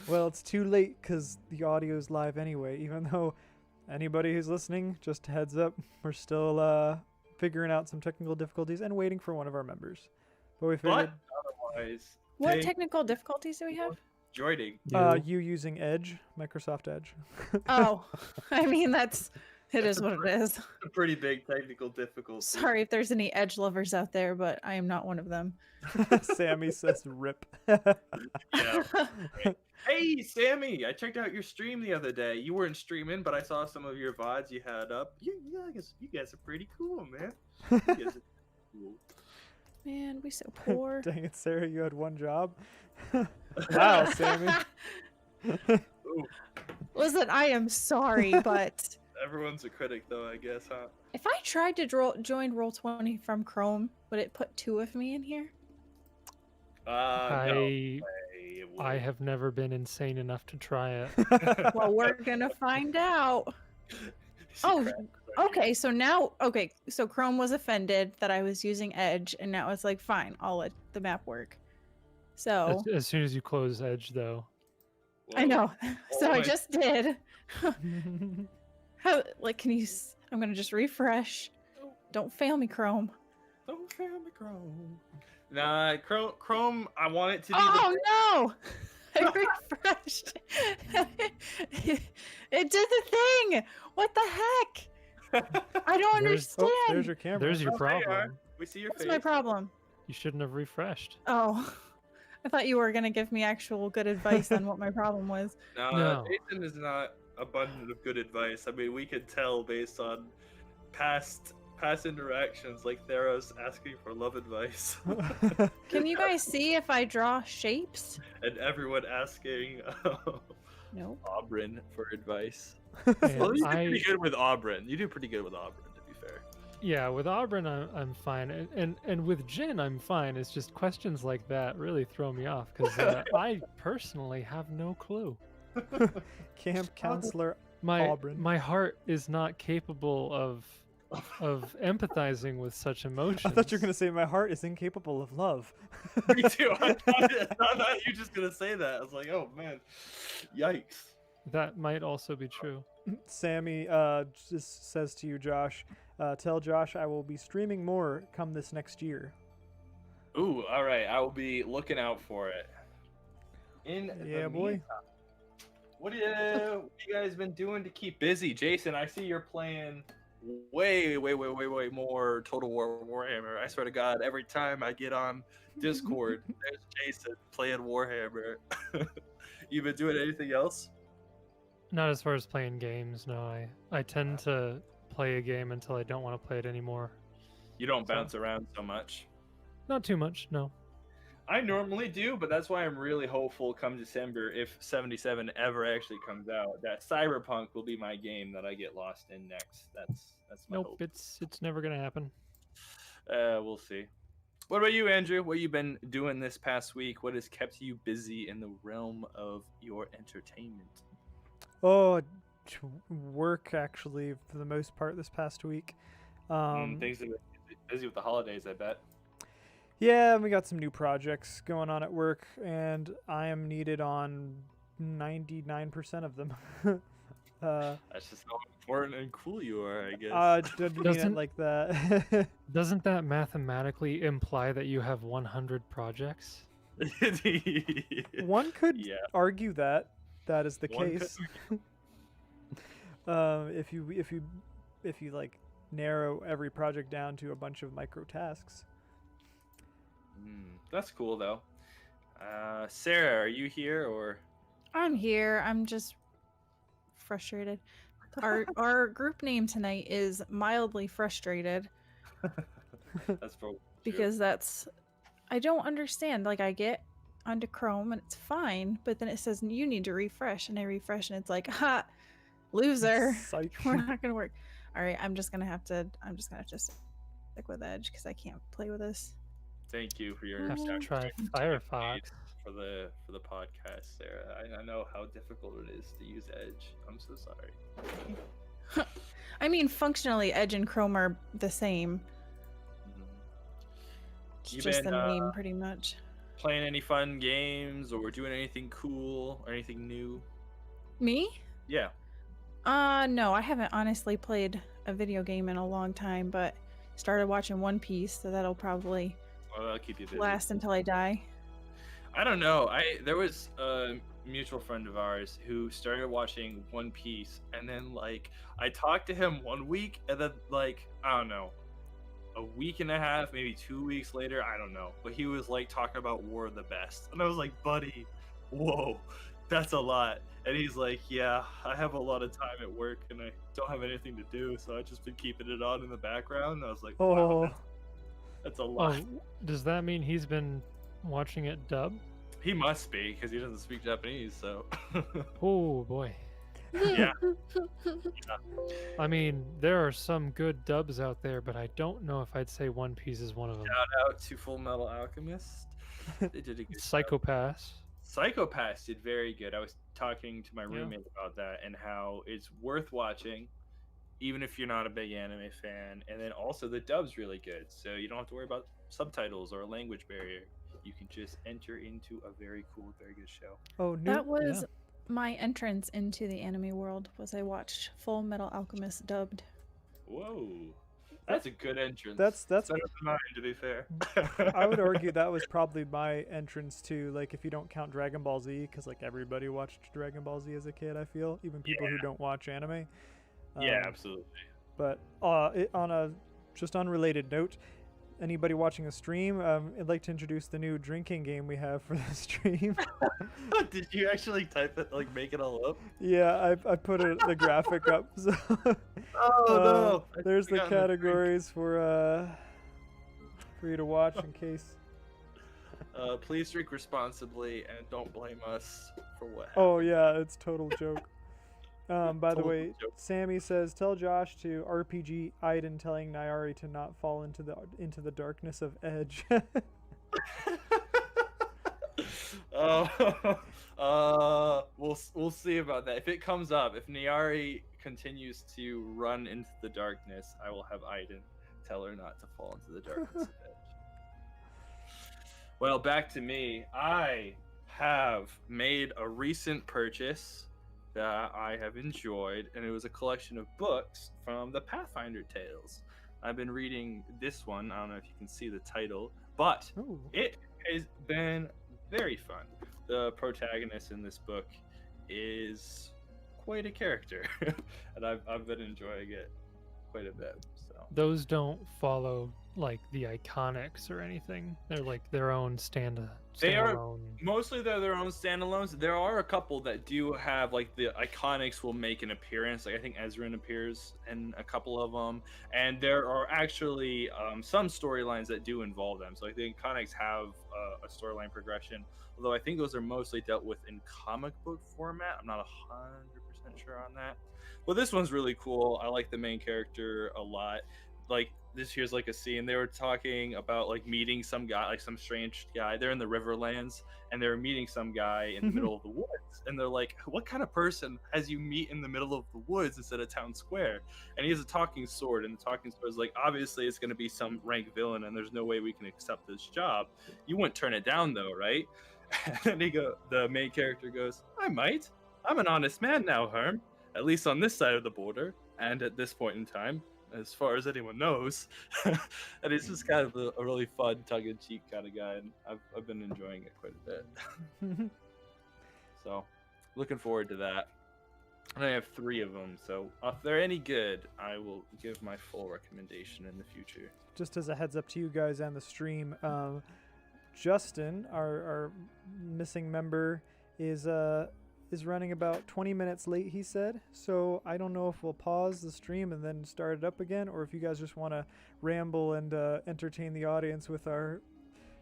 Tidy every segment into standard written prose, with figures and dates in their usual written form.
Well, it's too late because the audio's live anyway. Even though anybody who's listening, just a heads up, we're still figuring out some technical difficulties and waiting for one of our members. But we figured, But otherwise, What technical difficulties do we have? joining. you using Edge, Microsoft Edge. Oh, I mean, it is what it is. A pretty big technical difficulty. Sorry if there's any Edge lovers out there, but I am not one of them. Sammy says rip. Yeah. Hey, Sammy! I checked out your stream the other day. You weren't streaming, but I saw some of your VODs you had up. I guess you guys are pretty cool, man. You guys are cool. Man, we so poor. Dang it, Sarah, you had one job. Wow, Sammy. Ooh, Listen, I am sorry, but everyone's a critic, though, I guess, huh? if I tried to join Roll20 from Chrome, would it put 2 of me in here? No I way it would. have never been insane enough to try it. Well, we're gonna find out. Oh, okay, so so Chrome was offended that I was using Edge, and now it's like, fine, I'll let the map work. So As soon as you close Edge, though. I know. So I my- just did. How? Like, can you? I'm gonna just refresh. Don't fail me, Chrome. Don't fail me, Chrome. Nah, Chrome, I want it to be Oh no! I refreshed. It did the thing. What the heck? I don't There's- understand. Oh, there's your camera. There's your Oh, there you are. problem. We see your What's face. my problem? You shouldn't have refreshed. Oh, I thought you were gonna give me actual good advice on what my problem was. No. Jason is not abundant of good advice. I mean, we could tell based on past interactions, like Theros asking for love advice, Can you guys see if I draw shapes? and everyone asking Nope. Aubryn for advice. And Well, you do I, pretty good with Aubryn. You do pretty good with Aubryn, to be fair. yeah, with Auburn, I'm fine, and with Jin, I'm fine. It's just questions like that really throw me off because I personally have no clue. Camp counselor My Auburn. my heart is not capable of empathizing with such emotions. I thought you were gonna say my heart is incapable of love. Me too. I thought you were just gonna say that. I was like, oh man, yikes. That might also be true. Sammy just says to you, Josh, tell Josh I will be streaming more come this next year. Ooh, all right. I will be looking out for it. In Yeah, the boy. meantime, what you guys been doing to keep busy? Jason, I see you're playing way more Total War Warhammer. I swear to God, every time I get on Discord, there's Jason playing Warhammer. You been doing anything else? Not as far as playing games. No, I tend to play a game until I don't want to play it anymore. You don't bounce around so much. Not too much. No. I normally do, but that's why I'm really hopeful come December, if 77 ever actually comes out, that Cyberpunk will be my game that I get lost in next. That's my Nope. hope. It's never gonna happen. We'll see. What about you, Andrew? What you been doing this past week? What has kept you busy in the realm of your entertainment? Oh, work actually for the most part this past week. Things have been busy with the holidays, I bet. Yeah, we got some new projects going on at work, and I am needed on 99% of them. That's just how important and cool you are, I guess. Didn't mean it Doesn't- like that. Doesn't that mathematically imply that you have 100 projecs? One could Yeah. argue that is the One could case. If you like narrow every project down to a bunch of micro tasks. That's cool, though. Sarah, are you here or? I'm here. I'm just frustrated. Our group name tonight is mildly frustrated That's probably true. because I don't understand. Like, I get onto Chrome and it's fine, but then it says you need to refresh, and I refresh and it's like, ha, loser. Psych. We're not gonna work. All right, I'm just gonna have to stick with Edge because I can't play with this. Thank you for your Have to try instructions Firefox. for the podcast, Sarah. I know how difficult it is to use Edge. I'm so sorry. I mean, functionally, Edge and Chrome are the same. Mhm. It's You just been, the name, pretty much. playing any fun games or doing anything cool or anything new? Me? Yeah. No, I haven't honestly played a video game in a long time, but started watching One Piece, so that'll probably Well, that'll keep you busy. last until I die. I don't know. There was a mutual friend of ours who started watching One Piece, and then like I talked to him one week, and then like I don't know, a week and a half, maybe 2 weeks later, I don't know, but he was like talking about War of the Best, and I was like, buddy, whoa, that's a lot. And he's like, yeah, I have a lot of time at work, and I don't have anything to do, so I've just been keeping it on in the background. And I was like, wow, Oh, that's a lot. Oh, does that mean he's been watching it dub? He must be, because he doesn't speak Japanese, so. Oh boy. Yeah. I mean, there are some good dubs out there, but I don't know if I'd say One Piece is one of them. Shout out to Full Metal Alchemist. They did a good job. Psychopaths. Psychopaths did very good. I was talking to my Yeah. roommate about that and how it's worth watching, even if you're not a big anime fan. And then also the dub's really good, so you don't have to worry about subtitles or a language barrier. You can just enter into a very cool, very good show. oh, new. That was my entrance into the anime world. Was I watched Full Metal Alchemist dubbed. Whoa, that's a good entrance. That's better than mine, to be fair. I would argue that was probably my entrance to, like, if you don't count Dragon Ball Z, because like everybody watched Dragon Ball Z as a kid. I feel even people who don't watch anime. Yeah, absolutely. But on a just unrelated note, anybody watching the stream, I'd like to introduce the new drinking game we have for the stream. Did you actually type it, like make it all up? Yeah, I put the graphic up. So Oh no! I there's the forgot drink. categories for you to watch in case. Please drink responsibly and don't blame us for what happened. Oh yeah, it's total joke. By the Total way, joke. Sammy says, "Tell Josh to RPG Aiden telling Nyari to not fall into the darkness of Edge." We'll see about that. If it comes up, if Nyari continues to run into the darkness, I will have Aiden tell her not to fall into the darkness of Edge. Well, back to me. I have made a recent purchase that I have enjoyed, and it was a collection of books from the Pathfinder tales. I've been reading this one. I don't know if you can see the title, but Ooh. it has been very fun. The protagonist in this book is quite a character, and I've been enjoying it quite a bit. So Those don't follow like the Iconics or anything. They're like their own They are- standalone. mostly they're their own standalones. There are a couple that do have, like, the Iconics will make an appearance. Like I think Ezrin appears in a couple of them, and there are actually some storylines that do involve them. So like the Iconics have a storyline progression, although I think those are mostly dealt with in comic book format. I'm not 100% sure on that, but this one's really cool. I like the main character a lot. Like this here's like a scene they were talking about, like meeting some guy, like some strange guy. They're in the Riverlands and they're meeting some guy in the middle of the woods, and they're like, what kind of person has you meet in the middle of the woods instead of town square? And he has a talking sword, and the talking sword is like, obviously it's going to be some rank villain and there's no way we can accept this job. You wouldn't turn it down though, right? And then the main character goes, I might. I'm an honest man now, Herm, at least on this side of the border and at this point in time, as far as anyone knows. And it's just kind of a really fun, tongue-in-cheek kind of guy, and I've been enjoying it quite a bit. So, looking forward to that. And I have 3 of them, so if they're any good, I will give my full recommendation in the future. Just as a heads up to you guys and the stream, Justin, our missing member, is running about 20 minutes late, he said. So I don't know if we'll pause the stream and then start it up again, or if you guys just want to ramble and entertain the audience with our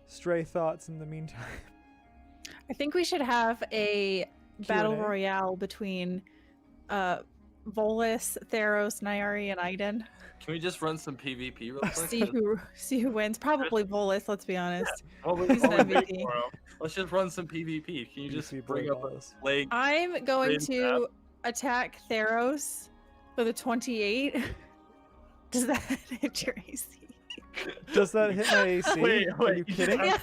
stray thoughts in the meantime. I think we should have a battle Q&A. royale between Volus, Theros, Nyari, and Aiden. Can we just run some PvP real quick? See who wins. Probably Volus, let's be honest. He's an MVP. Let's just run some PvP. Can you just PvP bring up a brawls. leg? I'm going Raise to attack Theros with a 28. Does that hit your AC? Does that hit my AC? Wait, Are you kidding? Yeah.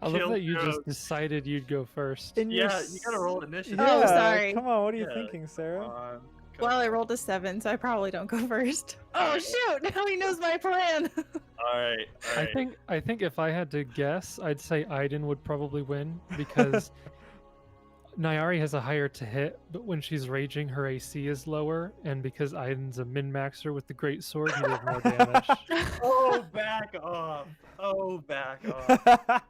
I love that you just decided you'd go first. In your Yeah, you gotta roll initiative. Yeah, Oh, sorry. Come on, what are you Yeah, thinking, Sarah? Come on. Well, I rolled a 7, so I probably don't go first. Oh shoot! Now he knows my plan. All right. I think if I had to guess, I'd say Aiden would probably win because Nyari has a higher to hit, but when she's raging, her AC is lower, and because Aiden's a min-maxer with the great sword, he does more damage. Oh, back off. Oh, back off.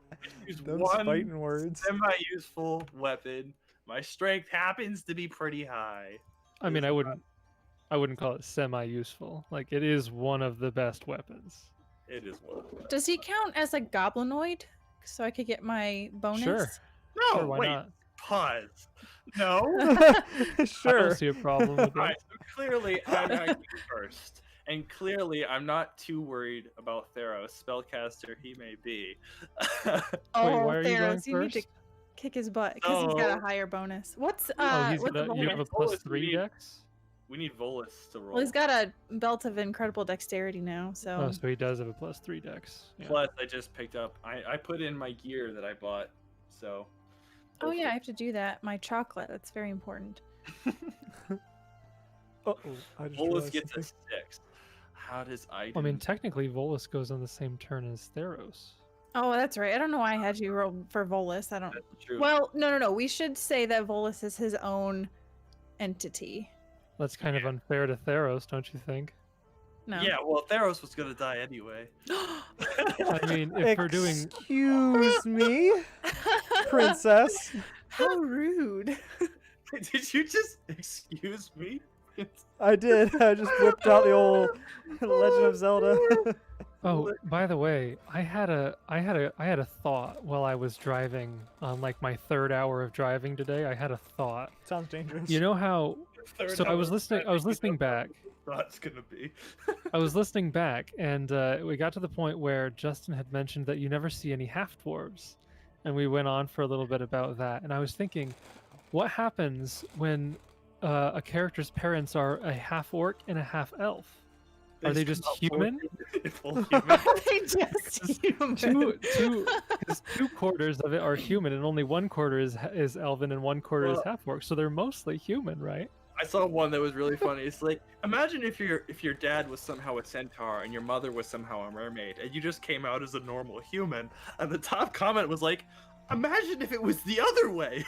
Use Those one fighting words. semi-useful weapon. My strength happens to be pretty high. I mean, I wouldn't call it semi-useful. Like, it is one of the best weapons. It is one. Does he count as a goblinoid? So I could get my bonus? Sure. No, Sure, why wait. not? Pause. No. I Sure. don't see a problem with All it. right, so clearly I'm not first. And clearly I'm not too worried about Theros, spellcaster he may be. Oh, why are you going Theros, you need to first? kick his butt because he's got Oh. a higher bonus. What's Oh, he's what's the got you have a bonus? plus Volus 3 need- dex? We need Volus to roll. Well, he's got a belt of incredible dexterity now, so. Oh, so he does have a plus 3 dex. Yeah. Plus, I just picked up. I put in my gear that I bought. So. Oh yeah, I have to do that. My chocolate. That's very important. Uh-oh, I just Volus realized gets a something. 6. How does Aiden? I mean, technically, Volus goes on the same turn as Theros. Oh, that's right. I don't know why I had you roll for Volus. I don't. That's true. Well, no. We should say that Volus is his own entity. That's kind of unfair to Theros, don't you think? No. Yeah, well, Theros was gonna die anyway. I mean, if we're doing Excuse me, princess. How rude. Did you just excuse me? I did. I just whipped out the old Legend of Zelda. Oh, by the way, I had a thought while I was driving on like my 3rd hour of driving today. I had a thought. Sounds dangerous. You know how so I was listening back. That's gonna be. I was listening back and we got to the point where Justin had mentioned that you never see any half dwarves. And we went on for a little bit about that. And I was thinking, what happens when a character's parents are a half orc and a half elf? Are they just human? Full human. They just human. Two quarters of it are human, and only 1/4 is elven, and 1/4 is Well- half orc. So they're mostly human, right? I saw one that was really funny. It's like, imagine if your dad was somehow a centaur and your mother was somehow a mermaid, and you just came out as a normal human. And the top comment was like, imagine if it was the other way.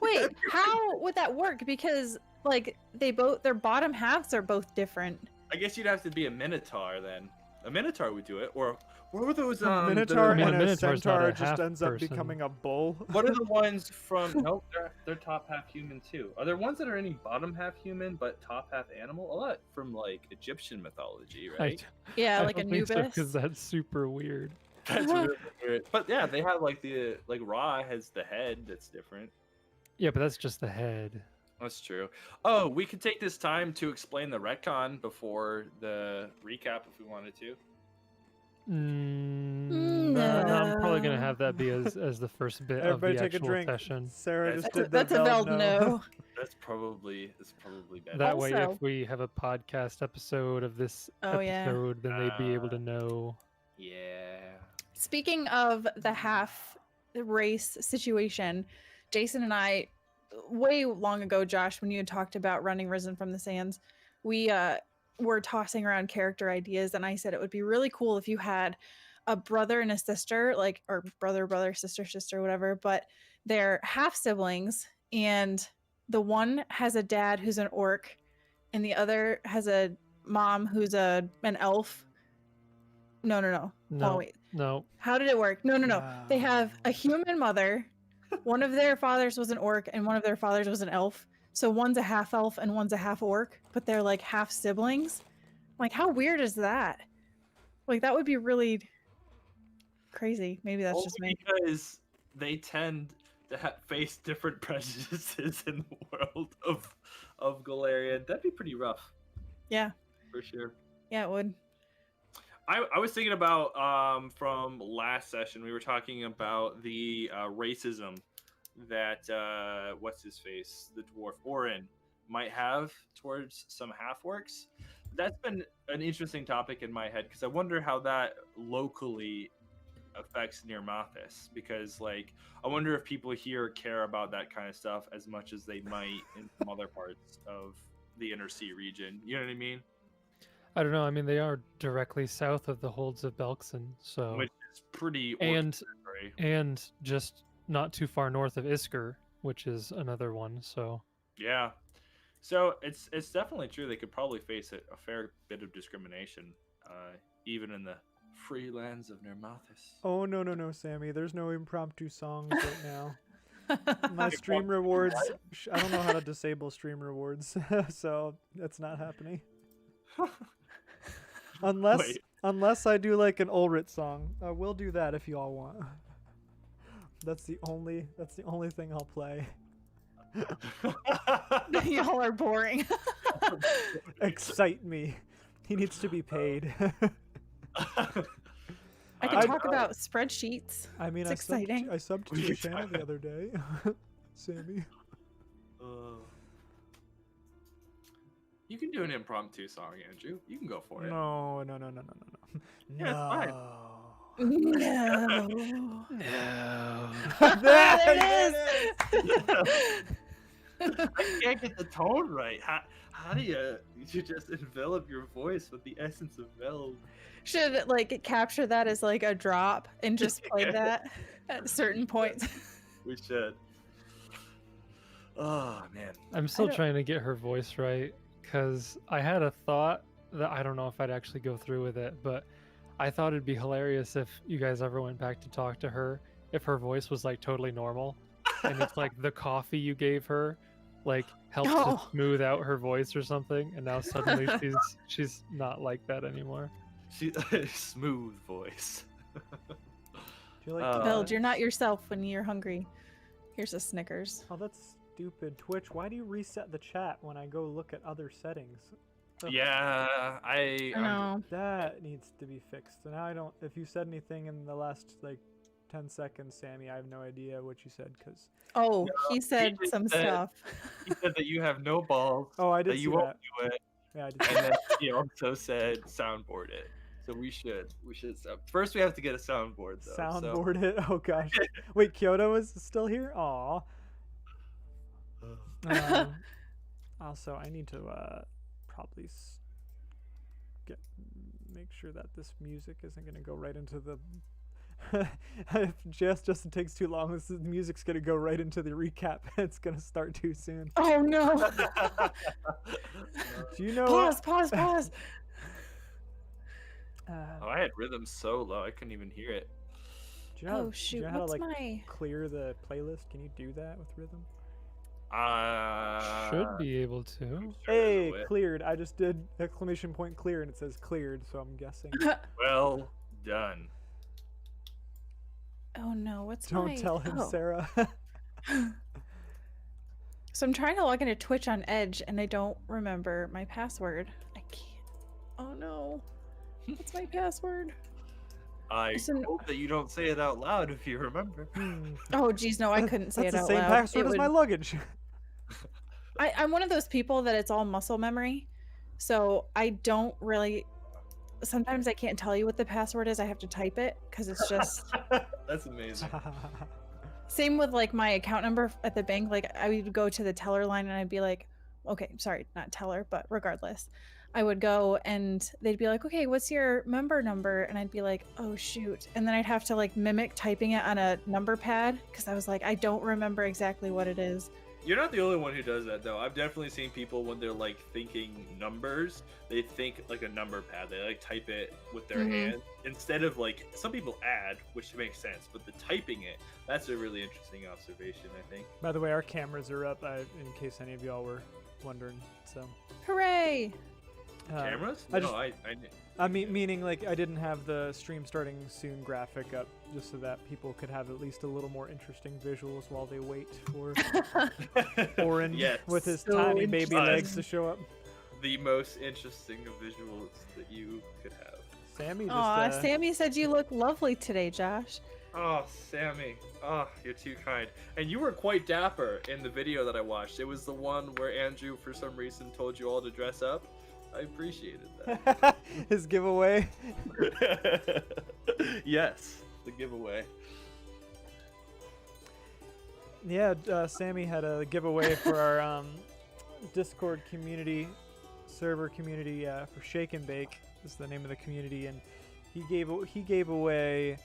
Wait, how would that work? Because like their bottom halves are both different. I guess you'd have to be a minotaur then. A minotaur would do it, or what were those? A Minotaur I mean, a and a Minotaur's not centaur a just half ends up person. becoming a bull. What are the ones from? Nope, they're top half human too. Are there ones that are any bottom half human but top half animal? A lot from like Egyptian mythology, right? Yeah, I like don't think so, Anubis. because that's super weird. That's really weird. But yeah, they have like Ra has the head that's different. Yeah, but that's just the head. That's true. Oh, we could take this time to explain the retcon before the recap if we wanted to. I'm probably gonna have that be as the first bit Everybody of the take a actual drink. session. Sarah That's just a- did That's a the Veld no. no. That's probably better. That way, Also- if we have a podcast episode of this Oh, yeah. episode, then they'd be able to know. Yeah. Speaking of the half race situation, Jason and I, way long ago, Josh, when you had talked about running Risen from the Sands, we were tossing around character ideas, and I said it would be really cool if you had a brother and a sister, like, or brother, sister, whatever, but they're half siblings, and the one has a dad who's an orc, and the other has a mom who's an elf. No. No, Oh, wait. no. How did it work? No. They Wow. have a human mother. One of their fathers was an orc, and one of their fathers was an elf. So one's a half elf and one's a half orc, but they're like half siblings. Like, how weird is that? Like, that would be really crazy. Maybe that's just me. Because they tend to face different prejudices in the world of Galarian. That'd be pretty rough. Yeah. For sure. Yeah, it would. I was thinking about from last session, we were talking about the racism that what's his face, the dwarf Orin, might have towards some half orcs. That's been an interesting topic in my head because I wonder how that locally affects near Mathis, because like I wonder if people here care about that kind of stuff as much as they might in some other parts of the inner sea region. You know what I mean? I don't know. I mean, they are directly south of the holds of Belkson, so Which is pretty and ordinary. and just not too far north of Isker, which is another one. So Yeah. So it's definitely true. They could probably face a fair bit of discrimination, even in the free lands of Nermathis. Oh no, Sammy. There's no impromptu songs right now. My stream rewards. I don't know how to disable stream rewards, so that's not happening. Unless I do like an Ulrit song, I will do that if you all want. That's the only thing I'll play. Y'all are boring. Excite me. He needs to be paid. I can talk about spreadsheets. I mean, It's exciting. I subbed to your channel the other day, Sammy. You can do an impromptu song, Andrew. You can go for it. No. Yeah, it's fine. No. no. There it is. I can't get the tone right. How do you just envelop your voice with the essence of Velv? Should like capture that as like a drop and just play that at certain points. We should. Oh man. I'm still trying to get her voice right because I had a thought that I don't know if I'd actually go through with it, but I thought it'd be hilarious if you guys ever went back to talk to her, if her voice was like totally normal, and it's like the coffee you gave her like helped to smooth out her voice or something, and now suddenly she's not like that anymore. She smooth voice. Do you like Build, you're not yourself when you're hungry. Here's a Snickers. Oh, that's stupid. Twitch, why do you reset the chat when I go look at other settings? Ugh. Yeah, I know. That needs to be fixed. So now I don't. If you said anything in the last like 10 seconds, Sammy, I have no idea what you said because. Oh, he said just some said- stuff. He said that you have no balls. Oh, I did that see you won't that. do it, Yeah, I did. See and that. then he also said soundboard it. So we should. First, we have to get a soundboard though. Soundboard it. Oh gosh. Wait, Kyoto is still here. Aw. Also, I need to probably make sure that this music isn't going to go right into the. If Justin takes too long, the music's going to go right into the recap. It's going to start too soon. Oh no. Do you know? Pause. Oh, I had rhythm so low I couldn't even hear it. Do you know, Oh shoot, do you know how to what's like my clear the playlist? Can you do that with rhythm? Should be able to. Hey, cleared. I just did exclamation point clear and it says cleared, so I'm guessing. Well done. Oh no, what's Don't my tell him, oh. Sarah. So I'm trying to log into Twitch on Edge and I don't remember my password. I can't. Oh no. What's my password? I Listen- hope that you don't say it out loud if you remember. Oh geez, no, I couldn't say That's it the out same loud. password It as my would- luggage. I'm one of those people that it's all muscle memory. So I don't really sometimes I can't tell you what the password is. I have to type it because it's just That's amazing. same with like my account number at the bank. Like I would go to the teller line and I'd be like, okay, sorry, not teller, but regardless. I would go and they'd be like, okay, what's your member number? And I'd be like, oh shoot. And then I'd have to like mimic typing it on a number pad because I was like, I don't remember exactly what it is. You're not the only one who does that, though. I've definitely seen people when they're like thinking numbers, they think like a number pad. They like type it with their hand instead of like some people add, which makes sense. But the typing it, that's a really interesting observation, I think. By the way, our cameras are up in case any of y'all were wondering. So. Hooray! Cameras? I No, just- I mean, meaning like I didn't have the stream starting soon graphic up just so that people could have at least a little more interesting visuals while they wait for Oren Yes. with his So tiny baby interesting. legs to show up. The most interesting of visuals that you could have. Sammy just Aw, Sammy said you look lovely today, Josh. Oh, Sammy. Oh, you're too kind. And you were quite dapper in the video that I watched. It was the one where Andrew, for some reason, told you all to dress up. I appreciated that. his giveaway. Yes. the giveaway. Yeah, Sammy had a giveaway for our Discord community server community for Shake and Bake is the name of the community, and he gave away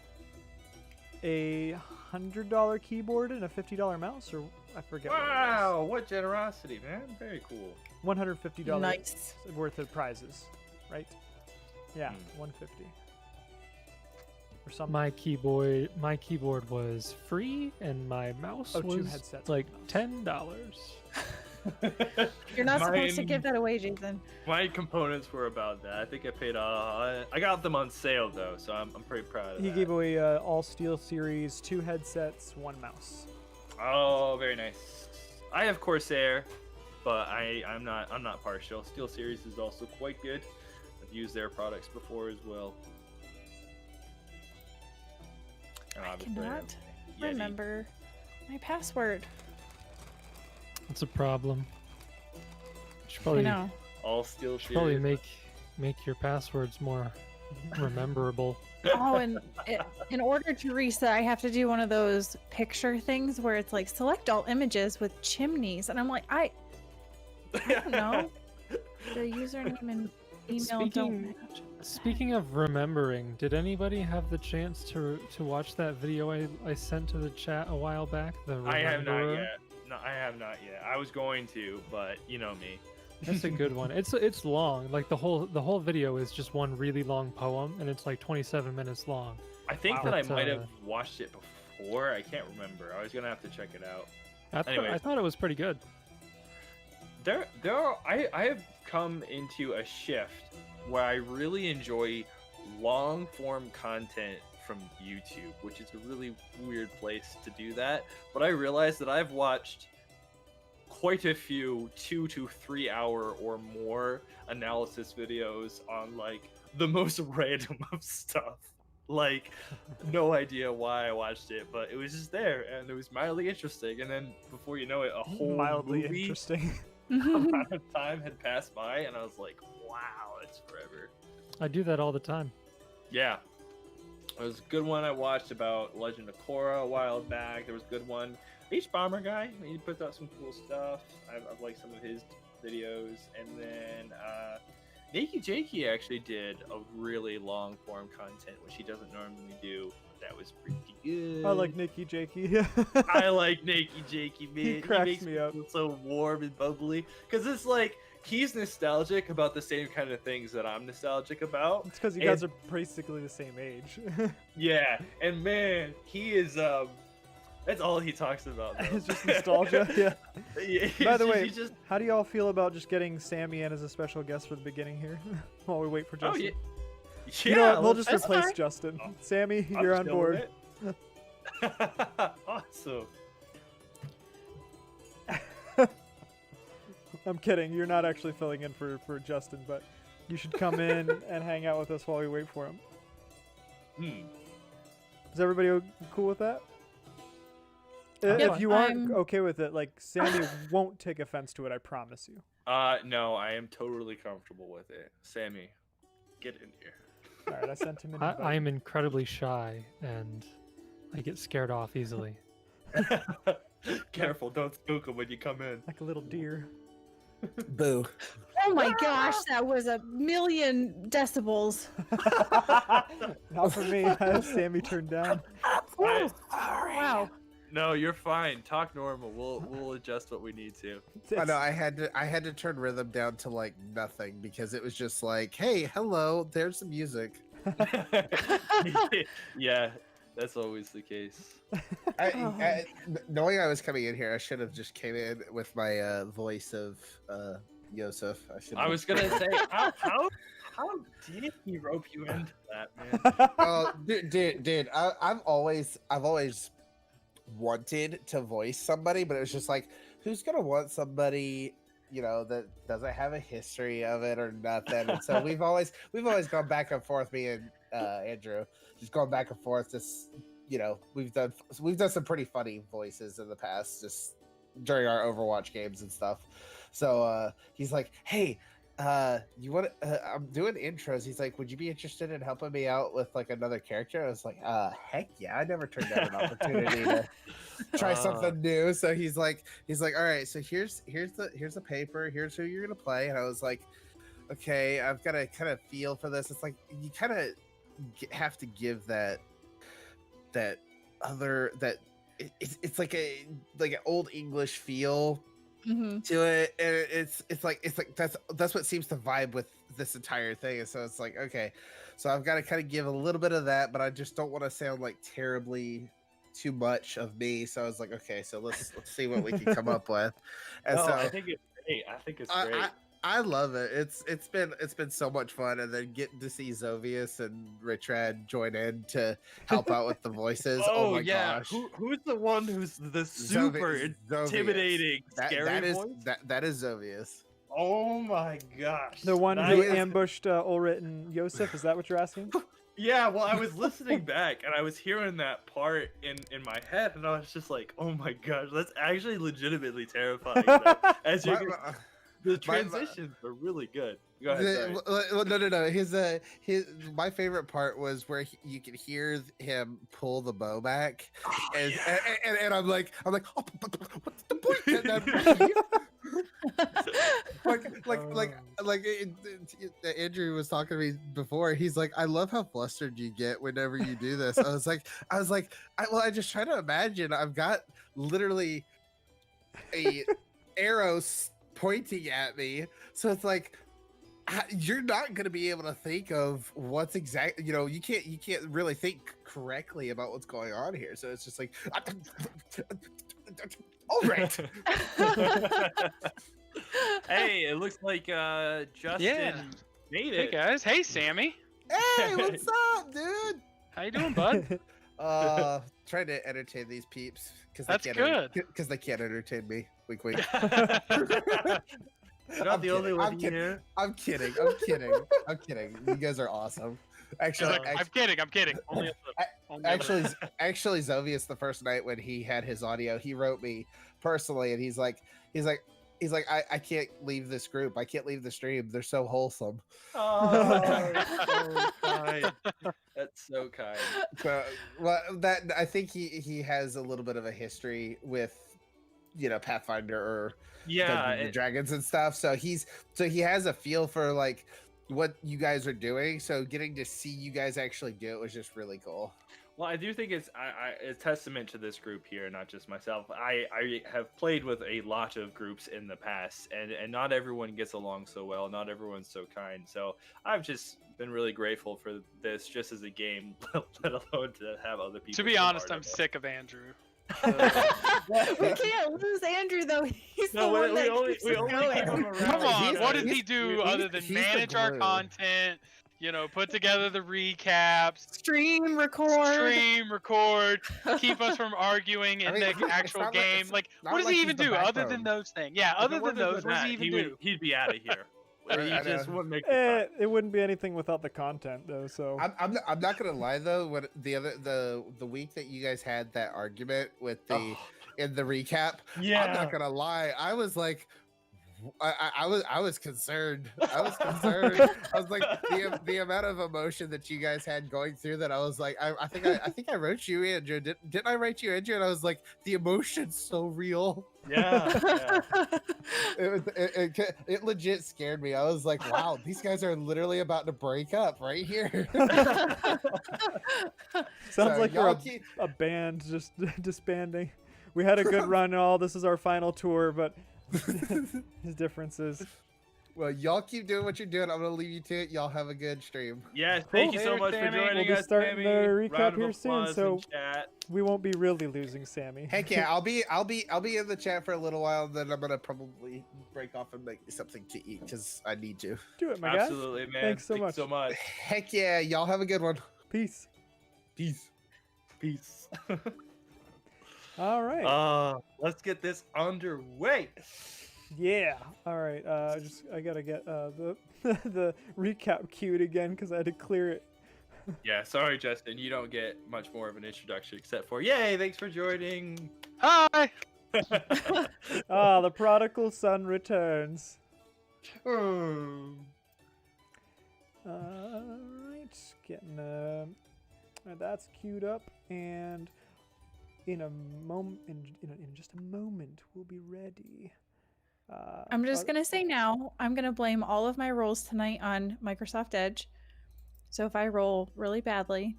a $100 keyboard and a $50 mouse, or I forget. Wow, what generosity, man! Very cool. $150 Nice. worth of prizes, right? Yeah, 150 or something. My keyboard was free, and my mouse Oh, 2 was headsets like with $10. You're not supposed to Mine- give that away, Jason. My components were about that. I think I paid. I got them on sale though, so I'm pretty proud of He that. gave away all Steel Series, 2 headsets, 1 mouse. Oh, very nice. I have Corsair, but I'm not partial. Steel Series is also quite good. I've used their products before as well. And I obviously, cannot Yeti. remember my password. It's a problem. Should I probably, know. All Steel should probably Series. make your passwords more rememberable. Oh, and in order to reset, I have to do one of those picture things where it's like select all images with chimneys, and I'm like, I don't know. The username and email don't Speaking- match. Speaking of remembering, did anybody have the chance to watch that video I sent to the chat a while back? The I have not Rememberer? yet. No, I have not yet. I was going to, but you know me. That's a good one. It's long. Like the whole video is just one really long poem, and it's like 27 minutes long. I think Wow. that I But, might have watched it before. I can't remember. I was gonna have to check it out. I Anyways. thought it was pretty good. I have come into a shift where I really enjoy long form content from YouTube, which is a really weird place to do that. But I realized that I've watched quite a few 2 to 3 hour or more analysis videos on like the most random of stuff. Like, no idea why I watched it, but it was just there and it was mildly interesting. And then before you know it, a whole Mildly movie interesting. amount of time had passed by, and I was like, wow, it's forever. I do that all the time. Yeah. There was a good one I watched about Legend of Korra a while back. There was a good one. Beach Bomber guy, he puts out some cool stuff. I've liked some of his videos. And then Nikki Jakey actually did a really long form content, which he doesn't normally do. That was pretty good. I like Nikki Jakey. I like Nikki Jakey, man. He cracks makes me up. feel so warm and bubbly. Because it's like, he's nostalgic about the same kind of things that I'm nostalgic about. It's because you guys are basically the same age. Yeah, and man, he is, that's all he talks about, though. It's just nostalgia. Yeah. Yeah, By the way, he's just, how do y'all feel about just getting Sammy in as a special guest for the beginning here, while we wait for oh, Justin? yeah. You know what, we'll let's- just That's replace fine. Justin. Oh, Sammy, I'm you're on chill board. with it. Awesome. I'm kidding. You're not actually filling in for Justin, but you should come in and hang out with us while we wait for him. Hmm. Is everybody cool with that? Yep, If you aren't I'm- okay with it, like Sammy won't take offense to it. I promise you. No, I am totally comfortable with it. Sammy, get in here. All right, I sent him an I invite. am incredibly shy, and I get scared off easily. Careful, don't spook him when you come in. like a little deer. Boo. Oh my gosh, that was a million decibels. Not for me. I have Sammy turned down. Wow. No, you're fine. Talk normal. We'll adjust what we need to. I know I had to turn rhythm down to like nothing because it was just like, hey, hello, there's some music. Yeah, that's always the case. Knowing I was coming in here, I should have just came in with my voice of Yosef. I was gonna say, how did he rope you into that, man? Oh, dude, I've always wanted to voice somebody, but it was just like, who's gonna want somebody, you know, that doesn't have a history of it or nothing? And so we've always gone back and forth, me and Andrew, just going back and forth. Just, you know, we've done some pretty funny voices in the past, just during our Overwatch games and stuff. So he's like, hey, you want I'm doing intros. He's like, would you be interested in helping me out with like another character? I was like, heck yeah, I never turned down an opportunity to try something new. So he's like, all right, so here's the paper, here's who you're gonna play. And I was like, okay, I've got to kind of feel for this. It's like you kind of have to give that other that it's like an old English feel to it, and it's like that's what seems to vibe with this entire thing. And so it's like, okay, so I've got to kind of give a little bit of that, but I just don't want to sound like terribly too much of me. So I was like, okay, so let's see what we can come up with. And so I think it's great. I think it's great. I love it. It's been so much fun, and then getting to see Zovius and Richrad join in to help out with the voices. Oh my gosh! Who's the one who's the super intimidating, scary voice? That is Zovius. Oh my gosh! The one who ambushed Ulrit and Yosef. Is that what you're asking? Yeah, well, I was listening back and I was hearing that part in my head, and I was just like, "Oh my gosh, that's actually legitimately terrifying." As you can, the transitions are really good. Go ahead. No. His my favorite part was where you could hear him pull the bow back, and I'm like, oh, what's the point? Andrew was talking to me before. He's like, I love how flustered you get whenever you do this. I was like, I just try to imagine. I've got literally a arrow pointing at me, so it's like you're not going to be able to think of what's exact. You can't really think correctly about what's going on here. So it's just like, all right. Hey, it looks like Justin made it. Hey guys, hey Sammy. Hey, what's up, dude? How you doing, bud? Trying to entertain these peeps That's good. Because they can't entertain me. Wink, wink. You're not the only one here. I'm kidding. You guys are awesome. Actually, I'm kidding. Actually, Zovius, the first night when he had his audio, he wrote me personally, and he's like, I can't leave this group. I can't leave the stream. They're so wholesome. Oh, so kind. That's so kind. So, well, that I think he has a little bit of a history with, Pathfinder or Dungeons and Dragons and stuff. So he has a feel for like what you guys are doing. So getting to see you guys actually do it was just really cool. Well, I do think it's a testament to this group here, not just myself. I have played with a lot of groups in the past, and not everyone gets along so well. Not everyone's so kind. So I've just been really grateful for this, just as a game, let alone to have other people. To be honest, I'm sick of Andrew. We can't lose Andrew though. He's the one that keeps us going. Come on, what does he do other than manage our content? Put together the recaps, stream record, keep us from arguing in the actual game. What does he even do other than those things? Yeah, other than those, what does he even do? He'd be out of here. He just wouldn't make it wouldn't be anything without the content though. So I'm not gonna lie though. When the week that you guys had that argument with in the recap, I'm not gonna lie. I was like, I was concerned. I was like the amount of emotion that you guys had going through that. I was like, I think I wrote you, Andrew. Didn't I write you, Andrew? And I was like, the emotion's so real. Yeah. It legit scared me. I was like, wow, these guys are literally about to break up right here. Sounds like we're a band just disbanding. We had a good run and all. This is our final tour, but his differences. Well, y'all keep doing what you're doing. I'm gonna leave you to it. Y'all have a good stream. Yes, thank you so much for joining us. We'll be starting the recap here soon, so chat. We won't be really losing Sammy. Heck yeah, I'll be in the chat for a little while, and then I'm gonna probably break off and make something to eat because I need to. Do it, my guy. Absolutely, man. Thanks so much. Heck yeah, y'all have a good one. Peace. Peace. All right. Let's get this underway. Yeah. All right. I gotta get the recap queued again because I had to clear it. Yeah. Sorry, Justin. You don't get much more of an introduction except for yay! Thanks for joining. Hi. The prodigal son returns. Alright, getting that's queued up, and in a moment, in just a moment, we'll be ready. I'm just gonna say now, I'm gonna blame all of my rolls tonight on Microsoft Edge. So if I roll really badly,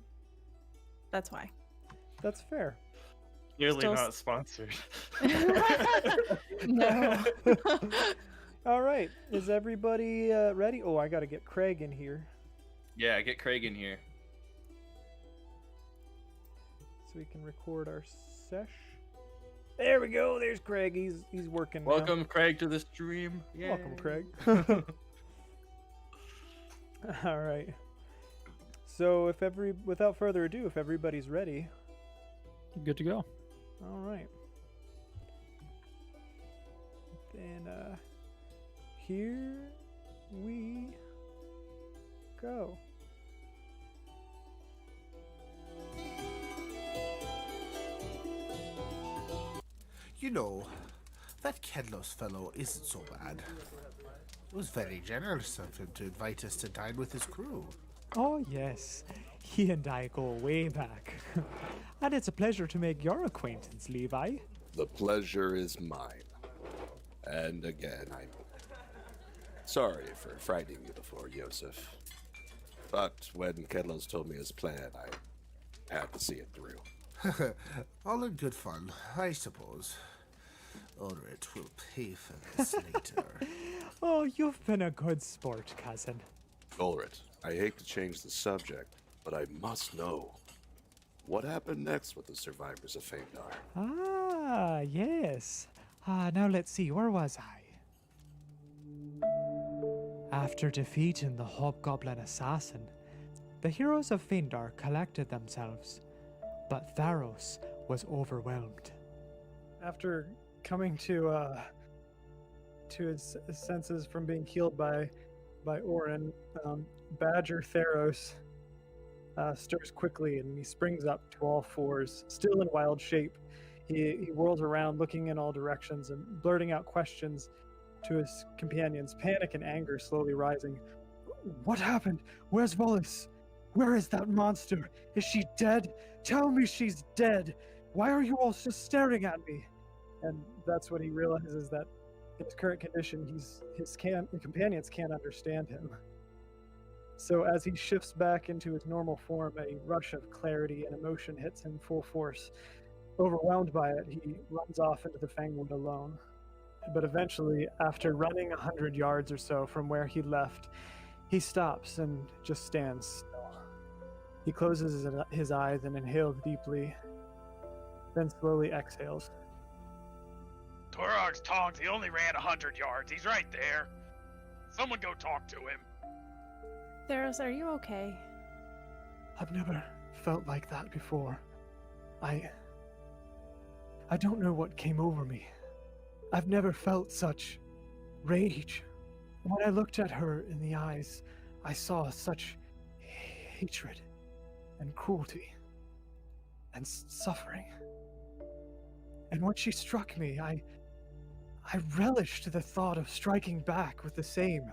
that's why. That's fair. Nearly Still not sponsored. No. All right, is everybody ready? Oh, I gotta get Craig in here Yeah, get Craig in here. so we can record our sesh. There we go. There's Craig. He's working now. Welcome, Craig, to the stream. Welcome, Craig. All right. So without further ado, if everybody's ready, Good to go. all right. Then here we go. You know, that Kellid fellow isn't so bad. It was very generous of him to invite us to dine with his crew. Oh yes, he and I go way back. And it's a pleasure to make your acquaintance, Levi. The pleasure is mine. And again, I'm sorry for frightening you before, Yosef. But when Kedlos told me his plan, I had to see it through. All in good fun, I suppose. Ulrich will pay for this later. Oh, you've been a good sport, cousin. Ulrich, I hate to change the subject, but I must know. What happened next with the survivors of Phaendar? Ah, yes. Now let's see, where was I? After defeating the Hobgoblin assassin, the heroes of Phaendar collected themselves, but Tharos was overwhelmed. After coming to his senses from being healed by Orin, Badger Theros stirs quickly and he springs up to all fours, still in wild shape. He whirls around, looking in all directions and blurting out questions to his companions, panic and anger slowly rising. What happened? Where's Wallace? Where is that monster? Is she dead? Tell me she's dead. Why are you all just staring at me? And that's when he realizes that in his current condition, his companions can't understand him. So as he shifts back into his normal form, a rush of clarity and emotion hits him full force. Overwhelmed by it, he runs off into the Fangwood alone. But eventually, after running 100 yards or so from where he left, he stops and just stands still. He closes his eyes and inhales deeply, then slowly exhales. Torog's tongues, he only ran 100 yards. He's right there. Someone go talk to him. Theros, are you okay? I've never felt like that before. I don't know what came over me. I've never felt such rage. When I looked at her in the eyes, I saw such hatred and cruelty and suffering. And when she struck me, I relished the thought of striking back with the same.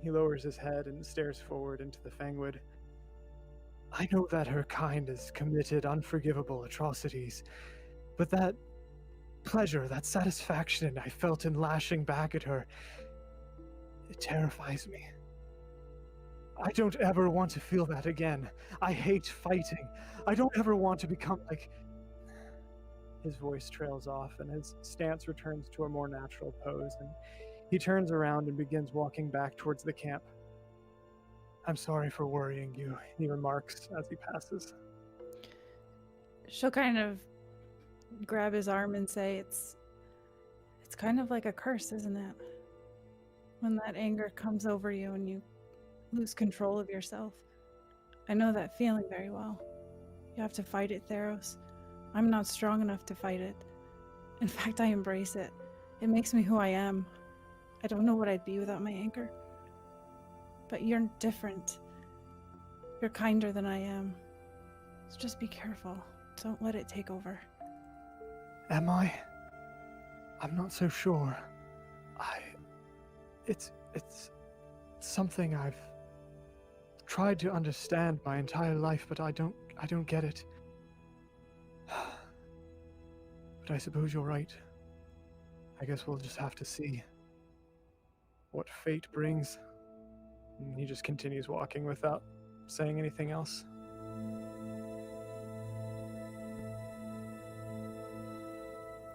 He lowers his head and stares forward into the Fangwood. I know that her kind has committed unforgivable atrocities, but that pleasure, that satisfaction I felt in lashing back at her, it terrifies me. I don't ever want to feel that again. I hate fighting. I don't ever want to become like... His voice trails off and his stance returns to a more natural pose, and he turns around and begins walking back towards the camp. I'm sorry for worrying you, he remarks as he passes. She'll kind of grab his arm and say, it's kind of like a curse, isn't it? When that anger comes over you and you lose control of yourself. I know that feeling very well. You have to fight it, Theros. I'm not strong enough to fight it. In fact, I embrace it. It makes me who I am. I don't know what I'd be without my anger. But you're different. You're kinder than I am. So just be careful. Don't let it take over. Am I? I'm not so sure. It's something I've tried to understand my entire life, but I don't get it. But I suppose you're right. I guess we'll just have to see what fate brings. And he just continues walking without saying anything else.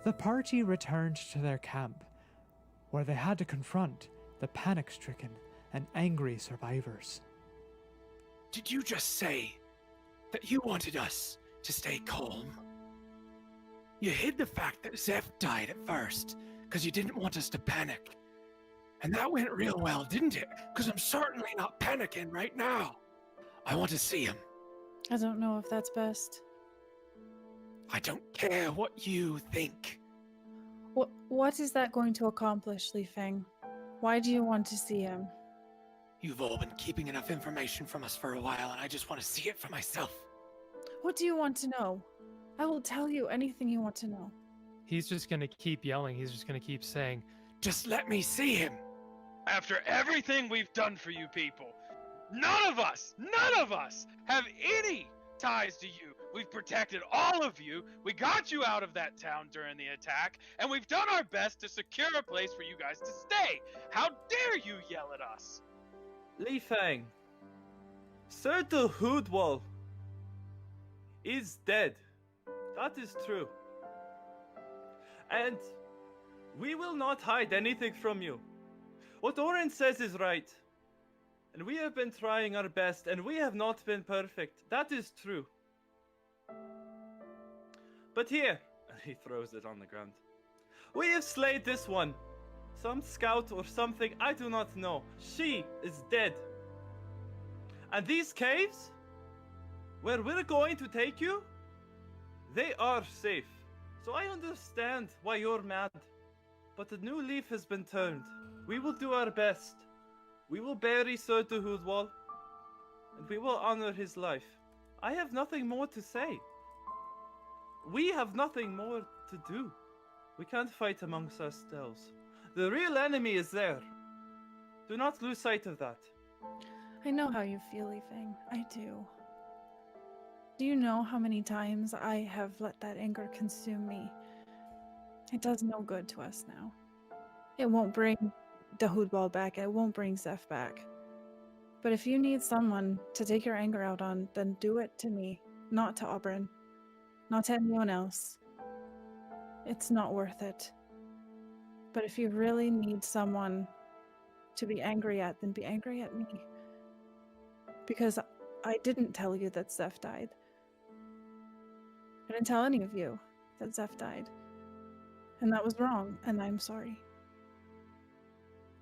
The party returned to their camp, where they had to confront the panic-stricken and angry survivors. Did you just say that you wanted us to stay calm? You hid the fact that Zeph died at first, because you didn't want us to panic. And that went real well, didn't it? Because I'm certainly not panicking right now. I want to see him. I don't know if that's best. I don't care what you think. What is that going to accomplish, Li Feng? Why do you want to see him? You've all been keeping enough information from us for a while, and I just want to see it for myself. What do you want to know? I will tell you anything you want to know. He's just going to keep yelling. He's just going to keep saying, just let me see him. After everything we've done for you people, none of us have any ties to you. We've protected all of you. We got you out of that town during the attack, and we've done our best to secure a place for you guys to stay. How dare you yell at us? Li Feng, Sir the Hoodwall is dead. That is true. And we will not hide anything from you. What Oren says is right. And we have been trying our best, and we have not been perfect. That is true. But here, and he throws it on the ground, we have slayed this one. Some scout or something, I do not know. She is dead. And these caves, where we're going to take you, they are safe. So I understand why you're mad. But the new leaf has been turned. We will do our best. We will bury Sir Hoodwall, and we will honor his life. I have nothing more to say. We have nothing more to do. We can't fight amongst ourselves. The real enemy is there. Do not lose sight of that. I know how you feel, Li Feng. I do. Do you know how many times I have let that anger consume me? It does no good to us now. It won't bring the Hoodwall back. It won't bring Zeph back. But if you need someone to take your anger out on, then do it to me, not to Auburn, not to anyone else. It's not worth it. But if you really need someone to be angry at, then be angry at me. Because I didn't tell you that Zeph died. I didn't tell any of you that Zeph died. And that was wrong, and I'm sorry.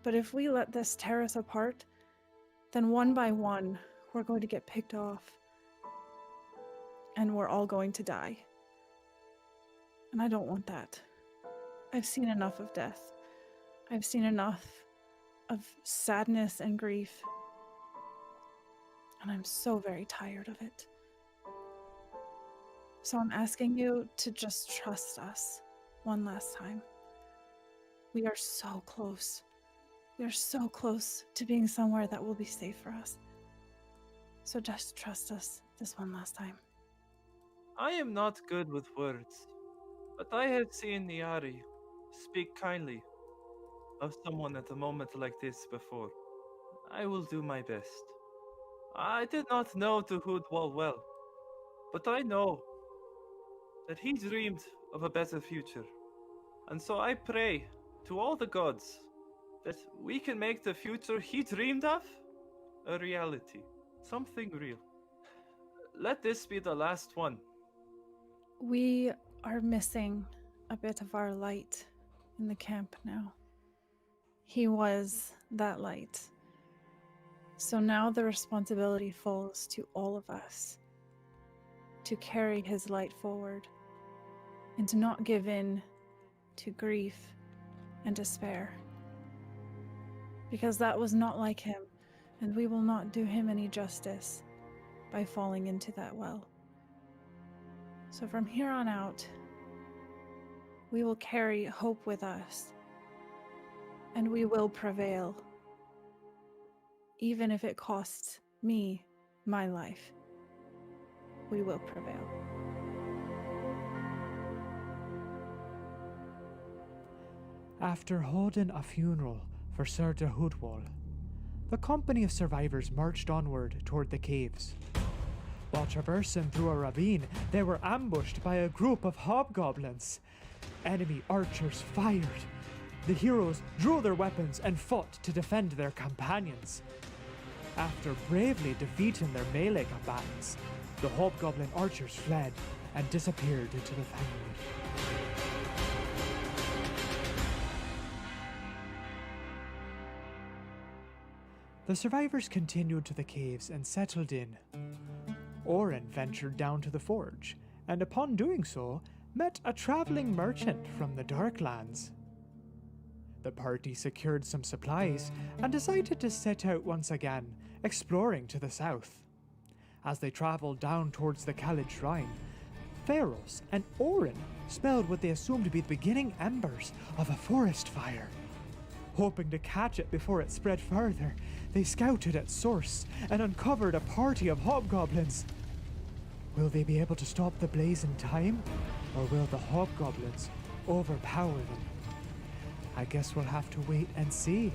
But if we let this tear us apart, then one by one, we're going to get picked off. And we're all going to die. And I don't want that. I've seen enough of death. I've seen enough of sadness and grief. And I'm so very tired of it. So I'm asking you to just trust us one last time. We are so close. We are so close to being somewhere that will be safe for us. So just trust us this one last time. I am not good with words, but I have seen Niari speak kindly of someone at a moment like this before. I will do my best. I did not know the Hoodwall well, but I know that he dreamed of a better future. And so I pray to all the gods that we can make the future he dreamed of a reality, something real. Let this be the last one. We are missing a bit of our light in the camp now. He was that light. So now the responsibility falls to all of us to carry his light forward and to not give in to grief and despair. Because that was not like him, and we will not do him any justice by falling into that well. So from here on out, we will carry hope with us And we will prevail. Even if it costs me my life, we will prevail. After holding a funeral for Sir de Hoodwall, the company of survivors marched onward toward the caves. While traversing through a ravine, they were ambushed by a group of hobgoblins. Enemy archers fired. The heroes drew their weapons and fought to defend their companions. After bravely defeating their melee combatants, the hobgoblin archers fled and disappeared into the Fangwood. The survivors continued to the caves and settled in. Orin ventured down to the forge, and upon doing so, met a traveling merchant from the Darklands. The party secured some supplies and decided to set out once again, exploring to the south. As they traveled down towards the Kellid Shrine, Pharos and Orin smelled what they assumed to be the beginning embers of a forest fire. Hoping to catch it before it spread further, they scouted its source and uncovered a party of hobgoblins. Will they be able to stop the blaze in time, or will the hobgoblins overpower them? I guess we'll have to wait and see.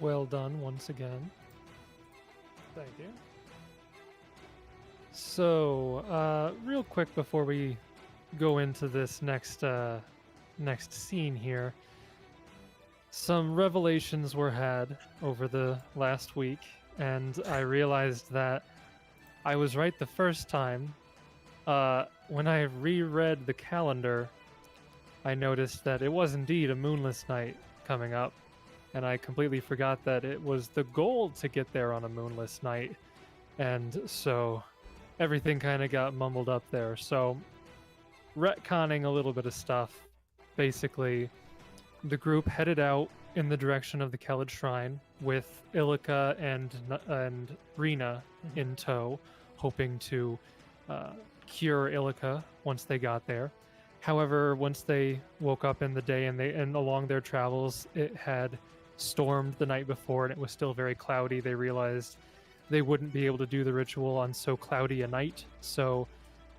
Well done once again. Thank you. So, real quick before we go into this next scene here, some revelations were had over the last week, and I realized that I was right the first time. When I reread the calendar, I noticed that it was indeed a moonless night coming up, and I completely forgot that it was the goal to get there on a moonless night, and so everything kind of got mumbled up there. So, retconning a little bit of stuff, basically, the group headed out in the direction of the Kellid Shrine with Illica and Rena in tow, hoping to cure Illica once they got there. However, once they woke up in the day and along their travels, it had stormed the night before and it was still very cloudy. They realized they wouldn't be able to do the ritual on so cloudy a night. So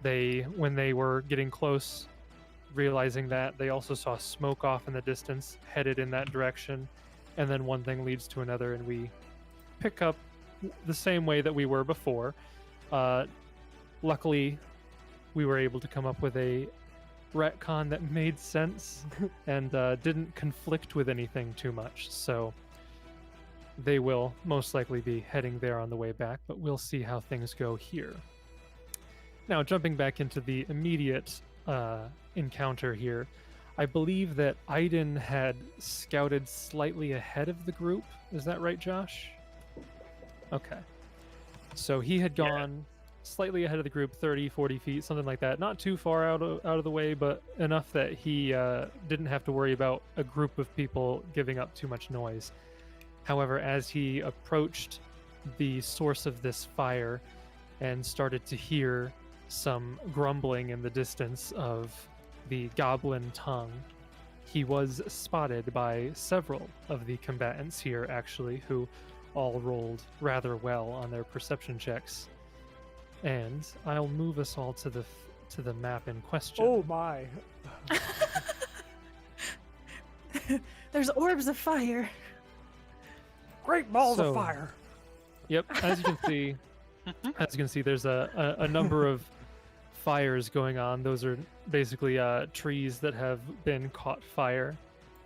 when they were getting close, realizing that, they also saw smoke off in the distance, headed in that direction. And then one thing leads to another, and we pick up the same way that we were before. Luckily, we were able to come up with a retcon that made sense and didn't conflict with anything too much. So they will most likely be heading there on the way back, but we'll see how things go here. Now, jumping back into the immediate encounter here, I believe that Aiden had scouted slightly ahead of the group. Is that right, Josh? Okay. So he had gone slightly ahead of the group, 30, 40 feet, something like that. Not too far out of the way, but enough that he didn't have to worry about a group of people giving up too much noise. However, as he approached the source of this fire and started to hear some grumbling in the distance of the goblin tongue, he was spotted by several of the combatants here, actually, who all rolled rather well on their perception checks. And I'll move us all to the map in question. Oh my. There's orbs of fire. Great balls So- of fire. Yep, as you can see, there's a number of fires going on. Those are basically trees that have been caught fire.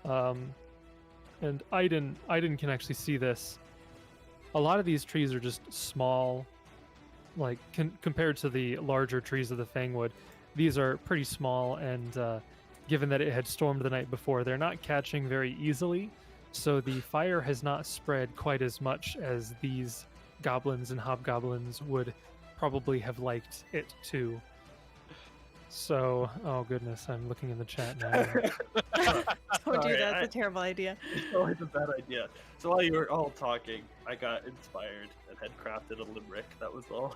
And Aiden can actually see this. A lot of these trees are just small, like compared to the larger trees of the Fangwood. These are pretty small, and given that it had stormed the night before, they're not catching very easily. So the fire has not spread quite as much as these goblins and hobgoblins would probably have liked it to. So, oh goodness, I'm looking in the chat now. Don't do Sorry, that. It's a terrible idea. It's always a bad idea. So while you were all talking, I got inspired and had crafted a limerick. That was all.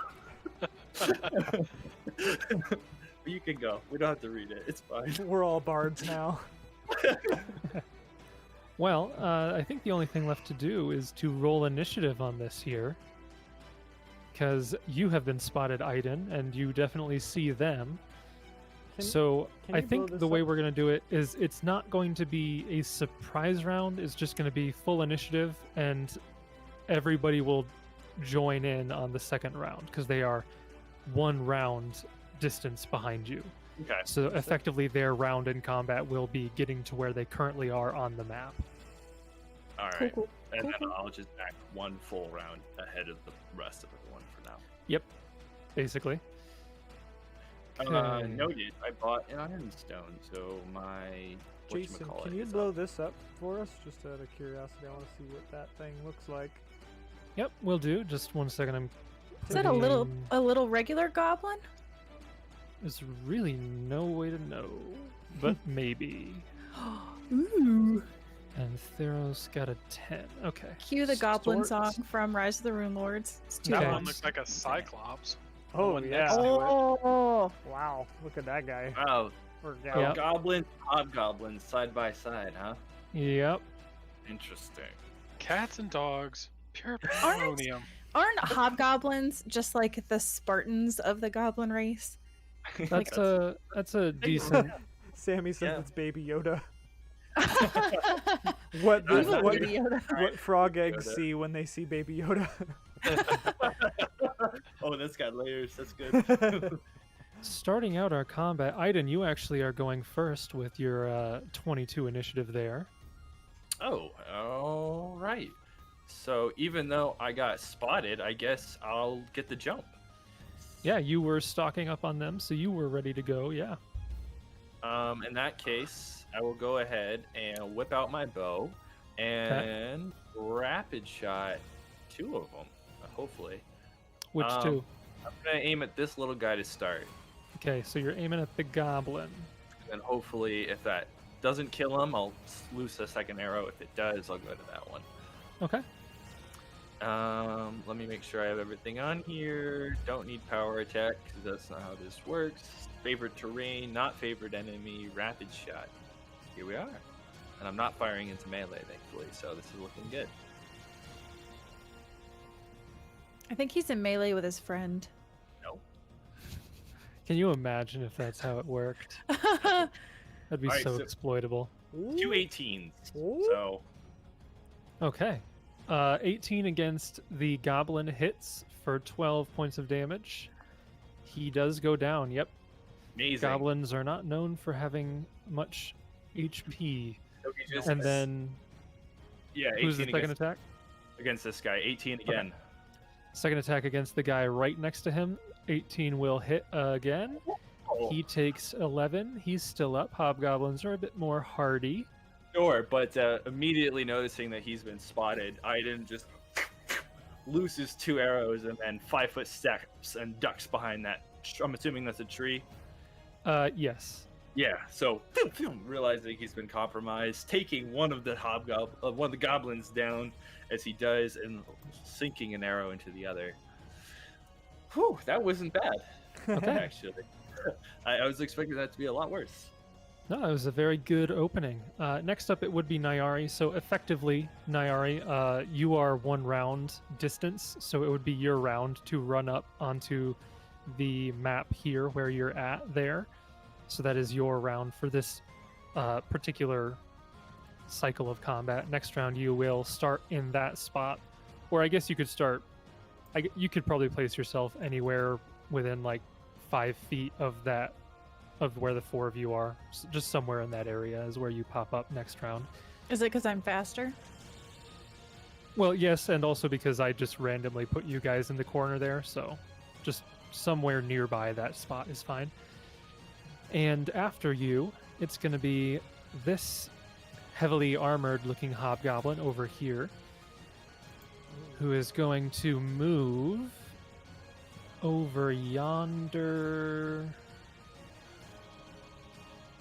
You can go. We don't have to read it. It's fine. We're all bards now. Well, I think the only thing left to do is to roll initiative on this here. Because you have been spotted, Aiden, and you definitely see them. So can I you blow think this the way up? we're going to do it is it's not going to be a surprise round. It's just going to be full initiative, and everybody will join in on the second round because they are 1 round distance behind you. Okay. So effectively, their round in combat will be getting to where they currently are on the map. All Cool, right. cool. And Cool, then cool. I'll just act 1 full round ahead of the rest of everyone for now. Yep, basically. Okay. Noted. I bought an ironstone, so my Jason, whatchamacallit can you is blow up. this up for us? Just out of curiosity, I want to see what that thing looks like. Yep, will do. Just 1 second. I'm. Is that a little putting- regular goblin? There's really no way to know, but maybe. Ooh. And Theros got a 10. Okay. Cue the goblin Stort. song from Rise of the Rune Lords. It's too That Okay. loud. one looks like a cyclops. Oh one yeah! next to it. Oh, Wow, look at that guy. Wow. Or Yeah. gal. Yep. Goblins, hobgoblins, side by side, huh? Yep. Interesting. Cats and dogs. Pure Aren't- pandemonium. aren't hobgoblins just like the Spartans of the goblin race? That's a decent. Sammy says Yeah. it's Baby Yoda. What the, Evil what, Baby Yoda. what frog eggs Yoda. see when they see Baby Yoda? Oh, that's got layers. That's good. Starting out our combat, Aiden, you actually are going first with your 22 initiative there. Oh, all right. So even though I got spotted, I guess I'll get the jump. Yeah, you were stocking up on them, so you were ready to go. Yeah. In that case, I will go ahead and whip out my bow and rapid shot 2 of them, hopefully. Which two? I'm gonna aim at this little guy to start, Okay, so you're aiming at the goblin. and hopefully, if that doesn't kill him, I'll loose a second arrow. If it does, I'll go to that one. Okay. Let me make sure I have everything on here. Don't need power attack because that's not how this works. Favorite terrain, not favorite enemy, rapid shot. Here we are. And I'm not firing into melee, thankfully, so this is looking good. I think he's in melee with his friend. Can you imagine if that's how it worked? That'd be Alright, so so- exploitable. 2 18s. Ooh. So, Okay. 18 against the goblin hits for 12 points of damage. He does go down. Yep. amazing. Goblins are not known for having much HP. So he just- And then yeah, 18 who's the second against, attack? against this guy. 18 again. Second attack against the guy right next to him. 18 will hit again. Oh, He takes 11. He's still up. Hobgoblins are a bit more hardy. sure, but immediately noticing that he's been spotted, Aiden just looses 2 arrows and then 5-foot steps and ducks behind that. I'm assuming that's a tree. Yes. Yeah, so realizing he's been compromised, taking one of the goblins down as he does, and sinking an arrow into the other. Whew, that wasn't bad. Okay. Actually, I was expecting that to be a lot worse. No, it was a very good opening. Next up, it would be Nyari. So effectively, Nyari, you are 1 round distance, so it would be your round to run up onto the map here where you're at there. So that is your round for this particular cycle of combat. Next round, you will start in that spot, or I guess you could start. You could probably place yourself anywhere within like 5 feet of that, of where the 4 of you are. Just somewhere in that area is where you pop up next round. Is it because I'm faster? Well, yes, and also because I just randomly put you guys in the corner there, so just somewhere nearby that spot is fine. And after you, it's going to be this heavily armored looking hobgoblin over here, who is going to move over yonder.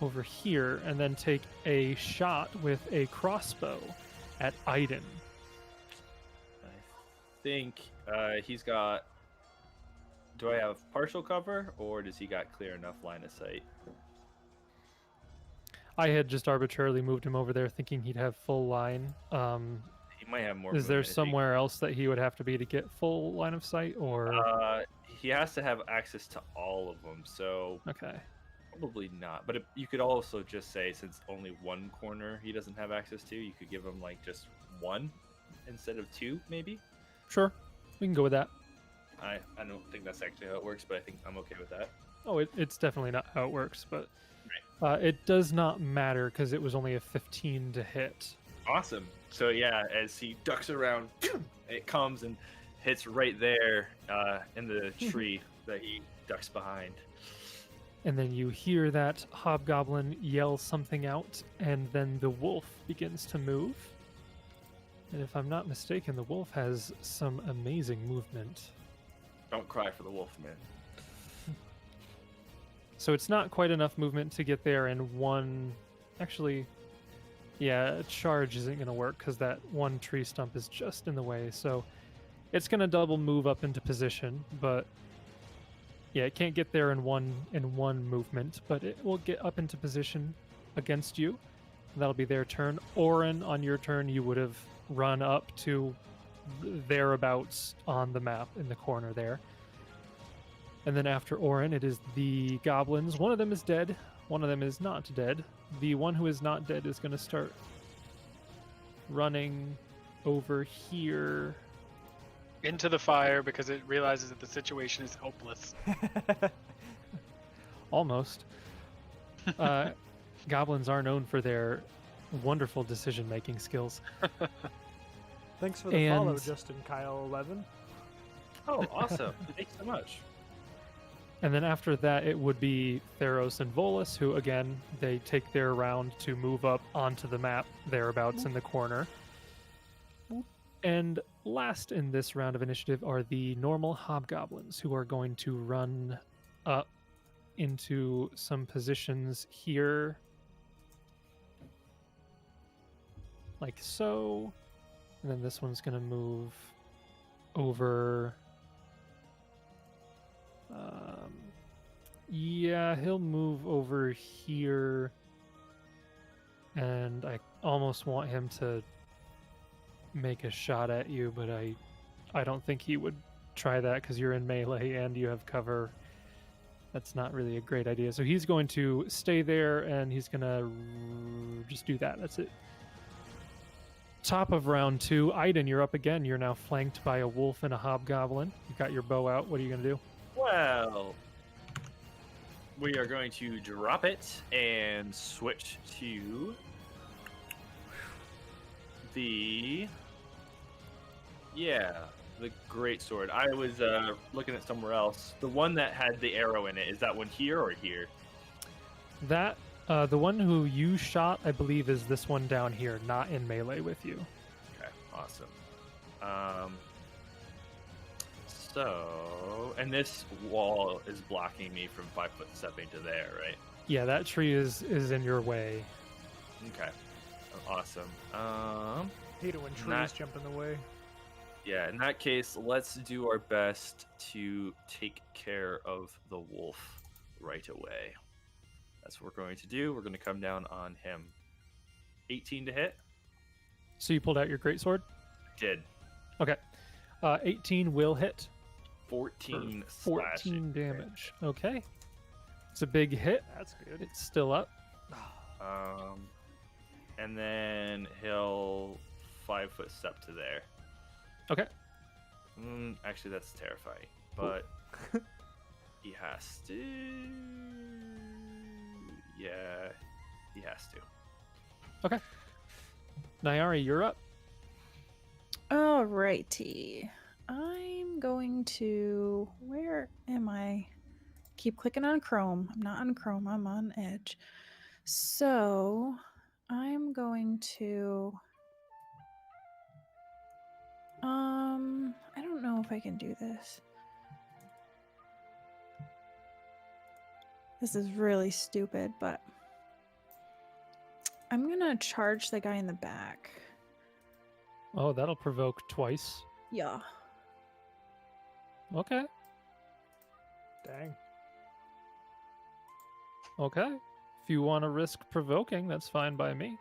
over here and then take a shot with a crossbow at Aiden. I think he's got. Do I have partial cover, or does he got clear enough line of sight? I had just arbitrarily moved him over there thinking he'd have full line. He might have more. Is there movement if he- somewhere else that he would have to be to get full line of sight, or He has to have access to all of them, so okay? probably not. But you could also just say, since only one corner he doesn't have access to, you could give him like just one instead of two, maybe. Sure, we can go with that. I don't think that's actually how it works, but I think I'm okay with that. Oh, it's definitely not how it works, but it does not matter because it was only a 15 to hit. Awesome. So yeah, as he ducks around, it comes and hits right there in the tree that he ducks behind. And then you hear that hobgoblin yell something out, and then the wolf begins to move. And if I'm not mistaken, the wolf has some amazing movement. Don't cry for the wolf, man. So it's not quite enough movement to get there in one. Actually, yeah, a charge isn't going to work because that one tree stump is just in the way. So it's going to double move up into position, but yeah, it can't get there in one movement, but it will get up into position against you. That'll be their turn. Orin, on your turn, you would have run up to thereabouts on the map in the corner there. And then after Orin, it is the goblins. One of them is dead. One of them is not dead. The one who is not dead is going to start running over here. Into the fire because it realizes that the situation is hopeless. Almost. Goblins are known for their wonderful decision-making skills. Thanks for the follow, And- Justin Kyle 11. Oh, awesome. Thanks so much. And then after that, it would be Theros and Volus, who, again, they take their round to move up onto the map thereabouts in the corner. And last in this round of initiative are the normal hobgoblins, who are going to run up into some positions here. Like so. And then this one's going to move over. Yeah, he'll move over here. And I almost want him to make a shot at you, but I don't think he would try that because you're in melee and you have cover. That's not really a great idea. So he's going to stay there and he's going to just do that. That's it. Top of round 2. Aiden, you're up again. You're now flanked by a wolf and a hobgoblin. You got your bow out. What are you going to do? Well, we are going to drop it and switch to the great sword. I was looking at somewhere else. The one that had the arrow in it, is that one here or here? That the one who you shot, I believe, is this one down here, not in melee with you. Okay, awesome. So, and this wall is blocking me from 5 foot stepping to there, right? Yeah, that tree is in your way. Okay, awesome. Hate it when trees Not- jump in the way. Yeah, in that case, let's do our best to take care of the wolf right away. That's what we're going to do. We're going to come down on him. 18 to hit? So you pulled out your greatsword? Did. Okay. 18 will hit. 14 for 14 slashing. damage. Okay. It's a big hit. That's good. It's still up. And then he'll 5 foot step to there. Okay. Actually, that's terrifying. But he has to. Yeah, he has to. Okay. Nyari, you're up. Alrighty. I'm going to. Where am I? Keep clicking on Chrome. I'm not on Chrome, I'm on Edge. So I'm going to. I don't know if I can do this. This is really stupid, but I'm gonna charge the guy in the back. Oh, that'll provoke twice. Yeah. Okay. Dang. Okay. If you want to risk provoking, that's fine by me.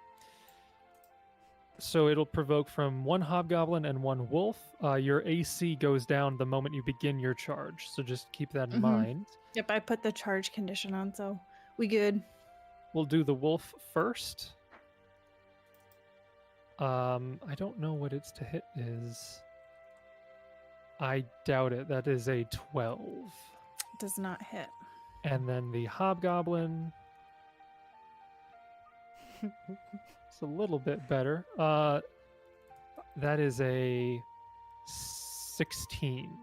So it'll provoke from 1 hobgoblin and 1 wolf. Your AC goes down the moment you begin your charge, so just keep that in mind. Yep, I put the charge condition on, so we good. We'll do the wolf first. I don't know what its to hit is. I doubt it. That is a 12. Does not hit. And then the hobgoblin. It's a little bit better. That is a 16.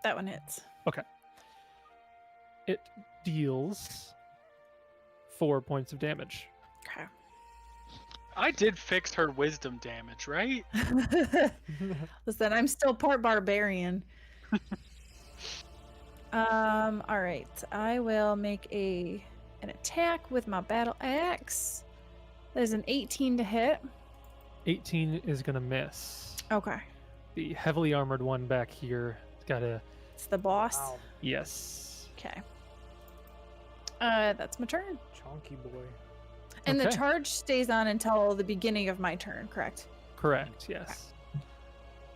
That one hits. It deals 4 points of damage. Okay. I did fix her wisdom damage, right? Listen, I'm still part barbarian. All right. I will make an attack with my battle axe. That is an 18 to hit. 18 is going to miss. Okay. The heavily armored one back here has got a... It's the boss. Wow. Yes. Okay. That's my turn. Chonky boy. And the Okay. charge stays on until the beginning of my turn, correct? Correct, yes.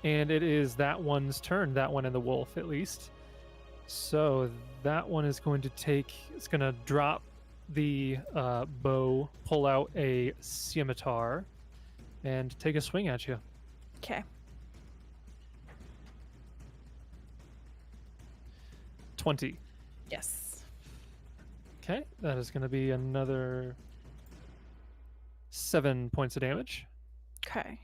And it is that one's turn, that one and the wolf at least. So that one is going to it's going to drop the bow, pull out a scimitar, and take a swing at you. Okay. 20. Yes. Okay, that is going to be another 7 points of damage. Okay.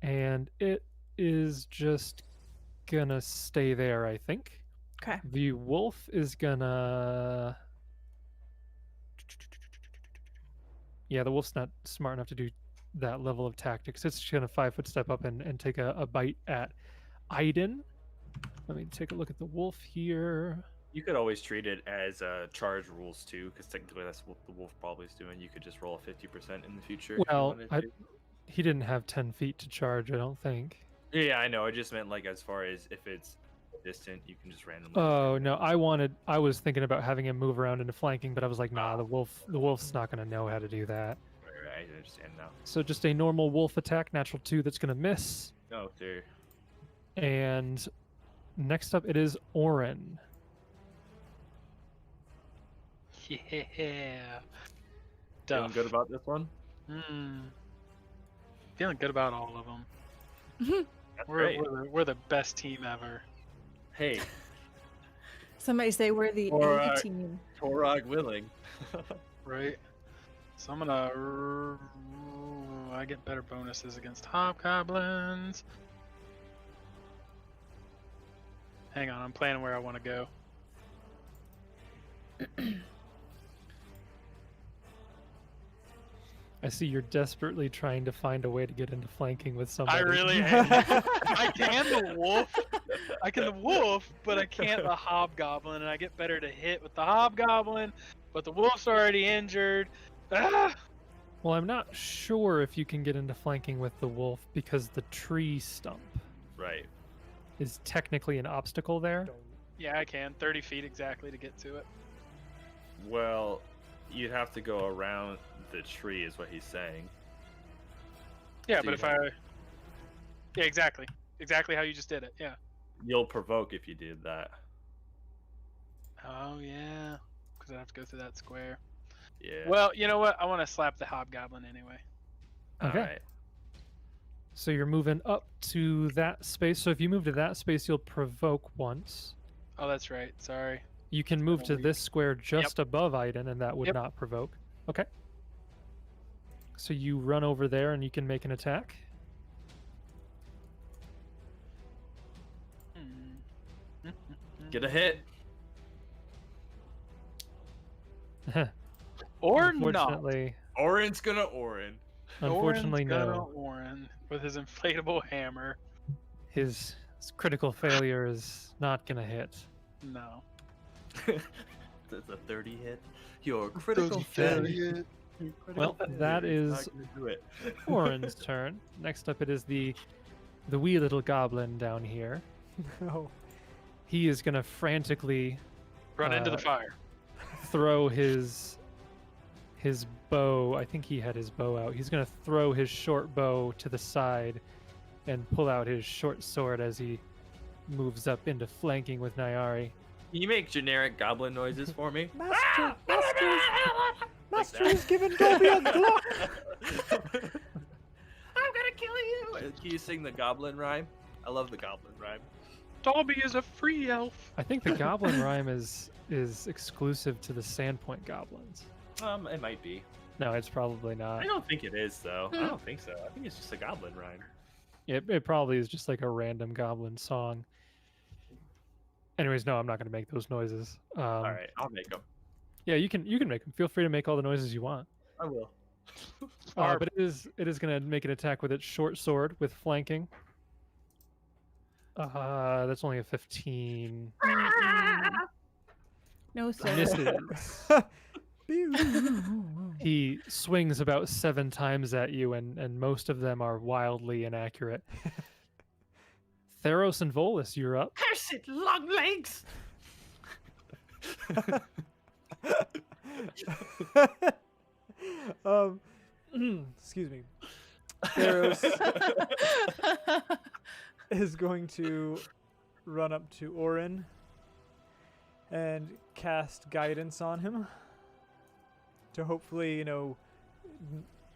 And it is just gonna stay there, I think. Okay. The wolf is gonna... Yeah, the wolf's not smart enough to do that level of tactics. It's just gonna 5-foot step up and take a bite at Aiden. Let me take a look at the wolf here. You could always treat it as charge rules too, because technically that's what the wolf probably is doing. You could just roll a 50% in the future. if you Well, wanted to. he didn't have 10 feet to charge, I don't think. Yeah, I know. I just meant like as far as if it's distant, you can just randomly. Oh no, I was thinking about having him move around into flanking, but I was like, nah, the wolf's not gonna know how to do that. Right, I understand now. So just a normal wolf attack, natural 2, that's gonna miss. Oh, dear. And next up, it is Orin. Yeah. Feeling Duff. good about this one? Feeling good about all of them. That's We're, great. we're the best team ever. Hey, Somebody say we're the Or, A team. Torog willing. Right? So I'm gonna. I get better bonuses against hobgoblins. Hang on, I'm planning where I want to go. I see you're desperately trying to find a way to get into flanking with somebody. I really am. I can the wolf. I can the wolf, but I can't the hobgoblin, and I get better to hit with the hobgoblin, but the wolf's already injured. Ah! Well, I'm not sure if you can get into flanking with the wolf because the tree stump Right. is technically an obstacle there. Yeah, I can. 30 feet exactly to get to it. Well, you'd have to go around the tree, is what he's saying. Yeah, So but you if I... Yeah, exactly. Exactly how you just did it, yeah. You'll provoke if you did that. Oh, yeah. Because I have to go through that square. Yeah. Well, you know what? I want to slap the hobgoblin anyway. Okay. Alright. So you're moving up to that space. So if you move to that space, you'll provoke once. Oh, that's right. Sorry. You can move to Weak. this square just above Aiden, and that would Yep. not provoke. Okay. So you run over there, and you can make an attack. Get a hit. Or not. Unfortunately, Orin's gonna Orin. unfortunately, Orin's gonna no. Orin with his inflatable hammer. His critical failure is not gonna hit. No. That's a 30 hit. Your critical failure. Well, that is do it. Orin's turn. Next up, it is the wee little goblin down here. No. He is gonna frantically Run into the fire. throw his bow. I think he had his bow out. He's gonna throw his short bow to the side and pull out his short sword as he moves up into flanking with Nyari. Can you make generic goblin noises for me? Master is giving Dobby a Glock. I'm gonna kill you. Can you sing the goblin rhyme? I love the goblin rhyme. Dobby is a free elf. I think the goblin rhyme is exclusive to the Sandpoint goblins. It might be. No, it's probably not. I don't think it is though. I don't think so. I think it's just a goblin rhyme. It probably is just like a random goblin song. Anyways, no, I'm not gonna make those noises. All right, I'll make them. Yeah, you can make them. Feel free to make all the noises you want. I will. But it is gonna make an attack with its short sword with flanking. That's only a 15. No, sir. Misses. He swings about 7 times at you, and most of them are wildly inaccurate. Theros and Volus, you're up. Curse it, long legs. Excuse me. Theros is going to run up to Orin and cast guidance on him to hopefully,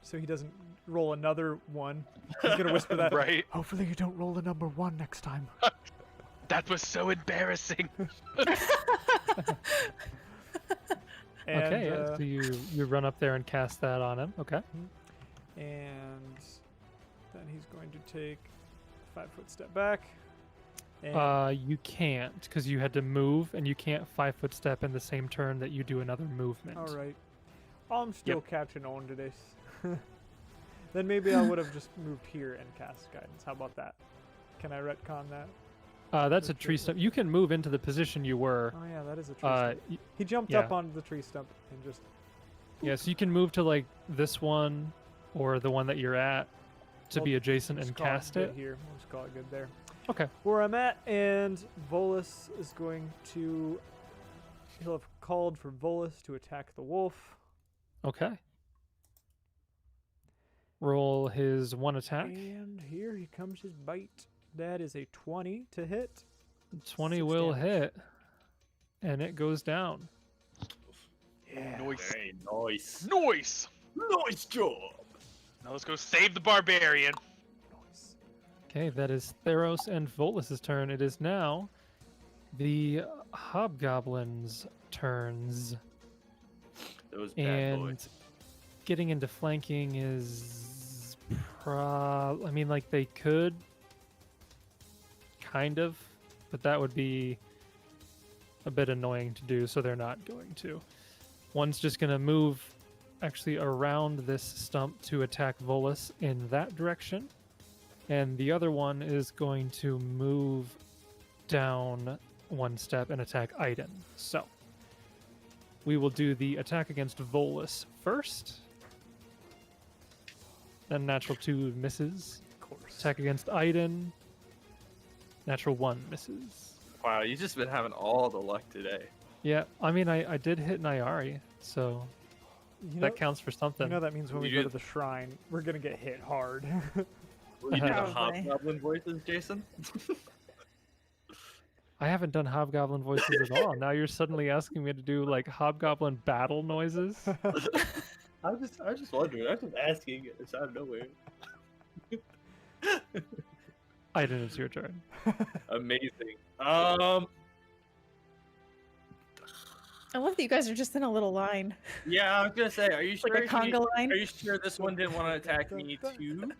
so he doesn't roll another one. He's gonna whisper that. Right. Hopefully you don't roll a number 1 next time. That was so embarrassing. And, Okay, so you run up there and cast that on him. Okay. and then he's going to take a 5-foot step back. And You can't, because you had to move, and you can't 5-foot step in the same turn that you do another movement. all right. I'm still catching on to this. Then maybe I would have just moved here and cast guidance. How about that? Can I retcon that? That's a tree stump. You can move into the position you were. Oh yeah, that is a tree stump. He jumped yeah. up onto the tree stump and just. Yeah, so you can move to like this one or the one that you're at to be adjacent We'll and just call cast good it. here. We'll just call it good there. Okay. Where I'm at, and Volus is going to. He'll have called for Volus to attack the wolf. Okay. Roll his 1 attack. And here he comes his bite. That is a 20 to hit. 20 6 will damage. hit. And it goes down. Yeah. Nice. Very nice. Nice. Nice job. Now let's go save the barbarian. Nice. Okay, that is Theros and Volus's turn. It is now the hobgoblins' turns. Those bad And boys. getting into flanking is I mean, like, they could kind of, but that would be a bit annoying to do, so they're not going to. One's just going to move actually around this stump to attack Volus in that direction, and the other one is going to move down 1 step and attack Aiden. So we will do the attack against Volus first. Then natural 2 misses. Of course. Attack against Aiden. Natural 1 misses. Wow, you've just been having all the luck today. Yeah, I mean, I did hit Nyari, so You know, that counts for something. you know that means when we You go to did- the shrine, we're gonna get hit hard. You do the Probably. hobgoblin voices, Jason? I haven't done hobgoblin voices at all. Now you're suddenly asking me to do like hobgoblin battle noises. I was just wondering. I was just asking. It's out of nowhere. Aiden, it's your turn. Amazing. I love that you guys are just in a little line, Yeah, I was gonna say, are you sure? like a conga line. Are you sure this one didn't want to attack me too?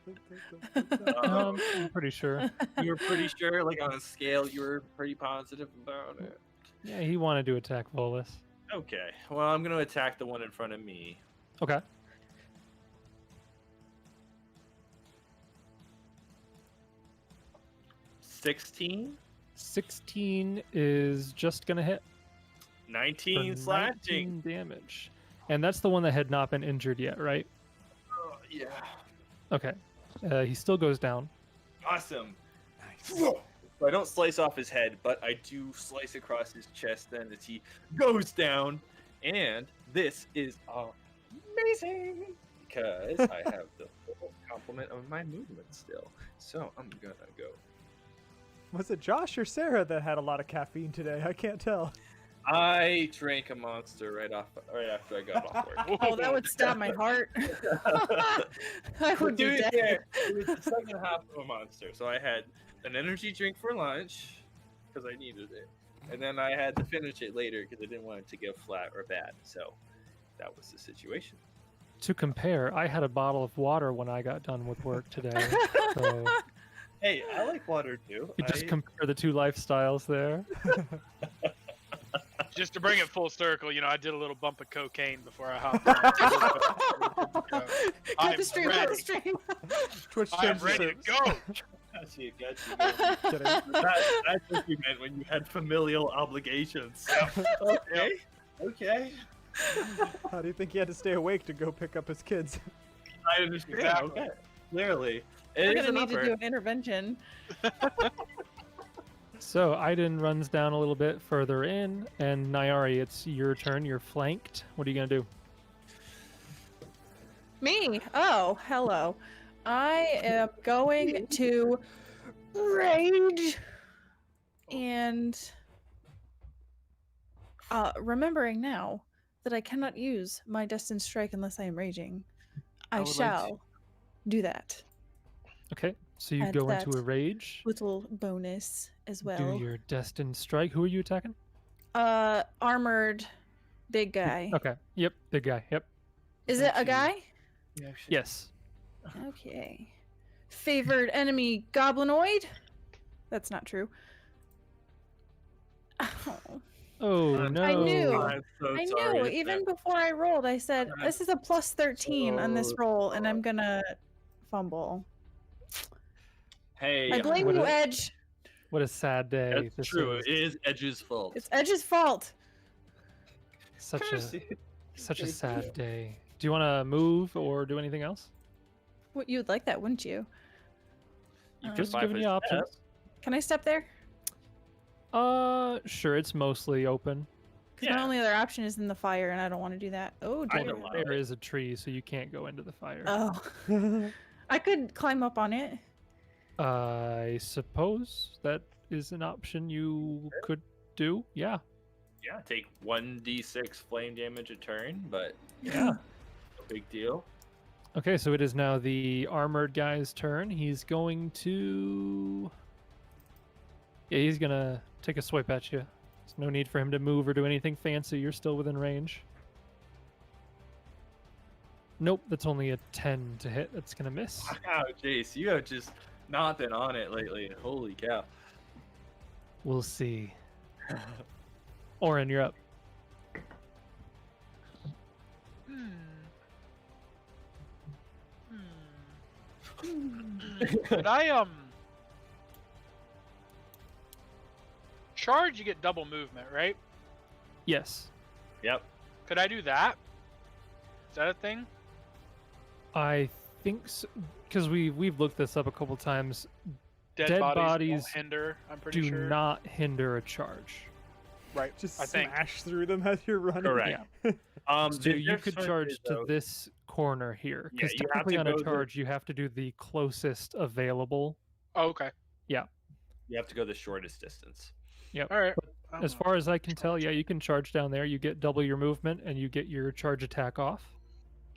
I'm pretty sure. You were pretty sure, like on a scale, you were pretty positive about it. Yeah, he wanted to attack Volus. Okay, well, I'm gonna attack the one in front of me. Okay. $16, 16 is just gonna hit. for 19 slashing. 19 damage. And that's the one that had not been injured yet, right? Yeah. Okay. He still goes down. Awesome. Nice. So I don't slice off his head, but I do slice across his chest then as he goes down. And this is amazing because I have the full complement of my movement still. So I'm gonna go. Was it Josh or Sarah that had a lot of caffeine today? I can't tell. I drank a monster right after I got off work. Oh, that would stop my heart. I would be dead. It was the second half of a monster. So I had an energy drink for lunch because I needed it. And then I had to finish it later because I didn't want it to go flat or bad. So that was the situation. To compare, I had a bottle of water when I got done with work today. So Hey, I like water too. you just compare the two lifestyles there. Just to bring it full circle, you know, I did a little bump of cocaine before I hopped on. I'm ready. Twitch I'm changed ready to service. go. Got you. That's what you meant when you had familial obligations. Okay. How do you think he had to stay awake to go pick up his kids? I understand. Exactly. Okay. Clearly. We're It is gonna an need to upper. do an intervention. So Aiden runs down a little bit further in, and Nyari, it's your turn. You're flanked. What are you gonna do? Me? Oh, hello. I am going to rage. And remembering now that I cannot use my Destined Strike unless I am raging, I would like shall do that. Okay, so you Add go into that. a rage. Little bonus as Do well. your destined strike. Who are you attacking? Armored big guy. Okay. Yep. Big guy. Yep. Is it a guy? Yes. Okay. Favored enemy goblinoid? That's not true. Oh, Oh no. I knew. I'm so I sorry knew. to Even say. before I rolled, I said, this is a plus 13 on this so roll, and I'm gonna fumble. Hey, I blame What you, a- Edge. What a sad day. that's this true. is. It is Edge's fault. It's Edge's fault. Such Mercy. a sad day. Do you want to move or do anything else? What, you'd like that, wouldn't you? You could Just buy giving for you his options. step. Can I step there? Sure. It's mostly open. Because my only other option is in the fire, and I don't want to do that. Oh, I dear. don't There is a tree, so you can't go into the fire. Oh. I could climb up on it. I suppose that is an option you could do. Yeah. Yeah, take 1d6 flame damage a turn, but Yeah. no big deal. Okay, so it is now the armored guy's turn. He's going to. Yeah, he's gonna take a swipe at you. There's no need for him to move or do anything fancy. You're still within range. Nope, that's only a 10 to hit. That's gonna miss. Wow, Jace, you have just not been on it lately. Holy cow. We'll see. Oren, you're up. Could I charge? You get double movement, right? Yes. Yep. Could I do that? Is that a thing? I think so, because we've looked this up a couple times. Dead, Dead bodies, bodies won't hinder. I'm pretty Do sure. not hinder a charge. Right. Just I think. smash through them as you're running. Correct. Yeah. So So you could charge to this. this corner here, Yeah, because you have technically to on a go to- charge you have to do the closest available. Oh, okay. You have to go the shortest distance. All right. As far as I can tell, yeah, you can charge down there. You get double your movement, and you get your charge attack off.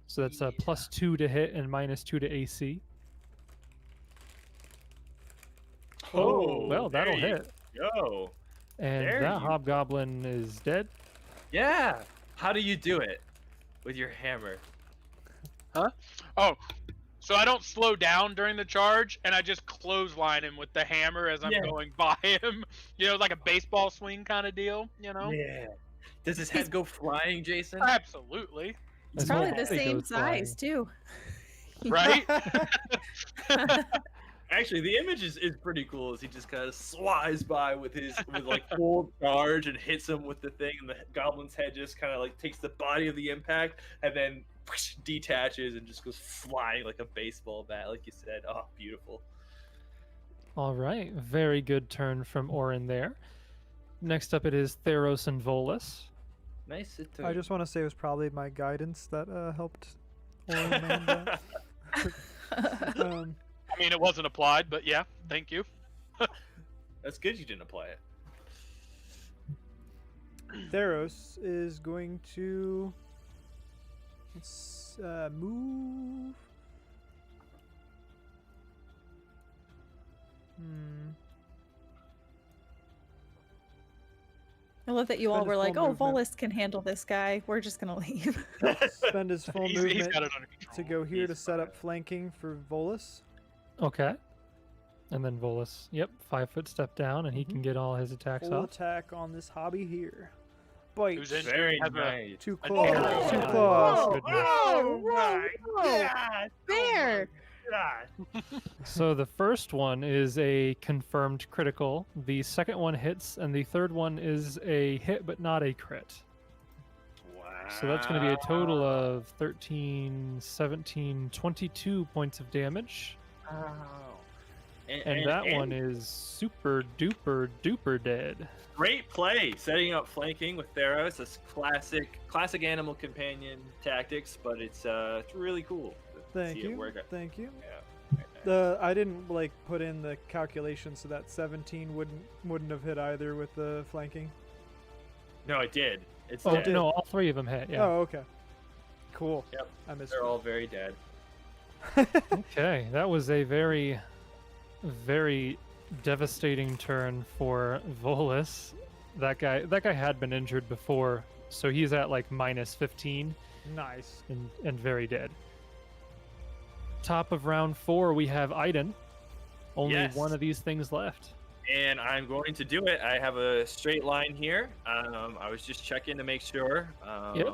So that's a +2 to hit and -2 to AC. Well, that'll there you hit. Go. And There that you hobgoblin is dead. Yeah. How do you do it? With your hammer. Oh, so I don't slow down during the charge, and I just clothesline him with the hammer as I'm Yeah. going by him. You know, like a baseball swing kind of deal. You know? Yeah. Does his head go flying, Jason? Absolutely. It's His probably whole the body same goes flying. size, too. Right? Actually, the image is pretty cool as he just kind of flies by with like full charge and hits him with the thing, and the goblin's head just kind of like takes the body of the impact and then whoosh, detaches and just goes flying like a baseball bat, like you said. Oh, beautiful. All right, very good turn from Orin there. Next up, it is Theros and Volus. Nice. I just want to say it was probably my guidance that helped Orin land that. I mean, it wasn't applied, but yeah, thank you. That's good you didn't apply it. Theros is going to move. I love that you all Spend were his like, full "Oh, movement. Volus can handle this guy. We're just gonna leave." Spend his full He's movement got it under control. to go here to He's set up fine. flanking for Volus. Okay. And then Volus, yep, 5-foot step down, and he can get all his attacks Full off. attack on this hobby here. Bite. Who's in? Very Has a- nice. Two an claws. arrow. Two Oh, claws. Goodness. Whoa, my whoa. God. Bear. God. So the first one is a confirmed critical. The second one hits, and the third one is a hit but not a crit. Wow. So that's going to be a total of 13, 17, 22 points of damage. Wow. And that one is super duper duper dead. Great play, setting up flanking with Theros. It's classic animal companion tactics, but it's really cool. To Thank see it you. work out. Thank you. Yeah. I didn't like put in the calculation so that 17 wouldn't have hit either with the flanking. No, it did. It's Oh, dead. no, all three of them hit, yeah. Oh, okay. Cool. Yep. I missed They're it. all very dead. Okay, that was a very, very devastating turn for Volus. That guy had been injured before, so he's at like minus 15 Nice. and very dead. Top of round 4, we have Aiden. Only Yes. one of these things left. And I'm going to do it. I have a straight line here. I was just checking to make sure. Yep.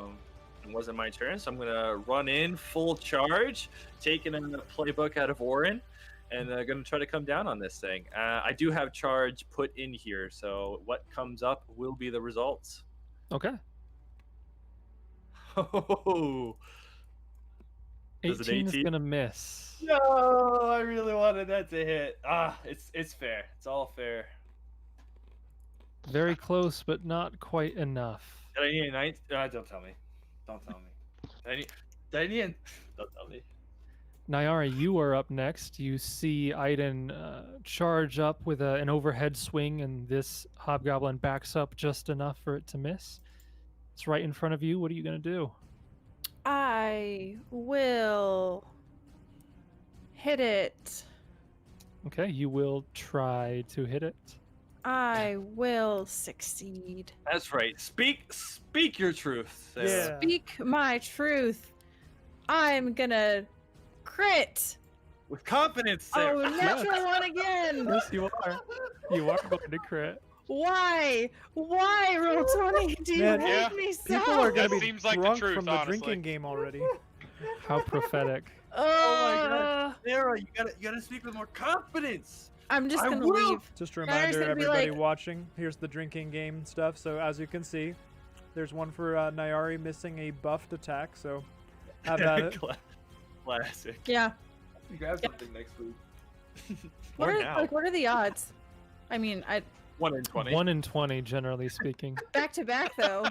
It wasn't my turn, so I'm going to run in full charge, taking a playbook out of Orin, and going to try to come down on this thing. I do have charge put in here, so what comes up will be the results. Okay. Oh, Does it 18 is 18? going to miss. no, I really wanted that to hit. It's fair. It's all fair. Very close, but not quite enough. Did I need a 9? Don't tell me. Don't tell me. Did I need a... Don't tell me. Nyara, you are up next. You see Aiden charge up with an overhead swing, and this hobgoblin backs up just enough for it to miss. It's right in front of you. What are you going to do? I will hit it. Okay, you will try to hit it. I will succeed. That's right. Speak your truth. Sarah. Yeah. Speak my truth. I'm gonna crit. With confidence, Sarah. Oh, natural one again. Yes, you are. You are going to crit. Why? Why, roll 20? Do you Man, hate yeah. me so? People are gonna That be seems like the drunk truth, from the honestly. drinking game already. How prophetic. Oh my God. Sarah, you gotta speak with more confidence. I'm just I gonna will. leave. Just a Nyra's reminder, gonna be everybody like- watching, here's the drinking game stuff. So as you can see, there's one for Nyari missing a buffed attack. So have at it. Classic. Yeah. You grab something next week. What Or are now. what are the odds? I mean, 1 in 20. 1 in 20, generally speaking. back to back though.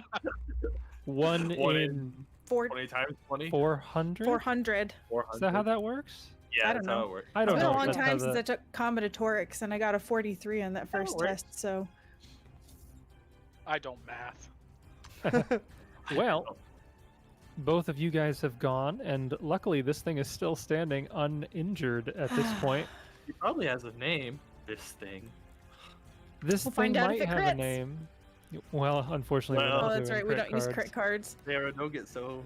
1 One in 20 times 20. 400? 400. 400. Is that how that works? Yeah, I that's don't how know. it works. I It's don't been know. a if long that's how time since the- I took combinatorics, and I got a 43 on that first works. test. So I don't math. Well, both of you guys have gone, and luckily this thing is still standing uninjured at this point. He probably has a name. This thing. This We'll thing find out might if it have a crits. name. Well, unfortunately, we're Well- not oh, that's doing right. We crit don't use cards. crit cards. Sarah, don't get so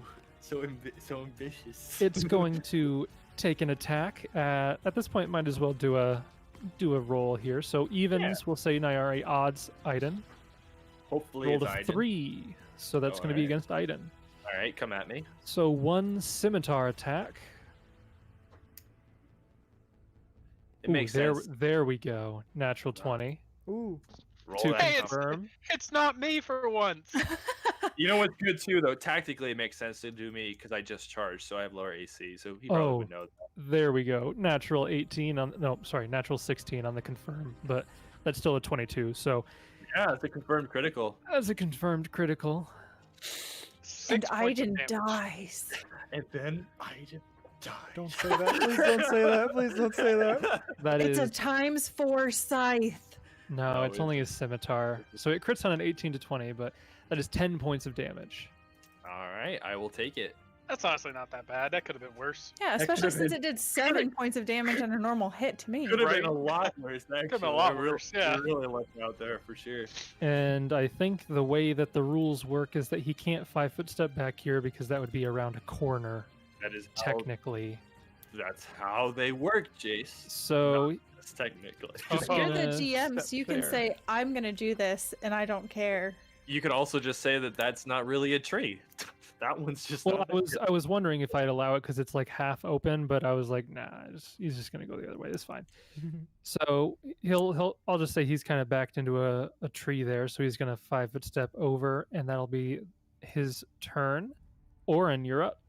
ambitious. It's going to take an attack. At this point, might as well do a roll here. So evens, we'll say Nyari. Odds, Aiden. Hopefully Rolled it's a Aiden. 3, so that's going to be Alright. against Aiden. All right, come at me. So 1 scimitar attack. It makes there, sense. there we go. Natural 20 Ooh. Roll to that Hey, number. confirm. It's not me for once. You know what's good too, though. Tactically, it makes sense to do me because I just charged, so I have lower AC. So he probably would know that. There we go. Natural 18 on no, sorry, natural 16 on the confirm, but that's still a 22. So Yeah, it's a confirmed critical. as a confirmed critical. And 6 points of Aiden damage. dies. And then I just died. Don't say that. Please don't say that. Please don't say that. That It's is a ×4 scythe. no, No, it's only a scimitar. So it crits on an 18 to 20, but that is 10 points of damage. All right, I will take it. That's honestly not that bad. That could have been worse. Yeah, That especially could've since been- it did 7 points of damage on a normal hit to me. Could have Right. been a lot worse. Actually. Could've been a lot We're worse, yeah. we're really lucky out there for sure. And I think the way that the rules work is that he can't 5-foot step back here because that would be around a corner, That is technically. That's how they work, Jace. So That's technically. Just You're gonna the GM, step so you can there. say, I'm going to do this, and I don't care. You could also just say that that's not really a tree. That one's just. well, not I was wondering if I'd allow it because it's like half open, but I was like, nah, he's just gonna go the other way. It's fine. So I'll just say he's kind of backed into a tree there, so he's gonna 5-foot step over, and that'll be his turn. Oren, you're up.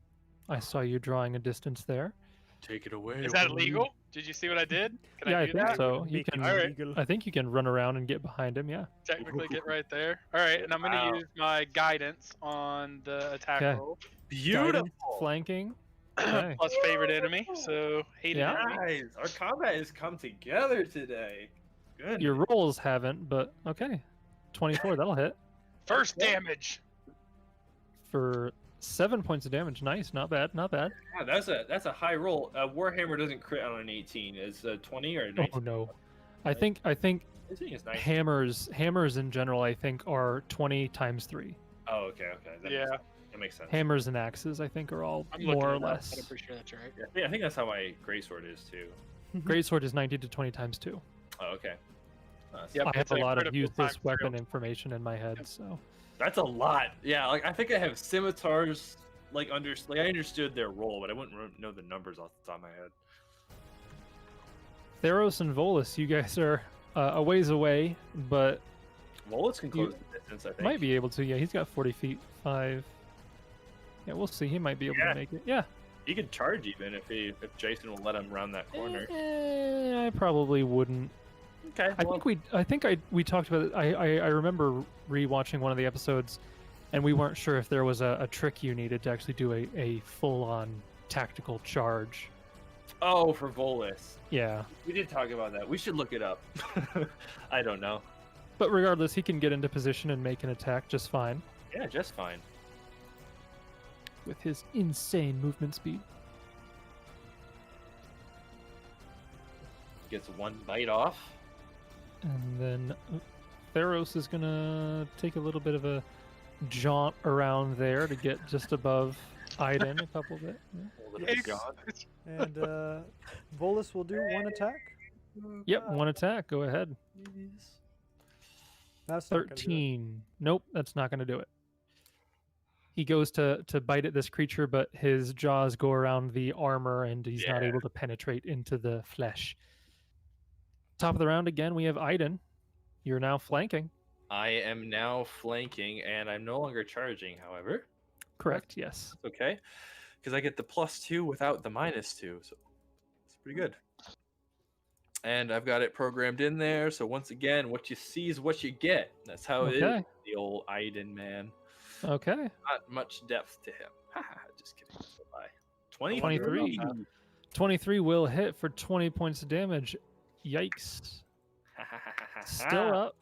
I saw you drawing a distance there. Take it away. Is that Owen. illegal? Did you see what I did? Can Yeah, I I do think that? so. You Make it can. Alright. illegal. I think you can run around and get behind him. Yeah. Technically get right there. All right, and I'm going to Wow. use my guidance on the attack Okay. roll. Beautiful. Guidance, flanking. Okay. Plus favorite enemy, so hated Yeah. enemy. Guys, our combat has come together today. Good. Your rolls haven't, but okay. 24, that'll hit First damage. for 7 points of damage. Nice, not bad, not bad. Yeah, that's a high roll. Warhammer doesn't crit on an 18. Is 20 or 19? Oh no, I think I think it's 19. hammers in general I think are 20 times 3. Oh, okay. Yeah. That makes sense. Hammers and axes I think are all I'm looking more or it up, less. but I'm pretty sure that's right. Yeah, I think that's how my greatsword is too. Greatsword is 90 to 20 times 2. Oh, okay. That's, Yep, I have it's a like lot of critical use this times weapon 3. information in my head, Yep. so that's a lot. Yeah, like I think I have scimitars. I understood their role, but I wouldn't know the numbers off the top of my head. Theros and Volus, you guys are a ways away, but Volus can close the distance, I think. might be able to. Yeah, he's got 40 feet, 5. Yeah, we'll see. He might be able Yeah. to make it. Yeah. He could charge even if Jason will let him round that corner. I probably wouldn't. Okay. I think we talked about it. I remember rewatching one of the episodes, and we weren't sure if there was a trick you needed to actually do a full-on tactical charge. Oh, for Volus. Yeah, We did talk about that. We should look it up. I don't know. but regardless, he can get into position and make an attack just fine Yeah, just fine. with his insane movement speed. Gets one bite off. And then Theros is gonna take a little bit of a jaunt around there to get just above Aiden a couple bit. Yeah. Hold it Yes. up, John. And Volus will do one attack. Yep, one attack. Go ahead. That's not gonna do it. 13. Nope, that's not going to do it. He goes to bite at this creature, but his jaws go around the armor and he's not Yeah. able to penetrate into the flesh. Top of the round again, we have Aiden. You're now flanking. I am now flanking, and I'm no longer charging, however. Correct, yes. That's okay. Because I get the +2 without the -2, so it's pretty good. And I've got it programmed in there, so once again, what you see is what you get. That's how it Okay. is, the old Aiden man. Okay. Not much depth to him. Just kidding. Bye. 23. 23 will hit for 20 points of damage. Yikes. Still up.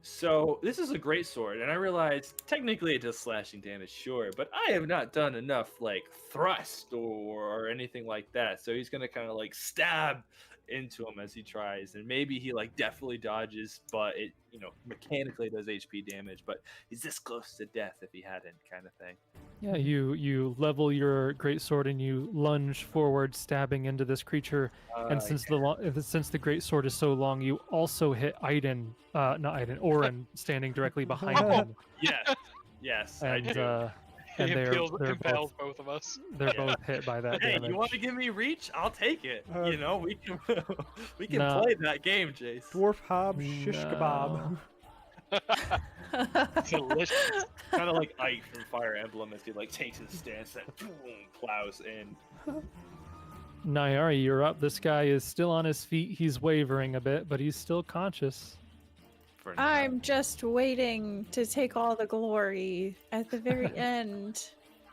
So this is a great sword, and I realize technically it does slashing damage, sure, but I have not done enough like thrust or anything like that. So he's gonna kind of like stab into him as he tries, and maybe he like definitely dodges, but it mechanically does HP damage. But he's this close to death if he hadn't, kind of thing. Yeah, you level your great sword and you lunge forward, stabbing into this creature. And since the great sword is so long, you also hit Oren, standing directly behind him. yes, I And do. and they're impales both both of us. both hit by that Hey, damage. you want to give me reach? I'll take it. You know, we can we can No. play that game, Jace. Dwarf hob shish kebab. Delicious. Kind of like Ike from Fire Emblem as he like takes his stance and boom, plows in. Nyari, you're up. This guy is still on his feet. He's wavering a bit, but he's still conscious. For now. I'm just waiting to take all the glory at the very end.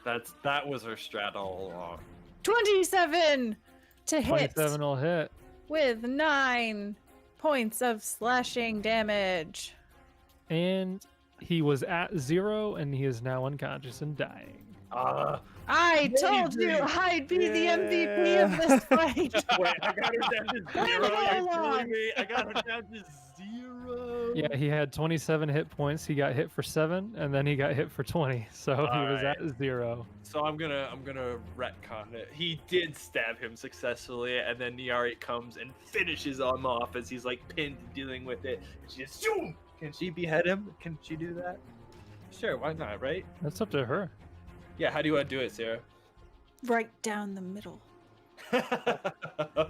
That was her strat all along. 27 to hit 27 will hit. with 9 points of slashing damage. And he was at 0, and he is now unconscious and dying. I told you I'd be the MVP of this fight. Wait, I got her down to 0. Hold You're on. telling me I got her down to 0. Yeah, he had 27 hit points. He got hit for 7, and then he got hit for 20. So he was Alright. at 0. So I'm gonna retcon it. He did stab him successfully, and then Nyari comes and finishes him off as he's like pinned dealing with it. She just zoom. Can she behead him? Can she do that? Sure, why not, right? That's up to her. Yeah, how do you want to do it, Sarah? Right down the middle.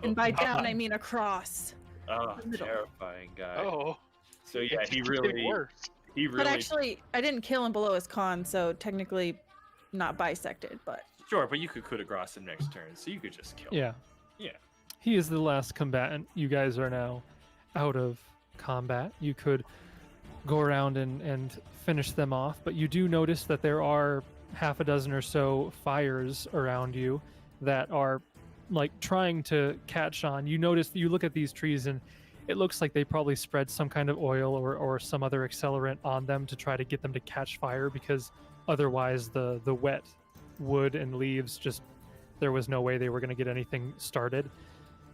And by down, I mean across. Oh, the middle. terrifying guy. Oh. So yeah, It's he getting really, worse. he really. But actually, I didn't kill him below his con, so technically not bisected, but... Sure, but you could coup de grace him next turn, so you could just kill him. Yeah. Yeah. He is the last combatant. You guys are now out of combat. You could go around and finish them off, but you do notice that there are half a dozen or so fires around you that are like trying to catch on. You notice, you look at these trees and it looks like they probably spread some kind of oil or some other accelerant on them to try to get them to catch fire, because otherwise the wet wood and leaves, just there was no way they were going to get anything started.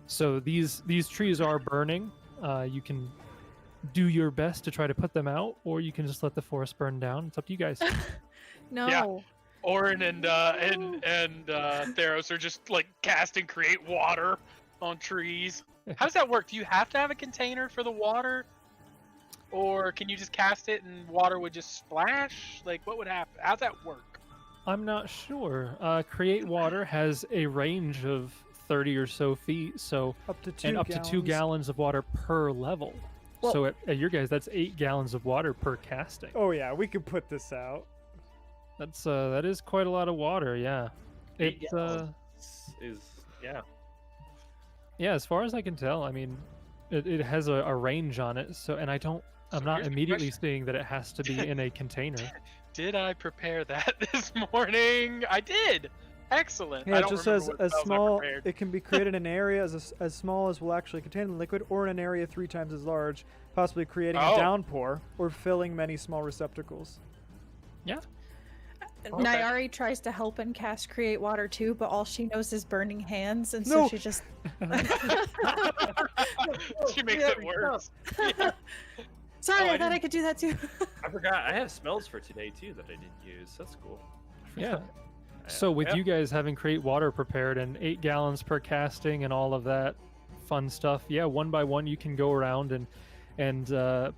So these trees are burning. You can do your best to try to put them out, or you can just let the forest burn down. It's up to you guys. No. Yeah. Orin and Theros are just like casting create water on trees. How does that work? Do you have to have a container for the water? Or can you just cast it and water would just splash? Like, what would happen? How's that work? I'm not sure. Create Water has a range of 30 or so feet, so Up to 2 and up gallons. to 2 gallons of water per level. Well- So at your guys, that's 8 gallons of water per casting. Oh yeah, we could put this out. That is quite a lot of water. Yeah. Eight It's gallons is yeah. yeah. As far as I can tell, I mean, it has a range on it. So I'm So not here's the immediately question. seeing that it has to be in a container. Did I prepare that this morning? I did. Excellent. I Yeah, it don't just remember says what as spells I small. prepared. It can be created in an area as small as will actually contain the liquid, or in an area 3 times as large, possibly creating a Oh. downpour or filling many small receptacles. Okay. Nyari tries to help and cast Create Water too, but all she knows is burning hands, and No. so she just... She makes it worse. Sorry, Oh, I I thought I didn't- could do that too. I forgot. I have spells for today too that I didn't use. That's cool. Yeah. So with Yeah. you guys having Create Water prepared and 8 gallons per casting and all of that fun stuff, yeah, one by one you can go around and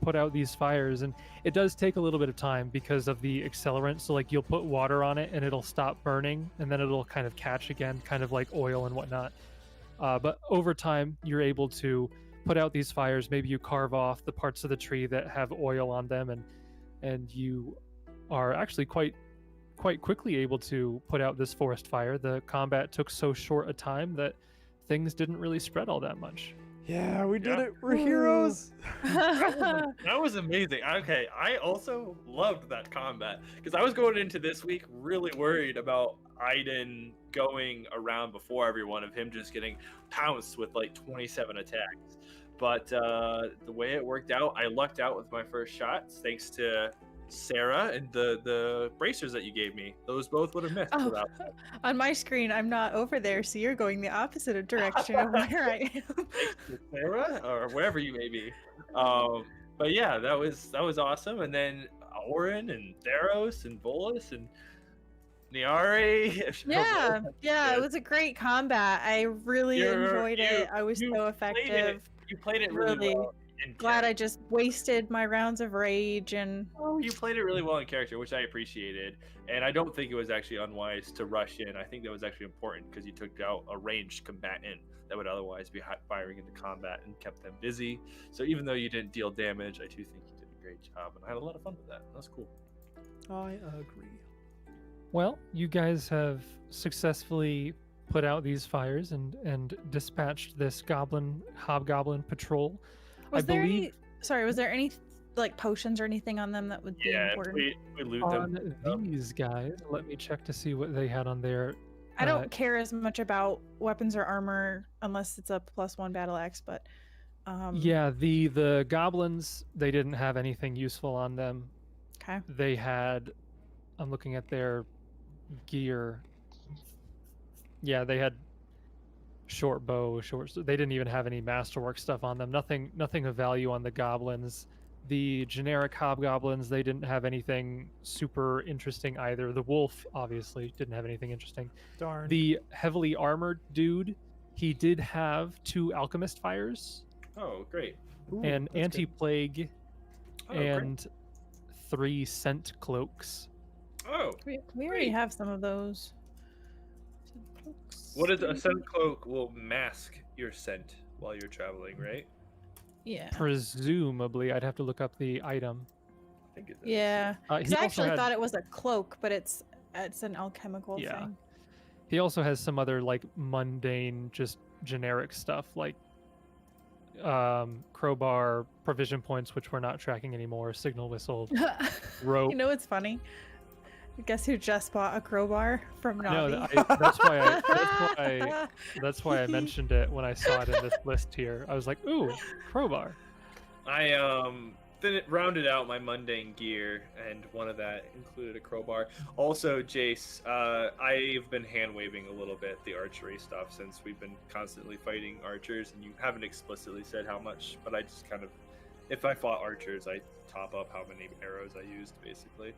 put out these fires, and it does take a little bit of time because of the accelerant. So like you'll put water on it and it'll stop burning, and then it'll kind of catch again, kind of like oil and whatnot. But over time you're able to put out these fires. Maybe you carve off the parts of the tree that have oil on them, and you are actually quite quickly able to put out this forest fire. The combat took so short a time that things didn't really spread all that much. Yeah, we did Yeah. it. We're heroes. That was amazing. Okay, I also loved that combat because I was going into this week really worried about Aiden going around before everyone, of him just getting pounced with like 27 attacks. But the way it worked out, I lucked out with my first shots thanks to Sarah and the bracers that you gave me. Those both would have missed. Oh. without On my screen, I'm not over there, so you're going the opposite direction of where I am. thanks to Sarah or wherever you may be. But yeah, that was awesome. And then Orin and Theros and Volus and Nyari. Yeah, it was a great combat. I really You're- enjoyed you- it. I was you so played it- effective. You played it really Really. well. glad I just wasted my rounds of rage and. Oh, you played it really well in character, which I appreciated. And I don't think it was actually unwise to rush in. I think that was actually important because you took out a ranged combatant that would otherwise be firing into combat and kept them busy. So even though you didn't deal damage, I do think you did a great job, and I had a lot of fun with that. That's cool. I agree. Well, you guys have successfully put out these fires and dispatched this hobgoblin patrol. Was I there believe any? Sorry, was there any like potions or anything on them that would be important? we loot on them. these guys, let me check to see what they had on there. I don't care as much about weapons or armor unless it's a +1 battle axe, but Yeah, the goblins, they didn't have anything useful on them. okay. They had, I'm looking at their gear. Yeah, they had short bow, they didn't even have any masterwork stuff on them. Nothing of value on the goblins. The generic hobgoblins, they didn't have anything super interesting either. The wolf obviously didn't have anything interesting. Darn. The heavily armored dude, he did have 2 alchemist fires, Oh, great. Ooh, and that's good. anti-plague, Oh, great. and 3 scent cloaks. Oh, We already Great. have some of those. what is a scent cloak? Will mask your scent while you're traveling, right? Yeah. Presumably, I'd have to look up the item. I think it does. Yeah. He Because I also actually had- thought it was a cloak, but it's an alchemical Yeah. thing. He also has some other like mundane, just generic stuff like crowbar, provision points, which we're not tracking anymore, signal whistle, rope. You know what's funny? Guess who just bought a crowbar from Navi? No, that's why I mentioned it when I saw it in this list here. I was like, ooh, crowbar. I rounded out my mundane gear, and one of that included a crowbar. Also, Jace, I've been hand waving a little bit the archery stuff since we've been constantly fighting archers, and you haven't explicitly said how much, but I just kind of, if I fought archers, I top up how many arrows I used, basically,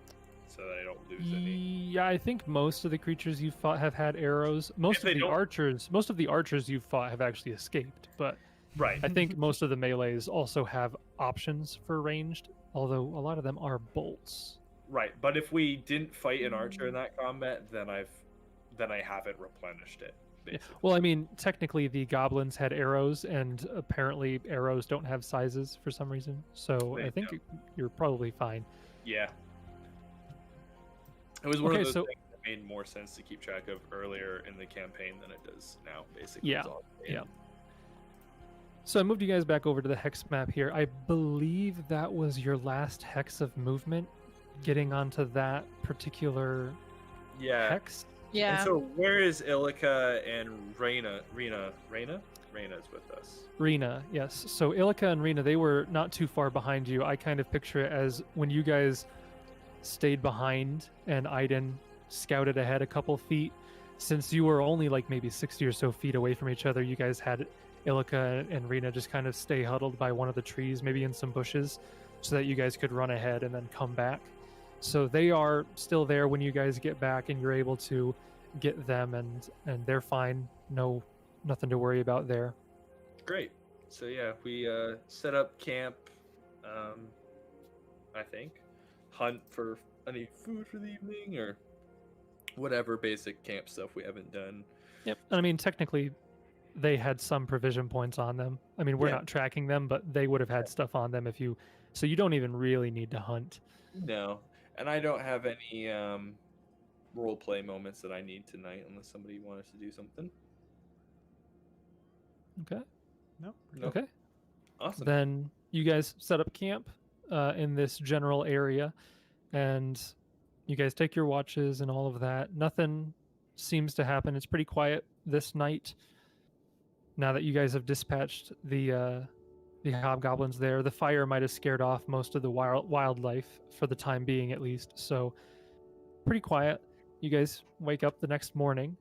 so that I don't lose any. Yeah, I think most of the creatures you've fought have had arrows. Most If of they the don't- archers you've fought have actually escaped, but Right. I think most of the melees also have options for ranged, although a lot of them are bolts. Right, but if we didn't fight an archer in that combat, then I haven't replenished it. Basically. Well, I mean, technically the goblins had arrows, and apparently arrows don't have sizes for some reason. So They I think you're probably fine. Yeah. It was one Okay, of those so- things that made more sense to keep track of earlier in the campaign than it does now, basically. Yeah, is all I'm saying. yeah. So I moved you guys back over to the hex map here. I believe that was your last hex of movement, getting onto that particular Yeah. hex. Yeah. And so where is Ilika and Reyna? Reyna's with us. Rena, yes. So Ilika and Rena, they were not too far behind you. I kind of picture it as when you guys stayed behind and Aiden scouted ahead a couple feet. Since you were only like maybe 60 or so feet away from each other, you guys had Ilika and Rena just kind of stay huddled by one of the trees, maybe in some bushes, so that you guys could run ahead and then come back. So they are still there when you guys get back, and you're able to get them, and they're fine. Nothing to worry about there. Great. So yeah, we set up camp. I think hunt for any food for the evening or whatever basic camp stuff we haven't done. Yep. And I mean, technically, they had some provision points on them. I mean, we're Yeah. not tracking them, but they would have had stuff on them if you. So you don't even really need to hunt. No, and I don't have any role play moments that I need tonight unless somebody wants to do something. Okay. No. Nope. Okay. Awesome. Then you guys set up camp in this general area, and you guys take your watches and all of that. Nothing seems to happen. It's pretty quiet this night. Now that you guys have dispatched the hobgoblins there, the fire might have scared off most of the wildlife for the time being, at least. So pretty quiet. You guys wake up the next morning,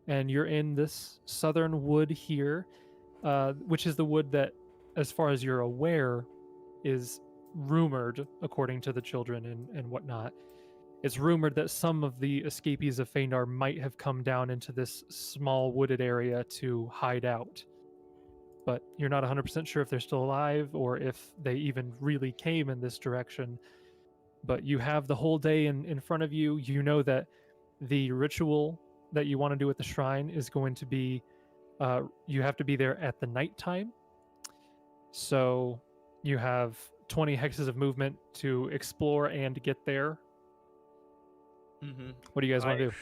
and you're in this southern wood here, which is the wood that, as far as you're aware, is rumored, according to the children and whatnot. It's rumored that some of the escapees of Phaendar might have come down into this small wooded area to hide out. but you're not 100% sure if they're still alive or if they even really came in this direction. But you have the whole day in front of you. You know that the ritual that you want to do at the shrine is going to be, you have to be there at the nighttime. So you have 20 hexes of movement to explore and get there. Mm-hmm. What do you guys want to do?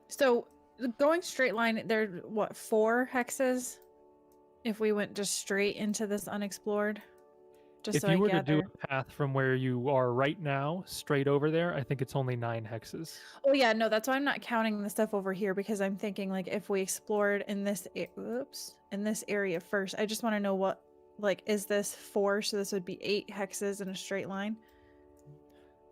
So going straight line, there what 4 hexes? If we went just straight into this unexplored, just If so you I were to do gather. a path from where you are right now straight over there, I think it's only 9 hexes. Oh yeah, no, that's why I'm not counting the stuff over here, because I'm thinking like if we explored in this in this area first, I just want to know what, like, is this 4? So this would be 8 hexes in a straight line.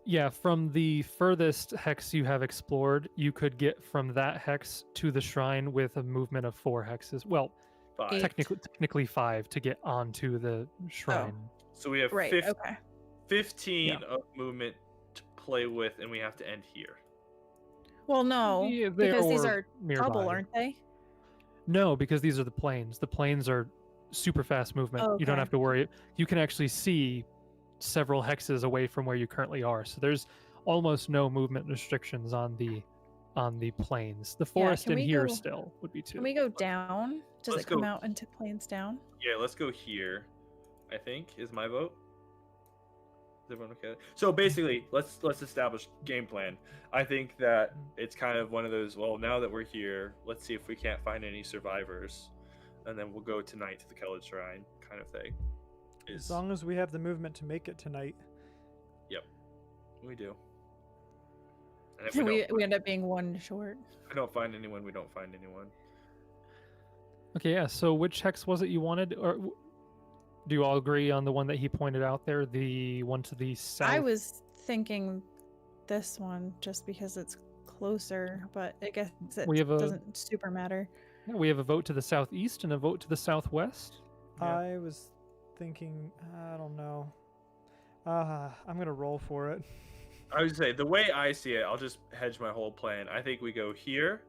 Yeah, from the furthest hex you have explored, you could get from that hex to the shrine with a movement of 4 hexes. Well, 5. technically 5 to get onto the shrine. So we have Right. 15 of movement to play with, and we have to end here. Well, no, Yeah, because these or are nearby. double, aren't they? No, because these are the planes. The planes are super fast movement. You don't Okay. have to worry. You can actually see several hexes away from where you currently are. So there's almost no movement restrictions on the planes. The forest can in we here go- still would be 2. Can we go down? Does Let's it come go. out into planes down? Yeah, let's go here. I think is my vote. Is everyone okay? So basically, let's establish game plan. I think that it's kind of one of those. Well, now that we're here, let's see if we can't find any survivors, and then we'll go tonight to the Kellid Shrine, kind of thing. As long as we have the movement to make it tonight. We do. And if we, We don't, end up being 1 short. if we don't find anyone, we don't find anyone. Okay, yeah. So which hex was it you wanted? Or do you all agree on the one that he pointed out there, the one to the south? I was thinking this one just because it's closer, but I guess it We have a- doesn't super matter. Yeah, we have a vote to the southeast and a vote to the southwest. Yeah. I was thinking, I don't know. I'm gonna roll for it. I would say the way I see it, I'll just hedge my whole plan. I think we go here,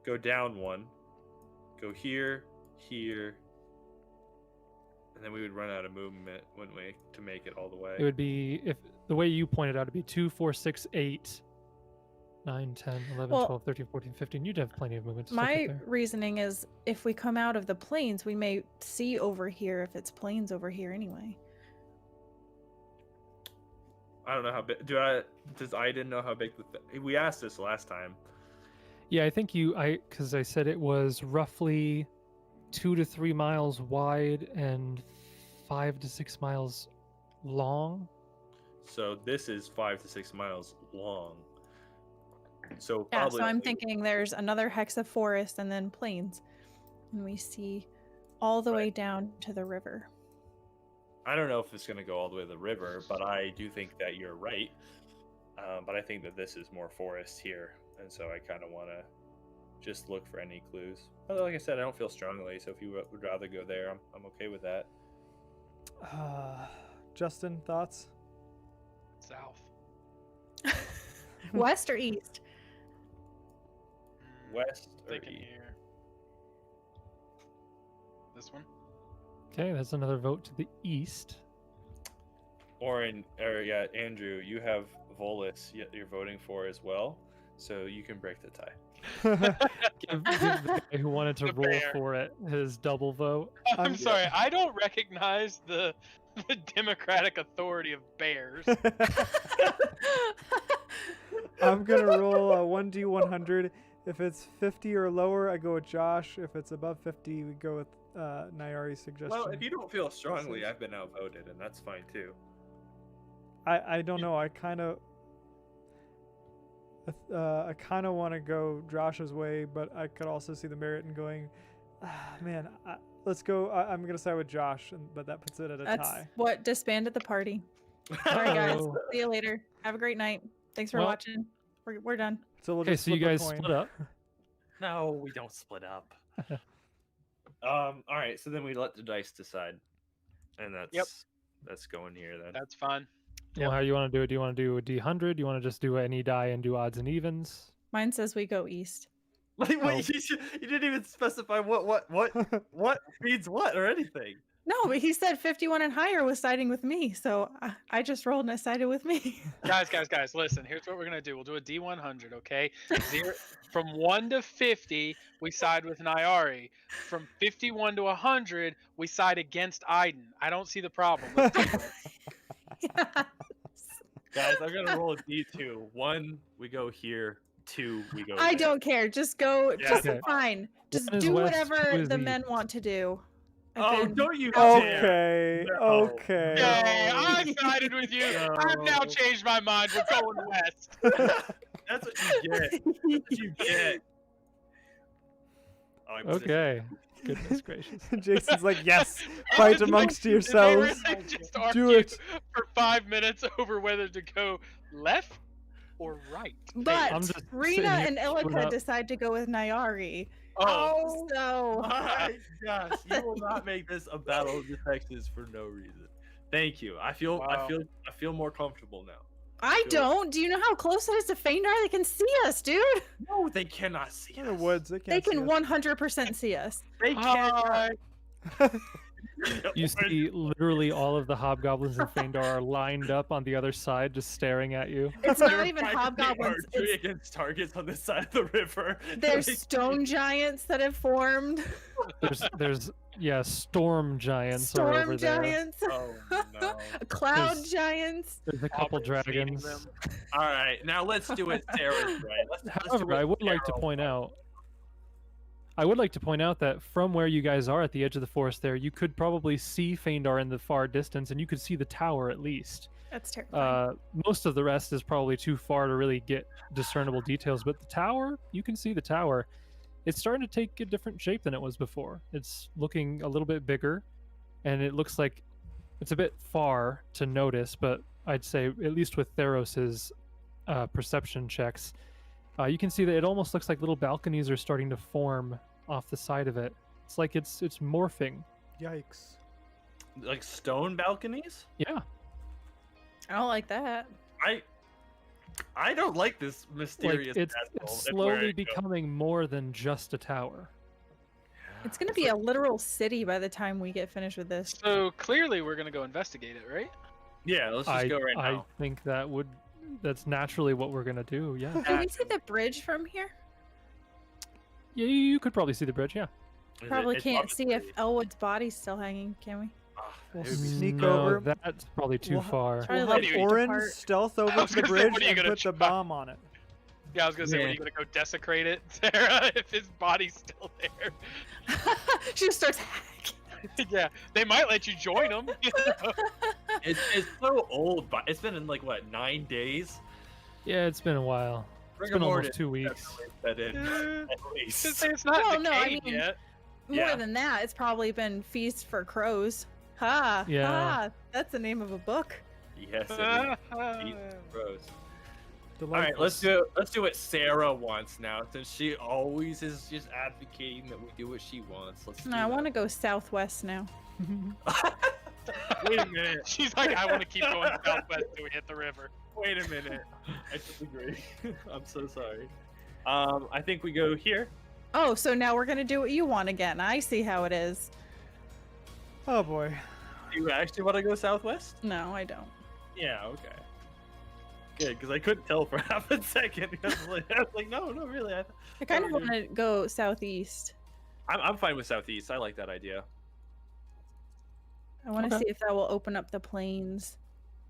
go down 1, go here, here, and then we would run out of movement, wouldn't we, to make it all the way? It would be, if the way you pointed out, it'd be 2, 4, 6, 8, 9, 10, 11, Well, 12, 13, 14, 15. You'd have plenty of movement to stick My it there. reasoning is if we come out of the plains, we may see over here if it's plains over here anyway. I don't know how big. Does Aiden know how big we asked this last time? Yeah, I think because I said it was roughly 2 to 3 miles wide and 5 to 6 miles long. So this is 5 to 6 miles long. So Yeah, probably so I'm thinking there's another hex of forest and then plains. And we see all the way down to the river. I don't know if it's going to go all the way to the river, but I do think that you're right. But I think that this is more forest here, and so I kind of want to just look for any clues. But like I said, I don't feel strongly, so if you would rather go there, I'm okay with that. Justin, thoughts? South. West or east? West or Thinking east? here. This one. Okay, that's another vote to the east. Or Andrew, you have Volus you're voting for as well, so you can break the tie. Give the guy who wanted to The roll bear. for it his double vote. I'm sorry, I don't recognize the democratic authority of bears. I'm gonna roll a 1d100. If it's 50 or lower, I go with Josh. If it's above 50, we go with Nayari's suggestion. Well, if you don't feel strongly, I've been outvoted, and that's fine too. I don't know. I kind of want to go Josh's way, but I could also see the merit in going. Man, let's go. I'm gonna side with Josh, but that puts it at a That's tie. what disbanded the party. All right, guys. Oh. See you later. Have a great night. Thanks for Well- watching. We're done. So we'll Okay, just so you flip a guys coin. split up. No, we don't split up. All right, so then we let the dice decide, and that's going here then. That's fine. Well, how do you want to do it? Do you want to do a D100? Do you want to just do any die and do odds and evens? Mine says we go east. Like, Oh. wait, you didn't even specify what means what or anything. No, but he said 51 and higher was siding with me, so I just rolled and it sided with me. Guys, listen. Here's what we're gonna do. We'll do a D100, okay? From 1 to 50, we side with Nyari. From 51 to 100, we side against Aiden. I don't see the problem. Let's do it. Guys, I'm gonna roll a D2. 1, we go here. 2, we go. I there. don't care. Just go. Yeah. Just Okay. fine. Just One is do west, two whatever is the east. men want to do. Oh, And don't you dare! Okay. No. Okay. Yay! No. I sided with you. I've now No. changed my mind. We're going west. That's what you get. That's what you get. Oh, I put this- Okay. Goodness gracious. Jason's like, yes, fight amongst yourselves. They really just Do argued it. for 5 minutes over whether to go left or right. But I'm just Rena sitting here and screwing Ilika up. decide to go with Nyari. Oh So my gosh! You will not make this a battle of defections for no reason. Thank you. I feel Wow. more comfortable now. I Sure. don't. Do you know how close it is to Phaendar? They can see us, dude. No, they cannot see In the us. woods, they They can't can see us. 100% see us. They cannot. You see literally all of the hobgoblins in Phaendar are lined up on the other side, just staring at you. It's They're not even fighting hobgoblins. archery It's, against targets on the side of the river. there's stone giants that have formed. There's storm giants are over Storm there. giants. Oh no! Cloud There's- giants. There's a couple Goblins feeding dragons. them. All right, now let's do it Sarah's way. Let's do However, it I would like to Sarah point way. out. I would like to point out that from where you guys are at the edge of the forest there, you could probably see Phaendar in the far distance, and you could see the tower at least. That's terrifying. Most of the rest is probably too far to really get discernible details, but the tower, you can see the tower. It's starting to take a different shape than it was before. It's looking a little bit bigger, and it looks like it's a bit far to notice, but I'd say, at least with Theros's perception checks, you can see that it almost looks like little balconies are starting to form off the side of it. It's like it's morphing. Yikes. Like stone balconies? Yeah. I don't like that. I don't like this Like mysterious. it's castle and where slowly it goes. becoming more than just a tower. It's gonna be a literal city by the time we get finished with this. So clearly, we're gonna go investigate it, right? Yeah, let's just go right I now. think that's naturally what we're gonna do. Yeah. Can we see the bridge from here? Yeah, you could probably see the bridge. Yeah. Is it- Probably it's can't see if obviously- Elwood's body's still hanging, can we? Ah, We'll it would be- sneak no, over. that's probably too We'll- far. Try to We'll like have do you- Orin depart. stealth over was to the gonna say, bridge what are you and gonna put the try? bomb on it. Yeah, I was gonna say, what are Yeah. you gonna go desecrate it, Sarah? If his body's still there? She just starts hacking. Yeah, they might let you join them. It's so old, but it's been in like what 9 days. Yeah, it's been a while. It's Rigor been almost mortis 2 weeks. definitely set in, Yeah. at least. It's not Well, no, I decayed mean- yet. More Yeah. than that, it's probably been Feast for Crows. Ha! Yeah. Ha! That's the name of a book. Yes, it is. Jesus Christ. All right, Delightful. let's do what Sarah wants now, since she always is just advocating that we do what she wants. Let's. No, I want to go southwest now. to. Wait a minute. She's like, I want to keep going southwest till we hit the river. Wait a minute. I disagree. I'm so sorry. I think we go here. Oh, so now we're gonna do what you want again. I see how it is. Oh boy. Do you actually want to go southwest? No, I don't. Yeah. Okay. Good, because I couldn't tell for half a second. I was like, no, really. I kind Oh, of you- want to go southeast. I'm fine with southeast. I like that idea. I want to Okay. see if that will open up the plains.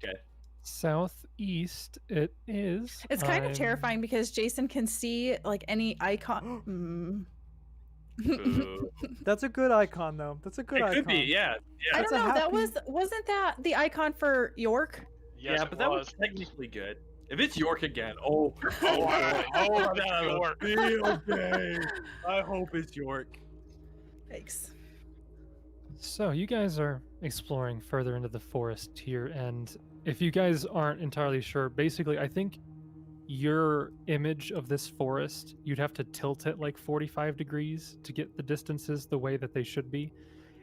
Okay. Southeast it is. It's kind of I'm- terrifying because Jason can see like any icon. Boo. That's a good icon though. That's a good It icon. could be, yeah. I That's don't a know. That happy- wasn't that the icon for York? Yes, yeah, it but that was was. technically good. If it's York again, oh, wow. oh, It's that York. field day. I hope it's York. Thanks. So you guys are exploring further into the forest here, and if you guys aren't entirely sure, basically I think your image of this forest, you'd have to tilt it like 45 degrees to get the distances the way that they should be.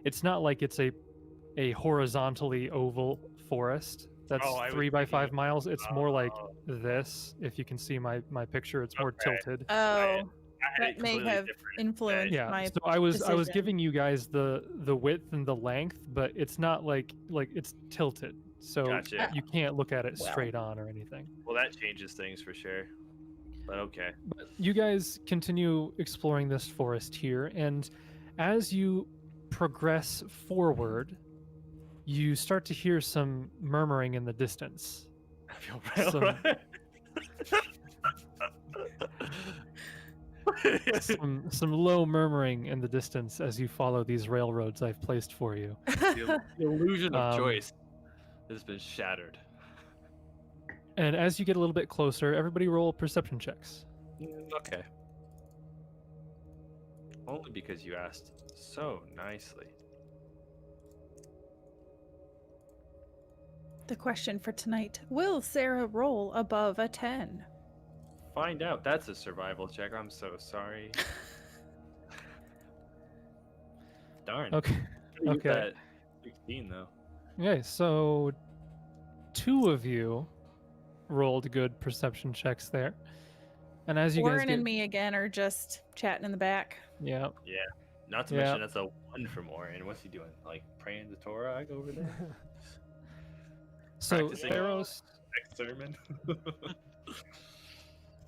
It's not like it's a horizontally oval forest that's Oh, I would 3 by see. 5 miles. It's more like Oh. this. If you can see my picture, it's more Okay. tilted. Oh, that may completely have different. influenced Yeah. my So I was decision. giving you guys the width and the length, but it's not like it's tilted, so Gotcha. you can't look at it Well. straight on or anything. Well, that changes things for sure. But okay. But you guys continue exploring this forest here, and as you progress forward, you start to hear some murmuring in the distance. I feel real Some- right. some low murmuring in the distance as you follow these railroads I've placed for you. The illusion of Um, choice has been shattered. And as you get a little bit closer, everybody roll perception checks. Okay. Only because you asked so nicely. The question for tonight: will Sarah roll above a 10? Find out. That's a survival check. I'm so sorry. Darn. Okay. Could've used Okay. that 16 though. Okay, so 2 of you rolled good perception checks there. And as you guys Warren get, and me again are just chatting in the back. yeah, Not to Yeah. mention that's a 1 from Orin. What's he doing? Like praying the Torah over there? so Practicing. Theros, Next sermon.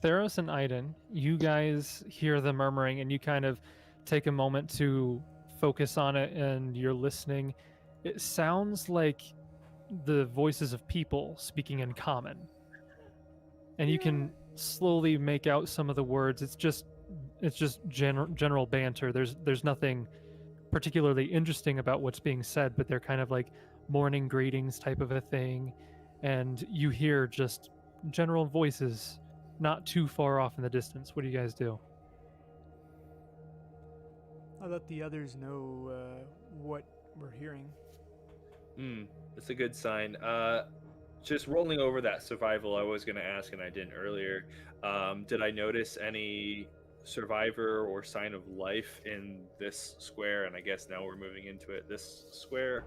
Theros and Aiden, you guys hear the murmuring and you kind of take a moment to focus on it and you're listening. It sounds like the voices of people speaking in common. And you can slowly make out some of the words. It's just general banter. There's nothing particularly interesting about what's being said, but they're kind of like morning greetings type of a thing. And you hear just general voices not too far off in the distance. What do you guys do? I'll let the others know what we're hearing. That's a good sign. Just rolling over that survival, I was going to ask, and I didn't earlier. Did I notice any survivor or sign of life in this square? And I guess now we're moving into it. This square,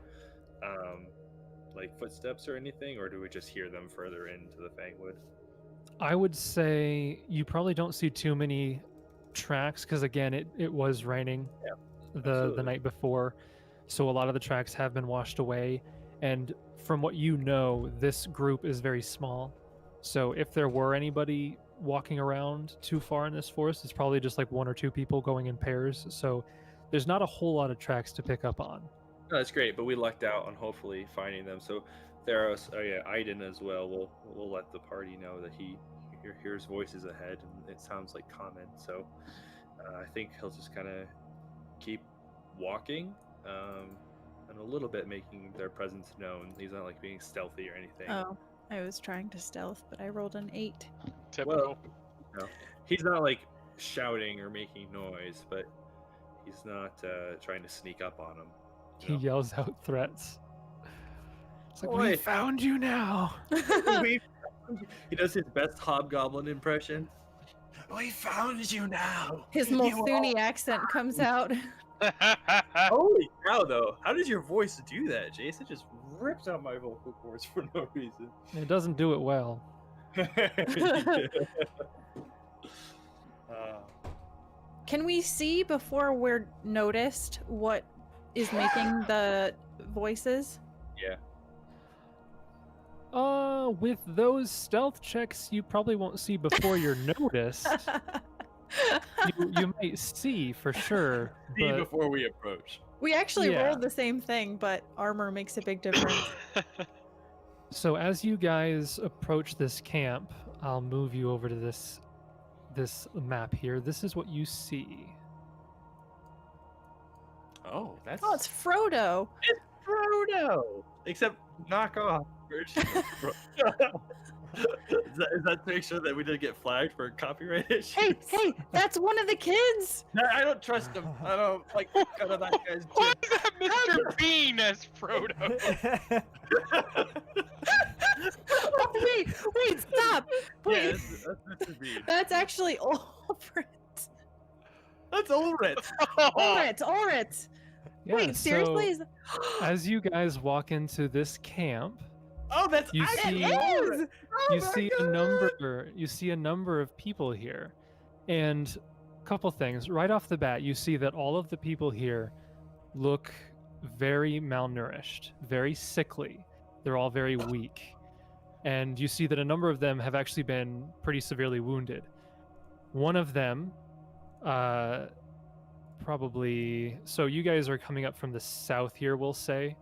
like footsteps or anything, or do we just hear them further into the Fangwood? I would say you probably don't see too many tracks because again, it was raining the absolutely. night before, so a lot of the tracks have been washed away. And from what you know, this group is very small. So if there were anybody walking around too far in this forest, it's probably just like 1 or 2 people going in pairs. So there's not a whole lot of tracks to pick up on. No, that's great, but we lucked out on hopefully finding them. So Theros, Aiden as well. We'll let the party know that he hears voices ahead, and it sounds like common. So I think he'll just kind of keep walking, and a little bit making their presence known. He's not like being stealthy or anything. Oh, I was trying to stealth, but I rolled an 8. Typical. No, he's not like shouting or making noise, but he's not trying to sneak up on him. He yells out threats. It's like, Oi. we found you now. He does his best hobgoblin impression. We found you now. His You Multhuni accent comes out. Holy cow, though! How does your voice do that, Jace? It just rips out my vocal cords for no reason. It doesn't do it well. Can we see before we're noticed what is making the voices? Yeah. With those stealth checks, you probably won't see before you're noticed. You might see for sure. See but- before we approach. We actually Yeah. rolled the same thing, but armor makes a big difference. So as you guys approach this camp, I'll move you over to this map here. This is what you see. Oh, that's Oh, it's Frodo. Frodo. Except knockoff version of Frodo. Is that to make sure that we didn't get flagged for copyright issues? Hey, that's one of the kids. I don't trust him. I don't like kind of that guy's Why jib. is that Mr. Bean as Frodo? Oh, wait, stop. Yeah, Wait, that's Mr. Bean. that's actually Ulrit. That's Ulrich. Ulrit. Yeah, Wait, seriously? so as you guys walk into this camp, Oh, that's You actually see- Ulrich. is. Oh you my see God. a number of people here, and couple things. Right off the bat, you see that all of the people here look very malnourished, very sickly. They're all very weak. And you see that a number of them have actually been pretty severely wounded. One of them, probably... So you guys are coming up from the south here, we'll say.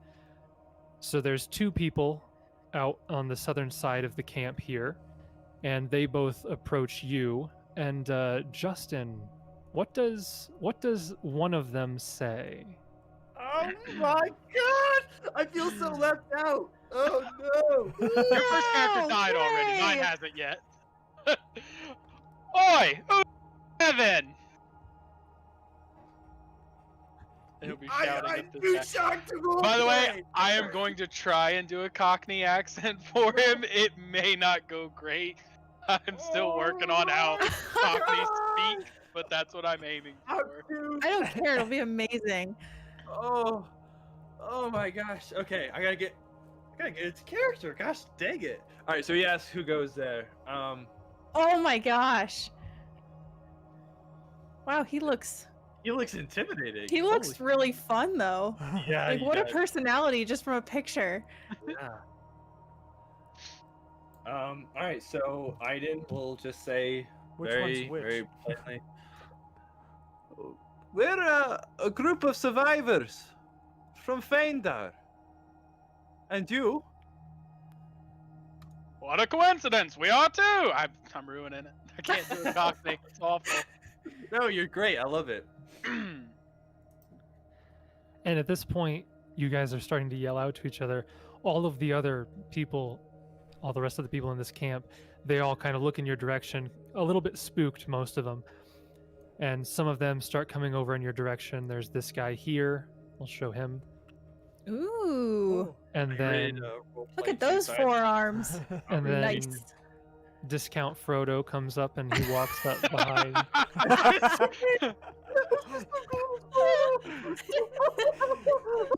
So there's 2 people out on the southern side of the camp here, and they both approach you. And Justin, what does one of them say? Oh my god! I feel so left out. Oh no! Your first character died already. Mine hasn't yet. Oi! Who's Evan? He'll be shouting at this guy. By the way, I am going to try and do a Cockney accent for him. It may not go great. I'm still working on how Cockney speak, but that's what I'm aiming for. I don't care. It'll be amazing. Oh my gosh. Okay, I gotta get into character. Gosh dang it. All right, so he asks who goes there. Oh my gosh. Wow, he looks intimidating. He looks really fun though. Yeah. Like what a personality just from a picture. Yeah. All right, so Aiden will just say Which very, one's which? very politely. We're a group of survivors from Phaendar. And you? What a coincidence! We are too! I'm ruining it. I can't do a Cockney. It's awful. No, you're great. I love it. And at this point, you guys are starting to yell out to each other. All of the other people, all the rest of the people in this camp, they all kind of look in your direction, a little bit spooked, most of them. And some of them start coming over in your direction. There's this guy here. I'll show him. Ooh. And then, Look at those forearms. and then Nice. Discount Frodo comes up and he walks up behind.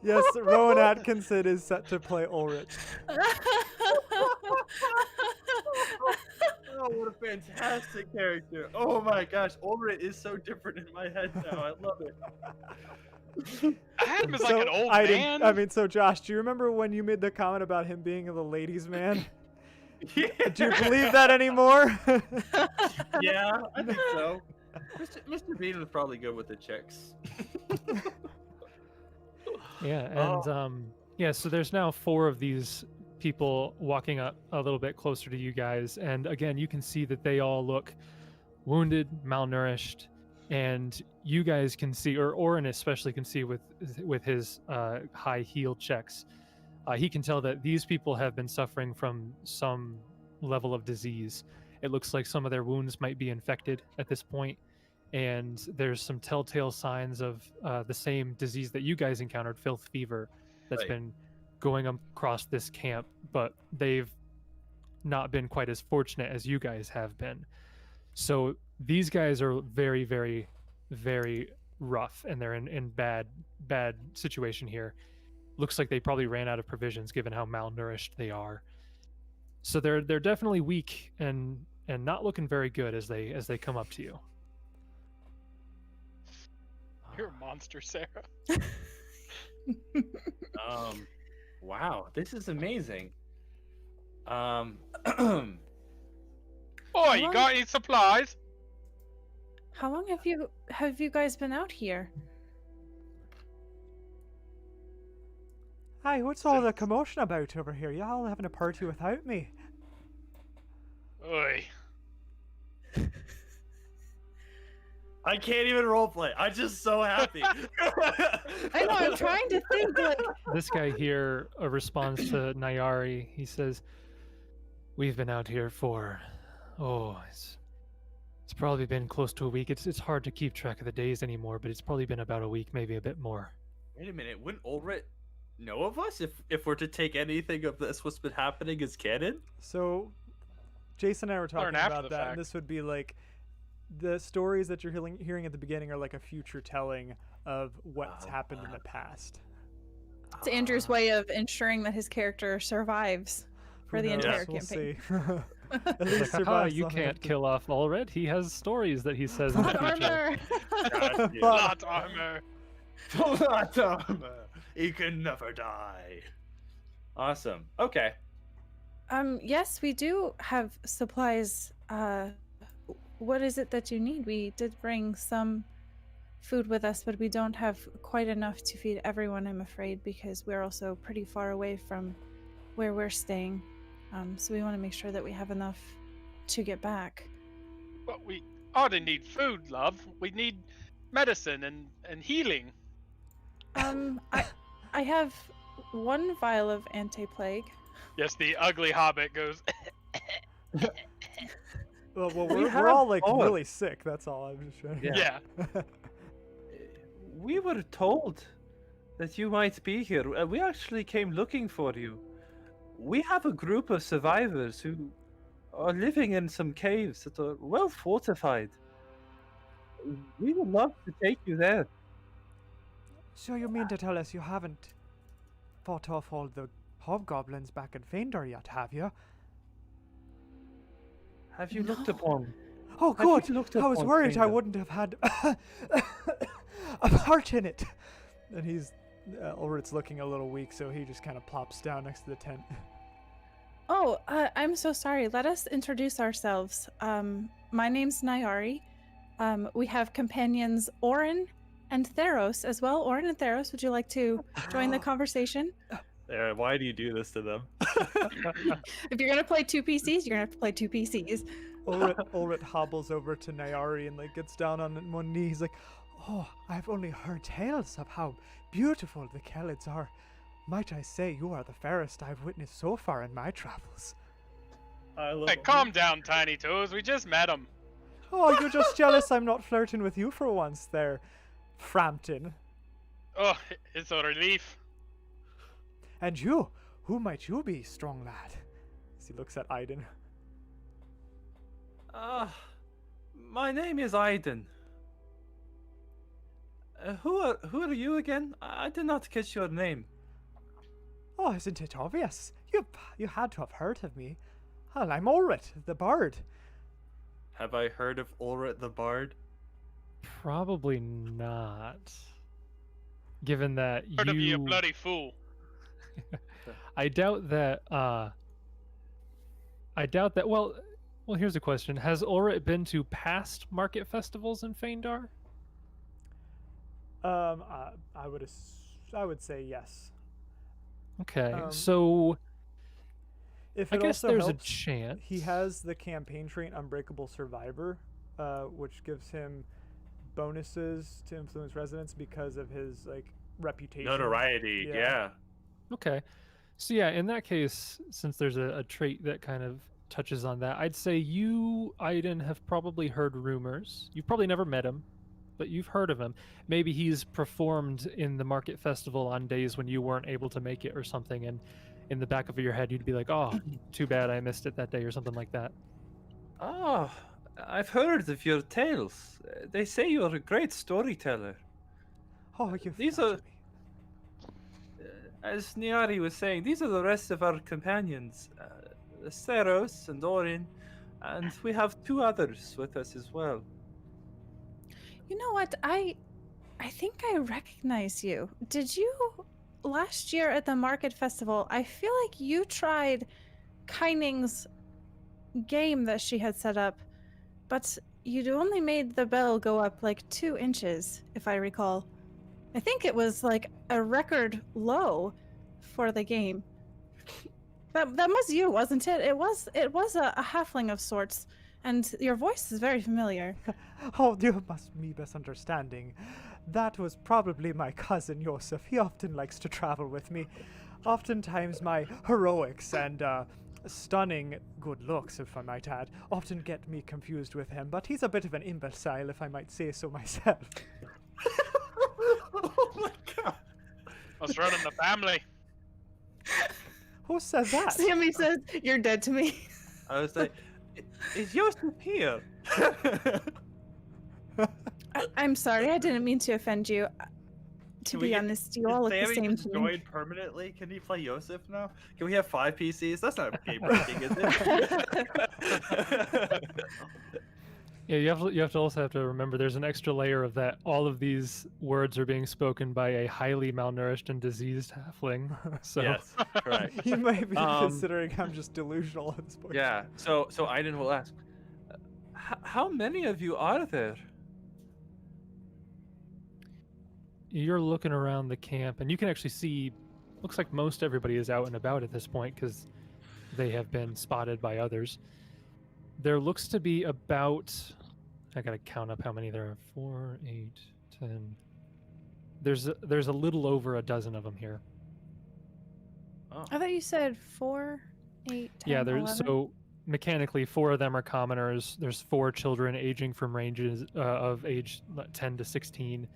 Yes, Rowan Atkinson is set to play Ulrich. Oh, what a fantastic character. Oh my gosh, Ulrich is so different in my head now. I love it. I had him as like an old man. I mean, so Josh, do you remember when you made the comment about him being the ladies' man? Yeah. Do you believe that anymore? Yeah, I think so. Mr. Bean was probably good with the chicks. Yeah, and yeah, so there's now 4 of these people walking up a little bit closer to you guys, and again, you can see that they all look wounded, malnourished, and you guys can see, or Orin especially can see with his high heel checks, he can tell that these people have been suffering from some level of disease. It looks like some of their wounds might be infected at this point, and there's some telltale signs of the same disease that you guys encountered, filth fever, that's Right. been going across this camp, but they've not been quite as fortunate as you guys have been. So these guys are very, very, very rough, and they're in bad situation here. Looks like they probably ran out of provisions given how malnourished they are. So they're definitely weak and not looking very good as they come up to you. You're a monster, Sarah. Wow, this is amazing. Boy, you got any supplies? How long have you guys been out here? Hi, what's all the commotion about over here? Y'all having a party without me? Oi. I can't even roleplay. I'm just so happy. I know, I'm trying to think like This guy here responds to Nayari. He says, "We've been out here for, it's probably been close to a week. It's hard to keep track of the days anymore, but it's probably been about a week, maybe a bit more." Wait a minute, wouldn't Ulrich know of us if we're to take anything of this what's been happening as canon? So, Jason and I were talking Learn after about the that, fact. and this would be like the stories that you're hearing at the beginning are like a future telling of what's happened in the past. it's Andrew's way of ensuring that his character survives for Who the knows? entire We'll campaign. see. At It's least like, haha, survives you long can't enough to- kill off Ulred. He has stories that he says in the Plot future. armor. God, yeah. Plot armor. Plot armor. He can never die. Awesome. Okay. Yes, we do have supplies. What is it that you need? We did bring some food with us, but we don't have quite enough to feed everyone, I'm afraid, because we're also pretty far away from where we're staying. So we want to make sure that we have enough to get back. But we oughta need food, love. We need medicine and healing. I have one vial of anti-plague. Yes, the ugly hobbit goes. Well, We we're have all like all. really sick. That's all I'm just trying. Yeah. We were told that you might be here. We actually came looking for you. We have a group of survivors who are living in some caves that are well fortified. We would love to take you there. So you mean to tell us you haven't fought off all the hobgoblins back in Phaendar yet, have you? Have you looked No. upon? Oh, Have you good. looked I was upon worried I Phaendar? wouldn't have had a part in it. And he's, Ulrich's looking a little weak, so he just kind of plops down next to the tent. Oh, I'm so sorry. Let us introduce ourselves. My name's Nyari. We have companions Orin and Theros as well. Orin and Theros, would you like to join the conversation? Why do you do this to them? If you're gonna play two PCs, you're gonna have to play two PCs. Ulrich hobbles over to Nyari and like gets down on one knee. He's like, "Oh, I've only heard tales of how beautiful the Kellids are. Might I say you are the fairest I've witnessed so far in my travels." I love Hey, calm down, Tiny Toes. We just met him. Oh, you're just jealous I'm not flirting with you for once there, Frampton. Oh, it's a relief. And you, who might you be, strong lad? As he looks at Aiden. My name is Aiden. Who are you again? I did not catch your name. Oh, isn't it obvious? You had to have heard of me. Well, I'm Ulrich, the bard. Have I heard of Ulrich the Bard? Probably not. Given that Heard of you, bloody fool. I doubt that. Well, here's a question: has Ulrich been to past market festivals in Phaendar? I would say yes. Okay, Um, so If I it guess also there's helps, a chance. he has the campaign trait Unbreakable Survivor, which gives him bonuses to influence residents because of his like reputation. Notoriety, yeah. Okay, so yeah, in that case, since there's a trait that kind of touches on that, I'd say you, Aiden, have probably heard rumors. You've probably never met him, but you've heard of him. Maybe he's performed in the market festival on days when you weren't able to make it or something, and in the back of your head you'd be like, oh, too bad I missed it that day or something like that. Oh, I've heard of your tales. They say you're a great storyteller. Oh, you These flatter are- me. As Niari was saying, these are the rest of our companions, Theros and Orin, and we have two others with us as well. You know what? I think I recognize you. Did you last year at the market festival? I feel like you tried Kining's game that she had set up, but you'd only made the bell go up like 2 inches, if I recall. I think it was like a record low for the game. That was you, wasn't it? It was a halfling of sorts, and your voice is very familiar. Oh, you must be misunderstanding. That was probably my cousin Joseph. He often likes to travel with me. Oftentimes my heroics and stunning good looks, if I might add, often get me confused with him, but he's a bit of an imbecile, if I might say so myself. Oh my god. Us running the family. Who said that? Sammy says, "You're dead to me." I was like, is Joseph here? I'm sorry, I didn't mean to offend you. To be honest, you all look the Sammy same just to me. joined permanently? Can he play Yosef now? Can we have 5 PCs? That's not game breaking, is it? Yeah, you have to remember there's an extra layer of that. All of these words are being spoken by a highly malnourished and diseased halfling. So Yes, correct. You might be Um, considering I'm just delusional at this point. Yeah. So Aiden will ask, how many of you are there? you're looking around the camp, and you can actually see. Looks like most everybody is out and about at this point because they have been spotted by others. There looks to be about. I gotta count up how many there are. 4, 8, 10. There's a little over a dozen of them here. Oh. I thought you said 4, 8, 10, Yeah, there's 11. so mechanically 4 of them are commoners. There's 4 children aging from ranges of age 10 to 16.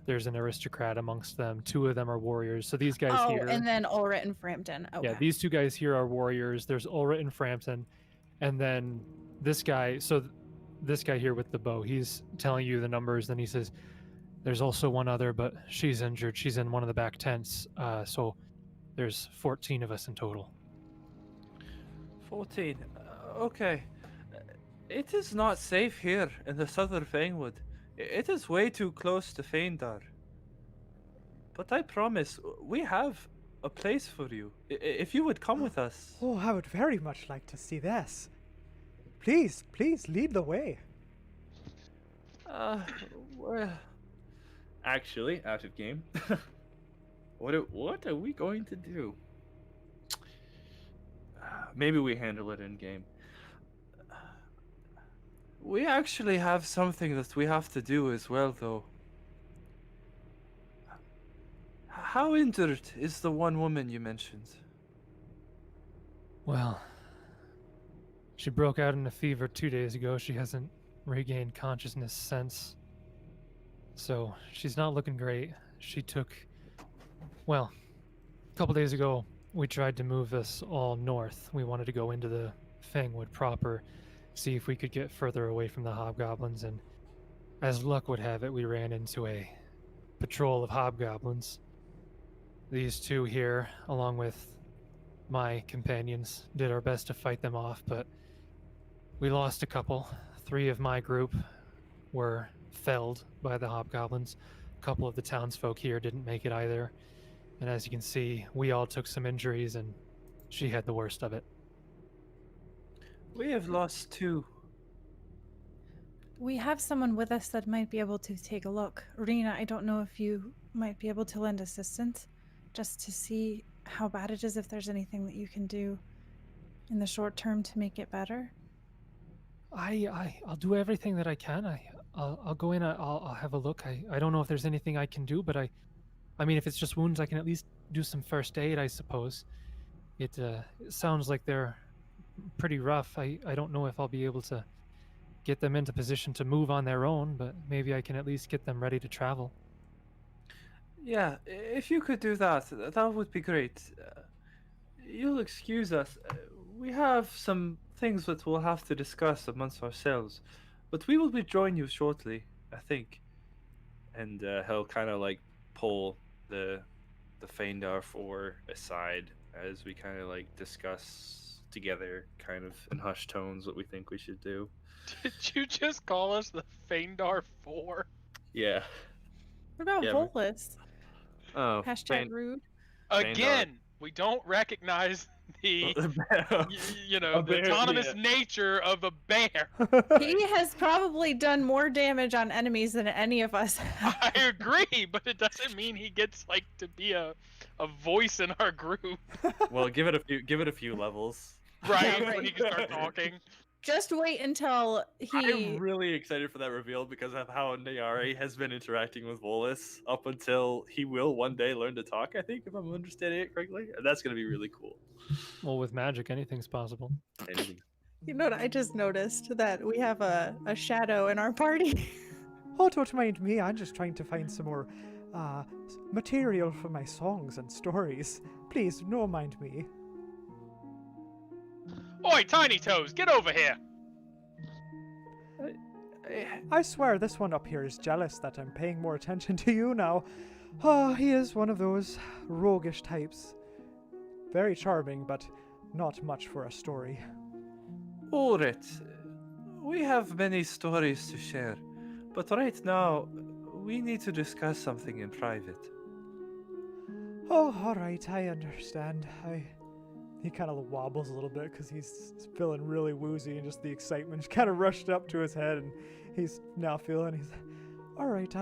There's an aristocrat amongst them. 2 of them are warriors. So these guys Oh, here. and then Ulrit and Frampton. Okay. Yeah, these 2 guys here are warriors. There's Ulrit and Frampton, and then this guy. So this guy here with the bow, he's telling you the numbers. Then he says, "There's also one other, but she's injured. She's in one of the back tents. So there's 14 of us in total." 14. Okay. It is not safe here in the southern Fangwood. It is way too close to Phaendar. But I promise, we have a place for you. If you would come with us. Oh, I would very much like to see this. Please, please lead the way. Well, Actually, out of game. What are we going to do? Maybe we handle it in game. we actually have something that we have to do as well, though. How injured is the one woman you mentioned? Well, she broke out in a fever 2 days ago. She hasn't regained consciousness since. So she's not looking great. She took. Well, a couple days ago, we tried to move us all north. We wanted to go into the Fangwood proper, see if we could get further away from the hobgoblins, and as luck would have it, we ran into a patrol of hobgoblins. These 2 here, along with my companions, did our best to fight them off, but we lost a couple. 3 of my group were felled by the hobgoblins. A couple of the townsfolk here didn't make it either. And as you can see, we all took some injuries, and she had the worst of it. We have lost 2. We have someone with us that might be able to take a look. Rena, I don't know if you might be able to lend assistance just to see how bad it is, if there's anything that you can do in the short term to make it better. I'll do everything that I can. I'll go in. I'll have a look. I don't know if there's anything I can do, but I mean, if it's just wounds, I can at least do some first aid, I suppose. It sounds like they're pretty rough. I don't know if I'll be able to get them into position to move on their own, but maybe I can at least get them ready to travel. Yeah, if you could do that, that would be great. You'll excuse us. We have some things that we'll have to discuss amongst ourselves, but we will be joining you shortly, I think. And he'll kind of like pull the Phaendar 4 aside as we kind of like discuss together, kind of in hushed tones, what we think we should do. Did you just call us the Phaendar 4? Yeah. What about Yeah, Volus? Oh, Hashtag rude. Again, we don't recognize the A the bear, autonomous yeah. nature of a bear. He has probably done more damage on enemies than any of us have. I agree, but it doesn't mean he gets like to be a voice in our group, Well, give it a few levels. right? Yeah, When right. he can start talking. Just wait until he. I'm really excited for that reveal because of how Nayari has been interacting with Volus up until he will one day learn to talk, I think, if I'm understanding it correctly. And that's going to be really cool. Well, with magic, anything's possible. Anything. You know what? I just noticed that we have a shadow in our party. Oh, don't mind me. I'm just trying to find some more material for my songs and stories. Please, no mind me. Oi, Tiny Toes, get over here! I swear this one up here is jealous that I'm paying more attention to you now. He is one of those roguish types. Very charming, but not much for a story. Alright. We have many stories to share, but right now, we need to discuss something in private. Oh, alright, I understand. He kind of wobbles a little bit because he's feeling really woozy and just the excitement just kind of rushed up to his head and he's now he's alright,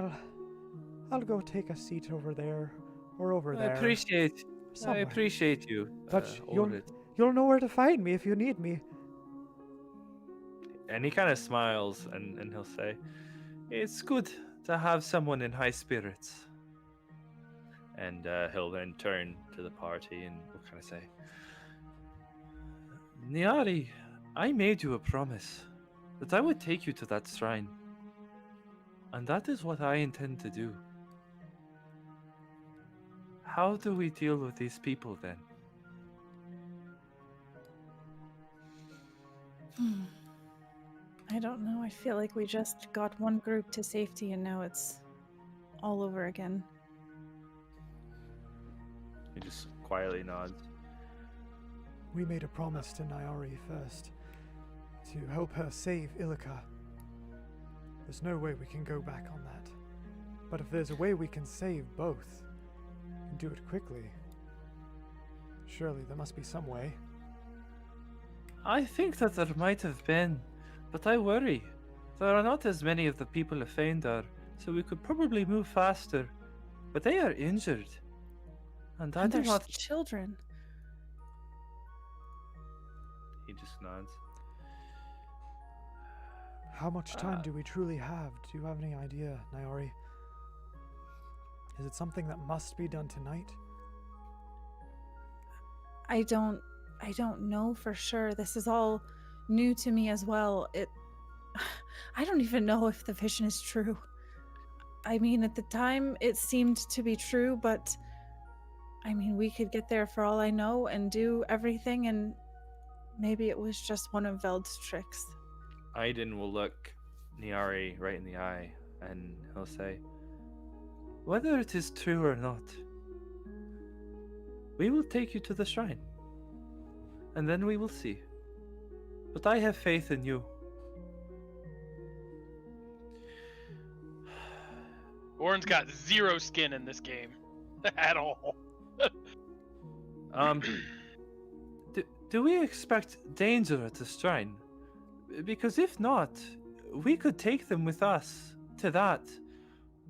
I'll go take a seat over there or over I there. appreciate somewhere. you. But Alright. you'll know where to find me if you need me. And he kind of smiles and he'll say, "It's good to have someone in high spirits." And he'll then turn to the party and will kind of say, "Niari, I made you a promise that I would take you to that shrine. And that is what I intend to do. How do we deal with these people then?" I don't know. I feel like we just got one group to safety and now it's all over again. He just quietly nods. We made a promise to Nyari first to help her save Ilika. There's no way we can go back on that. But if there's a way we can save both and do it quickly, surely there must be some way. I think that there might have been, but I worry. There are not as many of the people of Phaendar, so we could probably move faster. But they are injured. And I And do there's not... children. He just nods. How much time do we truly have? Do you have any idea, Nyari? Is it something that must be done tonight? I don't know for sure. This is all new to me as well. I don't even know if the vision is true. I mean, at the time it seemed to be true, but I mean, we could get there for all I know and do everything, and maybe it was just one of Veld's tricks. Aiden will look Niari right in the eye and he'll say, "Whether it is true or not, we will take you to the shrine. And then we will see. But I have faith in you." Orin's got zero skin in this game. At all. Do we expect danger at the shrine? Because if not, we could take them with us to that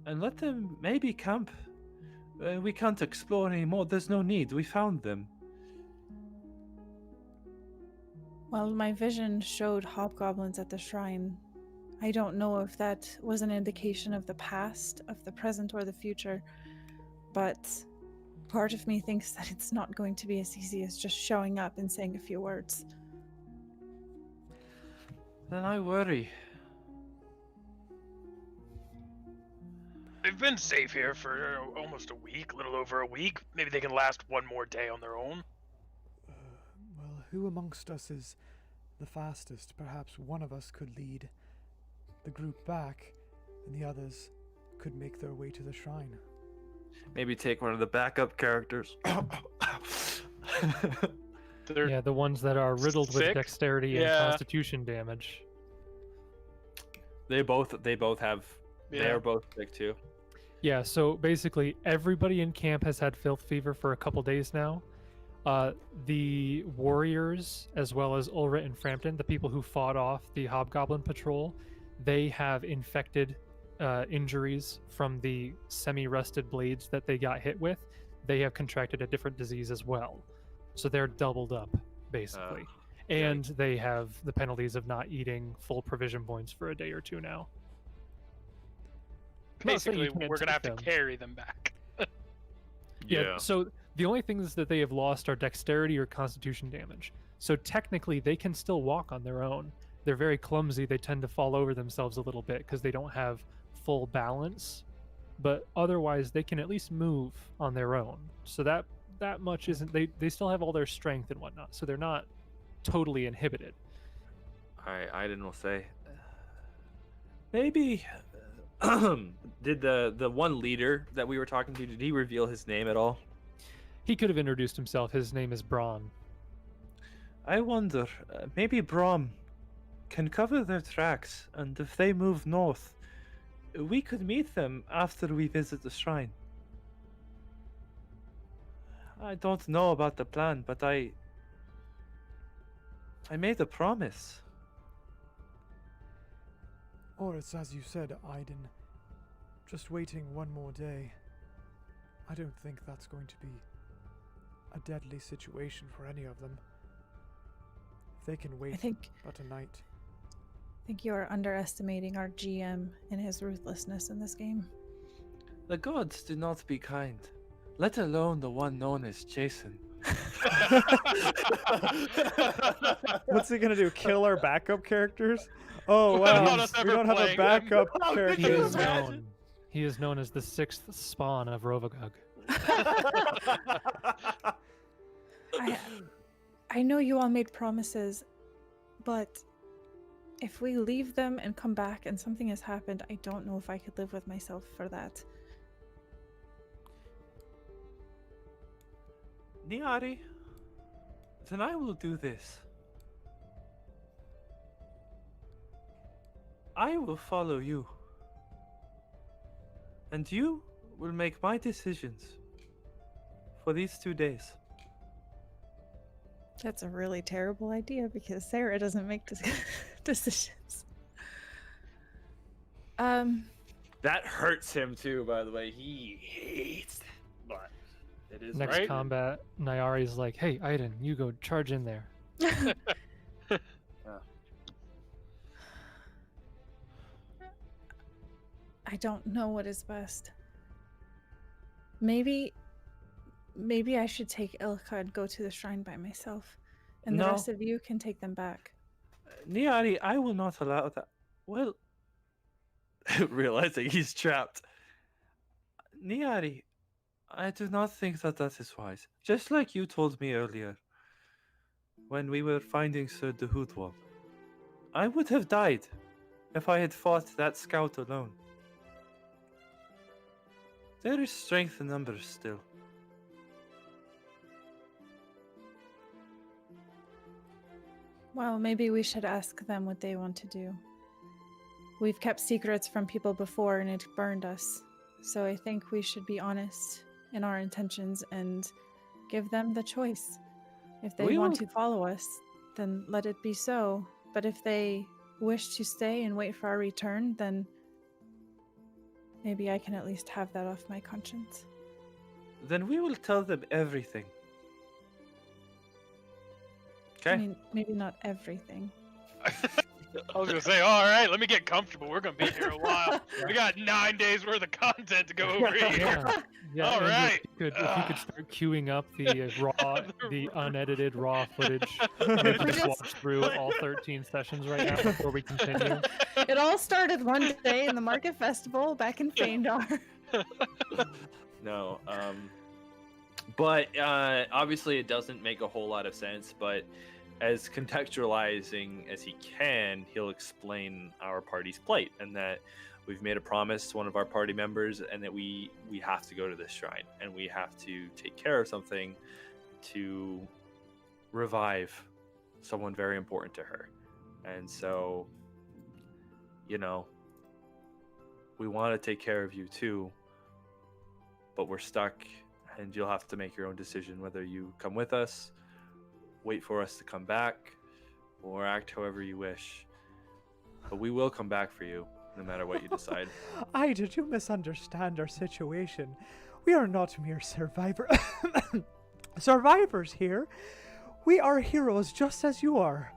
and let them maybe camp. We can't explore anymore. There's no need. We found them. Well, my vision showed hobgoblins at the shrine. I don't know if that was an indication of the past, of the present, or the future, but part of me thinks that it's not going to be as easy as just showing up and saying a few words. Then I worry. They've been safe here for almost a week, a little over a week. Maybe they can last one more day on their own. Well, who amongst us is the fastest? Perhaps one of us could lead the group back, and the others could make their way to the shrine. Maybe take one of the backup characters. They're The ones that are riddled with sick? dexterity and Yeah. constitution damage. They both have. Yeah. They're both sick too. Yeah, so basically everybody in camp has had filth fever for a couple days now. The warriors, as well as Ulrit and Frampton, the people who fought off the Hobgoblin patrol, they have infected injuries from the semi-rusted blades that they got hit with. They have contracted a different disease as well. So they're doubled up, basically. And they have the penalties of not eating full provision points for a day or two now. Not saying you basically can't we're gonna have take to them. carry them back. Yeah. So the only things that they have lost are dexterity or constitution damage. So technically, they can still walk on their own. They're very clumsy. They tend to fall over themselves a little bit because they don't have full balance. But otherwise, they can at least move on their own. So that much isn't. They still have all their strength and whatnot. So they're not totally inhibited. Aiden will say, maybe Did the one leader that we were talking to, did he reveal his name at all? He could have introduced himself. His name is Braun. I wonder, maybe Brom can cover their tracks, and if they move north, we could meet them after we visit the shrine. I don't know about the plan, but I made a promise. Or it's as you said, Aiden. Just waiting one more day. I don't think that's going to be a deadly situation for any of them. If they can wait but a night. I think you are underestimating our GM and his ruthlessness in this game. The gods do not be kind, let alone the one known as Jason. What's he gonna do? Kill our backup characters? Oh wow, we don't have a backup character. He is known as the sixth spawn of Rovagug. I know you all made promises, but if we leave them and come back and something has happened, I don't know if I could live with myself for that. Niari, then I will do this. I will follow you. And you will make my decisions for these 2 days. That's a really terrible idea because Sarah doesn't make decisions. That hurts him too, by the way. He hates that, but it is Next right. combat, Nyari's like, "Hey, Aiden, you go charge in there." I don't know what is best. Maybe I should take Ilka and go to the shrine by myself, and the rest of you can take them back. Niari, I will not allow that. Well, realizing he's trapped. Niari, I do not think that is wise. Just like you told me earlier, when we were finding Sir Dehutwal. I would have died if I had fought that scout alone. There is strength in numbers still. Well, maybe we should ask them what they want to do. We've kept secrets from people before and it burned us. So I think we should be honest in our intentions and give them the choice. If they want to follow us, then let it be so. But if they wish to stay and wait for our return, then maybe I can at least have that off my conscience. Then we will tell them everything. Okay? I mean, maybe not everything. I was gonna say, all right, let me get comfortable. We're gonna be here a while. We got 9 days worth of content to go over here. Yeah, All Andrew, right. if you could start queuing up the unedited raw footage. We can just watch through all 13 sessions right now before we continue. It all started one day in the Market Festival back in Phaendar. No, but obviously it doesn't make a whole lot of sense, but as contextualizing as he can, he'll explain our party's plight and that we've made a promise to one of our party members and that we have to go to this shrine and we have to take care of something to revive someone very important to her. And so, you know, we want to take care of you too, but we're stuck and you'll have to make your own decision whether you come with us, wait for us to come back, or act however you wish. But we will come back for you, no matter what you decide. Did you misunderstand our situation? We are not mere survivors here. We are heroes just as you are.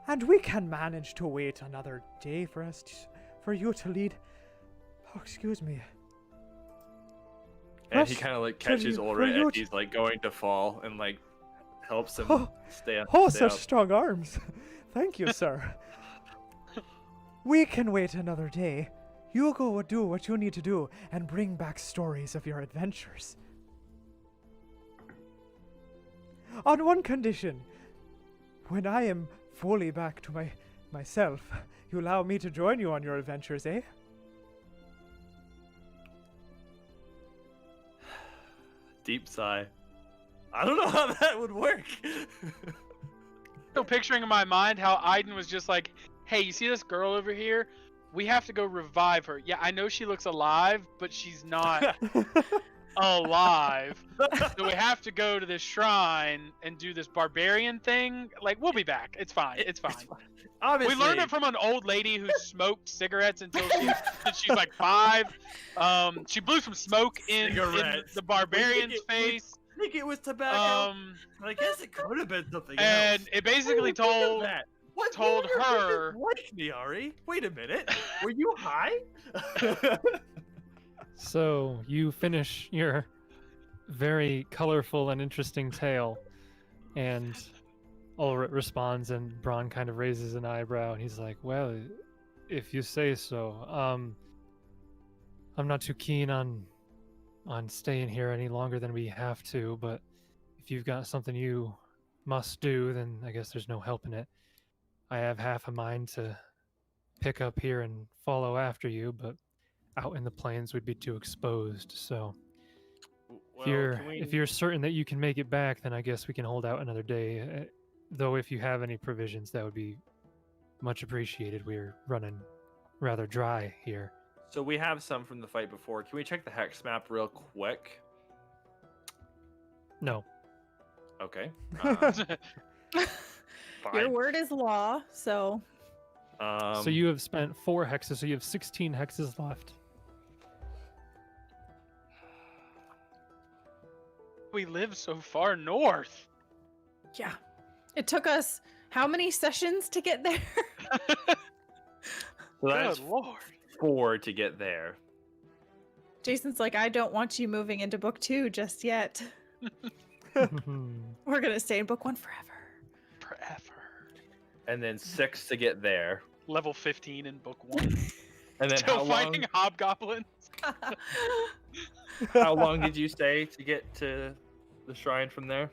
And we can manage to wait another day for you to lead. Oh, excuse me. And he kind of like catches Ulrich as he's like going to fall and like helps him stay up. Oh, such strong arms. Thank you, sir. We can wait another day. You go do what you need to do and bring back stories of your adventures. On one condition. When I am fully back to myself, you allow me to join you on your adventures, eh? Deep sigh. I don't know how that would work. Still picturing in my mind how Aiden was just like, "Hey, you see this girl over here? We have to go revive her. Yeah, I know she looks alive, but she's not alive. So we have to go to this shrine and do this barbarian thing. Like, we'll be back. It's fine. It's fine." Obviously. We learned it from an old lady who smoked cigarettes until she's like 5. She blew some smoke in Cigarettes. the barbarian's face. I think it was tobacco. But I guess it could have been something And else. it basically told that. told her. Like me, Ari. Wait a minute. Were you high? So you finish your very colorful and interesting tale, and Ulrich responds, and Braun kind of raises an eyebrow, and he's like, "Well, if you say so. I'm not too keen on staying here any longer than we have to, but if you've got something you must do, then I guess there's no helping it. I have half a mind to pick up here and follow after you, but out in the plains we'd be too exposed. So if you're certain that you can make it back, then I guess we can hold out another day. Though if you have any provisions, that would be much appreciated. We're running rather dry here." So we have some from the fight before. Can we check the hex map real quick? No. Okay. Your word is law, so So you have spent 4 hexes, so you have 16 hexes left. We live so far north. yeah. It took us how many sessions to get there? So that's Good lord. 4 to get there. Jason's like, I don't want you moving into book 2 just yet. We're gonna stay in book 1 forever. Forever. And then 6 to get there. Level 15 in book 1. And then Still fighting hobgoblins. how long did you say to get to the shrine from there?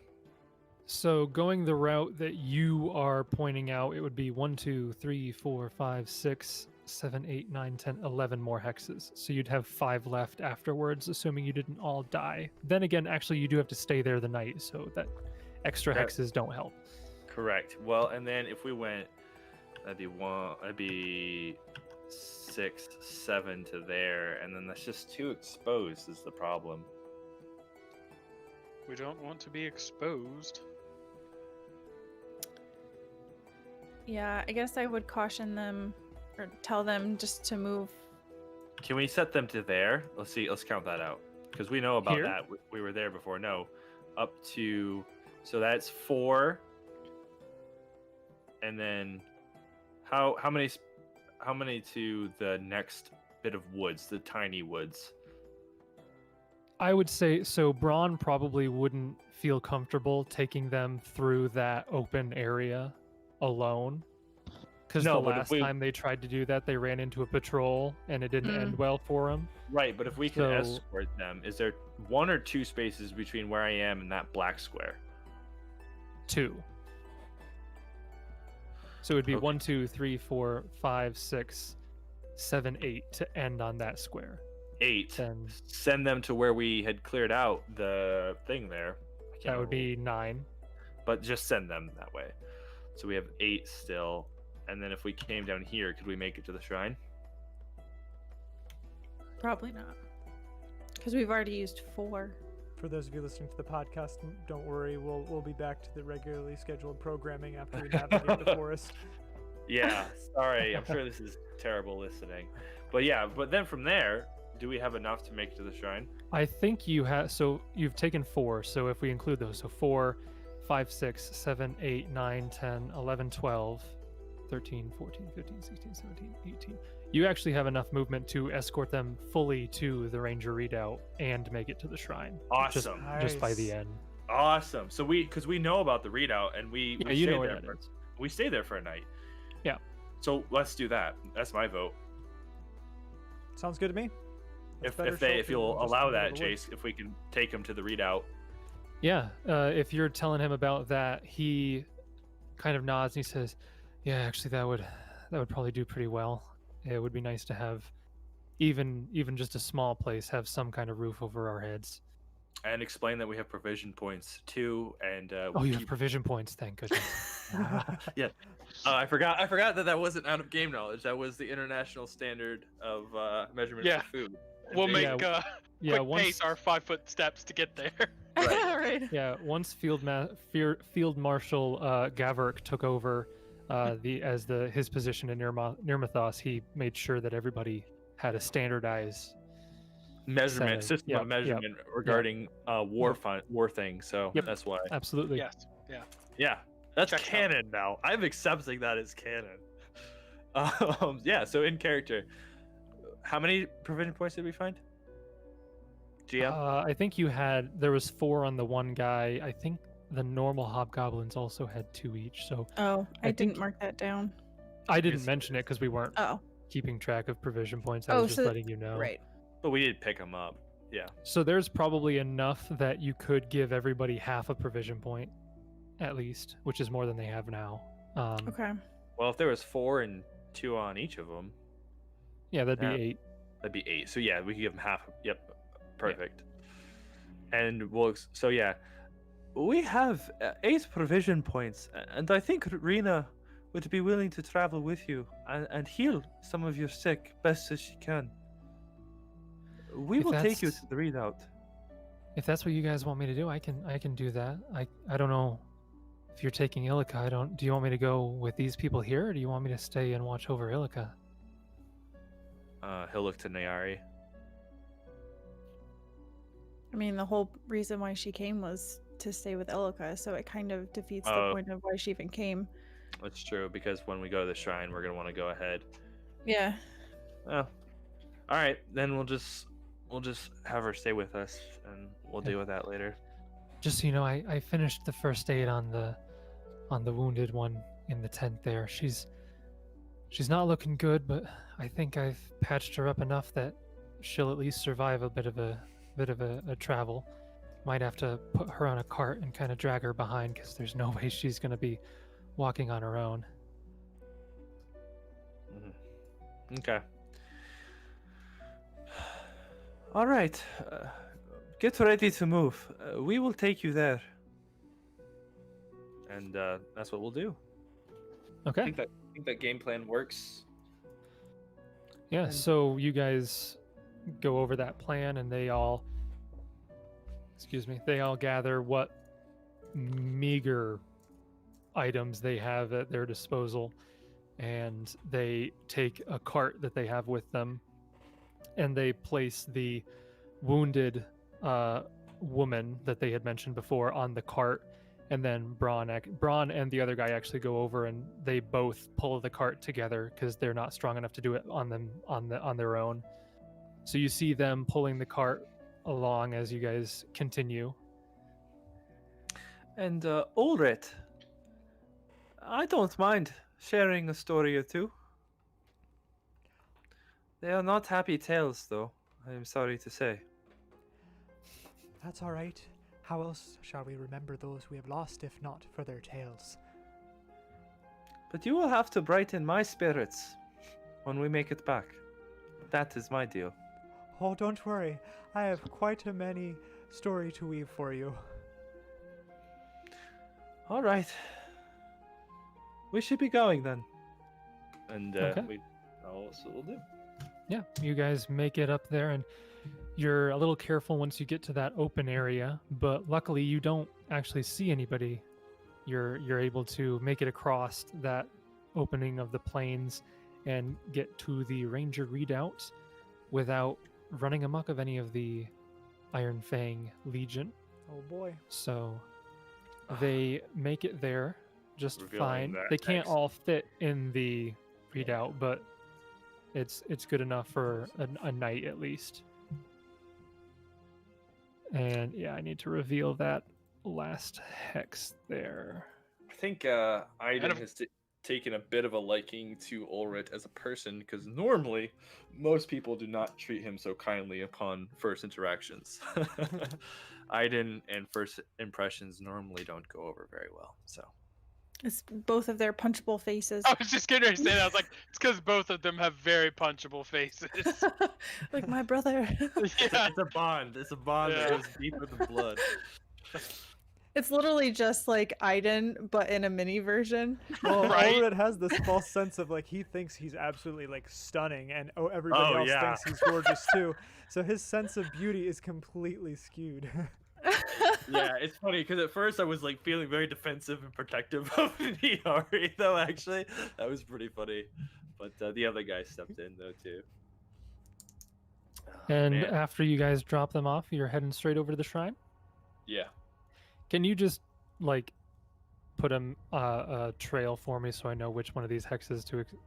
So going the route that you are pointing out, it would be 1, 2, 3, 4, 5, 6, 7, 8, 9, 10, 11 more hexes. So you'd have 5 left afterwards, assuming you didn't all die. Then again, actually, you do have to stay there the night, so that extra hexes don't help. Correct. Well, and then if we went, that'd be 6, 7 to there, and then that's just too exposed is the problem. We don't want to be exposed. Yeah, I guess I would caution them or tell them just to move. Can we set them to there? Let's see. Let's count that out because we know about Here? that. We were there before. No, up to. So that's 4. And then, how many to the next bit of woods, the tiny woods? I would say, so Braun probably wouldn't feel comfortable taking them through that open area alone. Because No, the but if last we- time they tried to do that, they ran into a patrol and it didn't end well for them. Right, but if we can So- escort them, is there 1 or 2 spaces between where I am and that black square? 2. So it would be Okay. 1, 2, 3, 4, 5, 6, 7, 8 to end on that square. 8. Then Send them to where we had cleared out the thing there. I can't that would remember. be 9. But just send them that way. So we have 8 still. And then if we came down here, could we make it to the shrine? Probably not. Because we've already used 4. For those of you listening to the podcast, don't worry, we'll be back to the regularly scheduled programming after we navigate the forest. Yeah, sorry. I'm sure this is terrible listening. But yeah, but then from there, do we have enough to make it to the shrine? I think you have, so you've taken 4. So if we include those, so 4, 5, 6, 7, 8, 9, 10, 11, 12, 13, 14, 15, 16, 17, 18. You actually have enough movement to escort them fully to the Ranger Redoubt and make it to the shrine. Awesome. Just by the Nice. end. Awesome. So because we know about the readout and we Yeah, we you stay know where there that for, is. we stay there for a night. Yeah. So let's do that. That's my vote. Sounds good to me. That's better If shelter you'll than just allow in the that, middle of the woods. Jace, if we can take them to the readout. Yeah, if you're telling him about that, he kind of nods and he says, "Yeah, actually, that would probably do pretty well. It would be nice to have even just a small place have some kind of roof over our heads." and explain that we have provision points too, and Oh, we you have provision points. Thank goodness. yeah. I forgot that wasn't out of game knowledge. That was the international standard of measurement Yeah. for food. And We'll they- make Yeah, quick pace our 5-foot steps to get there. Right. Yeah, once Field Marshal Gavork took over his position in Nirmathos, he made sure that everybody had a standardized measurement Setting. system Yep, of measurement regarding war things. So Yep. that's why. Absolutely. Yes. Yeah. Yeah, that's Checks out. canon now. I'm accepting that as canon. Yeah. So in character, how many provision points did we find? GM. I think there was 4 on the one guy. I think the normal hobgoblins also had 2 each. So Oh, I I didn't think- mark that down. I didn't Yes. mention it because we weren't Oh, keeping track of provision points. I Oh, was just so- letting you know. right. But we did pick them up. Yeah. So there's probably enough that you could give everybody half a provision point, at least, which is more than they have now. Okay. Well, if there was 4 and 2 on each of them, Yeah, that'd be Yeah. 8. that'd be 8. So yeah, we could give them half. Yep. Perfect. And so yeah, We have 8 provision points, and I think Rena would be willing to travel with you and heal some of your sick best as she can. We If will take you that's- to the readout. If that's what you guys want me to do, I can do that. I don't know if you're taking Illica. Do you want me to go with these people here, or do you want me to stay and watch over Illica? he'll look to Nayari. I mean, the whole reason why she came was to stay with Illica, so it kind of defeats the Oh. point of why she even came. That's true, because when we go to the shrine, we're gonna want to go ahead. Yeah. Oh, all right. Then we'll just have her stay with us, and we'll deal with that later. Just so you know, I finished the first aid on the wounded one in the tent there. She's not looking good, but I think I've patched her up enough that she'll at least survive a bit of a travel. Might have to put her on a cart and kind of drag her behind because there's no way she's going to be walking on her own. Okay. All right. Get ready to move. We will take you there. And that's what we'll do. I Okay. think that game plan works. Yeah, so you guys go over that plan and they all gather what meager items they have at their disposal, and they take a cart that they have with them and they place the wounded woman that they had mentioned before on the cart, and then Braun and the other guy actually go over and they both pull the cart together because they're not strong enough to do it on their own. So you see them pulling the cart along as you guys continue. And Ulrit, I don't mind sharing a story or two. They are not happy tales, though, I am sorry to say. That's all right. How else shall we remember those we have lost if not for their tales? But you will have to brighten my spirits when we make it back. That is my deal. Oh, don't worry. I have quite a many story to weave for you. All right. We should be going then. And Okay. that's what we'll do. Yeah, you guys make it up there, and you're a little careful once you get to that open area, but luckily you don't actually see anybody. You're able to make it across that opening of the plains and get to the ranger redoubt without running amok of any of the Iron Fang Legion. Oh boy. So they make it there just Revealing fine. that They can't next. all fit in the redoubt, but it's good enough for a night at least. And yeah, I need to reveal that last hex there. I think Aiden if- has taken a bit of a liking to Ulrit as a person, because normally most people do not treat him so kindly upon first interactions. Aiden and first impressions normally don't go over very well. So It's both of their punchable faces. I was just getting ready to say that. I was like, it's because both of them have very punchable faces. Like my brother. Yeah. It's a bond. It's a bond that Yeah. goes deeper than blood. It's literally just like Aiden, but in a mini version. Well, Right? Ulred has this false sense of like he thinks he's absolutely like stunning, and everybody Oh, else yeah. thinks he's gorgeous too. So his sense of beauty is completely skewed. Yeah, it's funny because at first I was like feeling very defensive and protective of Niari, though. Actually, that was pretty funny. But the other guy stepped in though too. Oh, And man. after you guys drop them off, you're heading straight over to the shrine. Yeah. Can you just like put a trail for me so I know which one of these hexes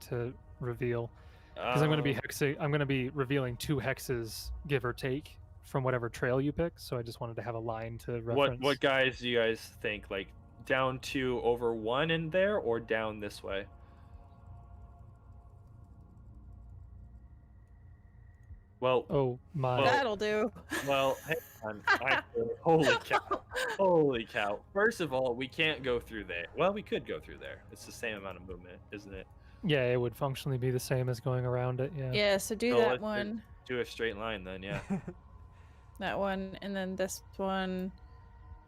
to reveal? Because I'm going to be revealing 2 hexes, give or take, from whatever trail you pick. So I just wanted to have a line to reference. What guys do you guys think? Like down 2 over 1 in there, or down this way? Well, Oh my! That'll do. well, hang on. Holy cow! Holy cow! First of all, we can't go through there. Well, we could go through there. It's the same amount of movement, isn't it? Yeah, it would functionally be the same as going around it. Yeah. Yeah, so do So that let's one, do a straight line then. Yeah. that one, and then this one.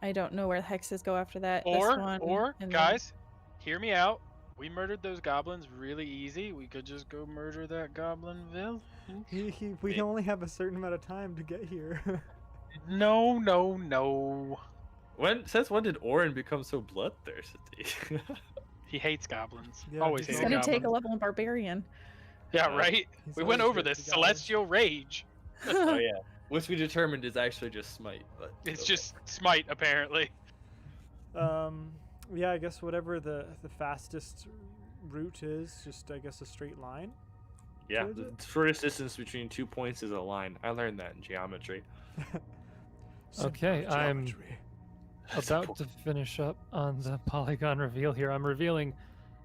I don't know where the hexes go after that. This one, Or and then- guys, hear me out. We murdered those goblins really easy. We could just go murder that goblin villain. We only have a certain amount of time to get here. No, no, no. Since when did Orin become so bloodthirsty? He hates goblins. Yeah, Always he's It's hated gonna take a goblins. level in barbarian. Yeah, right. He's We went always over good this to goblins. celestial rage. Oh yeah, which we determined is actually just smite. But It's okay. just smite, apparently. Yeah, I guess whatever the fastest route is, just I guess a straight line. yeah. towards The it. shortest distance between 2 points is a line. I learned that in geometry. Okay, Simple I'm geometry. about to finish up on the polygon reveal here. I'm revealing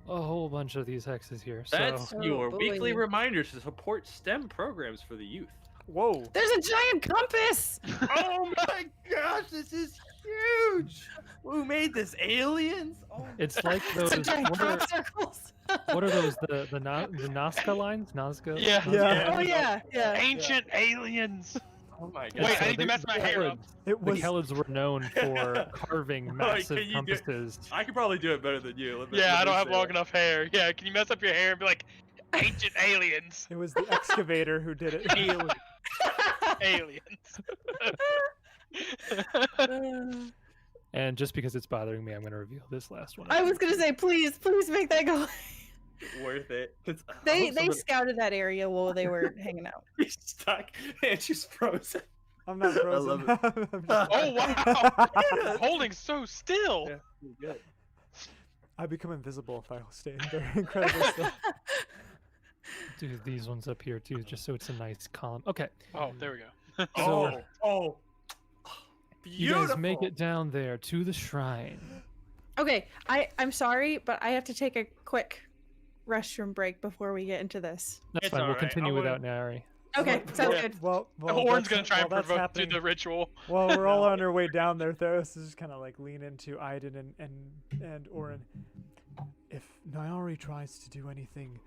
a whole bunch of these hexes here. So That's Oh, your weekly boy. reminder to support STEM programs for the youth. Whoa! There's a giant compass. Oh my gosh, this is huge! Who made this? Aliens? Oh, it's like those. It's a giant What are, crop circles. what are those? The Nazca lines? Nazca. Yeah. Yeah. Oh yeah, yeah. Ancient aliens. oh my Wait, god. I need to mess my hair up. It The was Kellids were known for carving massive can you do- compasses. I could probably do it better than you. Yeah, I don't have long enough hair. Yeah, can you mess up your hair and be like, ancient aliens? it was the excavator who did it. Aliens. And just because it's bothering me, I'm going to reveal this last one. I was gonna say, please make that go. Worth it. They scouted that area while they were hanging out. He's stuck and she's frozen. I'm not frozen. love I'm just- Oh, wow. Holding so still. Yeah, good. I become invisible if I stay in there. Incredibly still. Do these ones up here too, just so it's a nice column. Okay, Oh, there we go. So- oh. you guys make it down there to the shrine. Okay, I'm sorry, but I have to take a quick restroom break before we get into this. That's It's fine. We'll alright. continue I would- without Nary. Okay, sounds Yeah. good. Well, Orin's that's- gonna try and while that's provoke do happening- the ritual. Well, we're all on our way down there. Theros is just kind of like lean into Aiden and Orin. If Nyari tries to do anything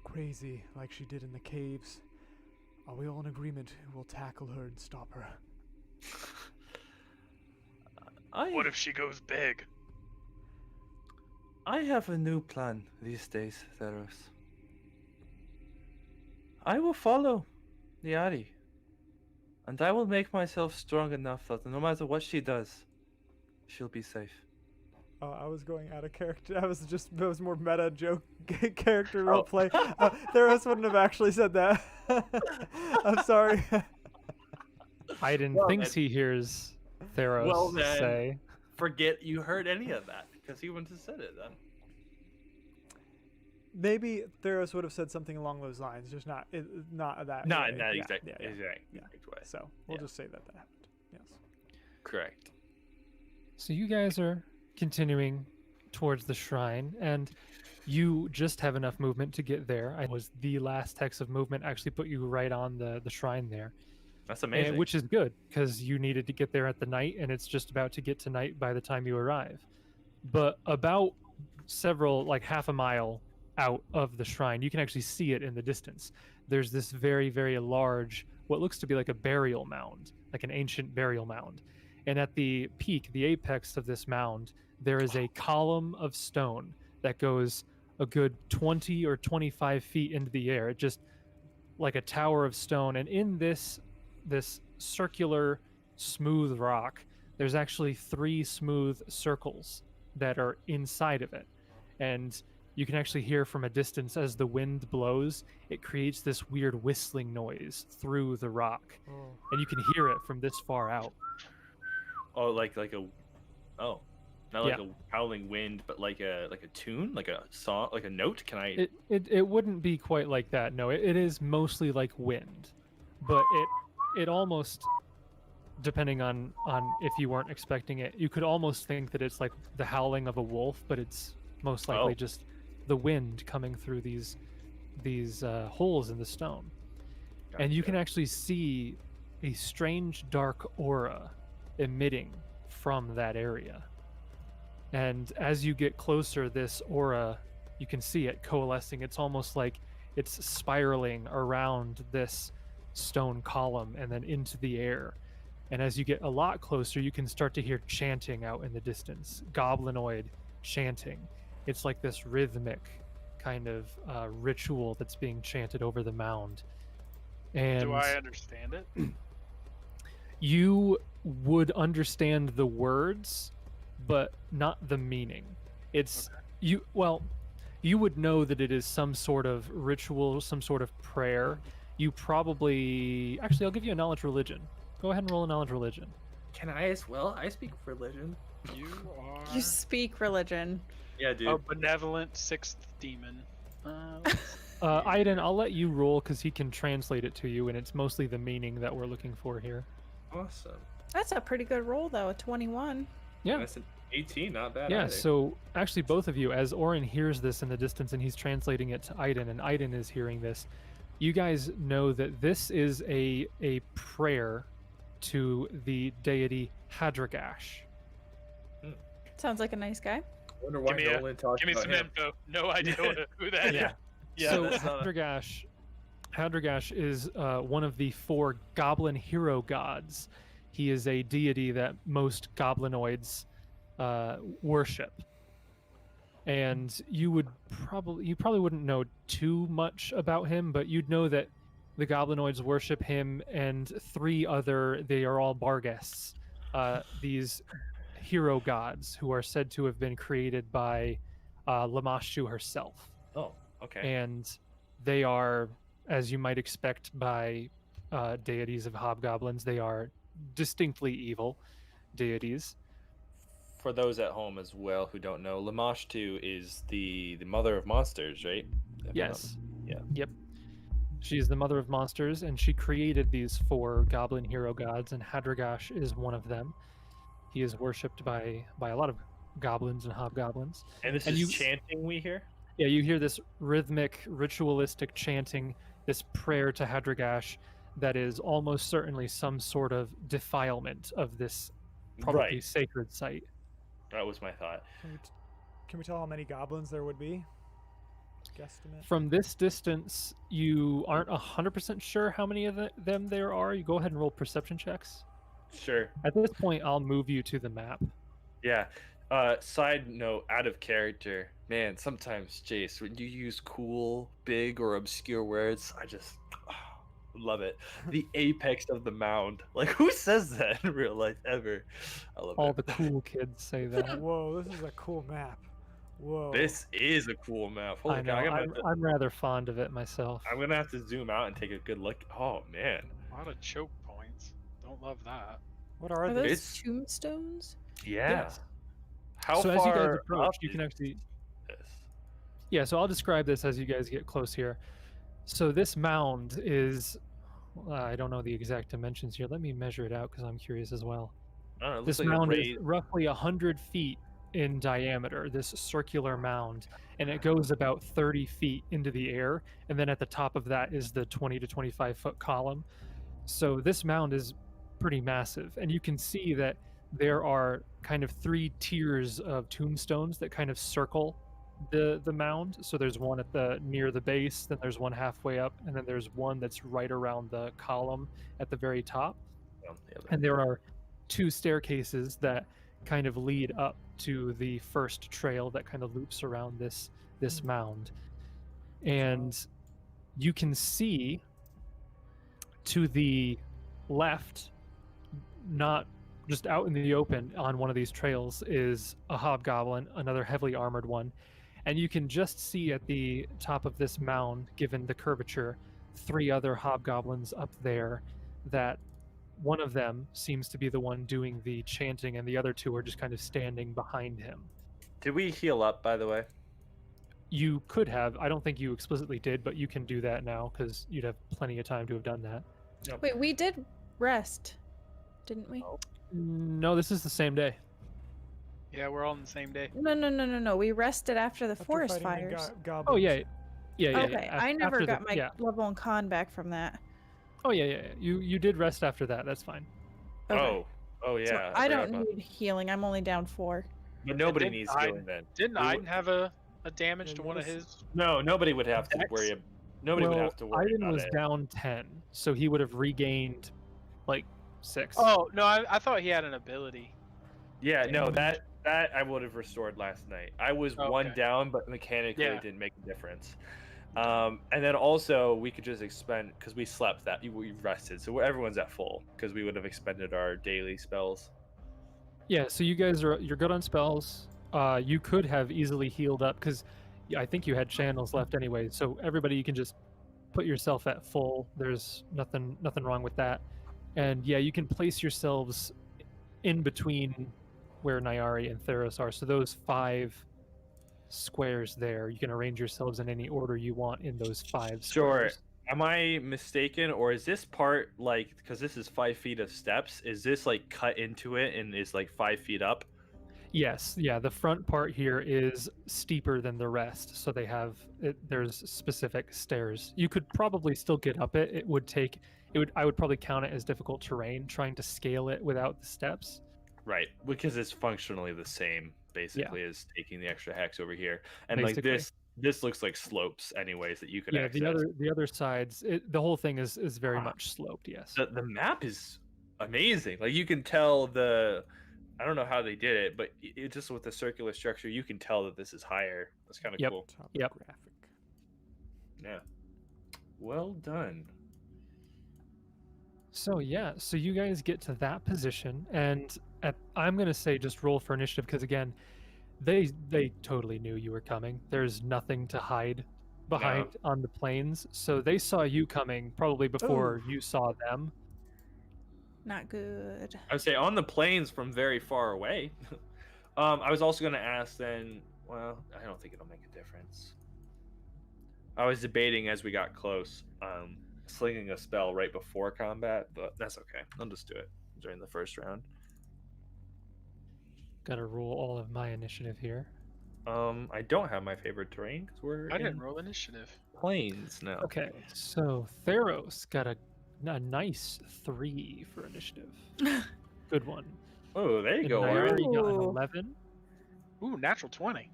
crazy like she did in the caves, are we all in agreement? We'll tackle her and stop her. What if she goes big? I have a new plan these days, Theros. I will follow Niari. And I will make myself strong enough that no matter what she does, she'll be safe. Oh, I was going out of character. It was more meta joke character roleplay. Theros wouldn't have actually said that. I'm sorry. Aiden Well, thinks he hears Theros Well, then- say. Forget you heard any of that because he wouldn't have said it then. Maybe Theros would have said something along those lines, just not that. Not way. in that Yeah, exact, yeah, yeah. exact yeah. way. So we'll Yeah. just say that happened. Yes. Correct. So you guys are continuing towards the shrine, and you just have enough movement to get there. I was the last hex of movement actually put you right on the shrine there, That's amazing. which is good because you needed to get there at the night, and it's just about to get to night by the time you arrive. but about like half a mile out of the shrine, you can actually see it in the distance. There's this very, very large, what looks to be like a burial mound, like an ancient burial mound. And at the peak, the apex of this mound, there is a column of stone that goes a good 20 or 25 feet into the air. It just like a tower of stone. And in this circular smooth rock, there's actually 3 smooth circles that are inside of it. And you can actually hear from a distance as the wind blows, it creates this weird whistling noise through the rock. And you can hear it from this far out. Oh, not like a howling wind, but like a tune, like a song, like a note. Can I? It wouldn't be quite like that. No, it is mostly like wind, but it almost, depending on if you weren't expecting it, you could almost think that it's like the howling of a wolf, but it's most likely just the wind coming through these holes in the stone. Gotcha. And you can actually see a strange dark aura emitting from that area. And as you get closer, this aura, you can see it coalescing. It's almost like it's spiraling around this stone column and then into the air. And as you get a lot closer, you can start to hear chanting out in the distance, goblinoid chanting. It's like this rhythmic kind of ritual that's being chanted over the mound. And Do I understand it? you would understand the words, but not the meaning. It's you would know that it is some sort of ritual, some sort of prayer. You probably I'll give you a knowledge religion. Go ahead and roll a knowledge religion. Can I as well? I speak religion. You are You speak religion. Yeah, dude. a benevolent 6th demon. Aiden, I'll let you roll because he can translate it to you, and it's mostly the meaning that we're looking for here. Awesome. That's a pretty good roll, though. A 21. Yeah. That's an 18. Not bad. Yeah, either. so actually both of you, as Orin hears this in the distance and he's translating it to Aiden, and Aiden is hearing this, you guys know that this is a prayer to the deity Hadragash. Sounds like a nice guy. I wonder why Nolan talks Give me about some him. info. No idea who that is. Yeah. Yeah, So that's not Hadragash is one of the 4 goblin hero gods. He is a deity that most goblinoids worship. And you probably wouldn't know too much about him, but you'd know that the goblinoids worship him and 3 other, they are all Barghests, these hero gods who are said to have been created by Lamashtu herself. Oh, okay. And they are, as you might expect by deities of hobgoblins, they are distinctly evil deities. For those at home as well who don't know, Lamashtu is the mother of monsters, right? Yes. Yeah. Yep. She is the mother of monsters, and she created these 4 goblin hero gods, and Hadragash is one of them. He is worshipped by a lot of goblins and hobgoblins. And this And is you- chanting we hear? Yeah, you hear this rhythmic, ritualistic chanting, this prayer to Hadragash that is almost certainly some sort of defilement of this probably Right. sacred site. That was my thought. Can we tell how many goblins there would be? Guesstimate. From this distance, you aren't 100% sure how many of them there are. You go ahead and roll perception checks. Sure. At this point, I'll move you to the map. Yeah. Side note, out of character, man, sometimes, Jace, when you use cool, big, or obscure words, I just love it. The apex of the mound. Like, who says that in real life ever? I love All it. the cool kids say that. Whoa, this is a cool map. Whoa. This is a cool map. Holy I know. cow, I'm rather fond of it myself. I'm gonna have to zoom out and take a good look. Oh man. A lot of choke points. Don't love that. What are Are these? those It's- tombstones? Yeah. Yes. How So far as you guys approach, up you can is actually this? Yeah, so I'll describe this as you guys get close here. So this mound is, I don't know the exact dimensions here. Let me measure it out because I'm curious as well. I don't know, it This looks like a mound is raised- roughly 100 feet in diameter, this circular mound, and it goes about 30 feet into the air. And then at the top of that is the 20 to 25 foot column. So this mound is pretty massive. And you can see that there are kind of 3 tiers of tombstones that kind of circle the mound. So there's one at the near the base, then there's one halfway up, and then there's one that's right around the column at the very top. And there are 2 staircases that kind of lead up to the first trail that kind of loops around this mound. And you can see to the left, not just out in the open on one of these trails, is a hobgoblin, another heavily armored one. And you can just see at the top of this mound, given the curvature, 3 other hobgoblins up there, that one of them seems to be the one doing the chanting, and the other 2 are just kind of standing behind him. Did we heal up, by the way? You could have. I don't think you explicitly did, but you can do that now because you'd have plenty of time to have done that. Wait, we did rest, didn't we? No, this is the same day. Yeah, we're all on the same day. No. We rested after the After forest fighting the fires. goblins. Oh, yeah. Yeah. Okay, I never After got my yeah. level in con back from that. Oh, yeah. You did rest after that. That's fine. Okay. Oh yeah. So I forgot don't about- need healing. I'm only down 4. But nobody Didn't needs I- healing then. Didn't We Aiden would- have a damage Yeah, to one of yes. his? No, nobody would have to Dex? worry. Nobody would Well, have to worry Aiden about was it. down 10, so he would have regained like 6. Oh no, I thought he had an ability. Yeah, no, that I would have restored last night. I was one Okay. down, but mechanically Yeah. it didn't make a difference. And then also we could just expend because we slept that we rested, so everyone's at full because we would have expended our daily spells. Yeah, so you're good on spells. You could have easily healed up because I think you had channels left anyway. So everybody, you can just put yourself at full. There's nothing wrong with that. And yeah, you can place yourselves in between where Nyari and Theros are. So those 5 squares there, you can arrange yourselves in any order you want in those 5 Sure. squares. Am I mistaken, or is this part like because this is 5 feet of steps? Is this like cut into it and is like 5 feet up? Yes, yeah, the front part here is steeper than the rest, so they have there's specific stairs. You could probably still get up it. I would probably count it as difficult terrain trying to scale it without the steps. Right, because it's functionally the same basically as taking the extra hex over here, and Basically. like this looks like slopes anyways that you could Yeah, access. the other sides, the whole thing is very much sloped. Yes. The map is amazing. Like you can tell I don't know how they did it, but it just with the circular structure, you can tell that this is higher. That's kind of Yep. cool. Topographic. Yeah. Well done. So yeah, so you guys get to that position, and I'm gonna say just roll for initiative because again, they totally knew you were coming. There's nothing to hide behind on the plains, so they saw you coming probably before you saw them. Not good. I would say on the plains from very far away. I was also going to ask then, well, I don't think it'll make a difference. I was debating as we got close, slinging a spell right before combat, but that's okay. I'll just do it during the first round. Gotta roll all of my initiative here. I don't have my favorite terrain because we're I didn't in roll initiative. plains now. Okay, so Theros got a nice 3 for initiative. Good one. Oh, there you And go. Nyari Aaron. got an Ooh. 11. Ooh, natural 20.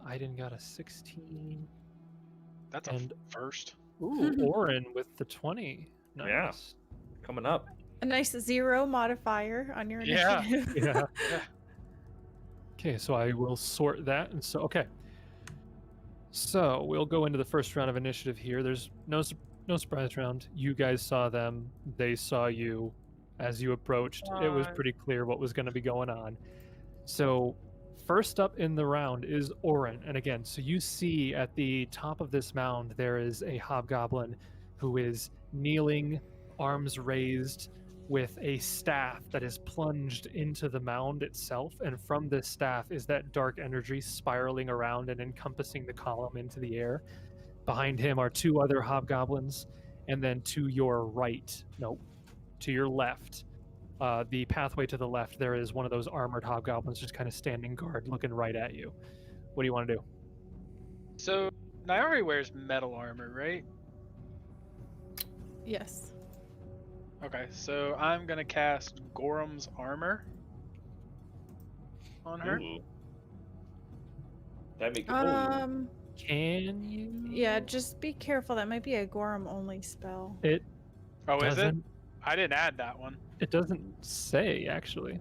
Aiden got a 16. That's And- a first. Ooh, Orin with the 20. Nice. Yeah. Coming up. A nice 0 modifier on your Yeah. initiative. Yeah. Yeah. Okay, so I will sort that. And so, okay. So we'll go into the first round of initiative here. There's no surprise round. You guys saw them. They saw you. As you approached, it was pretty clear what was going to be going on. So first up in the round is Orin. And again, so you see at the top of this mound, there is a hobgoblin who is kneeling, arms raised, with a staff that is plunged into the mound itself. And from this staff is that dark energy spiraling around and encompassing the column into the air. Behind him are 2 other hobgoblins. And then to your right, no, to your left, the pathway to the left, there is one of those armored hobgoblins just kind of standing guard, looking right at you. What do you want to do? So Nyari wears metal armor, right? Yes. Okay, so I'm gonna cast Gorham's armor on her. Ooh. That make Can you? Yeah, just be careful. That might be a Gorham only spell. It Oh, is it? doesn't. I didn't add that one. It doesn't say actually.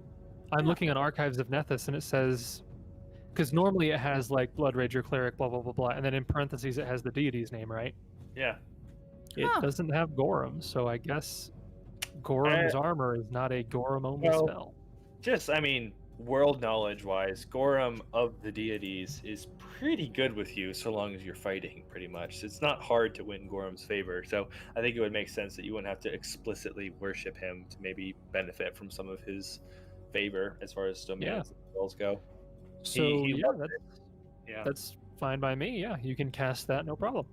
I'm looking on Archives of Nethys and it says, because normally it has like Blood Rager Cleric, blah blah blah blah, and then in parentheses it has the deity's name, right? Yeah. It Huh. doesn't have Gorham, so I guess Gorham's armor is not a Gorham only well, spell. Just, I mean, world knowledge wise, Gorham of the deities is pretty good with you so long as you're fighting, pretty much. It's not hard to win Gorham's favor, so I think it would make sense that you wouldn't have to explicitly worship him to maybe benefit from some of his favor as far as domains and spells go. So he yeah, loves that's, Yeah. that's fine by me. Yeah, you can cast that, no problem.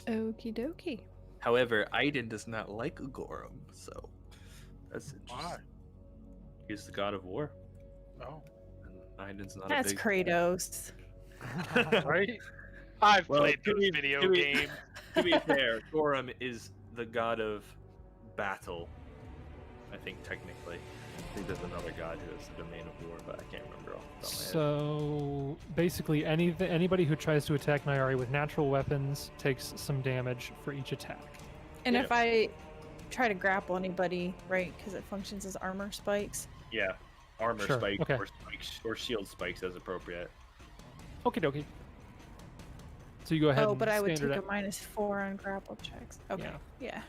Okie dokie. However, Aiden does not like Gorham, so that's Why? interesting. He's the god of war. Oh, And Aiden's not That's a big Kratos. right. I've Well, played to those be- video to be- games. To be fair, Gorham is the god of battle. I think technically. I think there's another god who has the domain of war, but I can't remember off the top of my head. So basically, anybody who tries to attack Nyari with natural weapons takes some damage for each attack. And Yeah. if I try to grapple anybody, right, because it functions as armor spikes. Yeah, armor Sure, spikes okay. or spikes or shield spikes as appropriate. Okie dokie. So you go ahead Oh, and but I would take standard a ac- -4 on grapple checks. Okay. Yeah. Yeah.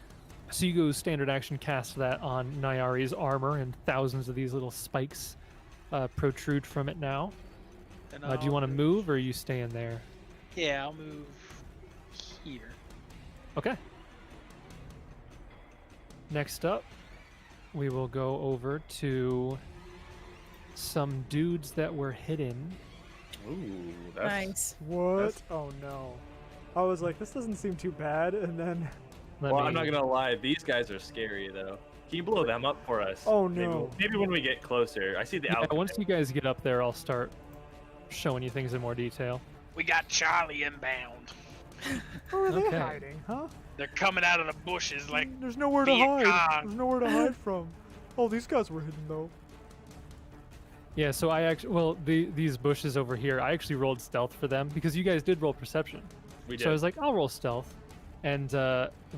So you go standard action cast that on Nyari's armor, and thousands of these little spikes protrude from it now. And Do you want to move, or are you staying there? Yeah, I'll move here. Okay. Next up, we will go over to some dudes that were hidden. Ooh, that's Nice. What? That's- Oh no. I was like, this doesn't seem too bad, and then Well, I'm not gonna lie, these guys are scary though. Can you blow them up for us? Oh, Maybe- no. Maybe when we get closer. I see the Yeah, outfit. once you guys get up there, I'll start showing you things in more detail. We got Charlie inbound. where are they Okay. hiding, huh? They're coming out of the bushes like There's nowhere to Viet hide. Cong. There's nowhere to hide from. Oh, these guys were hidden though. Yeah, so I actually, well, these bushes over here, I actually rolled stealth for them because you guys did roll perception. We did. So I was like, I'll roll stealth. And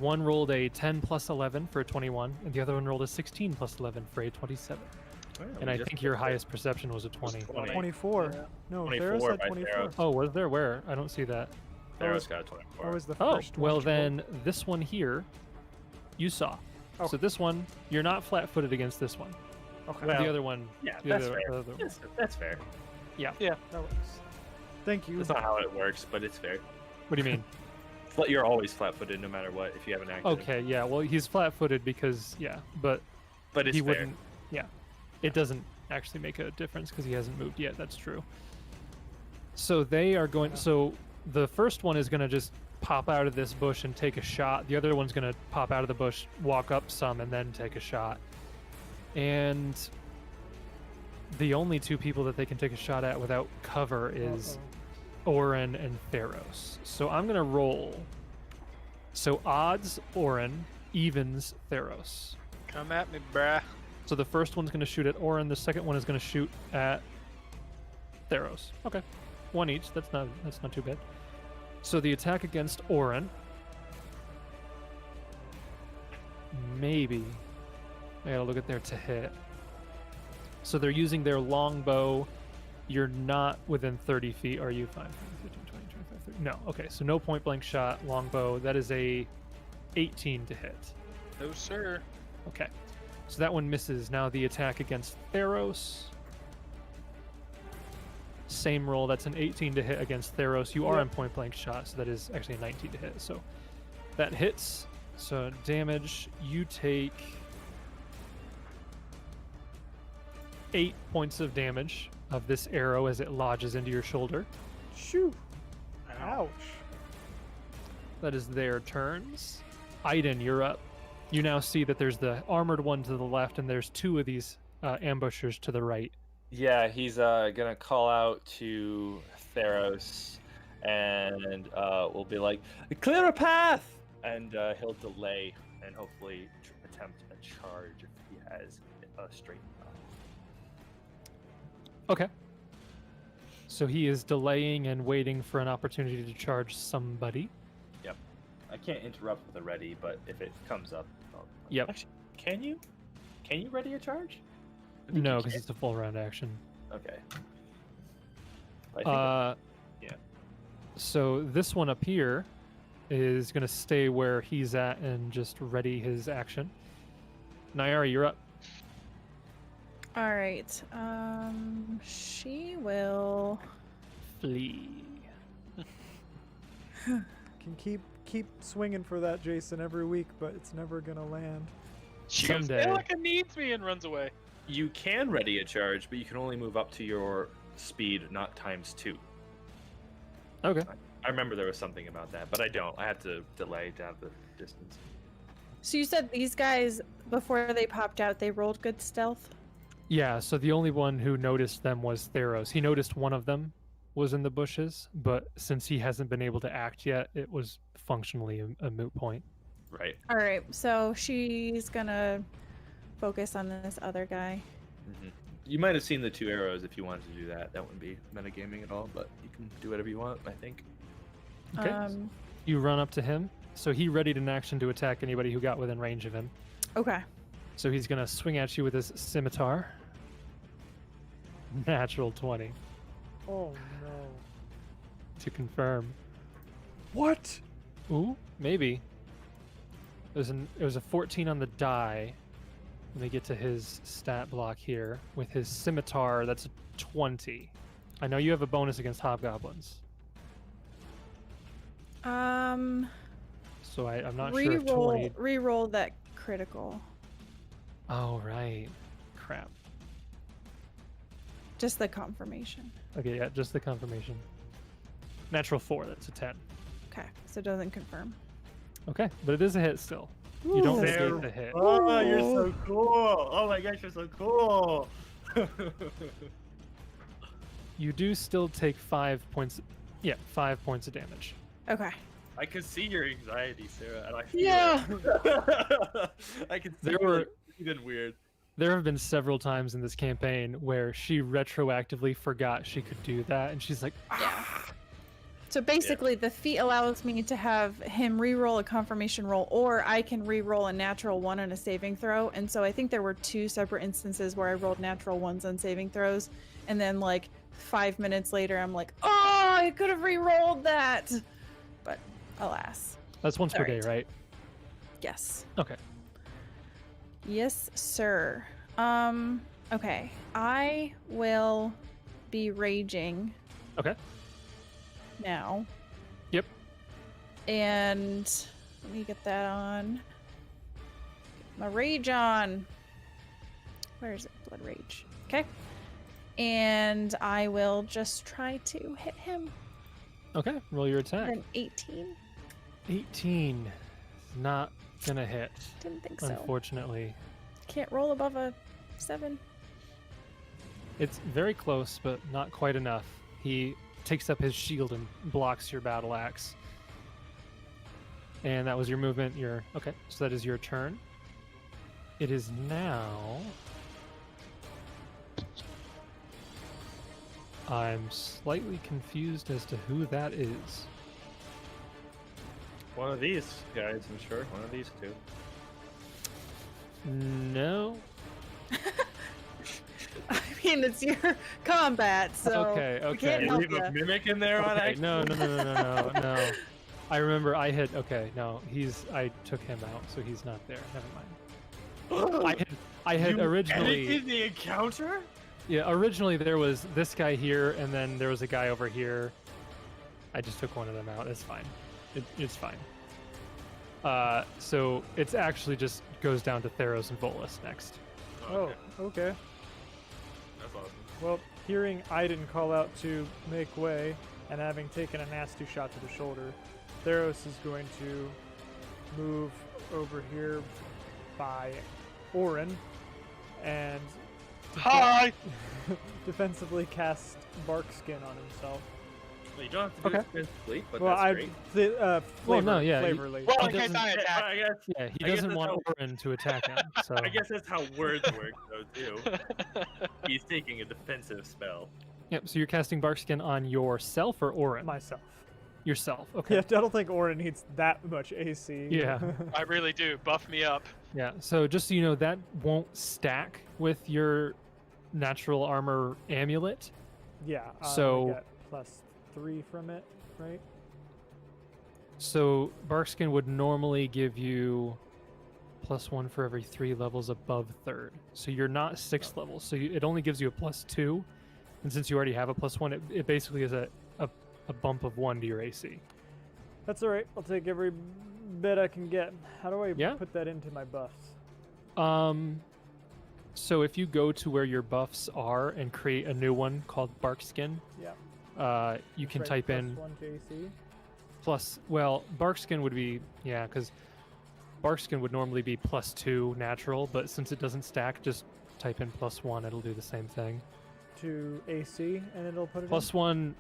one rolled a 10 plus 11 for a 21, and the other one rolled a 16 plus 11 for a 27. Well, And we I just think did your that. highest perception was a 20. 20. 24. Yeah. No, 24 Theros had by 24. Theros. Oh, was there? Where? I don't see that. Theros got a 24. I was the Oh, first well one to roll. then this one here, you saw. Oh. So this one, you're not flat-footed against this one. Okay, Well, the other one, Yeah, the that's other- fair. the other one. That's fair. that works. Thank you. That's not how it works, but it's fair. What do you mean? You're always flat-footed no matter what if you have an active. Okay, yeah. Well, he's flat-footed because but But it's he fair. wouldn't. Yeah, it doesn't actually make a difference because he hasn't moved yet. That's true. So they are going. So the first one is going to just pop out of this bush and take a shot. The other one's going to pop out of the bush, walk up some, and then take a shot. And the only two people that they can take a shot at without cover is Orin and Theros. So I'm gonna roll. So odds Orin, evens Theros. come at me, bruh. So the first one's gonna shoot at Orin. The second one is gonna shoot at Theros. Okay, one each. That's not too bad. So the attack against Orin. Maybe. I gotta look at their to hit. So they're using their longbow. You're not within 30 feet, are you? 5, 15, 20, 25, 30. No. Okay, so no point blank shot, longbow. That is a 18 to hit. No, sir. Okay. So that one misses. Now the attack against Theros. Same roll. That's an 18 to hit against Theros. You are in point blank shot, so that is actually a 19 to hit. So that hits. So damage, you take 8 points of damage of this arrow as it lodges into your shoulder. Shoo. Ouch. That is their turns. Aiden, you're up. You now see that there's the armored one to the left, and there's two of these ambushers to the right. Yeah, he's gonna call out to Theros, and we'll be like, "Clear a path!" And he'll delay and hopefully attempt a charge if he has a straight Okay. So he is delaying and waiting for an opportunity to charge somebody. Yep. I can't interrupt with a ready, but if it comes up, Yep. Actually, can you? Can you ready a charge? I think No, you because can. it's a full round action. Okay. I think yeah. So this one up here is going to stay where he's at and just ready his action. Nyara, you're up. All right. She will. Flee. Can keep swinging for that, Jason, every week, but it's never gonna land. She goes, Someday. Angelica needs me and runs away. You can ready a charge, but you can only move up to your speed, not ×2. Okay. I remember there was something about that, but I don't. I had to delay down the distance. So you said these guys, before they popped out, they rolled good stealth? Yeah, so the only one who noticed them was Theros. He noticed one of them was in the bushes, but since he hasn't been able to act yet, it was functionally a moot point. Right. All right, so she's gonna focus on this other guy. Hmm. You might have seen the 2 arrows if you wanted to do that. That wouldn't be metagaming at all, but you can do whatever you want, I think. Okay. Um, You run up to him. So he readied an action to attack anybody who got within range of him. okay. So he's going to swing at you with his scimitar. Natural 20 Oh no. to confirm. What? Ooh, maybe. It was a 14 on the die. Let me get to his stat block here. With his scimitar, that's a 20. I know you have a bonus against hobgoblins, so I'm not sure if 20... Reroll that critical. Oh, right. Crap. Just the confirmation. Okay, yeah, just the confirmation. Natural 4, that's a 10. Okay, so it doesn't confirm. Okay, but it is a hit still. You don't There- negate the hit. Oh, you're so cool! Oh my gosh, you're so cool! You do still take 5 points. Yeah, 5 points of damage. Okay. I can see your anxiety, Sarah, and I feel Yeah. it. I can see There it. were- Even weird. There have been several times in this campaign where she retroactively forgot she could do that, and she's like, "Ah." So basically, the feat allows me to have him re-roll a confirmation roll, or I can re-roll a natural 1 on a saving throw. And so I think there were 2 separate instances where I rolled natural 1s on saving throws, and then like 5 minutes later, I'm like, oh, I could have re-rolled that, but alas, That's once per day, Alright. right? yes. Okay. Yes, sir. Okay. I will be raging. Okay. Now. Yep. And let me get that on. My rage on. Where is it? Blood rage. Okay. And I will just try to hit him. Okay, roll your attack. An 18. 18. Not gonna hit, Didn't think so. unfortunately. Can't roll above a 7. It's very close, but not quite enough. He takes up his shield and blocks your battle axe. And that was your movement. Okay, so that is your turn. It is now. I'm slightly confused as to who that is. One of these guys, I'm sure. One of these 2. No. I mean, it's your combat, so Okay, we okay. can't They help leave a ya. mimic in there on Okay, accident. no. I remember I had. Okay, no, I took him out, so he's not there. Never mind. I had You originally. edited the encounter? Yeah, originally there was this guy here, and then there was a guy over here. I just took one of them out. It's fine. It's fine. So it's actually just goes down to Theros and Volus next. Oh, okay. That's awesome. Well, hearing Aiden call out to make way, and having taken a nasty shot to the shoulder, Theros is going to move over here by Orin and Hi! defensively cast Bark Skin on himself. Well, you don't have to do Okay. it defensively, but well, that's great. Well, no, yeah, flavorly. Well, He in case doesn't- I attack. I guess. Yeah, he I guess doesn't that's want how- Orin to attack him. So I guess that's how words work, though, too. He's taking a defensive spell. Yep. So you're casting Barkskin on yourself or Orin? Myself. Yourself. Okay. Yeah, I don't think Orin needs that much AC. Yeah. I really do. Buff me up. Yeah. So just so you know, that won't stack with your natural armor amulet. Yeah. I So- get +3 from it, right? So Barkskin would normally give you +1 for every 3 levels above 3rd. So you're not 6th level. So it only gives you a +2. And since you already have a +1, it basically is a bump of 1 to your AC. That's all right. I'll take every bit I can get. How do I Yeah. put that into my buffs? So if you go to where your buffs are and create a new one called Barkskin, Yeah. you can Right, type in +1 to AC. well, Barkskin would be, yeah, because Barkskin would normally be +2 natural, but since it doesn't stack, just type in +1, it'll do the same thing. To AC, and it'll put it +1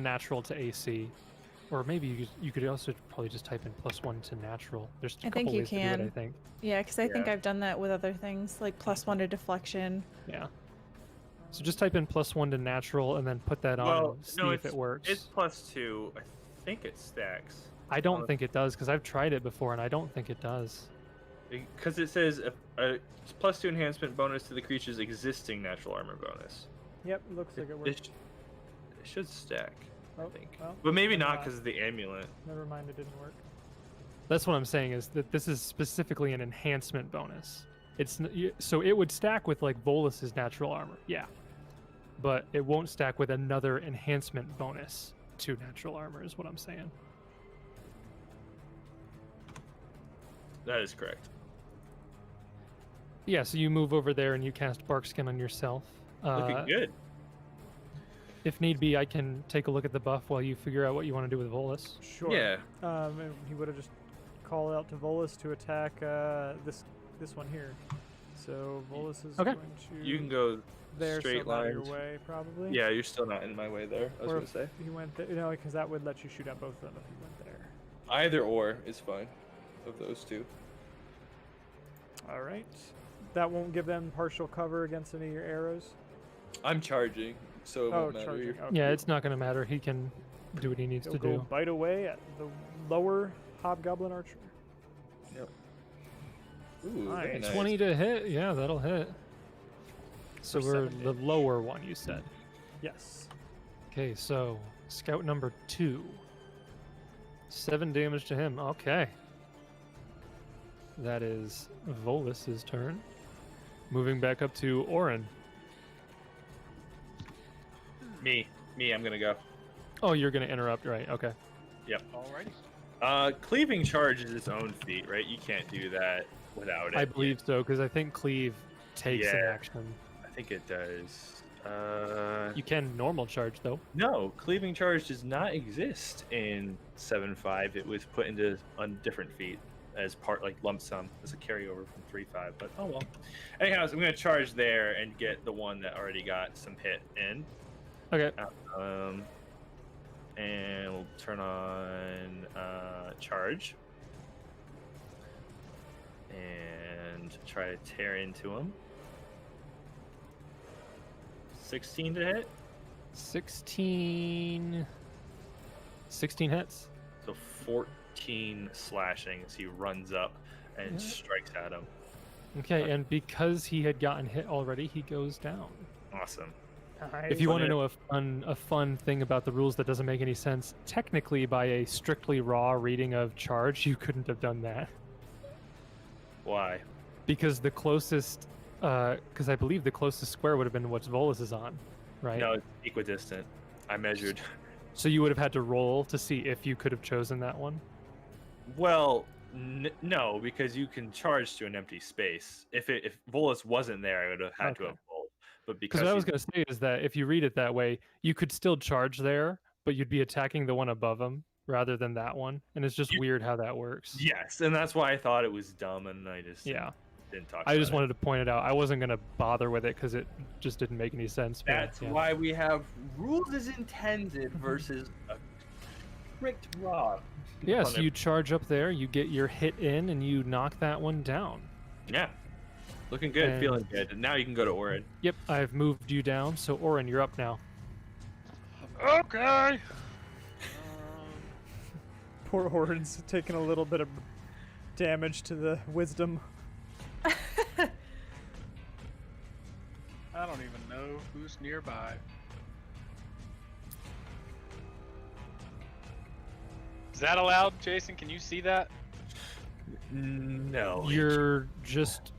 natural to AC. Or maybe you could also probably just type in +1 to natural. There's a I couple think you ways to do can. it, I think. Yeah, because I think Yeah. I've done that with other things, like +1 to deflection. Yeah. So just type in +1 to natural and then put that on Well, and see no, if it works. It's +2. I think it stacks. I don't think it does because I've tried it before and I don't think it does. Because it says a +2 enhancement bonus to the creature's existing natural armor bonus. Yep, looks like it works. It should stack, I Oh, think. well, But maybe never not mind. because of the amulet. Never mind, it didn't work. That's what I'm saying is that this is specifically an enhancement bonus. So it would stack with like Volus's natural armor, yeah, but it won't stack with another enhancement bonus to natural armor. Is what I'm saying. That is correct. Yeah. So you move over there and you cast Barkskin on yourself. Looking good. If need be, I can take a look at the buff while you figure out what you want to do with Volus. Sure. Yeah. And he would have just called out to Volus to attack this one here. So Volus is Okay. going to You can go there, straight so not your lines. way, probably. Yeah, you're still not in my way there. I was Or going if to say. he went there, because that would let you shoot at both of them if he went there. Either or is fine of those two. All right. That won't give them partial cover against any of your arrows. I'm charging, so it Oh, won't matter. charging. Okay. Yeah, it's not going to matter. He can do what he needs He'll to go do. bite away at the lower hobgoblin archer. Ooh, very Nice. nice. 20 to hit. Yeah, that'll hit. So For we're 7 the damage. lower one, you said. Yes. Okay, so scout number 2. 7 damage to him. Okay. That is Volus's turn. Moving back up to Orin. Me, I'm gonna go. Oh, you're going to interrupt, right? Okay. Alrighty. Cleaving charge is its own feat, right? You can't do that without it. I believe so, because I think Cleave takes an Yeah. action. I think it does. You can normal charge, though. No, cleaving charge does not exist in 7.5. It was put into a different feat as part, like lump sum, as a carryover from 3.5. But oh well. Anyhow, so I'm gonna charge there and get the one that already got some hit in. Okay. And we'll turn on charge and try to tear into him. 16 to hit. 16 hits. So 14 slashing as he runs up and Yeah. strikes at him. Okay, and because he had gotten hit already, he goes down. Awesome. If you want to know a fun thing about the rules that doesn't make any sense, technically by a strictly raw reading of charge, you couldn't have done that. Why? Because the closest, because I believe the closest square would have been what Volus is on, right? No, it's equidistant. I measured. So you would have had to roll to see if you could have chosen that one? Well, no, because you can charge to an empty space. If Volus wasn't there, I would have had to Okay. have rolled. But because Because what I was going to say is that if you read it that way, you could still charge there, but you'd be attacking the one above him rather than that one. And it's just weird how that works. yes, and that's why I thought it was dumb, and I just Yeah. didn't talk. I just about wanted to point it out. I wasn't gonna bother with it because it just didn't make any sense. But, That's yeah. why we have rules as intended versus a strict law. Yeah, on so it. you charge up there, you get your hit in, and you knock that one down. Yeah, looking good, And- feeling good. And now you can go to Orin. Yep, I've moved you down, so Orin, you're up now. Okay. Poor Orin's taking a little bit of damage to the wisdom. I don't even know who's nearby. Is that allowed, Jason? Can you see that? No. You're just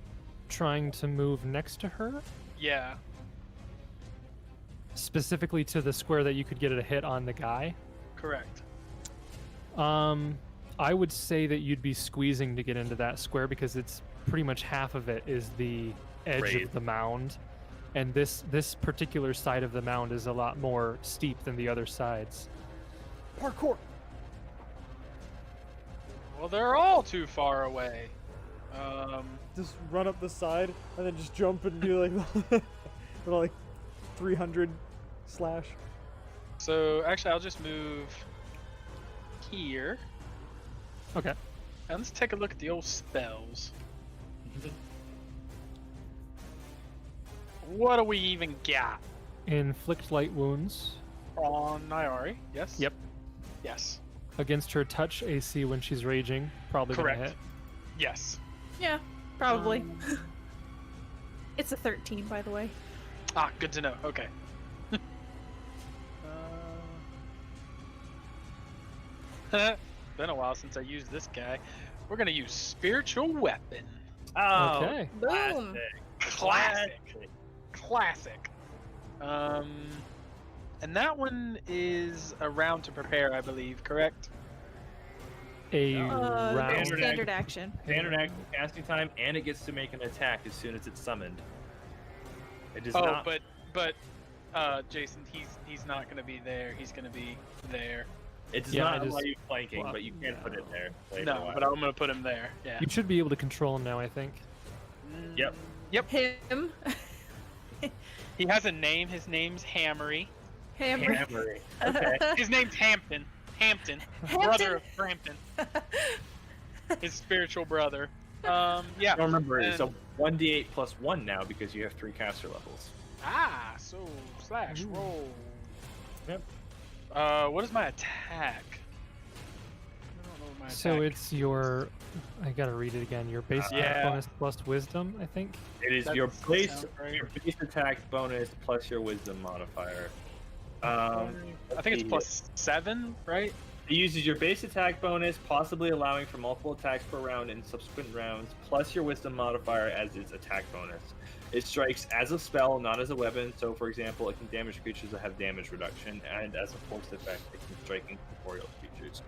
trying to move next to her, Yeah. specifically to the square that you could get a hit on the guy. Correct. I would say that you'd be squeezing to get into that square because it's pretty much half of it is the edge Raised. of the mound, and this particular side of the mound is a lot more steep than the other sides. Parkour. Well, they're all too far away. Just run up the side and then just jump and do like the like 300 slash. So actually, I'll just move here. Okay. And let's take a look at the old spells. What do we even got Inflict light wounds on Nyari? Yes. Yep. Yes. against her touch AC when she's raging. Probably gonna Correct. hit. Yes. Yeah, probably. It's a 13, by the way. Ah, good to know. Okay. Been a while since I used this guy. We're gonna use spiritual weapon. Oh, Okay. Boom. Classic. Classic. And that one is a round to prepare, I believe. Correct. A Standard round. Standard action. Standard action casting time, and it gets to make an attack as soon as it's summoned. It does Oh, not. but Jason, he's not gonna be there. He's gonna be there. It does Yeah, not I just- allow you flanking, well, but you can put it there. later No, on. but I'm gonna put him there. Yeah. You should be able to control him now, I think. Yep. Him. He has a name. His name's Hammery. Hammer. Hammering. Okay. His name's Hampton. Hampton. Brother of Frampton. His spiritual brother. Yeah. Remember, it's a And- 1d8 plus 1 now because you have 3 caster levels. Ah, so slash roll. Yep. What is my attack? I don't know what my So attack- it's your. I gotta read it again. Your base attack Yeah. bonus plus wisdom, I think. It is That your base, sounds right. your base attack bonus plus your wisdom modifier. I think it's the- plus 7, right? It uses your base attack bonus, possibly allowing for multiple attacks per round in subsequent rounds, plus your wisdom modifier as its attack bonus. It strikes as a spell, not as a weapon. So, for example, it can damage creatures that have damage reduction, and as a force effect, it can strike incorporeal creatures.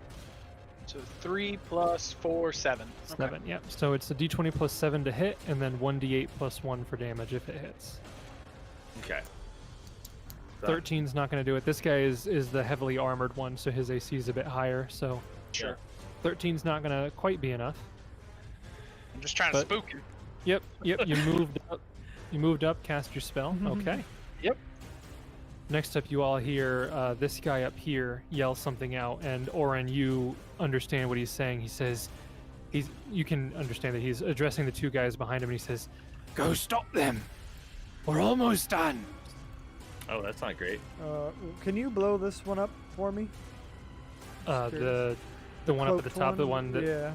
So 3 plus 4, 7. Okay. 7, yeah. So it's a d20 plus 7 to hit, and then 1d8 plus 1 for damage if it hits. Okay. So- 13's not going to do it. This guy is the heavily armored one, so his AC is a bit higher. So Sure. 13's not going to quite be enough. I'm just trying to But- spook him. Yep. You moved up. You moved up. Cast your spell. Okay. Yep. Next up, you all hear this guy up here yell something out, and Orin, you understand what he's saying. He says, You can understand that he's addressing the two guys behind him, and he says, Go stop them. We're almost done. Oh, that's not great. Can you blow this one up for me? "The one up at the Cloaked top, the one that yeah,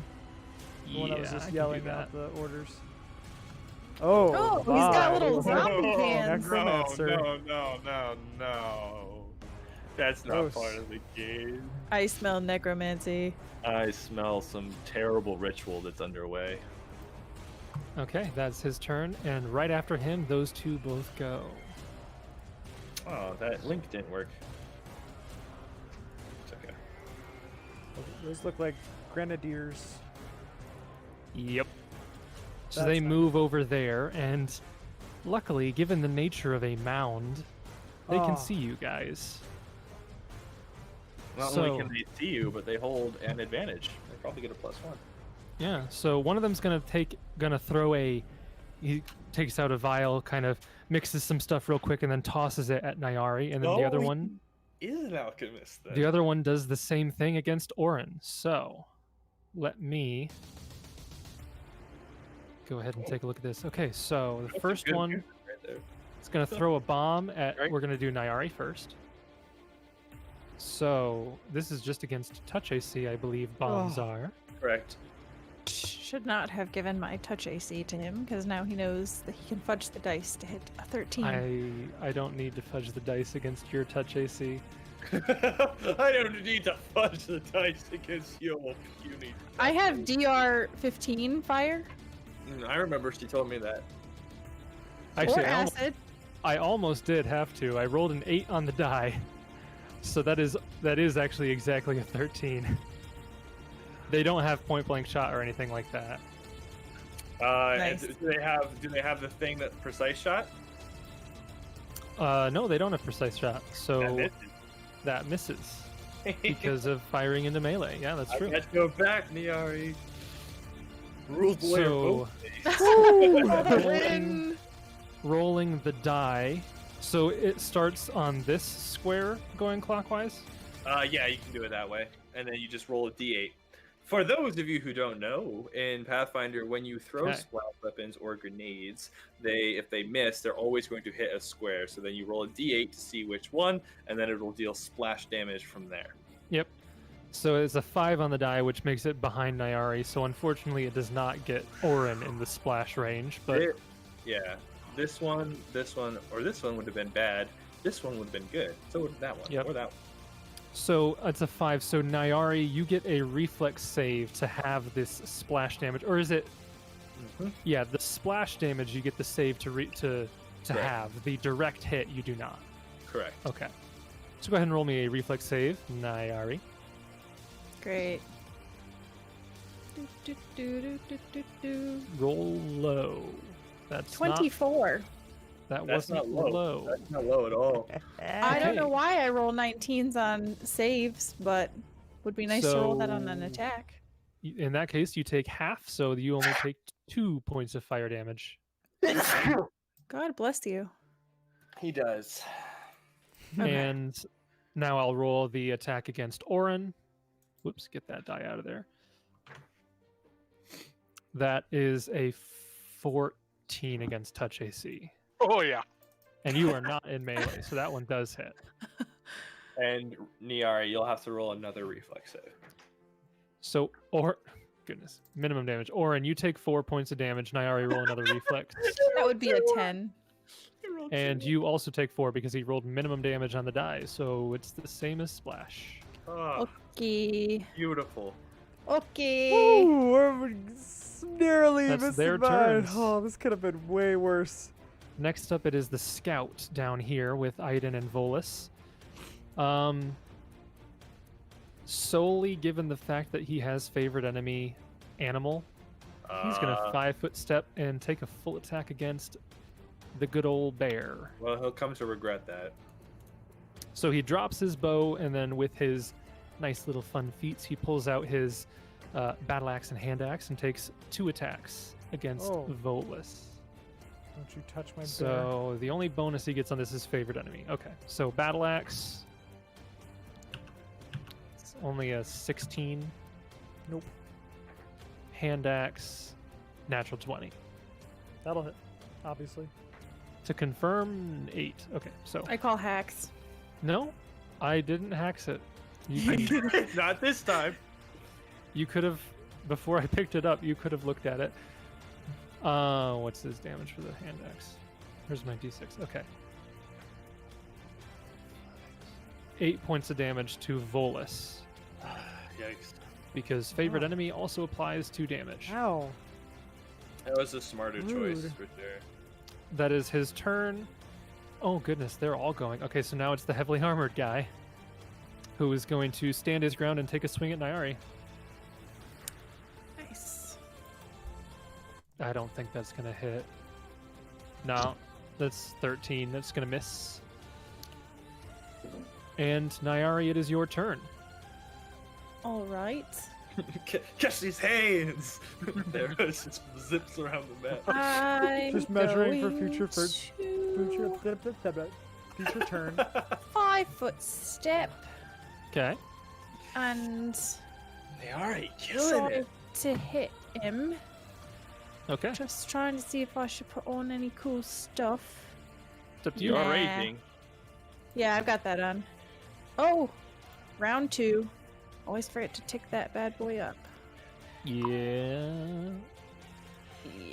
the one that was I just can do yelling that." out the orders. Oh, Oh, he's got my. little zombie hands. Necromancer. No. That's not Gross. part of the game. I smell necromancy. I smell some terrible ritual that's underway. Okay, that's his turn, and right after him, those two both go. Oh, that link didn't work. It's okay. Those look like grenadiers. Yep. So That's they not move over there, and luckily, given the nature of a mound, they Ah. can see you guys. Not So- only can they see you, but they hold an advantage. They probably get a +1. Yeah. So one of them's gonna throw a he takes out a vial, kind of mixes some stuff real quick, and then tosses it at Nyari. And then the other one, is an alchemist. Then. the other one does the same thing against Orin. So, let me go ahead and take a look at this. Okay, so the first one Right there. is going to throw a bomb at. Right. We're going to do Nyari first. So this is just against touch AC, I believe bombs are. Correct. Should not have given my touch AC to him because now he knows that he can fudge the dice to hit a 13. I don't need to fudge the dice against your touch AC. I don't need to fudge the dice against your puny. I have DR 15 fire I remember she told me that. Actually, or acid. I almost did have to. I rolled an 8 on the die. So that is actually exactly a 13. They don't have point blank shot or anything like that. Nice. And do they have the thing that precise shot? No, they don't have precise shot. So that misses because of firing into melee. Yeah, that's true. Let's go back, Niari. Rules the way So Win. rolling the die. So it starts on this square going clockwise. Yeah, you can do it that way, and then you just roll a d8. For those of you who don't know, in Pathfinder, when you throw splash weapons or grenades, if they miss, they're always going to hit a square. So then you roll a d8 to see which one, and then it'll deal splash damage from there. Yep. So it's a 5 on the die, which makes it behind Nyari. So unfortunately, it does not get Orin in the splash range. But yeah, this one, or this one would have been bad. This one would have been good. So would that one, or that one. So it's a 5. So Nyari, you get a reflex save to have this splash damage, or is it? Mm-hmm. Yeah, the splash damage you get the save to have. The direct hit you do not. Correct. Okay. So go ahead and roll me a reflex save, Nyari. Great. Roll low. That's 24. That That's wasn't not low. That's not low at all. I don't know why I roll 19s on saves, but would be nice to roll that on an So- attack. In that case, you take half, so you only take 2 points of fire damage. God bless you. He does. Okay. And now I'll roll the attack against Orin. Whoops, get that die out of there. That is a 14 against touch AC. Oh yeah. And you are not in melee, so that one does hit. And Niari, you'll have to roll another reflex save. So, goodness, minimum damage. Orin, you take 4 points of damage. Nyari, roll another reflex. That would be a 10. And you also take 4 because he rolled minimum damage on the die, so it's the same as Splash. Oh, Okay. beautiful. Okay. Ooh, we're narrowly That's missed their the mark. turns. Oh, this could have been way worse. Next up, it is the Scout down here with Aiden and Volus. Solely given the fact that he has favorite enemy animal, he's going to 5-foot step and take a full attack against the good old bear. Well, he'll come to regret that. So he drops his bow, and then with his nice little fun feats, he pulls out his battle axe and hand axe and takes 2 attacks against Oh. Volus. Don't you touch my bear. So the only bonus he gets on this is favorite enemy. Okay, so battle axe. It's only a 16. Nope. Hand axe, natural 20. That'll hit, obviously. To confirm, 8. Okay, so I call hacks. no, I didn't hax it. You can, Not this time. you could have, before I picked it up, you could have looked at it. What's his damage for the hand axe? Here's my d6. Okay. 8 points of damage to Volus, Yikes. because favorite Oh. enemy also applies 2 damage. Ow. That was a smarter choice Rude. for sure. That is his turn. Oh goodness, they're all going. Okay, so now it's the heavily armored guy, who is going to stand his ground and take a swing at Nyari. Nice. I don't think that's gonna hit. No, that's 13. That's gonna miss. And Nyari, it is your turn. All right. Catch these hands! There it just zips around the map. I'm Just measuring for going future to future turn. 5-foot step Okay. and They are killing try it. to hit him. Okay. Just trying to see if I should put on any cool stuff. It's up to You you. are Nah. raging. Yeah, I've got that on. Oh, round 2. Always forget to tick that bad boy up. Yeah.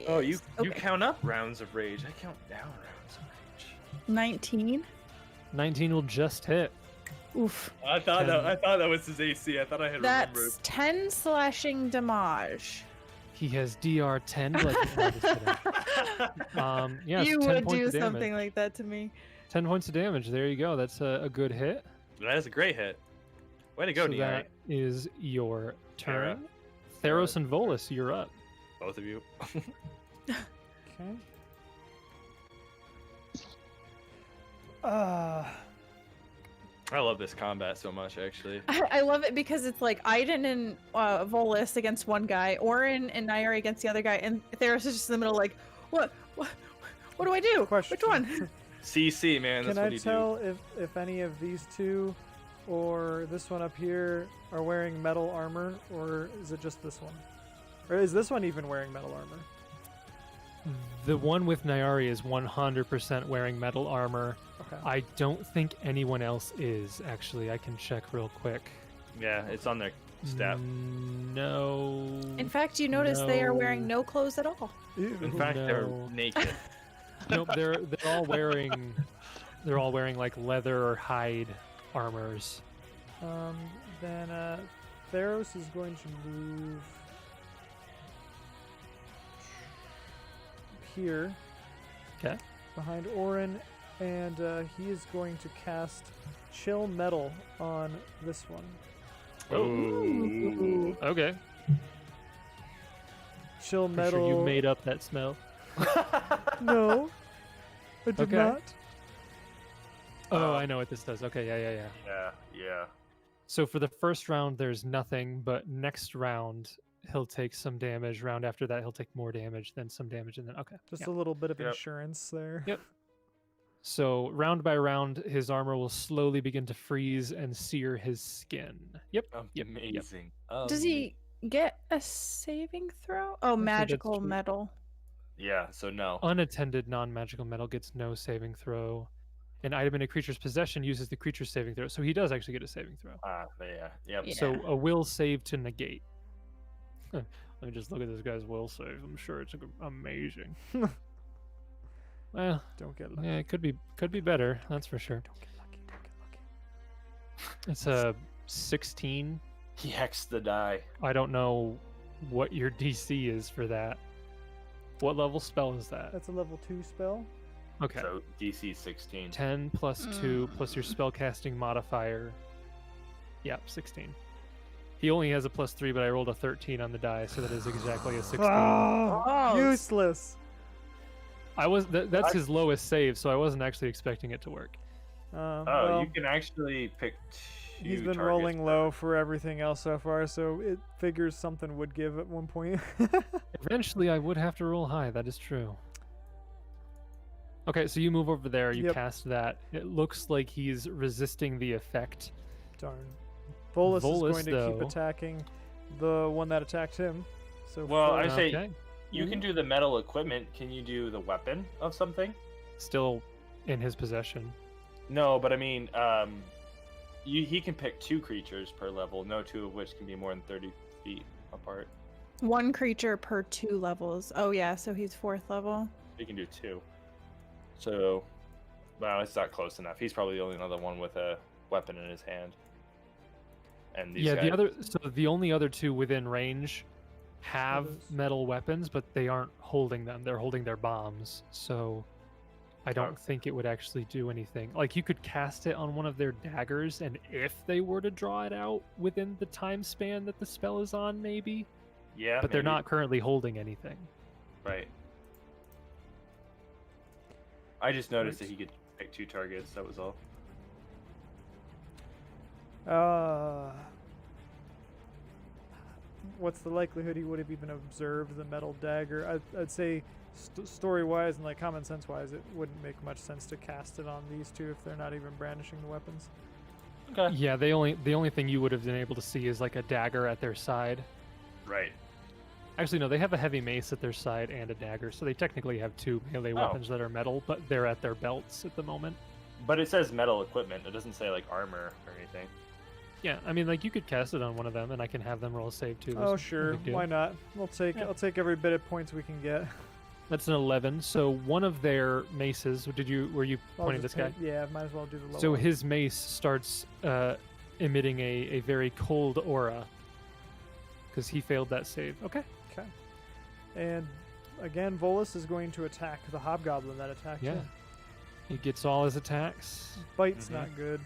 Oh, you Okay. count up rounds of rage. I count down rounds of rage. 19. 19 will just hit. Oof. I thought 10. that was his AC. I thought I had remembered. That's 10 slashing damage. He has DR 10. But I just kidding. Yeah, it's You 10 would points do of damage. something like that to me. 10 points of damage. There you go. That's a good hit. That is a great hit. Way to go, So Niari. that is your Terra. turn. Theros and Volus, you're up. Both of you. Okay. I love this combat so much, actually. I love it because it's like Aiden and Volus against one guy, Orin and Nairi against the other guy, and Theros is just in the middle like, what do I do? Question. Which one? CC, man. That's Can what I you tell if any of these two or this one up here are wearing metal armor, or is it just this one? Or is this one even wearing metal armor? The one with Nyari is 100% wearing metal armor. Okay. I don't think anyone else is, actually. I can check real quick. do. Yeah, it's on their step. No. In fact, you notice they are wearing No. no clothes at all. In fact, they're No. naked. Nope, they're all wearing like leather or hide armors. Then Theros is going to move here. Okay. Behind Orin, and he is going to cast Chill Metal on this one. Oh. Okay. Chill Pretty Metal. sure you made up that smell. No, I did Okay. not. Oh, I know what this does. Okay, yeah. Yeah. So for the first round, there's nothing, but next round, he'll take some damage. Round after that, he'll take more damage, then some damage, and then, okay. Just yeah. a little bit of Yep. insurance there. Yep. So round by round, his armor will slowly begin to freeze and sear his skin. Yep. Yep. Amazing. Does he get a saving throw? Oh, that's magical true. metal. Yeah, so no. Unattended non-magical metal gets no saving throw. An item in a creature's possession uses the creature's saving throw. So he does actually get a saving throw. Yeah. Yep. Yeah. So a will save to negate. Let me just look at this guy's will save. I'm sure it's amazing. Well, Don't get lucky. yeah, it could be better. That's for sure. Don't get lucky. Don't get lucky. It's a 16. He hexed the die. I don't know what your DC is for that. What level spell is that? That's a level 2 spell. Okay. So DC 16. 10 plus 2 plus your spellcasting modifier. Yep, 16. He only has a plus 3, but I rolled a 13 on the die, so that is exactly a 16. Oh, Oh, useless. That's his lowest save, so I wasn't actually expecting it to work. Well, You can actually pick two he's been targets rolling per- low for everything else so far, so it figures something would give at one point. Eventually, I would have to roll high. That is true. Okay, so you move over there. You Yep. cast that. It looks like he's resisting the effect. Darn. Volus is Volus, going to keep though- attacking the one that attacked him. So Well, far- I say Okay. you can do the metal equipment. Can you do the weapon of something? Still in his possession. No, but I mean, he can pick 2 creatures per level, no 2 of which can be more than 30 feet apart. one creature per 2 levels. Oh yeah, so he's 4th level. He can do 2. So, well, it's not close enough. He's probably the only other one with a weapon in his hand. And these Yeah, guys, the only other 2 within range have Others. metal weapons, but they aren't holding them. They're holding their bombs. So I don't Okay. think it would actually do anything. Like you could cast it on one of their daggers, and if they were to draw it out within the time span that the spell is on, maybe. yeah, But they're maybe. not currently holding anything. Right. I just noticed Right. that he could pick 2 targets. That was all. what's the likelihood he would have even observed the metal dagger? I'd say story-wise and like common sense-wise, it wouldn't make much sense to cast it on these two if they're not even brandishing the weapons. Okay. Yeah, the only thing you would have been able to see is like a dagger at their side. Right. Actually, no, they have a heavy mace at their side and a dagger, so they technically have two melee weapons that are metal, but they're at their belts at the moment. But it says metal equipment. It doesn't say like armor or anything. Yeah, I mean, like you could cast it on one of them, and I can have them roll a save too. Oh no sure, big deal. why not? I'll take every bit of points we can get. That's an 11. So one of their maces. Were you I'll pointing just this guy? Yeah, might as well do the low So one. his mace starts emitting a very cold aura because he failed that save. Okay. Okay. And again, Volus is going to attack the hobgoblin that attacked Yeah. him. He gets all his attacks. Bite's not good.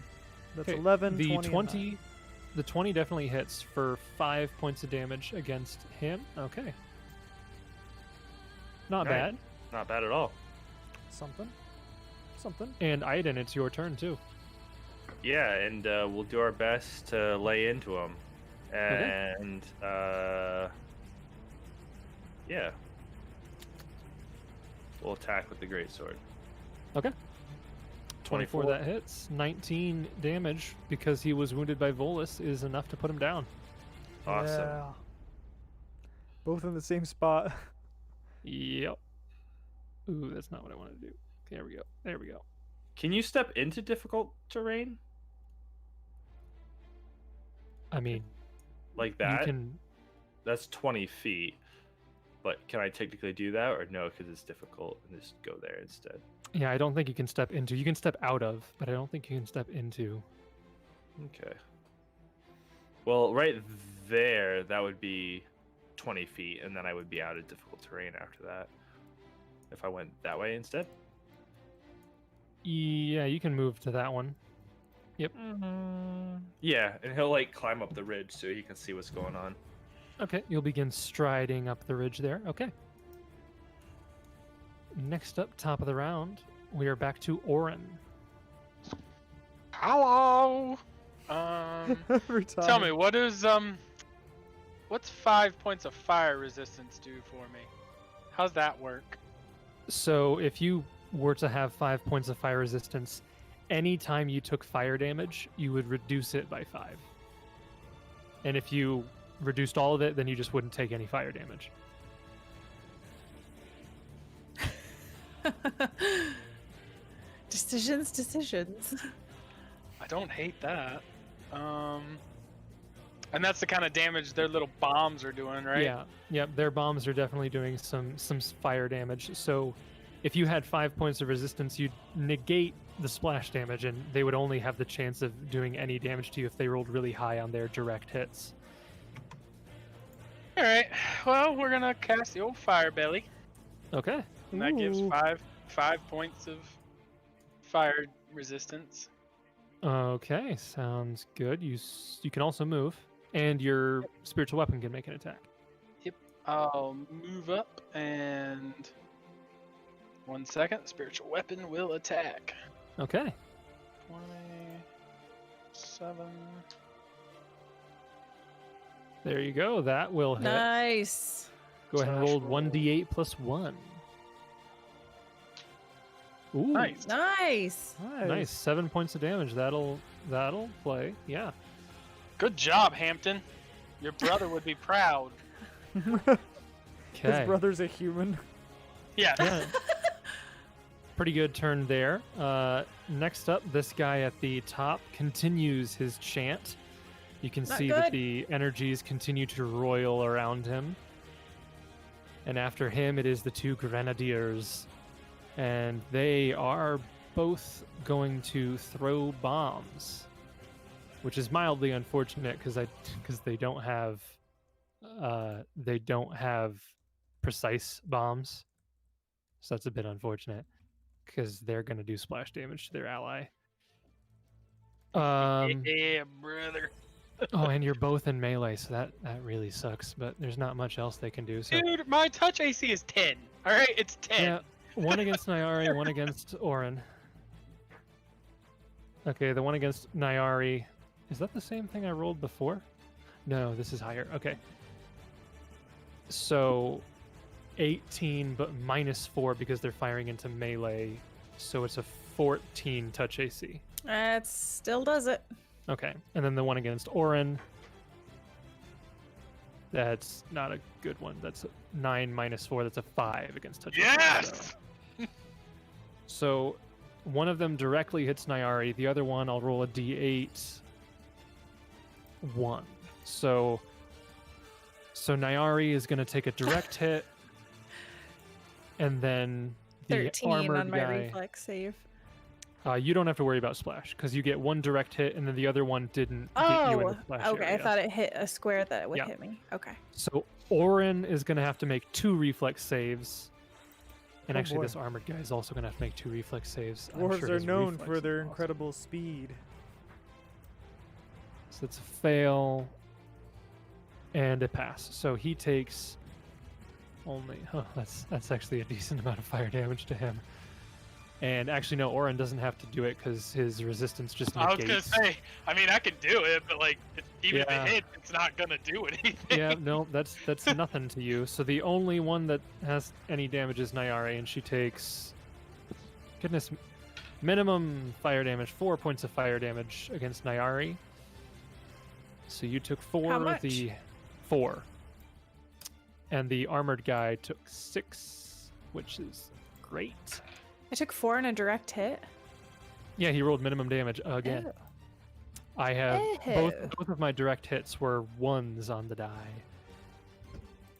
That's Okay, 11, The 20, and 9. the 20 definitely hits for 5 points of damage against him. Okay. Not Right. bad. Not bad at all. Something. And Aiden, it's your turn too. Yeah, and we'll do our best to lay into him. Okay. And yeah, we'll attack with the greatsword. Okay. 24 that hits. 19 damage because he was wounded by Volus is enough to put him down. Awesome. Yeah. Both in the same spot. Yep. Ooh, that's not what I wanted to do. There we go. There we go. Can you step into difficult terrain I mean, like that? you can. That's 20 feet. But can I technically do that, or no? Because it's difficult, and just go there instead. Yeah, I don't think you can step into. You can step out of, but I don't think you can step into. Okay. Well, right there, that would be 20 feet, and then I would be out of difficult terrain after that. If I went that way instead. Yeah, you can move to that one. Yep. Yeah, and he'll like climb up the ridge so he can see what's going on. Okay, you'll begin striding up the ridge there. Okay. Next up, top of the round, we are back to Orin. Hello. Every time. Tell me, what's 5 points of fire resistance do for me? How's that work? So if you were to have 5 points of fire resistance, anytime you took fire damage, you would reduce it by 5. And if you reduced all of it, then you just wouldn't take any fire damage. Decisions. I don't hate that. And that's the kind of damage their little bombs are doing, right? Yeah, yep. Their bombs are definitely doing some fire damage. So if you had 5 points of resistance, you'd negate the splash damage, and they would only have the chance of doing any damage to you if they rolled really high on their direct hits. All right. Well, we're gonna cast the old fire belly, Okay. and that gives Ooh. five points of fire resistance. Okay, sounds good. You can also move, and your spiritual weapon can make an attack. I'll move up and 1 second. Spiritual weapon will attack. Okay. 27. There you go. That will hit. Nice. Go ahead and Slash roll roll. 1d8 plus 1. Ooh, Nice. Nice. nice. 7 points of damage. That'll play. Yeah. Good job, Hampton. Your brother would be proud. His Okay. brother's a human. Yeah. Yeah. Pretty good turn there. Next up, this guy at the top continues his chant. You can Not see that good. the energies continue to roil around him. And after him, it is the two grenadiers. And they are both going to throw bombs, which is mildly unfortunate because they don't have precise bombs. So that's a bit unfortunate because they're going to do splash damage to their ally. Yeah, brother. Oh, and you're both in melee, so that really sucks. But there's not much else they can do. So Dude, my touch AC is 10. All right, it's 10. yeah, one against Nyari, one against Orin. Okay, the one against Nyari. Is that the same thing I rolled before? No, this is higher. Okay. So 18, but -4 because they're firing into melee. So it's a 14 touch AC. That still does it. Okay. And then the one against Orin. That's not a good one. That's 9 -4. That's a 5 against touch. Yes! So one of them directly hits Nyari. The other one, I'll roll a d8. 1. So Nyari is going to take a direct hit. And then the 13 armored on my guy, reflex save. you don't have to worry about splash because you get one direct hit and then the other one didn't get you in Oh, the splash okay. area. I thought it hit a square that would Yeah. hit me. Okay. So Orin is going to have to make 2 reflex saves. And Oh, actually, boy. this armored guy is also going to have to make 2 reflex saves. I'm Dwarves sure are his known reflex for is their awesome. incredible speed. So it's a fail and a pass. So he takes only. Oh, that's actually a decent amount of fire damage to him. And actually, no, Orin doesn't have to do it because his resistance just I was negates. gonna say, I mean, I can do it, but like, even Yeah. if it hits, it's not gonna do anything. Yeah, no, that's nothing to you. So the only one that has any damage is Nyare, and she takes, goodness, minimum fire damage, 4 points of fire damage against Nyari. So you took 4. How much? The 4, and the armored guy took 6, which is great. I took 4 in a direct hit. Yeah, he rolled minimum damage again. Oh. I have Oh. both of my direct hits were 1s on the die,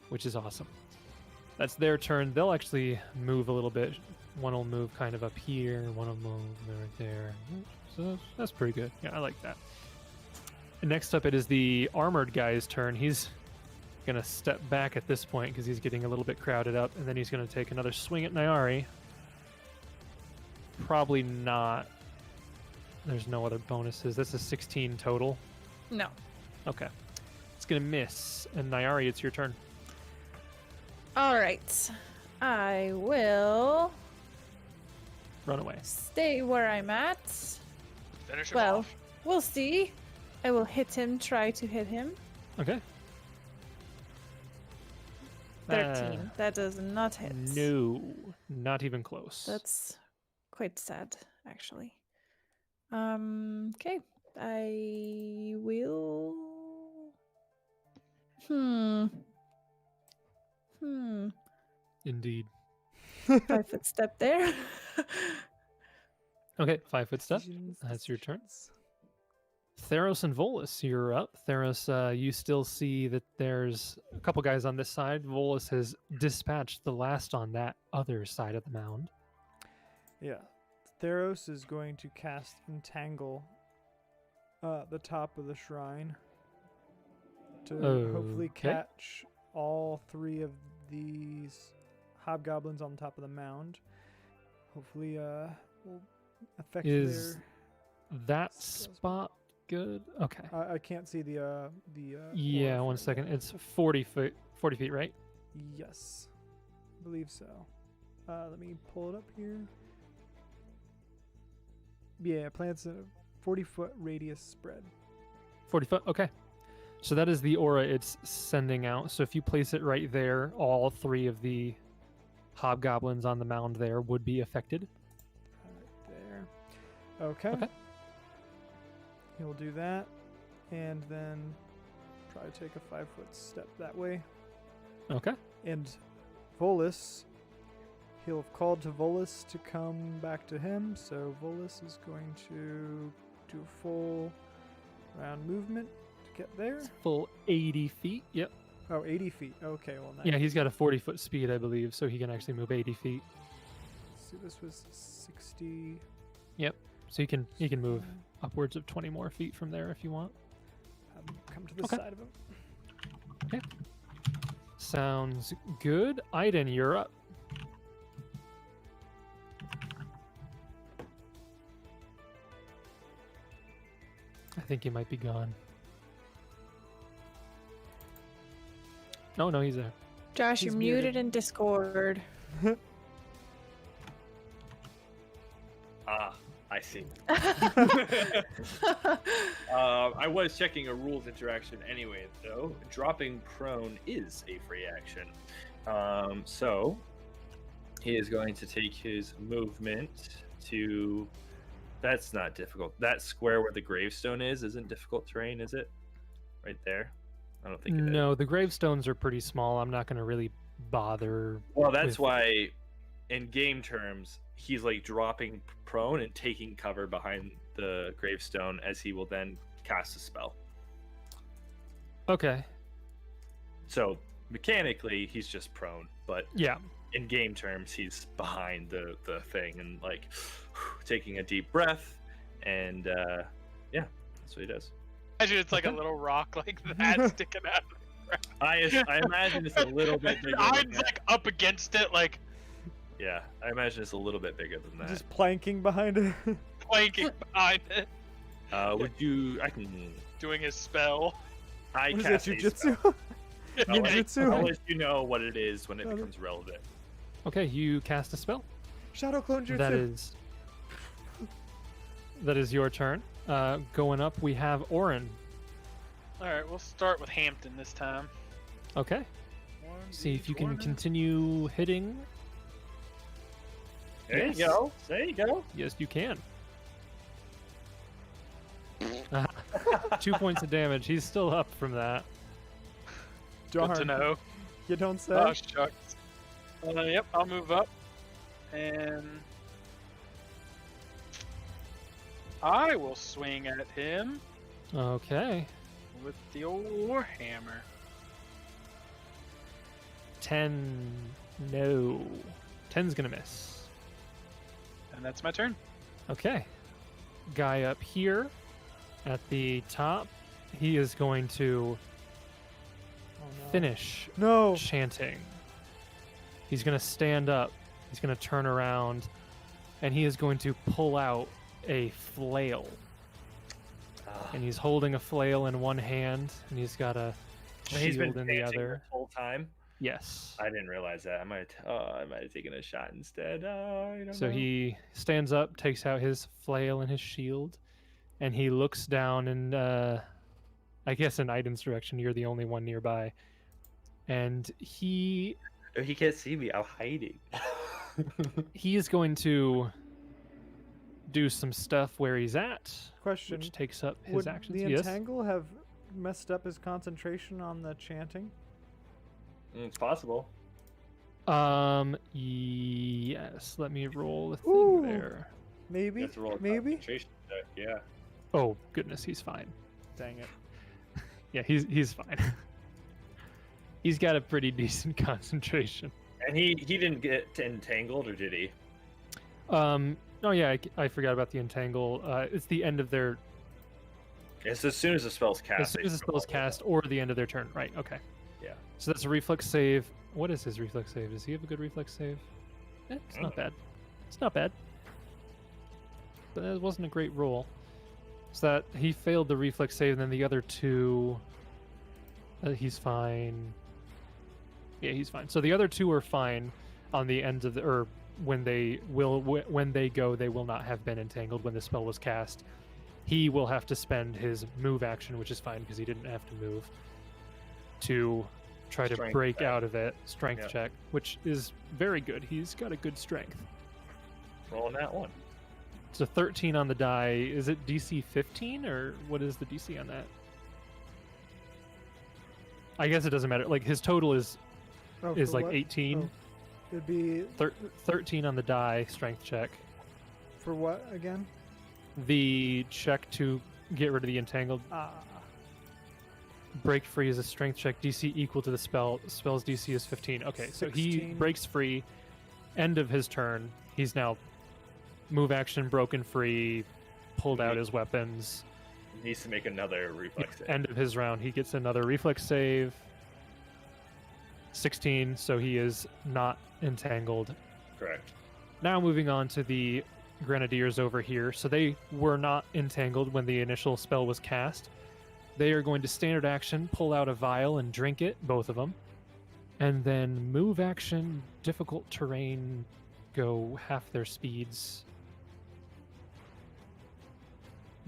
which is awesome. That's their turn. They'll actually move a little bit. One will move kind of up here, one will move right there. So that's pretty good. Yeah, I like that. And next up, it is the armored guy's turn. He's gonna step back at this point because he's getting a little bit crowded up, and then he's gonna take another swing at Nyari. Probably not. There's no other bonuses. That's a 16 total. No. Okay. It's going to miss. And Nyari, it's your turn. All right. I will Run away. stay where I'm at. Finish him Well, off. we'll see. I will hit him, try to hit him. Okay. 13. That does not hit. No. Not even close. That's quite sad, actually. Okay. I will. Indeed. 5-foot step there. Okay, 5-foot step. Decisions, That's your turn. decisions. Theros and Volus, you're up. Theros, you still see that there's a couple guys on this side. Volus has dispatched the last on that other side of the mound. Yeah. Theros is going to cast Entangle the top of the shrine to hopefully Okay. catch all 3 of these hobgoblins on top of the mound. Hopefully will affect Is their... that spells. spot good? Okay. I can't see the Yeah, aura one for it second. yet. It's 40 feet, right? Yes. I believe so. Let me pull it up here. Yeah, plants a 40-foot radius spread. 40 foot. Okay. So that is the aura it's sending out. So if you place it right there, all 3 of the hobgoblins on the mound there would be affected. Right there. Okay. Okay. He'll do that, and then try to take a 5-foot step that way. Okay. And Volus, he'll have called to Volus to come back to him. So Volus is going to do a full round movement to get there. It's full 80 feet. Yep. Oh, 80 feet. Okay, well, nice. Yeah, he's got a 40-foot speed, I believe, so he can actually move 80 feet. So this was 60. So he can move upwards of 20 more feet from there if you want. Come to the Okay. side of him. Sounds good. Aiden, you're up. I think he might be gone. No, he's there. Josh, He's you're muted. muted in Discord. Ah, I see. I was checking a rules interaction anyway, though. Dropping prone is a free action. So he is going to take his movement to. That's not difficult. That square where the gravestone isn't difficult terrain, is it? Right there. I don't think. No, the gravestones are pretty small. I'm not going to really bother. Well, that's with... why, in game terms, he's like dropping prone and taking cover behind the gravestone as he will then cast a spell. Okay. So mechanically, he's just prone, but yeah, in game terms, he's behind the thing and like taking a deep breath, and yeah, that's what he does. Imagine it's like a little rock like that sticking out. I imagine it's a little bit bigger. Eyes like up against it, like. Yeah, I imagine it's a little bit bigger than that. Just planking behind it. Planking behind it. Would you? I can. Doing his spell. I What is cast that, a jujitsu? spell. Ninjutsu? I'll let you know what it is when it becomes relevant. Okay, you cast a spell. Shadow clone jutsu. That is your turn. Going up, we have Orin. All right, we'll start with Hampton this time. Okay. See if you can continue hitting. There you go. There you go. Yes, you can. 2 points of damage. He's still up from that. Darn. Good to know. You don't say. Oh, shucks. Yep, I'll move up. And I will swing at him Okay. with the old warhammer. 10. No. 10's gonna miss. And that's my turn. Okay. Guy up here at the top. He is going to finish No. chanting. He's going to stand up. He's going to turn around. And he is going to pull out a flail. And he's holding a flail in one hand. And he's got a He's been shield in the dancing other. the whole time. Yes. I didn't realize that. I might have taken a shot instead. I don't So know. he stands up, takes out his flail and his shield, and he looks down and I guess in Aiden's direction. You're the only one nearby, and he can't see me. I'm hiding. he is going to do some stuff where he's at, Question. which takes up his Would actions. the Yes. entangle have messed up his concentration on the chanting? It's possible. Yes. Let me roll a thing Ooh. there. Maybe. You have to roll a Maybe. concentration check, yeah. Oh goodness, he's fine. Dang it. Yeah, he's fine. He's got a pretty decent concentration. And he didn't get entangled, or did he? Oh yeah, I forgot about the entangle. It's the end of their. It's as soon as the spell's cast. As soon as the spell's cast, or the end of their turn. Right. Okay. Yeah. So that's a reflex save. What is his reflex save? Does he have a good reflex save? It's not bad. It's not bad. But it wasn't a great roll. So that he failed the reflex save, and then the other two. He's fine. Yeah, he's fine. So the other two are fine on the ends of the, or when they go, they will not have been entangled when the spell was cast. He will have to spend his move action, which is fine because he didn't have to move, to try to Strength break check. out of it. Strength Yeah. check, which is very good. He's got a good strength. Rolling that one. It's a 13 on the die. Is it DC 15 or what is the DC on that? I guess it doesn't matter. Like his total is Oh, is for like what? 18. Oh, it'd be 13 on the die strength check. for what again? The check to get rid of the entangled Ah. break free is a strength check. DC equal to the spell. Spell's DC is 15. Okay, so he 16. breaks free. End of his turn. He's now move action broken free. Pulled out his weapons. Needs to make another reflex save. End of his round, he gets another reflex save. 16, so he is not entangled. Correct. Now moving on to the Grenadiers over here. So they were not entangled when the initial spell was cast. They are going to standard action, pull out a vial and drink it, both of them. And then move action, difficult terrain, go half their speeds.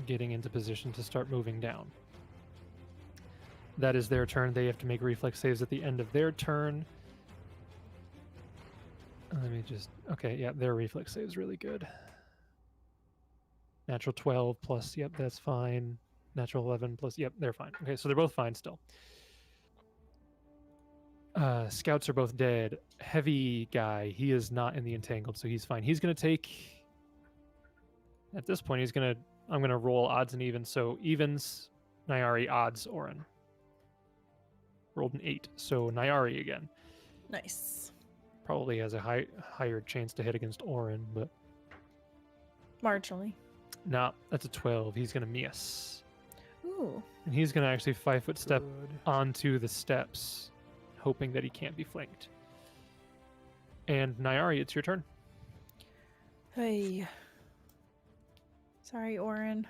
getting into position to start moving down. That is their turn. They have to make reflex saves at the end of their turn. Let me just... Okay, yeah, their reflex save is really good. Natural 12 plus, yep, that's fine. Natural 11 plus, yep, they're fine. Okay, so they're both fine still. Scouts are both dead. Heavy guy, he is not in the entangled, so he's fine. He's going to take... At this point, I'm going to roll odds and evens. So evens, Nyari, odds, Orin. Rolled an 8, so Nyari again. Nice. Probably has a higher chance to hit against Orin, but... Marginally. Nah, that's a 12. He's going to miss. Ooh. And he's going to actually 5-foot step Good. onto the steps, hoping that he can't be flanked. And Nyari, it's your turn. Hey. Sorry, Orin.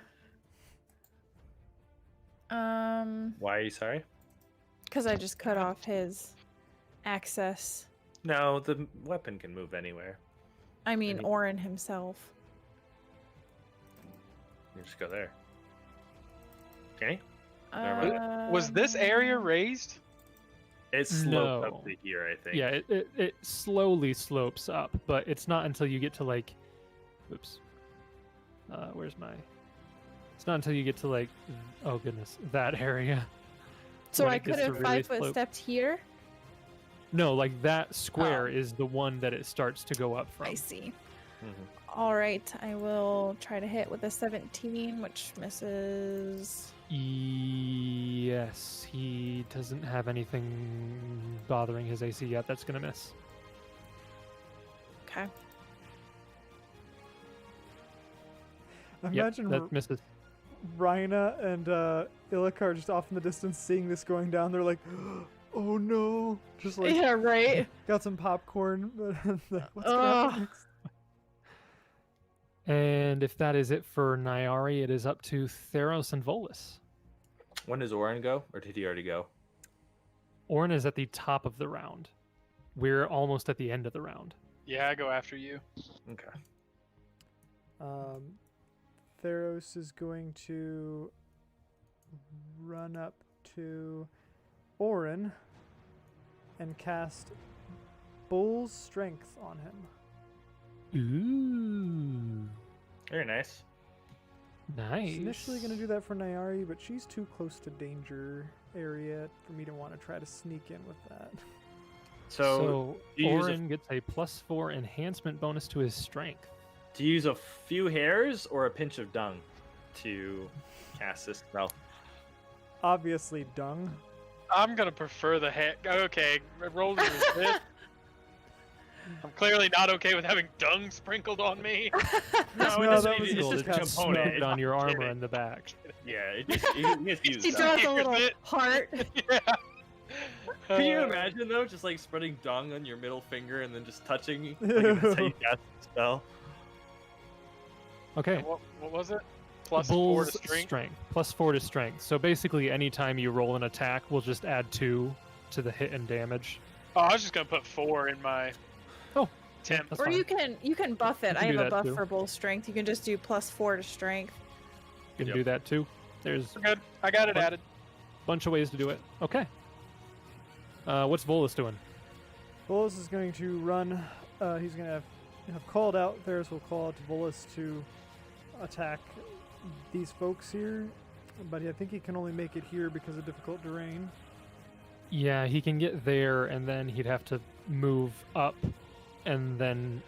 Why are you sorry? Because I just cut off his access. No, the weapon can move anywhere. I mean, Any- Orin himself. You just go there. Okay. Never mind. Was this area raised? It sloped No. up to here, I think. Yeah, it slowly slopes up, but it's not until you get to like... Oops. Where's my... It's not until you get to like... Oh, goodness. That area. So when I it gets could to have really 5-foot slope. stepped here? No, like that square Oh. is the one that it starts to go up from. I see. Mhm. All right, I will try to hit with a 17, which misses. Yes, he doesn't have anything bothering his AC yet. That's going to miss. Okay. Imagine Yep, that misses. Rhina and Illicar just off in the distance seeing this going down. They're like, oh no. Just like, Yeah, right. got some popcorn. But like, what's going to Ugh. happen next? And if that is it for Nyari, it is up to Theros and Volus. When does Orin go? Or did he already go? Orin is at the top of the round. We're almost at the end of the round. Yeah, I go after you. Okay. Theros is going to run up to Orin and cast Bull's Strength on him. Ooh, Very nice. nice. She's initially going to do that for Nyari, but she's too close to danger area for me to want to try to sneak in with that. So, do you use a- Orin gets a +4 enhancement bonus to his strength. Do you use a few hairs or a pinch of dung to cast this spell? Obviously, dung. I'm gonna prefer the head. Okay, roll to resist. I'm clearly not okay with having dung sprinkled on me. No, No, it that was it's just just a kind of component. Smeared on your armor kidding. in the back. Yeah, it just, you just use She dung. draws a little Here's it. heart. Yeah. Can you imagine though, just like spreading dung on your middle finger and then just touching? Like, if that's how you cast the spell. Okay. What was it? Plus Bull's 4 to strength. +4 to strength. So basically, anytime you roll an attack, we'll just add 2 to the hit and damage. Oh, I was just gonna put 4 in my. Oh, temp. that's Or fine. you can buff it. You I can have do a that buff too. for bull strength. You can just do +4 to strength. You can Yep. do that too. There's We're good. I got it What? added. a bunch of ways to do it. Okay. What's Volus doing? Volus is going to run. He's going to have called out. Theros will call out to Volus to attack these folks here. But I think he can only make it here because of difficult terrain. Yeah, he can get there, and then he'd have to move up, and then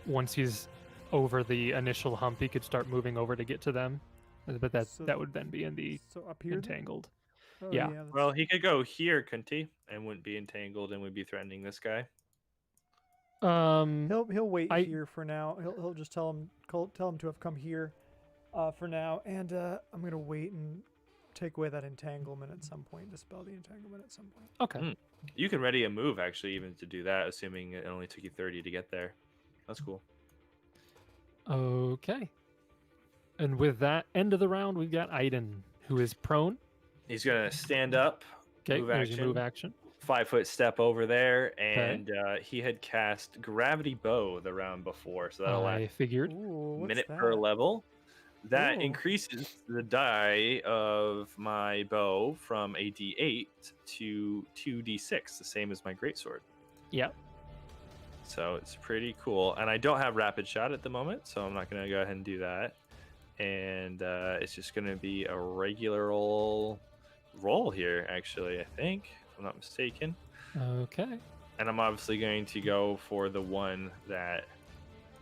once he's over the initial hump, he could start moving over to get to them. But So- that would then be in the So up here. then? entangled. Oh, yeah. that's- Well, he could go here, couldn't he? And wouldn't be entangled and would be threatening this guy. He'll wait I- here for now. He'll just tell him to have come here for now, and I'm gonna wait and take away that entanglement at some point, dispel the entanglement at some point. Okay. You can ready a move actually, even to do that, assuming it only took you 30 to get there. That's cool. Okay. And with that end of the round, we've got Aiden, who is prone. He's gonna stand up. Okay, Move there's your action. move action. 5-foot step over there, and he had cast Gravity Bow the round before, so that'll I last figured. Ooh, a what's minute that? per level. That Ooh. increases the die of my bow from a D8 to 2D6, the same as my greatsword. Yep. So it's pretty cool. And I don't have rapid shot at the moment, so I'm not going to go ahead and do that. And it's just going to be a regular old roll here, actually, I think, if I'm not mistaken. Okay. And I'm obviously going to go for the one that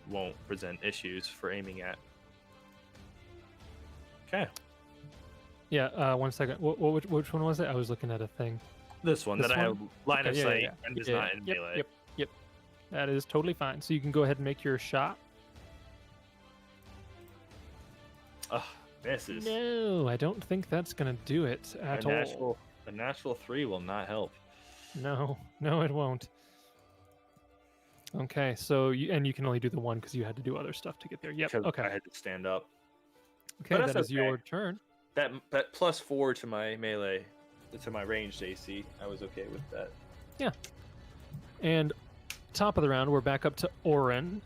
won't present issues for aiming at. Okay. Yeah. 1 second. Which one was it? I was looking at a thing. This one This that I have one? line Okay, of yeah, sight yeah. and is Yeah, not in yep, melee. Yep. That is totally fine. So you can go ahead and make your shot. Ugh, misses. No, I don't think that's gonna do it at all. A natural 3 will not help. No, it won't. Okay, so you can only do the one because you had to do other stuff to get there. Yep. Because Okay. I had to stand up. Okay, but that's that is your okay. turn. That +4 to my melee, to my ranged AC, I was okay with that. And top of the round, we're back up to Orin.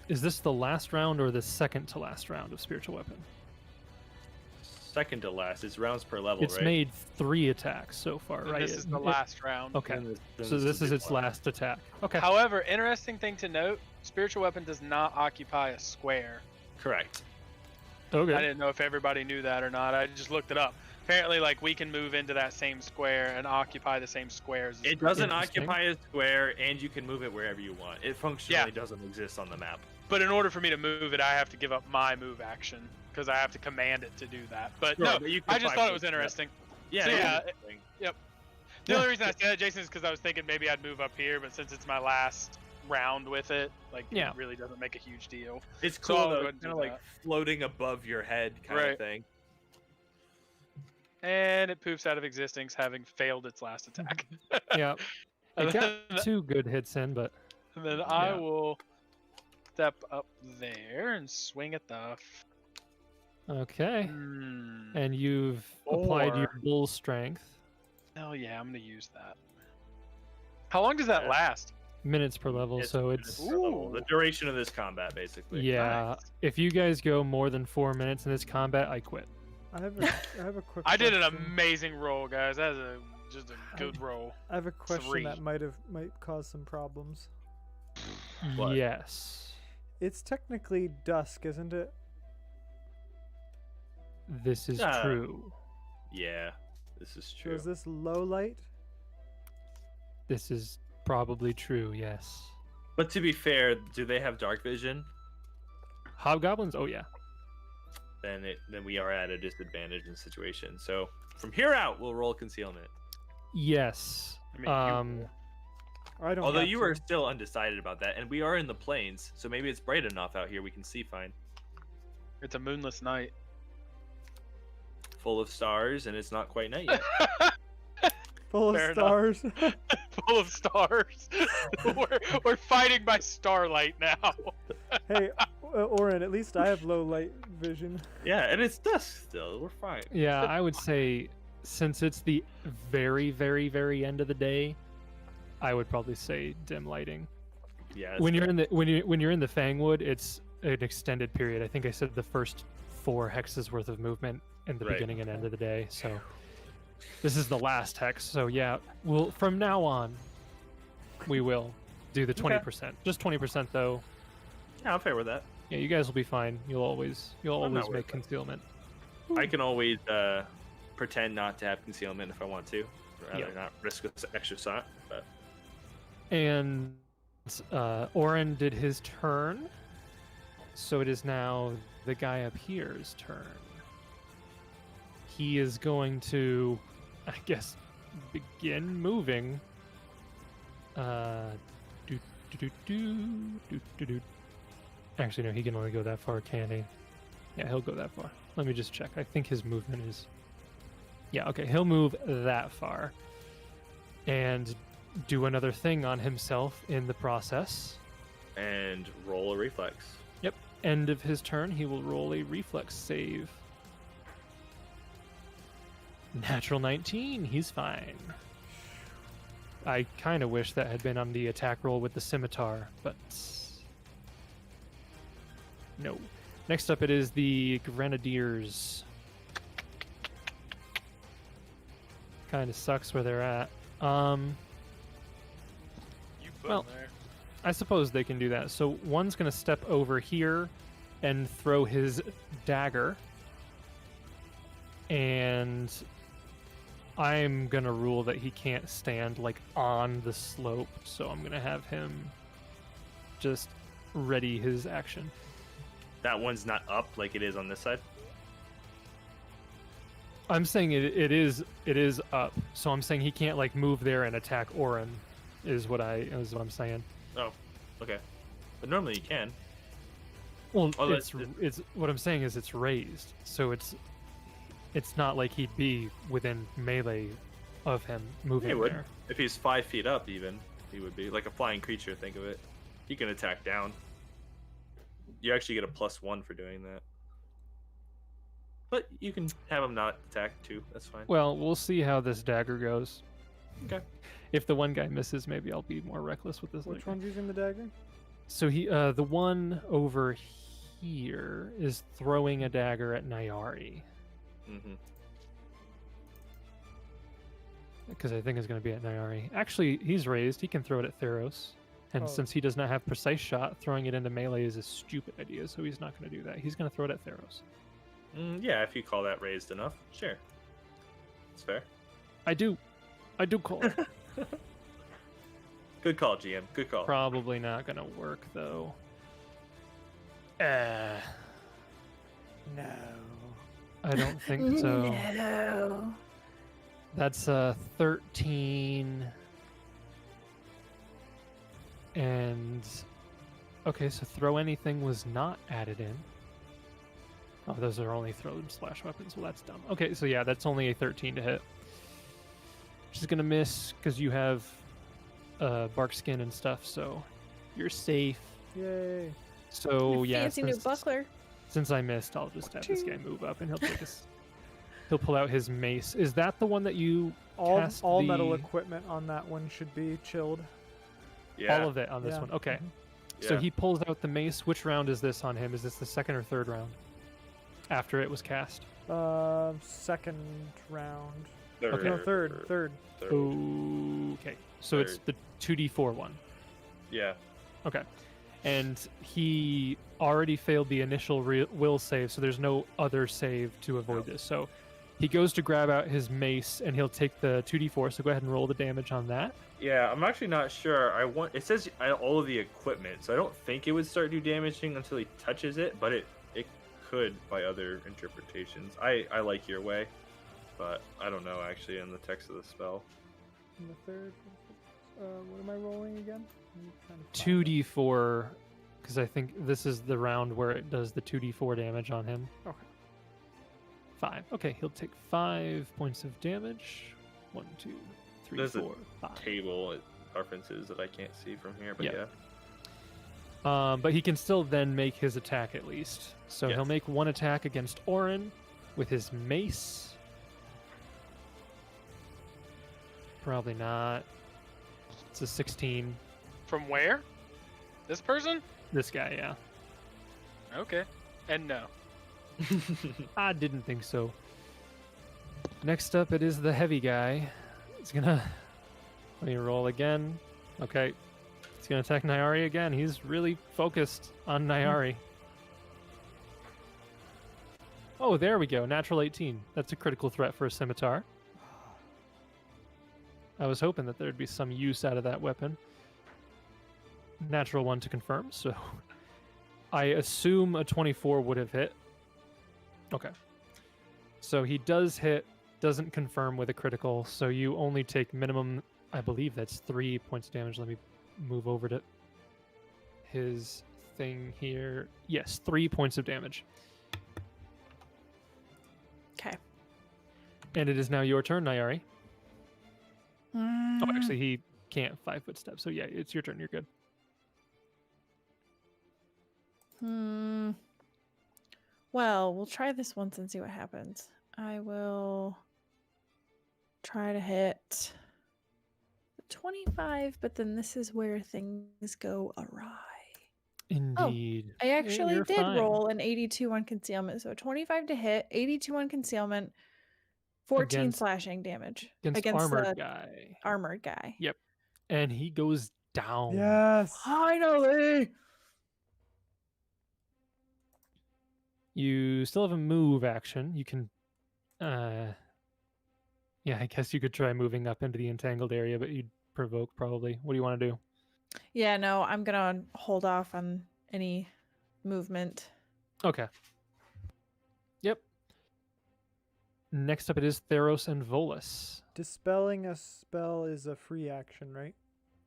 Is this the last round or the second to last round of spiritual weapon? Second to last. It's rounds per level, It's right? made 3 attacks so far, And right? this is the last round. Okay, Then so this is the its big one. last attack. Okay. However, interesting thing to note: spiritual weapon does not occupy a square. Correct. Okay. I didn't know if everybody knew that or not. I just looked it up. Apparently, like we can move into that same square and occupy the same squares. as It doesn't Interesting. occupy a square, and you can move it wherever you want. It functionally doesn't exist on the map. But in order for me to move it, I have to give up my move action because I have to command it to do that. But Sure, no, but you can I just find thought it was it, yeah. interesting. Yeah. So, it yeah, is interesting. The only reason I said that, Jason, is because I was thinking maybe I'd move up here, but since it's my last round with it, like Yeah. it really doesn't make a huge deal. It's So cool I'll go though. ahead and It's do kind of like that. floating above your head kind of Right. thing. And it poofs out of existence, having failed its last attack. Yeah. And It got then, 2 good hits in, but and then I Yeah. will step up there and swing at the. okay. Hmm. And you've applied your Or- bull strength. Hell yeah, I'm gonna use that. How long does that Yeah. last? Minutes per level, It's so minutes it's per level. The duration of this combat, basically. yeah. Nice. If you guys go more than 4 minutes in this combat, I quit. I have a quick. I did an question. amazing roll, guys. That is just a good roll. I have a question 3. that might cause some problems. What? Yes. It's technically dusk, isn't it? This is Yeah. true. Yeah, this is So true. is this low light? This is probably true, yes. But to be fair, do they have dark vision? Hobgoblins? Oh yeah. Then we are at a disadvantage in the situation. So from here out, we'll roll concealment. Yes. I mean, I don't. Although have you to. are still undecided about that, and we are in the plains, so maybe it's bright enough out here we can see fine. it's a moonless night. Full of stars, and it's not quite night yet. full of Fair enough. stars. Full of stars. we're fighting by starlight now. Hey, Oren, at least I have low light vision. Yeah, and it's dusk still. We're fine. Yeah, I would say since it's the very, very, very end of the day, I would probably say dim lighting. Yeah. When you're in the when you're in the Fangwood, it's an extended period. I think I said the first 4 hexes worth of movement in the Right. beginning and end of the day. So this is the last hex. So yeah, we'll from now on we will do the 20%. Just 20% though. Yeah, I'm fair with that. Yeah, you guys will be fine. You'll always not make worried about it. concealment. I can always pretend not to have concealment if I want to, rather Yeah. not risk an extra shot. But And Oren did his turn. So it is now the guy up here's turn. He is going to, I guess, begin moving. Do, do, do, do, do, do. Actually, no, he can only go that far, can he? Yeah, he'll go that far. Let me just check. I think his movement is... Yeah, okay, he'll move that far. And do another thing on himself in the process. and roll a reflex. End of his turn, he will roll a reflex save. Natural 19, he's fine. I kind of wish that had been on the attack roll with the scimitar, but no. Next up, it is the Grenadiers. Kind of sucks where they're at. You put Well, him there. I suppose they can do that. So one's going to step over here and throw his dagger. And I'm going to rule that he can't stand, like, on the slope. So I'm going to have him just ready his action. That one's not up like it is on this side. I'm saying it is up. So I'm saying he can't, like, move there and attack Orin is what I'm saying. Oh, okay. But normally you can. Well, Oh, it's what I'm saying is it's raised, so it's not like he'd be within melee of him moving He would. there. If he's 5 feet up, even he would be like a flying creature. Think of it. He can attack down. You actually get a +1 for doing that. But you can have him not attack too. That's fine. Well, we'll see how this dagger goes. Okay. If the one guy misses, maybe I'll be more reckless with this. Which later. one's using the dagger? So the one over here is throwing a dagger at Nyari. Mm-hmm. Because I think it's going to be at Nyari. Actually, he's raised. He can throw it at Theros. And Oh. since he does not have precise shot, throwing it into melee is a stupid idea, so he's not going to do that. He's going to throw it at Theros. Yeah, if you call that raised enough, sure. It's fair. I do call it. Good call, GM. Good call. Probably not going to work, though. No. I don't think so. No. That's 13. And okay, so throw anything was not added in. Oh, those are only throw and slash weapons. Well, that's dumb. Okay, so yeah, that's only a 13 to hit. She's gonna miss because you have bark skin and stuff, so you're safe. Yay. So yeah, Fancy new buckler. since I missed, I'll just have this guy move up, and he'll take he'll pull out his mace. Is that the one that you All cast metal the- equipment on that one should be chilled. Yeah. All of it on this Yeah. one? Okay. Mhm. So Yeah. he pulls out the mace. Which round is this on him? Is this the second or third round? After it was cast. Second round. Third. No, third. Okay. So it's the 2d4 one. Yeah. Okay. And he already failed the initial will save, so there's no other save to avoid this. So he goes to grab out his mace, and he'll take the 2d4. So go ahead and roll the damage on that. Yeah, I'm actually not sure. It says all of the equipment, so I don't think it would start do damaging until he touches it, but it could by other interpretations. I like your way, but I don't know actually in the text of the spell. And the third. What am I rolling again? I'm trying to find it. 2d4, because I think this is the round where it does the 2d4 damage on him. Okay. 5. Okay, he'll take 5 points of damage. 1, 2, 3, There's a 4, 5. Table references that I can't see from here, but Yeah. yeah. But he can still then make his attack at least. So he'll Yes. make one attack against Orin with his mace. Probably not. It's a 16. From where? This person? This guy, yeah. Okay. And no. I didn't think so. Next up, it is the heavy guy. He's gonna... Let me roll again. Okay. He's gonna attack Nyari again. He's really focused on Nyari. Oh, there we go. Natural 18. That's a critical threat for a scimitar. I was hoping that there'd be some use out of that weapon. Natural 1 to confirm, so... I assume a 24 would have hit. Okay. So he does hit, doesn't confirm with a critical, so you only take minimum, I believe that's 3 points of damage. Let me move over to his thing here. Yes, 3 points of damage. Okay. And it is now your turn, Nyari. Oh, actually, he can't 5-foot step, so yeah, it's your turn. You're good. Well, we'll try this once and see what happens. I will try to hit 25, but then this is where things go awry. Indeed. I actually You're did fine. roll an 82 on concealment, so 25 to hit, 82 on concealment, 14 Against- slashing damage Against armored the guy. armored guy. Yep. And he goes down. Yes. Finally! You still have a move action. You can yeah, I guess you could try moving up into the entangled area, but you'd provoke probably. What do you want to do? Yeah, no, I'm gonna hold off on any movement. Okay. Yep. Next up it is Theros and Volus. Dispelling a spell is a free action, right?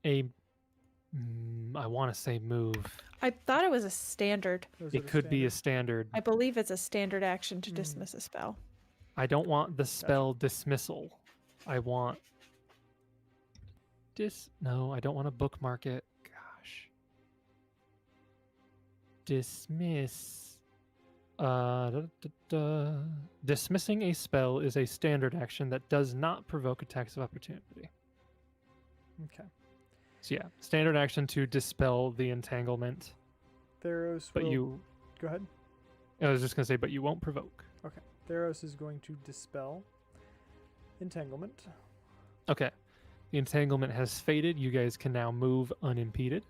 I want to say move. I thought it was a standard. Or is it It could be a standard. I believe it's a standard action to dismiss a spell. I don't want the spell dismissal. I want no, I don't want to bookmark it. Gosh. Dismiss. Dismissing a spell is a standard action that does not provoke attacks of opportunity. Okay. So yeah, standard action to dispel the entanglement. Theros But will... you Go ahead. I was just gonna say, but you won't provoke. Okay. Theros is going to dispel entanglement. Okay. The entanglement has faded. You guys can now move unimpeded.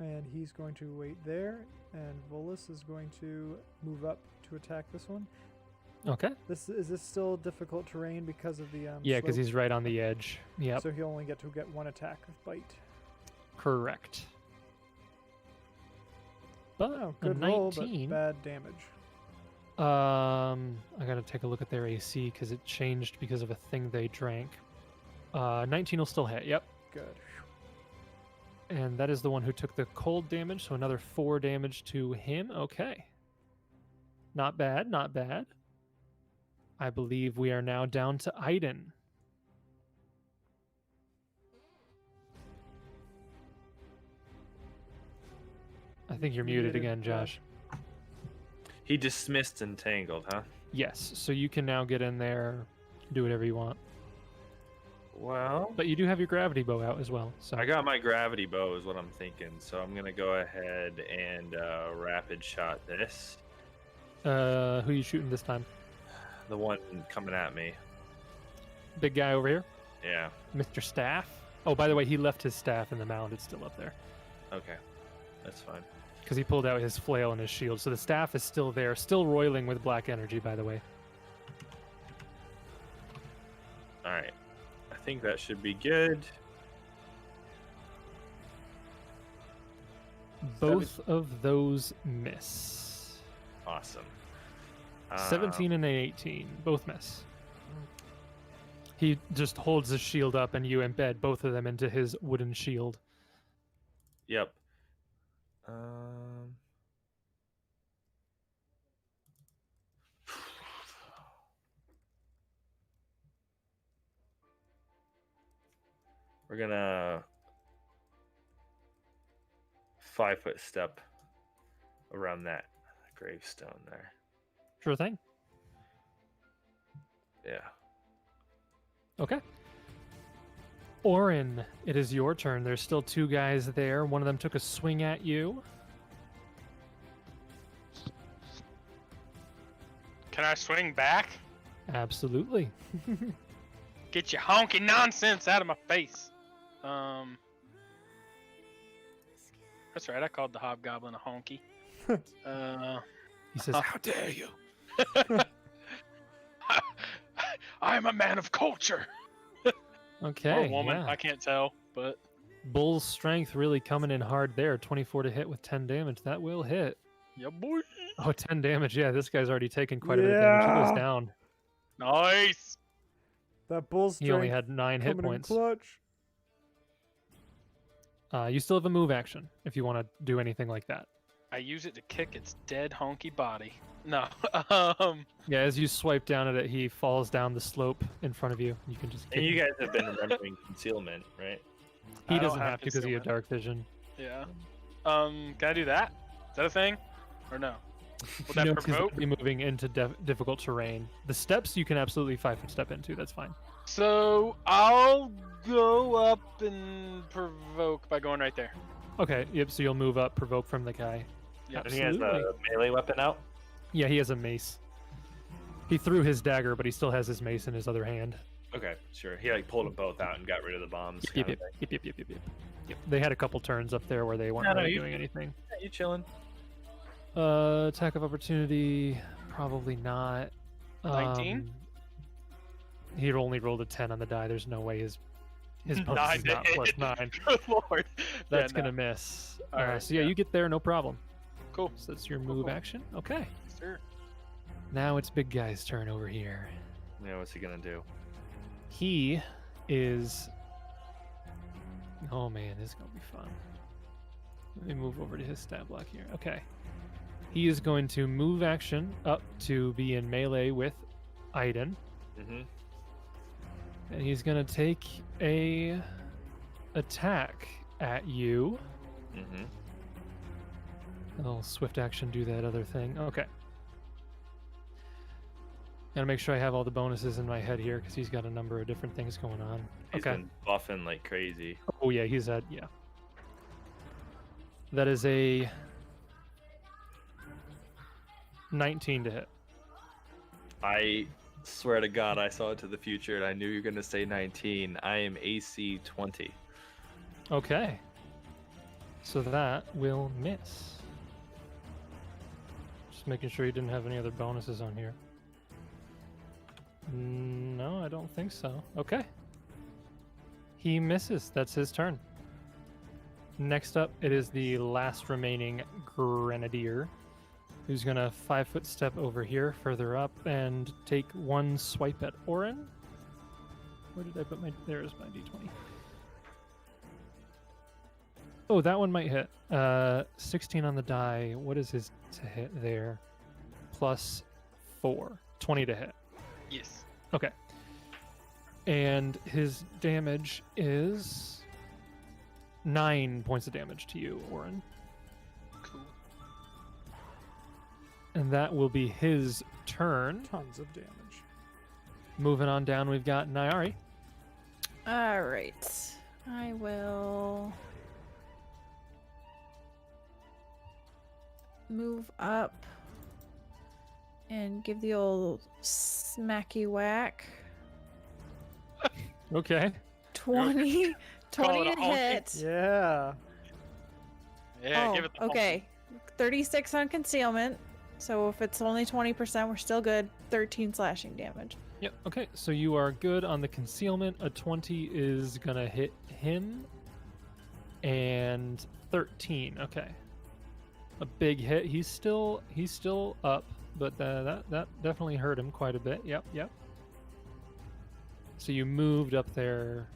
And he's going to wait there. And Volus is going to move up to attack this one. Okay. Is this still difficult terrain because of the Yeah, because slope? he's right on the edge. Yep. So he'll only get one attack with bite. Correct. But Oh, a good roll, 19. but bad damage. I gotta take a look at their AC because it changed because of a thing they drank. 19 will still hit. Yep. Good. And that is the one who took the cold damage, so another 4 damage to him. Okay. Not bad, not bad. I believe we are now down to Aiden. I think you're muted again, Josh. He dismissed entangled, huh? Yes, so you can now get in there, do whatever you want. Well, But you do have your gravity bow out as well. So I got my gravity bow, is what I'm thinking. So I'm gonna go ahead and rapid shot this. who are you shooting this time? The one coming at me. Big guy over here? Yeah. Mr. Staff? Oh, by the way, he left his staff in the mound. It's still up there. Okay. That's fine. Because he pulled out his flail and his shield. So the staff is still there, still roiling with black energy, by the way. All right. I think that should be good. Both of those miss. Awesome. 17 and an 18. Both miss. He just holds his shield up and you embed both of them into his wooden shield. Yep. We're gonna 5-foot step around that gravestone there. Sure thing. Yeah. Okay. Orin, it is your turn. There's still 2 guys there. One of them took a swing at you. Can I swing back? Absolutely. Get your honky nonsense out of my face. That's right. I called the hobgoblin a honky. He says, How dare you? I am a man of culture. okay. Or woman. yeah. I can't tell, but Bull's strength really coming in hard there. 24 to hit with 10 damage. That will hit. yeah, boy. Oh, 10 damage. Yeah, this guy's already taken quite a bit of damage. He Yeah. goes down. Nice. That bull's He only had 9 hit coming in points. clutch. You still have a move action if you want to do anything like that. I use it to kick its dead honky body. No. Yeah, as you swipe down at it, he falls down the slope in front of you. You can just kick And you him. guys have been remembering concealment, right? He I don't doesn't have have to because he has concealment. dark vision. Yeah. Can I do that? Is that a thing? Or no? Would that No, 'cause provoke? it'll be moving into difficult terrain. The steps you can absolutely 5-foot step into. That's fine. So I'll go up and provoke by going right there. Okay, yep, so you'll move up, provoke from the guy. Yep. And he has Absolutely. a melee weapon out. Yeah, he has a mace. He threw his dagger, but he still has his mace in his other hand. Okay, sure. He like pulled them both out and got rid of the bombs. Yep, kind yep, of yep, yep, yep, yep, yep. Yep. They had a couple turns up there where they weren't No, no, really you- doing anything. thing. You chilling? Attack of opportunity, probably not. 19? He only rolled a 10 on the die. There's no way his bonus Nine is not to plus hit. 9. Good lord. That's Yeah, gonna miss. All right, So yeah, yeah. you get there, no problem. Cool. So that's your Cool, move cool. action. Okay. Sure. Now it's big guy's turn over here. Yeah, what's he gonna do? He is. Oh man, this is gonna be fun. Let me move over to his stat block here. Okay. He is going to move action up to be in melee with Aiden. Mm-hmm. And he's gonna take a attack at you. Mm-hmm. I'll swift action do that other thing. Okay. Gotta make sure I have all the bonuses in my head here because he's got a number of different things going on. He's Okay. been buffing like crazy. Oh yeah, he's at yeah. That is a 19 to hit. I swear to God, I saw into the future and I knew you were gonna say 19. I am AC 20. Okay. So that will miss. Just making sure you didn't have any other bonuses on here. No, I don't think so. Okay. He misses. That's his turn. Next up, it is the last remaining Grenadier, who's going to 5-foot step over here, further up, and take one swipe at Orin. Where did I put my... There's my d20. Oh, that one might hit. 16 on the die. What is his to hit there? Plus 4. 20 to hit. Yes. Okay. And his damage is 9 points of damage to you, Orin. Cool. And that will be his turn. Tons of damage. Moving on down, we've got Nyari. All right. I will move up and give the old smacky whack. Okay. 20. Call 20 it a to honky. hit. Yeah. Yeah, Oh, give it the okay. 36 on concealment. So if it's only 20%, we're still good. 13 slashing damage. Yep. Okay. So you are good on the concealment. A 20 is gonna hit him, and 13. Okay. A big hit. He's still up, but that definitely hurt him quite a bit. Yep. Yep. So you moved up there.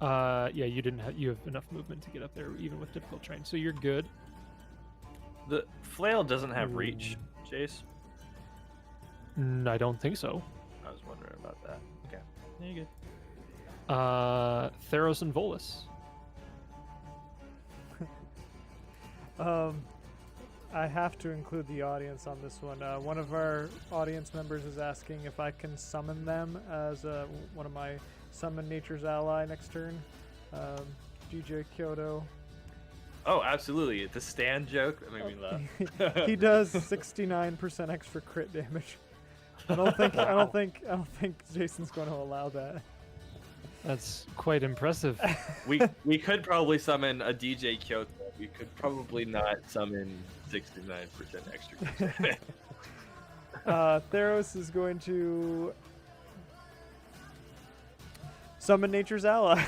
Yeah, you didn't. You have enough movement to get up there, even with difficult terrain. So you're good. The flail doesn't have reach, Jace. I don't think so. I was wondering about that. Okay. Yeah, you're good. Theros and Volus. I have to include the audience on this one. One of our audience members is asking if I can summon them as one of my summon nature's ally next turn. DJ Kyoto. Oh, absolutely. The stand joke that made me laugh. He does 69% extra crit damage. I don't think Jason's going to allow that. That's quite impressive. we could probably summon a DJ Kyoto. We could probably not summon 69% extra. crit. Theros is going to summon nature's ally,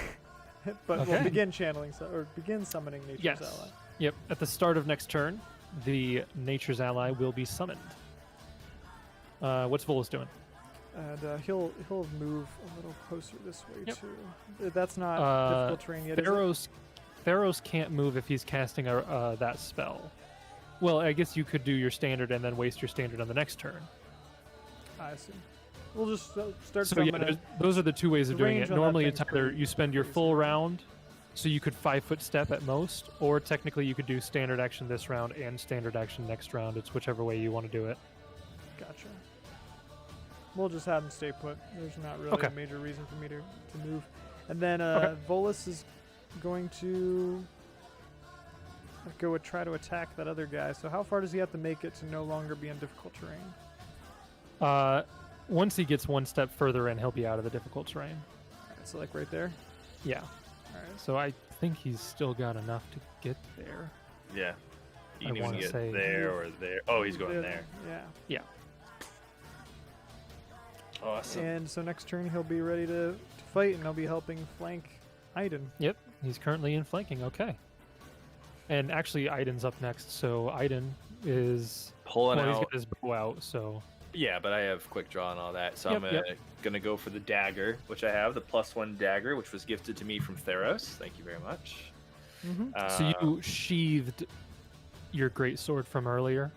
but will Okay. begin channeling or begin summoning nature's Yes. ally. Yep. At the start of next turn, the nature's ally will be summoned. What's Volus doing? And he'll move a little closer this way Yep. too. That's not difficult terrain yet. is it? Theros can't move if he's casting that spell. Well, I guess you could do your standard and then waste your standard on the next turn. I see. We'll just start So yeah, summoning. those are the two ways of The doing range it. on that Normally, thing's it's either pretty- you spend your pretty full small. round, so you could 5-foot step at most, or technically you could do standard action this round and standard action next round. It's whichever way you want to do it. Gotcha. We'll just have him stay put. There's not really Okay. a major reason for me to move. And then Okay. Volus is going to go try to attack that other guy. So how far does he have to make it to no longer be in difficult terrain? Once he gets one step further in, he'll be out of the difficult terrain. Alright, so like right there. Yeah. Alright. So I think he's still got enough to get there. Yeah. You I can even wanna get say- there or there. Oh, he's going there. Yeah. Awesome. And so next turn he'll be ready to fight, and I'll be helping flank Iden. Yep, he's currently in flanking. Okay. And actually, Iden's up next. So Iden is Pulling he's out. got his bow out. So Yeah, but I have quick draw and all that, so Yep, I'm gonna go for the dagger, which I have, the +1 dagger, which was gifted to me from Theros. Thank you very much. so you sheathed your great sword from earlier.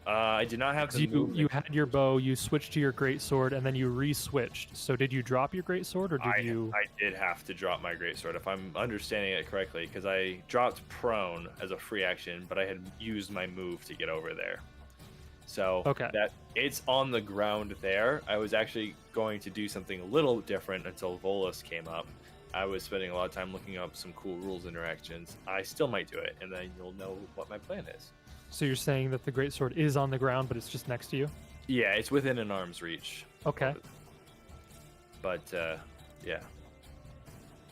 I did not have 'Cause the you movement. had your bow, you switched to your great sword, and then you re-switched. So did you drop your great sword, or did you? I did have to drop my greatsword, if I'm understanding it correctly, because I dropped prone as a free action, but I had used my move to get over there. So Okay. that it's on the ground there. I was actually going to do something a little different until Volus came up. I was spending a lot of time looking up some cool rules interactions. I still might do it, and then you'll know what my plan is. So you're saying that the great sword is on the ground, but it's just next to you? Yeah, it's within an arm's reach. Okay. But yeah,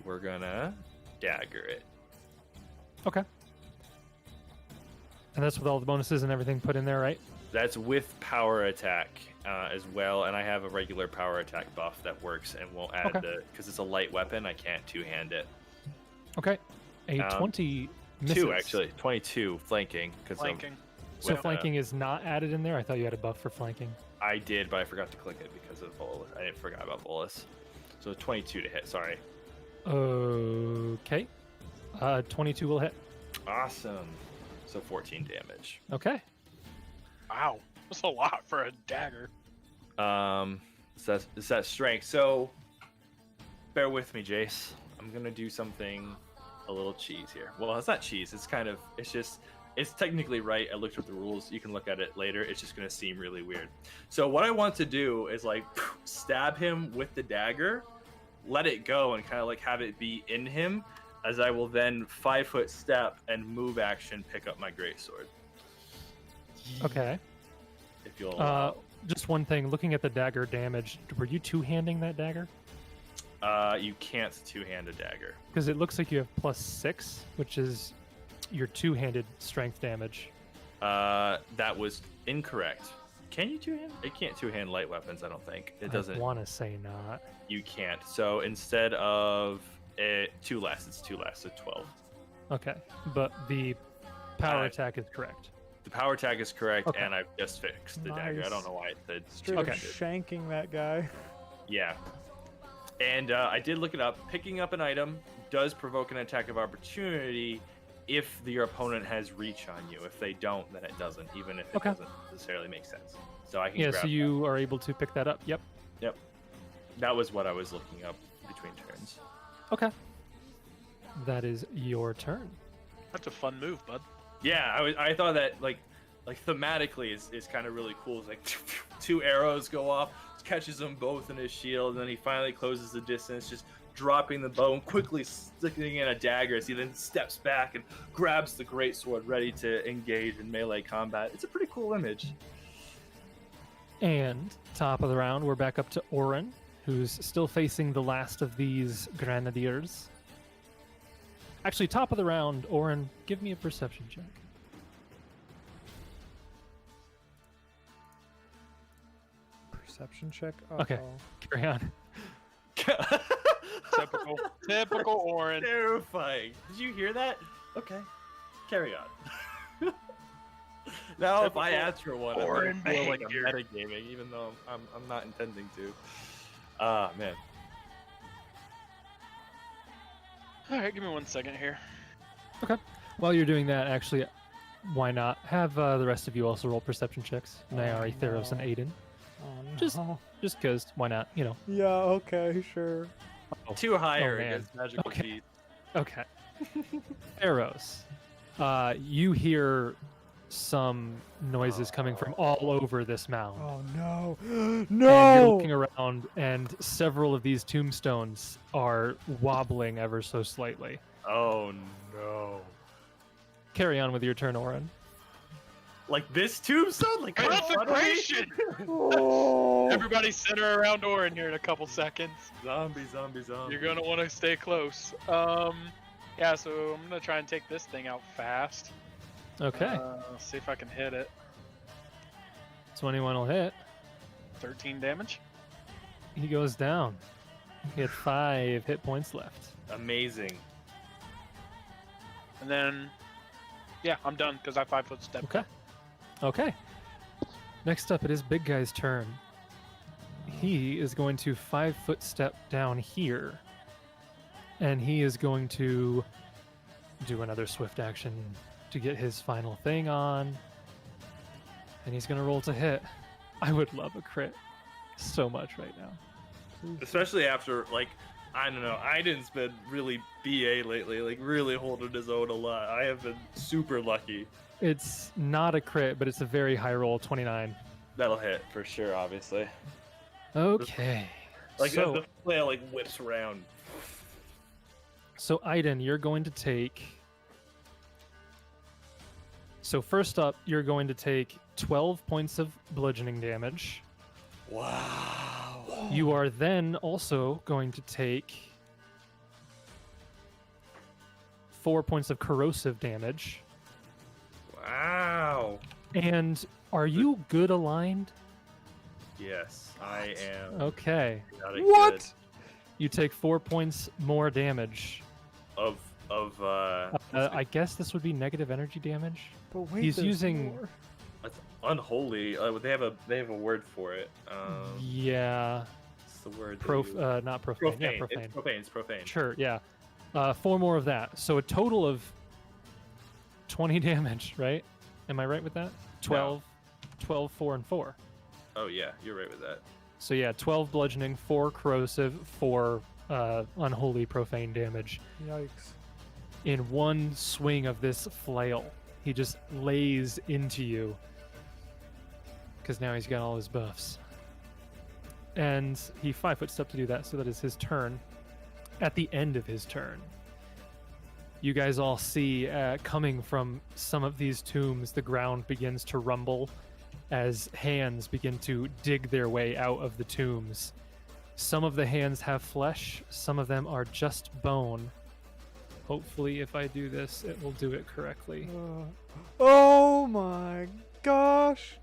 we're gonna dagger it. Okay. And that's with all the bonuses and everything put in there, right? That's with power attack as well, and I have a regular power attack buff that works and won't add Okay. the because it's a light weapon. I can't two-hand it. Okay. A 20 misses. 2 actually, 22 flanking because Flanking. So with, flanking is not added in there? I thought you had a buff for flanking. I did, but I forgot to click it because of Volus. I forgot about Volus. So 22 to hit. Sorry. Okay. 22 will hit. Awesome. So 14 damage. Okay. Wow, that's a lot for a dagger. So that's strength. So bear with me, Jace. I'm gonna do something a little cheese here. Well, it's not cheese. It's technically right. I looked at the rules. You can look at it later. It's just gonna seem really weird. So what I want to do is like stab him with the dagger, let it go, and kind of like have it be in him, as I will then 5-foot step and move action pick up my greatsword. Okay. If you'll allow. Just one thing. Looking at the dagger damage, were you two-handing that dagger? You can't two-hand a dagger. Because it looks like you have +6, which is your two-handed strength damage. That was incorrect. Can you two-hand? It can't two-hand light weapons, I don't think. It doesn't. I want to say not. You can't. So instead of it, 2 less, it's 2 less, so 12. Okay. But the power Uh, attack is correct. The power attack is correct, Okay. and I've just fixed the dagger. I Nice. don't know why it said Straight up Okay. shanking that guy. Yeah. And I did look it up. Picking up an item does provoke an attack of opportunity if your opponent has reach on you. If they don't, then it doesn't, even if it Okay. doesn't necessarily make sense. So I can Yeah, grab so you are able to pick that up. Yep. Yep. That was what I was looking up between turns. Okay. That is your turn. That's a fun move, bud. Yeah, I thought that like thematically is kind of really cool. It's like 2 arrows go off, catches them both in his shield, and then he finally closes the distance, just dropping the bow and quickly sticking in a dagger as he then steps back and grabs the greatsword ready to engage in melee combat. It's a pretty cool image. And top of the round, we're back up to Orin, who's still facing the last of these grenadiers. Actually, top of the round, Orin, give me a perception check. Perception check. Okay. Uh-oh. Carry on. Typical Orin. Terrifying. Did you hear that? Okay. Carry on. Now, if I Typical ask for one, Orin I'm gonna feel like I'm behavior. metagaming, even though I'm not intending to. Ah, man. All right, give me 1 second here. While you're doing that, actually, why not have the rest of you also roll perception checks? Nayari, Theros, and no. Aiden. Oh, no. Just because, why not? You know. Yeah, okay, sure. Too higher man. against magical Okay. feats. Okay. Theros, you hear some noises coming from all over this mound. Oh no. And No! you're looking around, and several of these tombstones are wobbling ever so slightly. Oh no. carry on with your turn, Oren. Like this tombstone? Like Consecration! Oh. Everybody center around Orin here in a couple seconds. Zombie. You're gonna want to stay close. Yeah, so I'm gonna try and take this thing out fast. Okay. See if I can hit it. 21 will hit. 13 damage. He goes down. He had 5 hit points left. Amazing. And then, yeah, I'm done because I 5-foot step. Okay. Okay. Next up, it is Big Guy's turn. He is going to 5-foot step down here. And he is going to do another swift action to get his final thing on. And he's going to roll to hit. I would love a crit so much right now. Especially after, like, I don't know, Aiden's been really BA lately, like really holding his own a lot. I have been super lucky. It's not a crit, but it's a very high roll, 29. That'll hit for sure, obviously. Okay. Like so, the flail like whips around. So Aiden, you're going to take... So first up, you're going to take 12 points of bludgeoning damage. Wow. You are then also going to take 4 points of corrosive damage. Wow. And are you good aligned? Yes, I am. Okay. What? Good. You take 4 points more damage. Of I guess this would be negative energy damage. But wait, He's there's using- more. that's unholy. They have a word for it. Yeah. What's the word? they use? Not profane. Profane. Yeah, profane. It's profane. Sure, yeah. 4 more of that. So a total of 20 damage, right? Am I right with that? 12, 12, 4, and 4. Oh yeah, you're right with that. So yeah, 12 bludgeoning, 4 corrosive, 4 unholy profane damage. Yikes. In one swing of this flail, he just lays into you. Because now he's got all his buffs. And he 5-foot stepped to do that, so that is his turn. At the end of his turn, you guys all see coming from some of these tombs, the ground begins to rumble as hands begin to dig their way out of the tombs. Some of the hands have flesh, some of them are just bone. Hopefully, if I do this, it will do it correctly. Oh my gosh.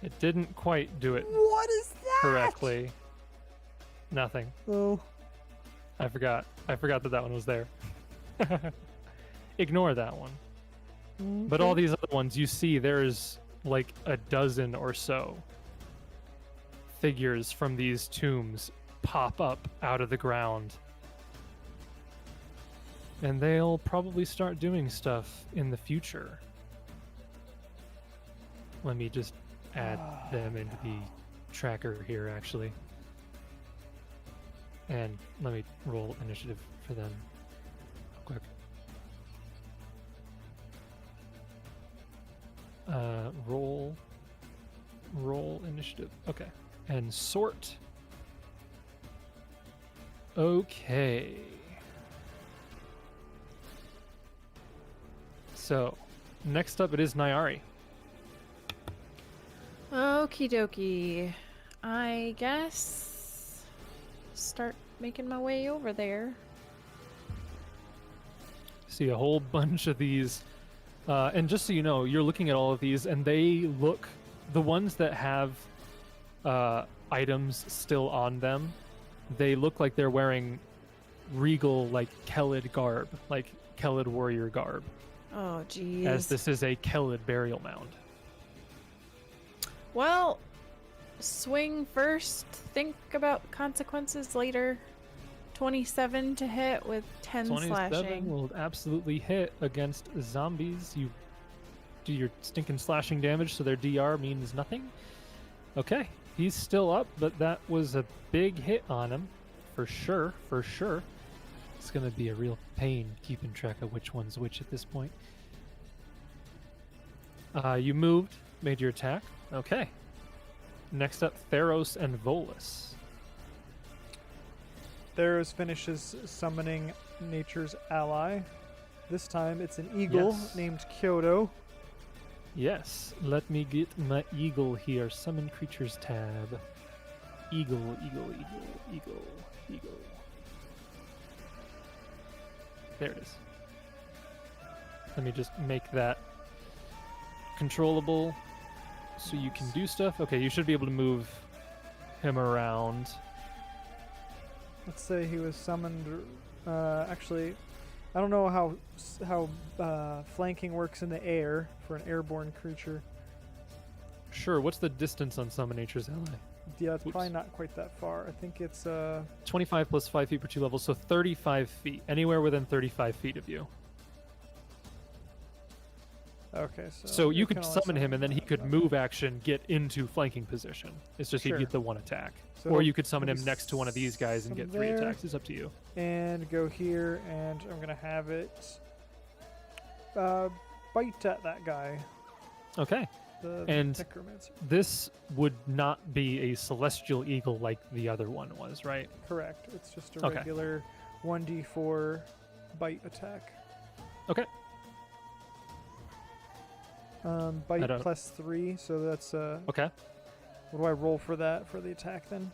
It didn't quite do it What is that? correctly. Nothing. Oh. I forgot that one was there. Ignore that one. But all these other ones, you see there's like a dozen or so figures from these tombs pop up out of the ground. And they'll probably start doing stuff in the future. Let me just add them into the tracker here, actually. And let me roll initiative for them quick. Roll initiative. Okay. And sort. Okay. So, next up it is Nyari. Okie dokie. I guess start making my way over there. See a whole bunch of these. And just so you know, you're looking at all of these, and they look, the ones that have items still on them, they look like they're wearing regal, like Kellid garb, like Kellid warrior garb. Oh, geez. As this is a Kellid burial mound. Well, swing first, think about consequences later. 27 to hit with 10 27 slashing. will absolutely hit against zombies. You do your stinking slashing damage, so their DR means nothing. Okay, he's still up, but that was a big hit on him. For sure, for sure. It's going to be a real pain keeping track of which one's which at this point. You moved, made your attack. Okay. Next up, Theros and Volus. Theros finishes summoning Nature's Ally This time it's an eagle Yes. named Kyoto. Yes, let me get my eagle here. Summon creatures tab. Eagle, eagle, eagle, eagle, eagle. There it is. Let me just make that controllable so you can do stuff. Okay, you should be able to move him around. Let's say he was summoned. Actually, I don't know how flanking works in the air for an airborne creature. Sure, what's the distance on Summon Nature's Ally? Yeah, it's Oops. probably not quite that far. I think it's 25 plus 5 feet per 2 levels, so 35 feet. Anywhere within 35 feet of you. okay. So you it could can only summon him, and then he could that. move action, get into flanking position. It's just Sure. he'd get the one attack. So Or he'll- you could summon he'll him be next to one of these guys and get summoned 3 there. attacks. It's up to you. And go here, and I'm gonna have it bite at that guy. Okay. The And- necromancer. This would not be a celestial eagle like the other one was, right? Correct. It's just a Okay. regular 1d4 bite attack. Okay. Bite don't- plus 3, so that's Okay. what do I roll for that for the attack then?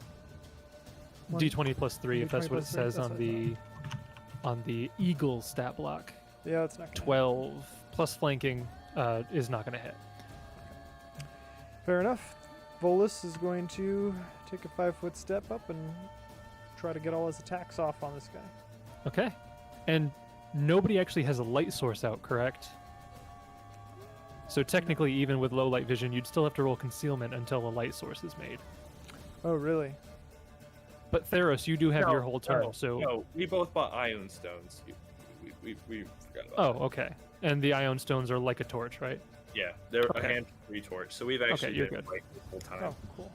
One- D20 plus 3, if that's D20 what it plus 3, says that's on what I the eagle stat block. Yeah, it's not gonna hit. 12 plus flanking is not going to hit. Fair enough. Volus is going to take a 5-foot step up and try to get all his attacks off on this guy. Okay. And nobody actually has a light source out, correct? So technically, even with low light vision, you'd still have to roll concealment until a light source is made. Oh, really? But Theros, you do have your whole turn, no, so... No, we both bought ion stones. We forgot about Oh, that. okay. And the ion stones are like a torch, right? Yeah, they're Okay. a hand torch, so we've actually you're been good. right this whole time. Oh, cool.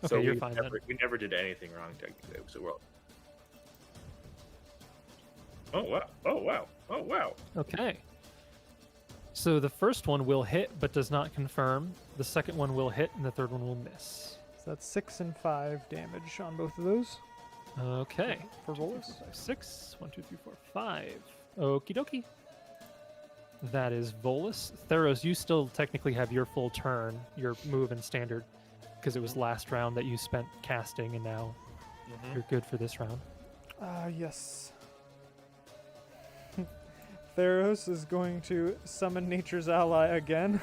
Okay, you're we fine never, then. We never did anything wrong technically. So we're all... Oh wow! Oh wow! Oh wow! Okay. So the first one will hit, but does not confirm. The second one will hit, and the third one will miss. So that's 6 and 5 damage on both of those Okay. for 2, 3, Volus. 4, 5, 6. 1, 2, 3, 4, 5. Okie dokie. That is Volus. Theros, you still technically have your full turn, your move and standard, because it was last round that you spent casting, and now you're good for this round. Yes. Theros is going to summon Nature's Ally again.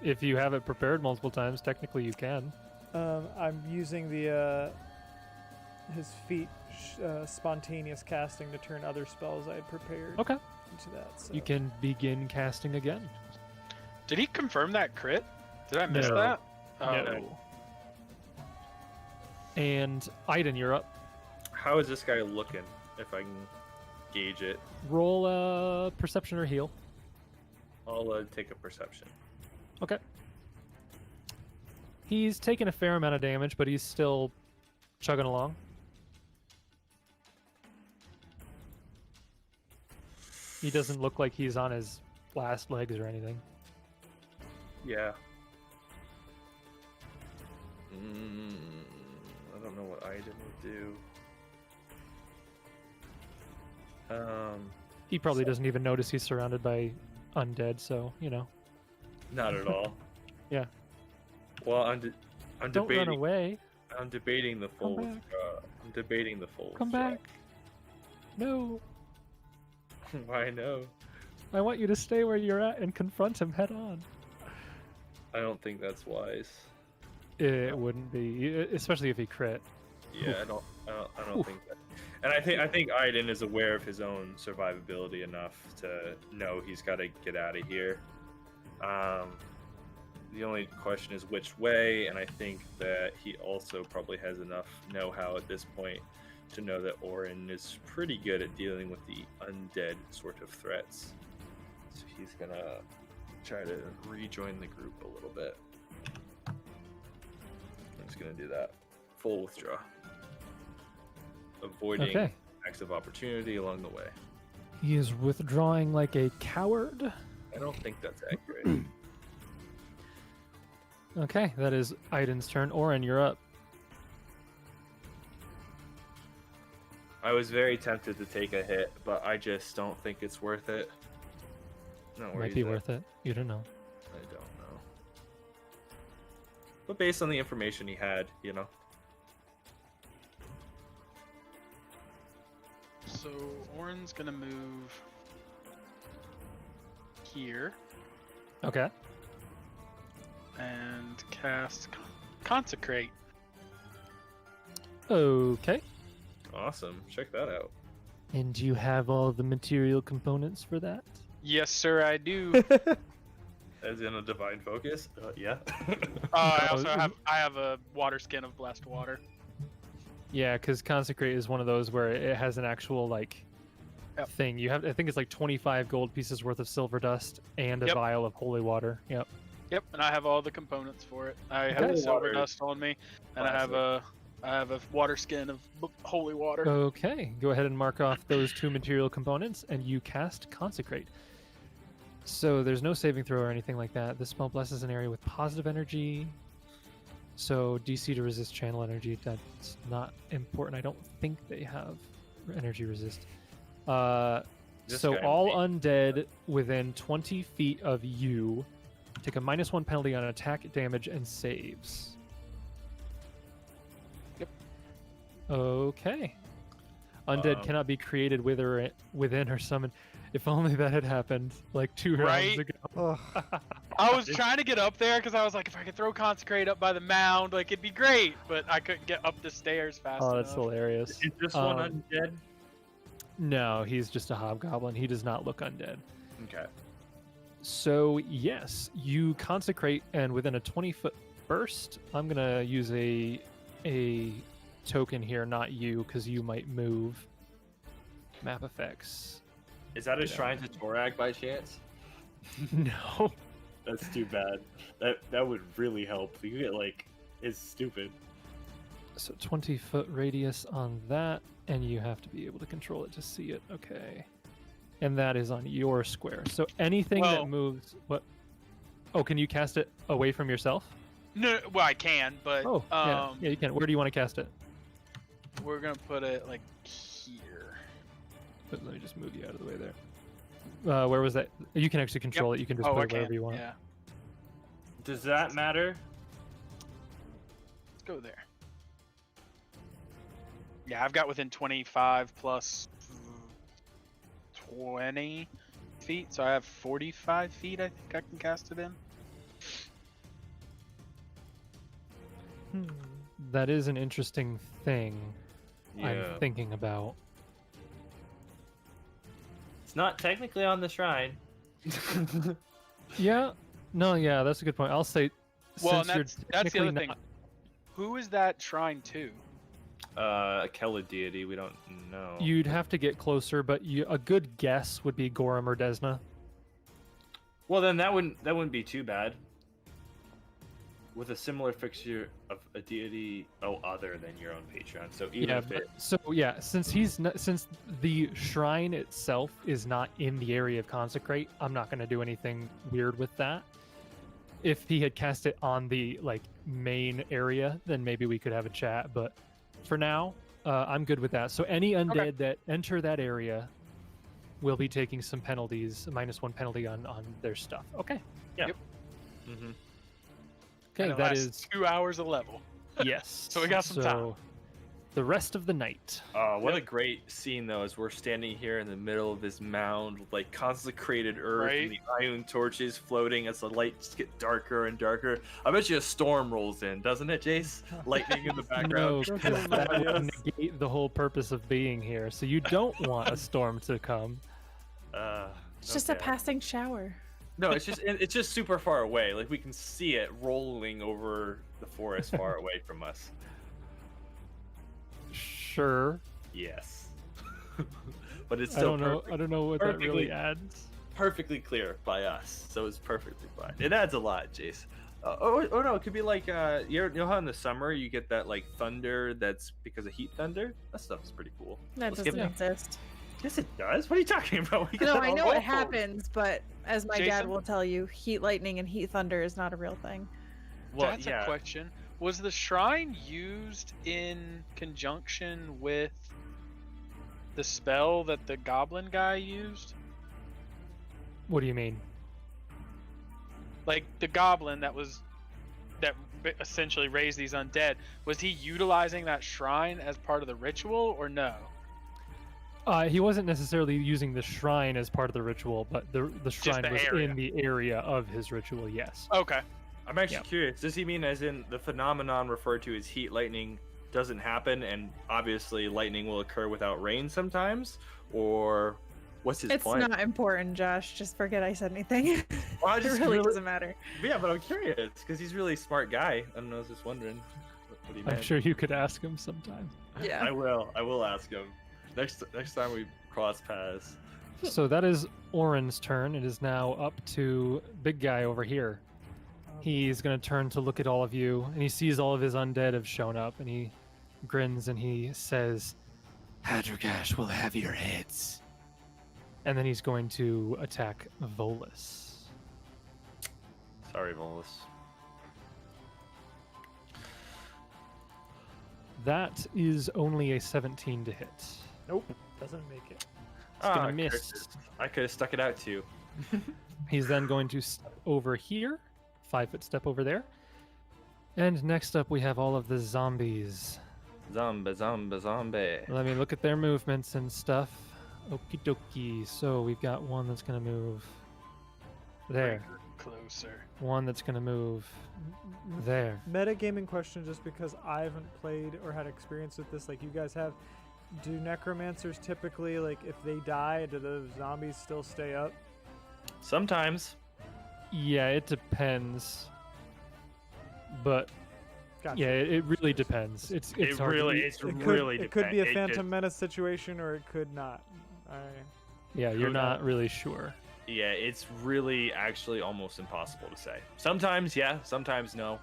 If you have it prepared multiple times, technically you can. I'm using the his feat spontaneous casting to turn other spells I had prepared Okay. into that. So. You can begin casting again. Did he confirm that crit? Did I miss No. that? Oh, No. And Aiden, you're up. How is this guy looking? If I can gauge it, Roll a perception or heal. I'll take a perception. Okay. He's taken a fair amount of damage, but he's still chugging along. He doesn't look like he's on his last legs or anything. Yeah. I don't know what Aiden would do. He probably doesn't even notice he's surrounded by undead, so, you know. Not at all. Yeah. Well, I'm Don't debating. run away. I'm debating the full. back. I'm debating the full. Come withdraw. back. No. Why no? I want you to stay where you're at and confront him head on. I don't think that's wise. It wouldn't be, especially if he crit. Yeah, I don't Oof. think that. And I think Aiden is aware of his own survivability enough to know he's got to get out of here. The only question is which way, and I think that he also probably has enough know-how at this point to know that Orin is pretty good at dealing with the undead sort of threats. So he's gonna try to rejoin the group a little bit. I'm just gonna do that. Full withdraw. Avoiding Okay. acts of opportunity along the way. He is withdrawing like a coward. I don't think that's accurate. Okay, that is Aiden's turn. Oren, you're up. I was very tempted to take a hit, but I just don't think it's worth it. No, where Might he's be at. worth it. You don't know. I don't know. But based on the information he had, you know. So Orin's gonna move here Okay. and cast Consecrate. Okay. Awesome. Check that out. And do you have all the material components for that? Yes, sir, I do. As in a divine focus? Yeah. I also have a water skin of blessed water. Yeah, because consecrate is one of those where it has an actual like Yep. thing. You have, I think it's like 25 gold pieces worth of silver dust and a Yep. vial of holy water. Yep. Yep, and I have all the components for it. I have Okay. the silver Water. dust on me, and I have a water skin of holy water. Okay. Go ahead and mark off those 2 material components, and you cast consecrate. So there's no saving throw or anything like that. This spell blesses an area with positive energy. So DC to resist channel energy, that's not important. I don't think they have energy resist. This So guy all may- undead within 20 feet of you take a -1 penalty on attack, damage, and saves. Yep. Okay. Undead cannot be created within or summoned. If only that had happened like 2 rounds Right? ago. Ugh. I was trying to get up there because I was like, if I could throw Consecrate up by the mound, like it'd be great, but I couldn't get up the stairs fast Oh, enough. that's hilarious. Is this one undead? No, he's just a hobgoblin. He does not look undead. Okay. So yes, you consecrate, and within a 20-foot burst, I'm gonna use a token here, not you, because you might move. Map effects. Is that a Yeah. shrine to Torag by chance? No. That's too bad. That would really help. You get like, it's stupid. So 20-foot radius on that, and you have to be able to control it to see it. Okay. And that is on your square. So anything Well- that moves. What? Oh, can you cast it away from yourself? No, well I can, but Oh, yeah, you can. Where do you want to cast it? we're gonna put it like here. But let me just move you out of the way there. Where was that? You can actually control it. You can just Oh, put I it wherever can. you want. Yeah, Does that matter? let's go there. Yeah, I've got within 25 plus 20 feet, so I have 45 feet. I think I can cast it in. That is an interesting thing Yeah. I'm thinking about. It's not technically on the shrine. Yeah. No, yeah, that's a good point. I'll say Well, since and you're that's the technically other thing. not- Who is that shrine to? A Kellid deity, we don't know. You'd have to get closer, but a good guess would be Gorham or Desna. Well, then that wouldn't be too bad. With a similar fixture of a deity, other than your own Patreon. So even Yeah, if it, so yeah, since the shrine itself is not in the area of consecrate, I'm not going to do anything weird with that. If he had cast it on the like main area, then maybe we could have a chat. But for now, I'm good with that. So any undead that enter that area will be taking some penalties, a -1 penalty on their stuff. Okay. yeah. Yep. Mm-hmm. Okay, And it that lasts is 2 hours a level. yes. So we got some time. The rest of the night. What a great scene though, as we're standing here in the middle of this mound, with, like consecrated earth and the iron torches floating as the lights get darker and darker. I bet you a storm rolls in, doesn't it, Jace? Lightning in the No, background. 'cause that would negate the whole purpose of being here. So you don't want a storm to come. It's just a Okay. passing shower. No, it's just super far away. Like we can see it rolling over the forest far away from us. Sure. Yes. But it's I still don't know. I don't know what that really perfectly- adds. perfectly clear by us, so it's perfectly fine. It adds a lot, Jace. Oh no, it could be like you know how in the summer you get that like thunder that's because of heat thunder. That stuff's pretty cool. That Let's doesn't get- exist. Yes, it does. What are you talking about? We get No, that I on know all it forms. happens, but as my dad Jason? will tell you, heat lightning and heat thunder is not a real thing. Well, That's yeah. a question. Was the shrine used in conjunction with the spell that the goblin guy used? What do you mean? Like the goblin that essentially raised these undead, was he utilizing that shrine as part of the ritual or no? He wasn't necessarily using the shrine as part of the ritual, but the shrine was area. in the area of his ritual, yes. Okay. I'm actually curious. Does he mean as in the phenomenon referred to as heat lightning doesn't happen, and obviously lightning will occur without rain sometimes, or what's his It's point? not important, Josh. Just forget I said anything. Well, I It just really doesn't matter. Yeah, but I'm curious because he's a really smart guy. I don't know. I was just wondering what he meant. I'm sure you could ask him sometime. Yeah. I will ask him next time we cross paths. So that is Oren's turn. It is now up to big guy over here. He's going to turn to look at all of you, and he sees all of his undead have shown up, and he grins and he says, Hadragash will have your heads. and then he's going to attack Volus. Sorry, Volus. That is only a 17 to hit. Nope, doesn't make it. It's going to miss. I could have stuck it out too. He's then going to step over here, 5-foot step over there. And next up, we have all of the zombies. Zombie. Let me look at their movements and stuff. Okie dokie. So we've got one that's going to move there. Closer. One that's going to move there. Metagaming question, just because I haven't played or had experience with this like you guys have. Do necromancers typically, like, if they die, do the zombies still stay up? Sometimes. Yeah, it depends. But Gotcha. yeah, it really depends. It's hard to- It could be a Phantom Menace situation, or it could not. Yeah, you're not really sure. Yeah, it's really actually almost impossible to say. Sometimes, yeah, sometimes no.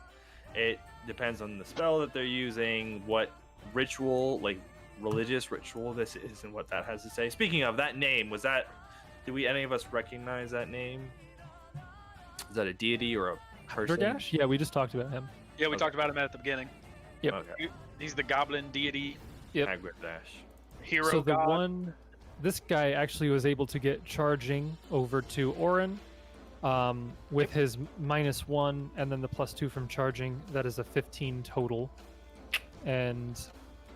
It depends on the spell that they're using, what ritual, like religious ritual this is, and what that has to say. Speaking of that name, did any of us recognize that name? Is that a deity or a person? Hadragash? Yeah, we just talked about him. Yeah, we talked about him at the beginning. Yep. Okay. He's the goblin deity Yep. Hadragash. hero So the god. this guy actually was able to get charging over to Oren with his -1 and then the +2 from charging. That is a 15 total. And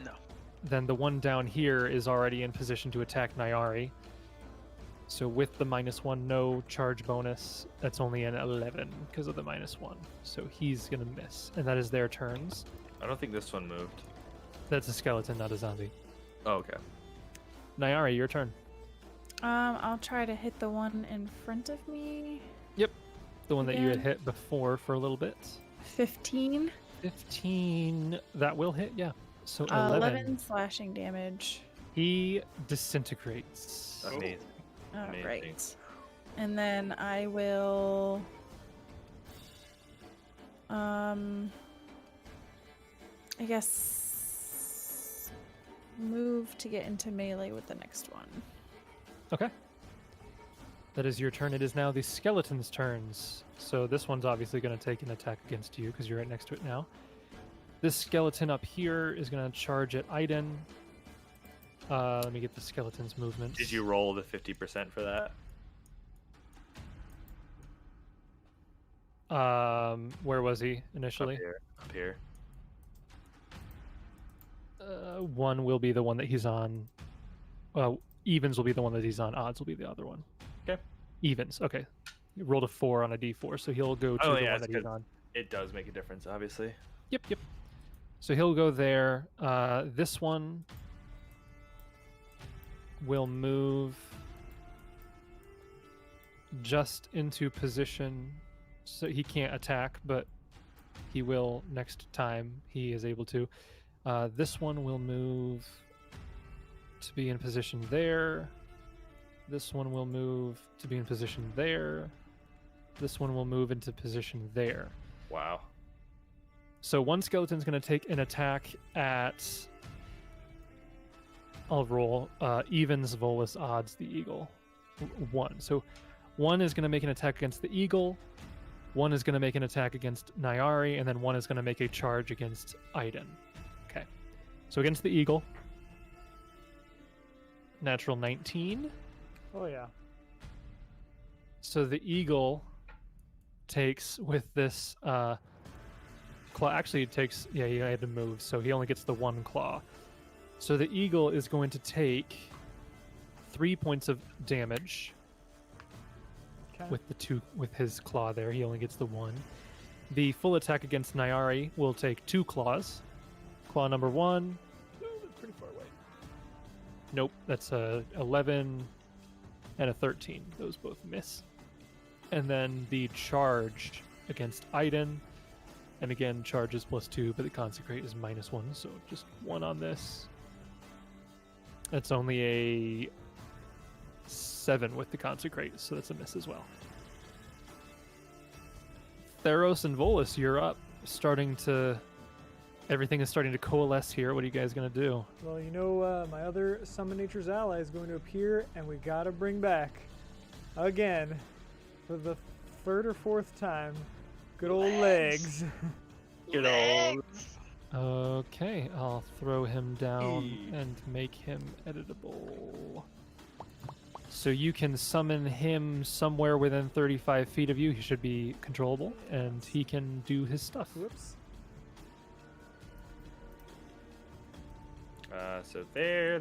No. then the one down here is already in position to attack Nyari. So with the -1, no charge bonus. That's only an 11 because of the -1. So he's going to miss. And that is their turns. I don't think this one moved. That's a skeleton, not a zombie. Oh, okay. Nyari, your turn. I'll try to hit the one in front of me. The one that you had Again. hit before for a little bit. 15. 15. That will hit, yeah. So 11 slashing damage. He disintegrates. Amazing. All Amazing. right. And then I will I guess move to get into melee with the next one. Okay. That is your turn. It is now the skeleton's turns. So this one's obviously going to take an attack against you because you're right next to it now. This skeleton up here is going to charge at Aiden. Let me get the skeleton's movement. Did you roll the 50% for that? Where was he initially? Up here. One will be the one that he's on. Evens will be the one that he's on. Odds will be the other one. Okay. Evens. Okay. He rolled a 4 on a d4, so he'll go to the one that he's on. It does make a difference, obviously. Yep. So he'll go there. This one will move just into position, so he can't attack, but he will next time he is able to. This one will move to be in position there. This one will move to be in position there. This one will move into position there. Wow. So one skeleton's going to take an attack at... I'll roll evens, Volus, odds, the eagle. 1. So one is going to make an attack against the eagle. One is going to make an attack against Nyari. And then one is going to make a charge against Aiden. Okay. So against the eagle. Natural 19. Oh yeah. So the eagle takes with this claw. Actually, it takes. Yeah, he had to move, so he only gets the 1 claw. So the eagle is going to take 3 points of damage Okay. with his claw there. He only gets the 1. The full attack against Nyari will take 2 claws. Claw number 1. Ooh, that's pretty far away. Nope, that's a 11 and a 13. Those both miss. And then the charge against Aiden. And again, charge is +2, but the consecrate is -1, so just 1 on this. That's only a 7 with the consecrate, so that's a miss as well. Theros and Volus, you're up. Everything is starting to coalesce here. What are you guys gonna do? Well, you know, my other Summon Nature's Ally is going to appear, and we gotta bring back, again, for the 3rd or 4th time, good old Legs. Good old. Okay, I'll throw him down and make him editable. So you can summon him somewhere within 35 feet of you. He should be controllable, and he can do his stuff. Whoops. So there.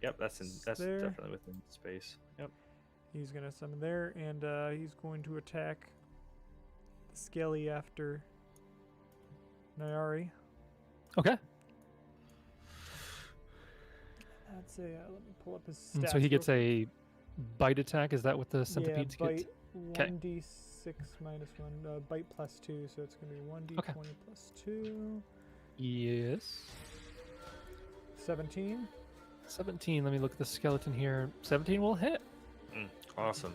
Yep, that's There. definitely within space. Yep. He's gonna summon there, and he's going to attack Skelly after Nyari. Okay. That's a. Let me pull up his And stats. so he gets real a bite attack. Is that what the centipedes yeah, get? bite 1d6 -1. Bite +2, so it's gonna be 1d20 +2. Yes. 17. 17. Let me look at the skeleton here. 17 will hit. Awesome.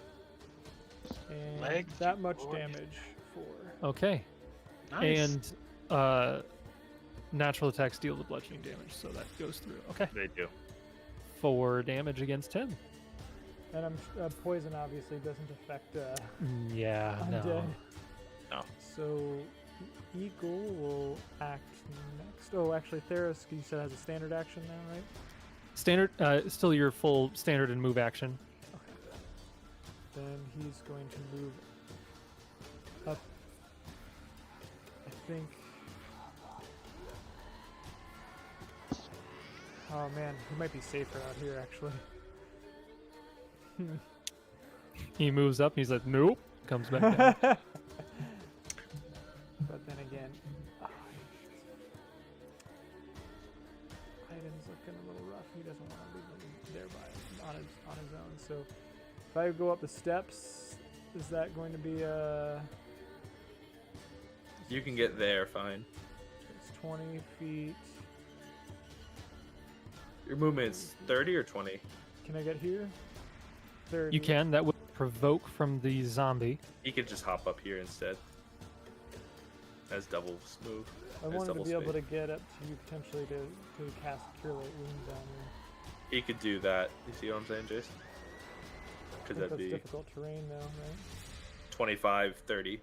And Legs, that you much gorgeous. damage for. Okay. Nice. And natural attacks deal the bludgeoning damage, so that goes through. Okay. They do. 4 damage against him. And poison obviously doesn't affect Yeah, undead. no. No. So the eagle will act next. Oh, actually, Theros, you said has a standard action now, right? Standard, still your full standard and move action. Okay. Then he's going to move up. I think. Oh man, he might be safer out here actually. He moves up and he's like, nope. Comes back down. But then again, Aiden's looking a little rough. He doesn't want to leave him there on his own. So if I go up the steps, is that going to be You can get there fine. It's 20 feet. Your movement's 30 or 20? Can I get here? 30. You can. That would provoke from the zombie. He could just hop up here instead. As double move. I wanted to be able to get up to you potentially to cast Cure Light Wounds on you. He could do that. You see what I'm saying, Jason? I Because think that'd that's be difficult terrain though, right? 25, 30.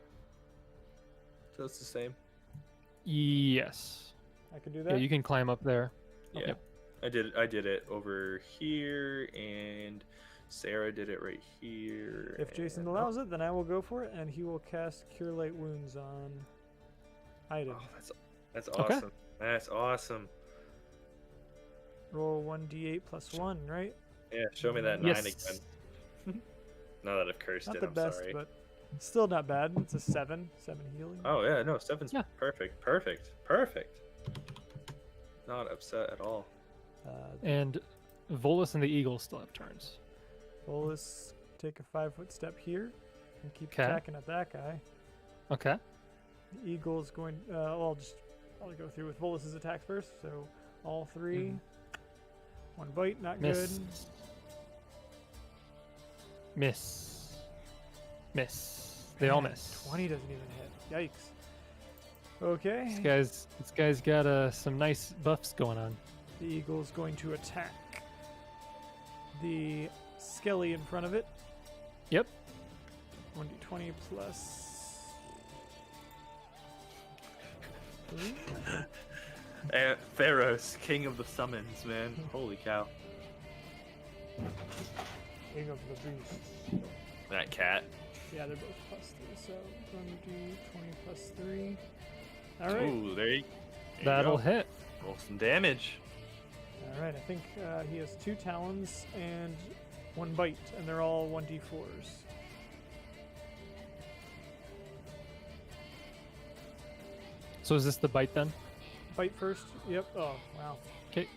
So it's the same. Yes. I could do Yeah, that. you can climb up there. Yeah. Yep. I did it over here, and Sarah did it right here. If Jason and- allows it, then I will go for it, and he will cast Cure Light Wounds on Aiden. Oh, that's Okay. awesome. That's awesome. Roll 1d8 plus 1, right? Yeah, show me that 9 Yes. again. Now that I've cursed Not it, the I'm best, sorry. but still not bad. It's a 7 healing. Oh yeah, no, 7's Yeah. perfect. Not upset at all. And Volus and the eagle still have turns. Volus, take a 5-foot step here and keep 'Kay. attacking at that guy. Okay. The eagle's going. I'll probably go through with Volus's attacks first. So all 3. One bite, not Miss. good. Miss. They all Man, miss. 20 doesn't even hit. Yikes. Okay. This guy's got some nice buffs going on. The eagle's going to attack the skelly in front of it. Yep. 1d20 plus 3. Theros, king of the summons, man. Holy cow. King of the beasts. That cat. Yeah, they're both +3, so going to do 20 plus 3. All right. Ooh, there you That'll go. hit. Roll some damage. All right, I think he has 2 talons and 1 bite, and they're all 1d4s. So is this the bite then? Bite first. Yep. Oh, wow. 'Kay.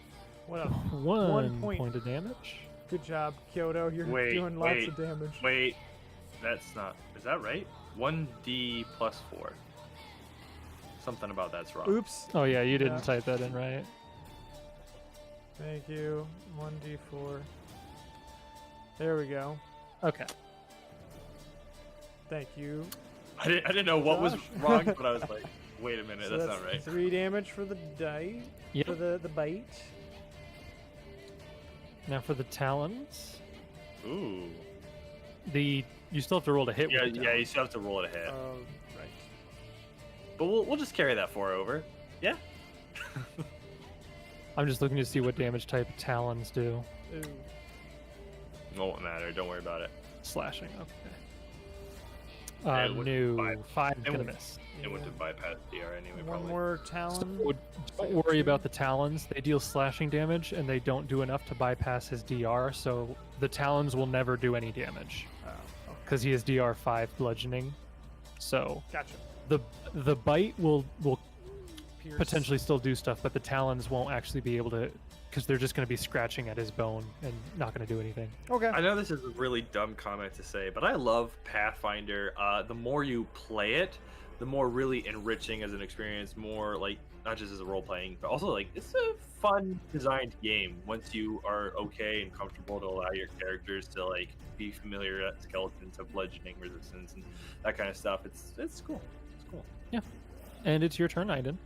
What a One point. point of damage. good job, Kyoto. You're doing lots of damage. Wait, that's not. Is that right? 1d plus 4. Something about that's wrong. Oops. Oh yeah, you didn't Yeah. type that in right. Thank you. 1d4. There we go. Okay. Thank you. I didn't know what was Josh. wrong, but I was like, wait a minute, So that's not right. 3 damage for the die. Yep. For the bite. Now for the talons. Ooh. You still have to roll to hit. Yeah, with the yeah, talons. you still have to roll it a hit. Right. But we'll just carry that 4 over. Yeah. I'm just looking to see what damage type talons do. Ooh. Won't matter. Don't worry about it. Slashing. Okay. it would No. 5 is It gonna would- miss. It went to bypass DR anyway, One probably. more So talon. don't worry about the talons. They deal slashing damage, and they don't do enough to bypass his DR. So the talons will never do any damage Oh, because he has DR 5 bludgeoning. So gotcha. the bite will Pierce. potentially still do stuff, but the talons won't actually be able to, because they're just going to be scratching at his bone and not going to do anything. Okay. I know this is a really dumb comment to say, but I love Pathfinder. The more you play it, the more really enriching as an experience, more like not just as a role playing, but also like it's a fun designed game once you are okay and comfortable to allow your characters to like be familiar at skeletons of bludgeoning resistance and that kind of stuff. It's cool. It's cool. And it's your turn, Aiden.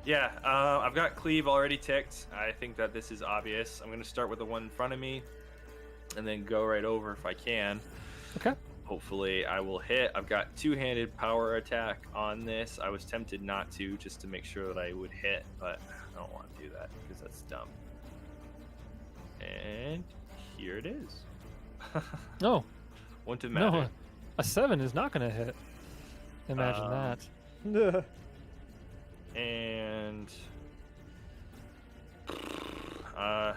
Yeah, I've got cleave already ticked. I think that this is obvious. I'm going to start with the one in front of me and then go right over if I can. Okay. Hopefully I will hit. I've got two-handed power attack on this. I was tempted not to, just to make sure that I would hit, but I don't want to do that because that's dumb. And here it is. No, Wouldn't have mattered. no, a 7 is not going to hit. Imagine Um, that. And do I?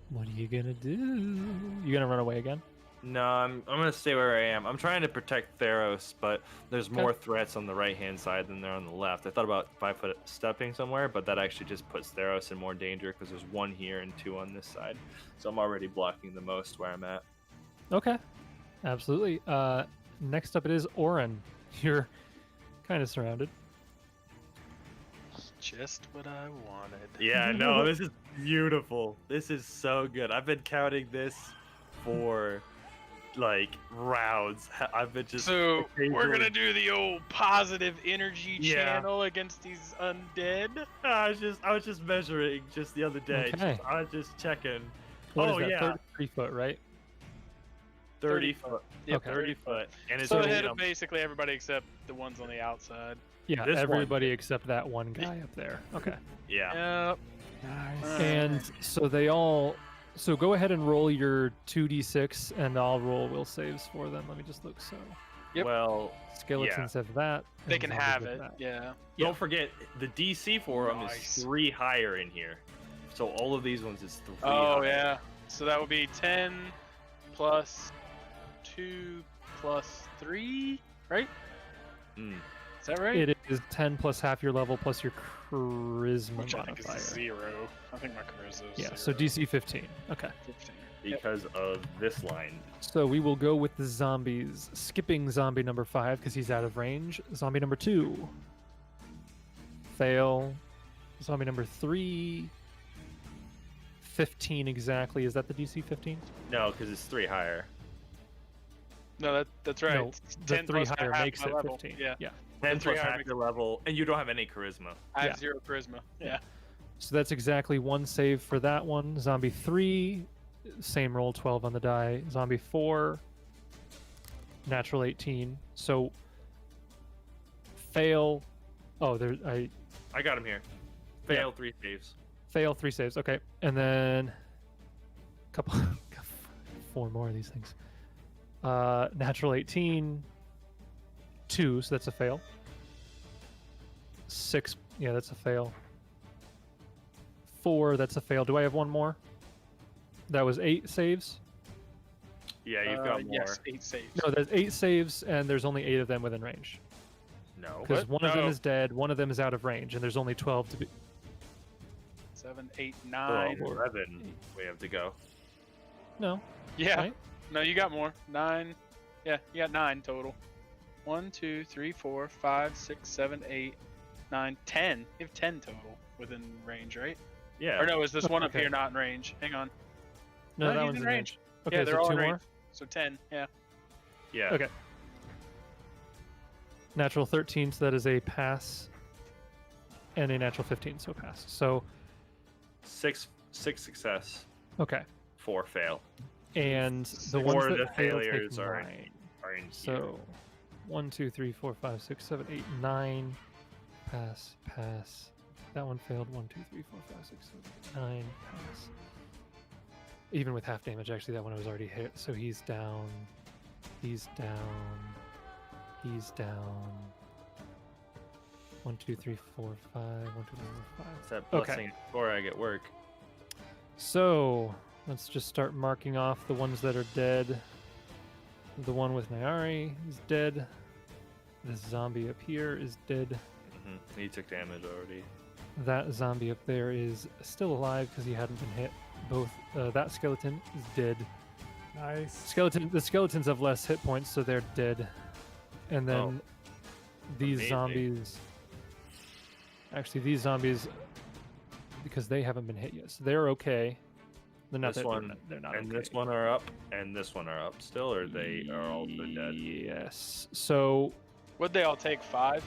What are you gonna do? You gonna run away again? No, I'm gonna stay where I am. I'm trying to protect Theros, but there's more threats on the right hand side than there on the left. I thought about 5-foot stepping somewhere, but that actually just puts Theros in more danger because there's 1 here and 2 on this side. So I'm already blocking the most where I'm at. Okay, absolutely. Next up it is Oren. You're kind of surrounded. Just what I wanted. Yeah, no, this is beautiful. This is so good. I've been counting this for like rounds. I've been just So we're occasionally- gonna do the old positive energy Yeah. channel against these undead. I was just measuring just the other day. Okay. I was just checking. What is Oh, that? yeah. 33 foot, right? 30 foot. Yep, Okay. 30 foot. And it's So only, ahead of basically everybody except the ones on the outside. Yeah, This one. everybody except that one guy up there. Okay. yeah. Yep. Nice. And so they all. So go ahead and roll your 2d6, and I'll roll will saves for them. Let me just look. So Yep. Well, skeletons have that. They and can zombies have have it. that. Yeah. don't forget the DC for them Nice. is 3 higher in here. So all of these ones is 3 Oh higher. yeah. So that would be 10 plus 2 plus 3, right? Mm. Is that right? It is 10 plus half your level plus your charisma Which I think modifier. is 0. I think my charisma is Yeah, 0. so DC 15. Okay. 15. Because of this line. So we will go with the zombies. Skipping zombie number 5 because he's out of range. Zombie number 2. Fail. Zombie number 3. 15 exactly. Is that the DC 15? No, because it's 3 higher. No, that's right. No, It's the 10 3 plus higher half makes my it level. 15. Yeah. Yeah. 10 3 plus higher half makes- your level, and you don't have any charisma. I have Yeah. 0 charisma. Yeah. So that's exactly 1 save for that one. Zombie 3, same roll, 12 on the die. Zombie 4, natural 18. So fail. Oh, I got him here. Fail 3 saves. fail 3 saves. Okay, and then couple 4 more of these things. Natural 18, 2, so that's a fail. 6, yeah, that's a fail. 4, that's a fail. Do I have one more? That was 8 saves. Yeah, you've got more. Yes, 8 saves. No, there's 8 saves, and there's only 8 of them within range. No. Because one of them No. is dead, one of them is out of range, and there's only 12 to be. 7, 8, Oh, 9. 11 we have to go. No. Yeah. Right? No, you got more. 9. Yeah, you got 9 total. 1, 2, 3, 4, 5, 6, 7, 8, 9, 10. You have 10 total within range, right? Yeah. Or no, is this one up Okay. here not in range? Hang on. No, No, that he's one's in in range. range. Okay, Yeah, so they're all 2 in more. range. So 10, yeah. Yeah. Okay. Natural 13, so that is a pass, and a natural 15, so pass. So 6 success, okay, 4 fail. and the Or ones the that fail take failures are in- 9. Are in here. So 1, 2, 3, 4, 5, 6, 7, 8, 9. Pass, pass. That one failed. 1, 2, 3, 4, 5, 6, 7, 8, 9. Pass. Even with half damage, actually, that one was already hit. So he's down. He's down. He's down. 1, 2, 3, 4, 5. 1, 2, 3, 4, 5. It's that Okay. blessing before I get work. So let's just start marking off the ones that are dead. The one with Nayari is dead. This zombie up here is dead. He took damage already. That zombie up there is still alive because he hadn't been hit. Both that skeleton is dead. Nice. The skeletons have less hit points, so they're dead. And then these amazing. zombies. Actually, these zombies, because they haven't been hit yet, so they're okay. They're not. This one they're not. and okay. this one are up, and this one are up still, or they are also dead. Yes. So Would they all take 5?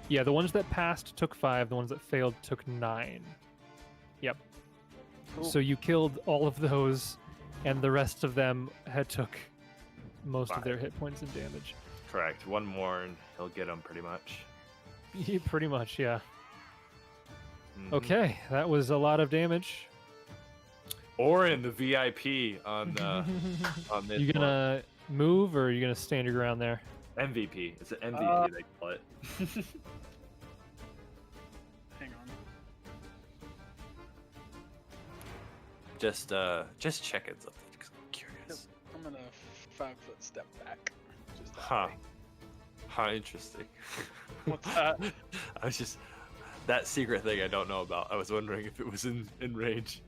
yeah, the ones that passed took 5. The ones that failed took 9. Yep. Cool. So you killed all of those, and the rest of them had took most of 5. their hit points and damage. Correct. One more, and he'll get them pretty much. Yeah, pretty much, yeah. Mhm. Okay, that was a lot of damage. Or in the VIP on on this You gonna move, or are you gonna stand your ground there? one. MVP. It's an MVP they call it. Hang on. Just checking something. 'Cause I'm curious. I'm gonna 5-foot step back. Just that Huh. way. Huh. Interesting. What's that? I was just that secret thing I don't know about. I was wondering if it was in range.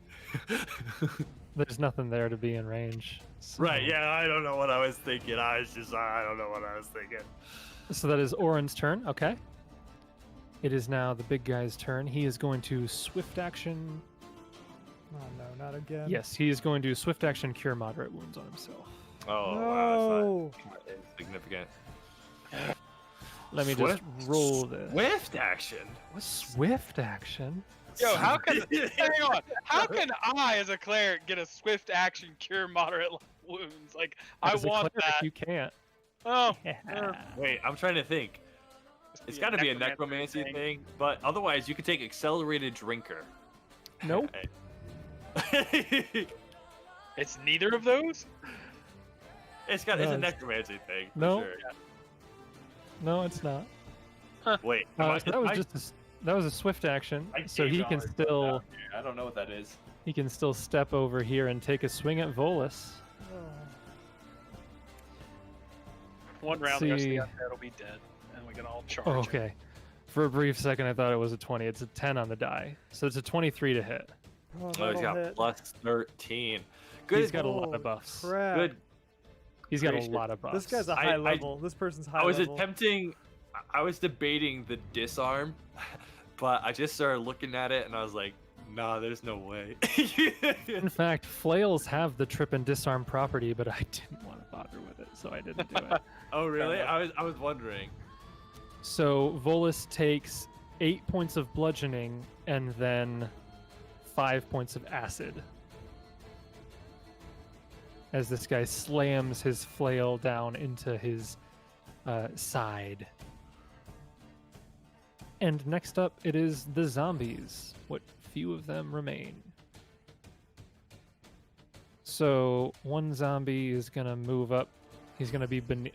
There's nothing there to be in range. So. Right, yeah, I don't know what I was thinking. I don't know what I was thinking. So that is Oren's turn. Okay. It is now the big guy's turn. He is going to swift action. Oh no, not again. Yes, he is going to swift action cure moderate wounds on himself. Oh, No. wow, that's not insignificant. Let me Swift- just roll this. Swift action? What swift action? Yo, how can hang on? How can I, as a cleric, get a swift action cure moderate wounds? Like As I a want cleric, that. You can't. Oh, Wait, I'm trying to think. It's got to be a necromancy thing, but otherwise you could take accelerated drinker. Nope. It's neither of those. It's a No. necromancy thing. For No. Sure. No, it's not. Wait. So that was a swift action, so he can still I don't know what that is. step over here and take a swing at Volus. One Let's round, the rest of see. the undead will be dead, and we can all charge. Oh, okay. For a brief second, I thought it was a 20. It's a 10 on the die, so it's a 23 to hit. Oh, Oh, he's that'll got hit. plus 13. Good. He's got a lot Holy of buffs. Crap. Good. He's got a gracious. lot of buffs. This guy's a I- high I- level. This person's high I was level. attempting. I was debating the disarm, but I just started looking at it and I was like, nah, there's no way. In fact, flails have the trip and disarm property, but I didn't want to bother with it, so I didn't do it. Oh really? I was wondering. So Volus takes 8 points of bludgeoning and then 5 points of acid. as this guy slams his flail down into his side. And next up, it is the zombies. What few of them remain. So one zombie is gonna move up. He's gonna be beneath.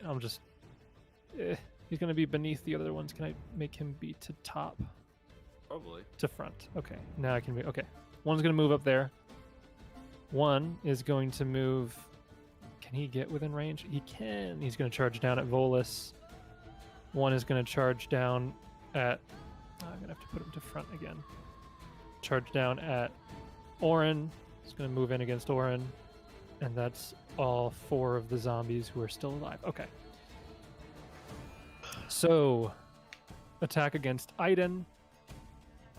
He's gonna be beneath the other ones. Can I make him be to top? Probably. To front. Okay. Now I can move. Okay. One's gonna move up there. One is going to move. Can he get within range? He can. He's gonna charge down at Volus. One is gonna charge down at. I'm gonna have to put him to front again. Charge down at Orin. He's gonna move in against Orin. And that's all 4 of the zombies who are still alive. Okay. So, attack against Aiden.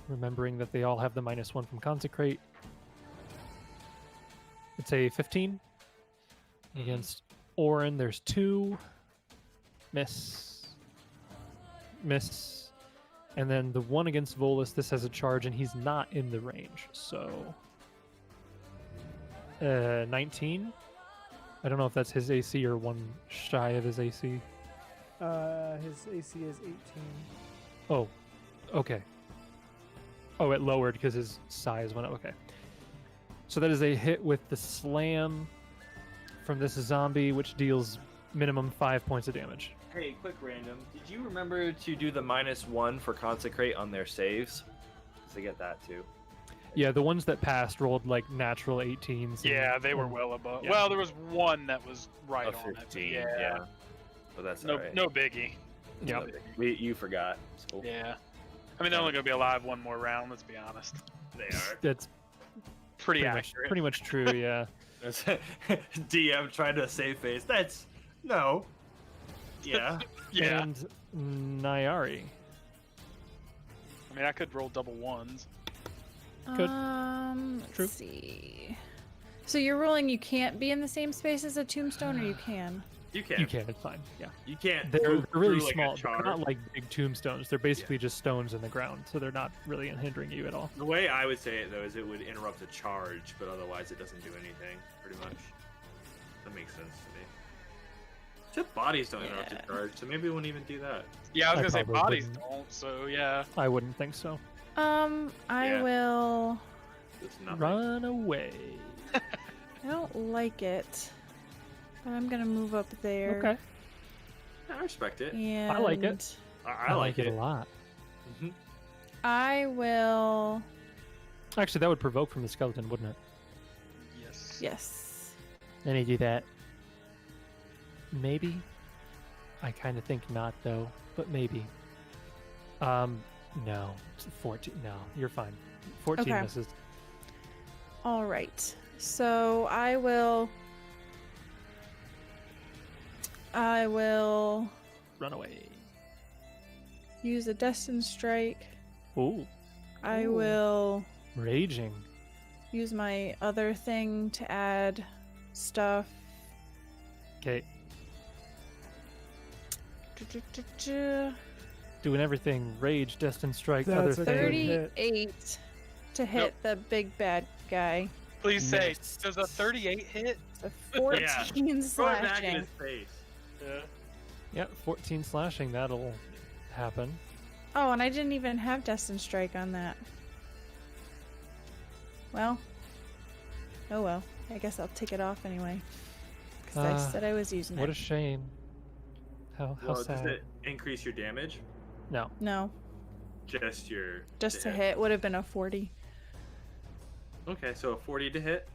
Remembering that they all have the -1 from Consecrate. It's a 15. Against Orin, there's 2. Miss. Miss. And then the one against Volus, this has a charge, and he's not in the range. So, 19. I don't know if that's his AC or one shy of his AC. His AC is 18. Oh, okay. Oh, it lowered because his size went up. Okay. So that is a hit with the slam from this zombie, which deals minimum 5 points of damage. Hey, quick random. Did you remember to do the -1 for Consecrate on their saves? Because they get that too. Yeah, the ones that passed rolled like natural 18s. Yeah, they were well above. Yeah. Well, there was one that was right A on it. 15. Yeah. Yeah. But that's No, alright. no biggie. Yeah. You forgot. It's cool. Yeah. I mean, they're only gonna be alive one more round. Let's be honest. They are. That's Pretty pretty much, accurate. pretty much true, yeah. DM trying to save face. That's no. Yeah. Yeah. And Nyari. I mean, I could roll double ones. Good. Let's True. see. So you're rolling you can't be in the same space as a tombstone, or you can? You can. You can, it's fine. Yeah. You can't. They're move really through, like, a small. They're charge. not like big tombstones. They're basically just stones in the ground, so they're not really hindering you at all. The way I would say it though is it would interrupt a charge, but otherwise it doesn't do anything. Pretty much. That makes sense to me. Except bodies don't interrupt Yeah. a charge, so maybe we won't even do that. Yeah, I was I gonna say probably bodies wouldn't. don't. So yeah. I wouldn't think so. I Yeah. will. It's nothing. Run away. I don't like it, but I'm gonna move up there. Okay. I respect it. And I like it. I like it. a lot. Mhm. I will. Actually, that would provoke from the skeleton, wouldn't it? Yes. Yes. Let me do that. Maybe. I kind of think not, though, but maybe. No. It's 14. No, you're fine. 14 Okay. misses. All right. So I will. Run away. Use a Destined Strike. Ooh. I Ooh. will Raging. use my other thing to add stuff. Okay. Du-du-du-du. Doing everything. Rage, Destined Strike, That's other a thing. good hit. 38 to hit the big bad guy. Please say, Nice. does a 38 hit? So 14 Throw it back in slashing. his face. Yeah. Yep, 14 slashing. That'll happen. Oh, and I didn't even have Destined Strike on that. Well. Oh well. I guess I'll take it off anyway. Because I said I was using What a it. shame. How Well, does sad. it increase your damage? No. No, Just your. just to the hit would have been a 40. Okay, so a 40 to hit.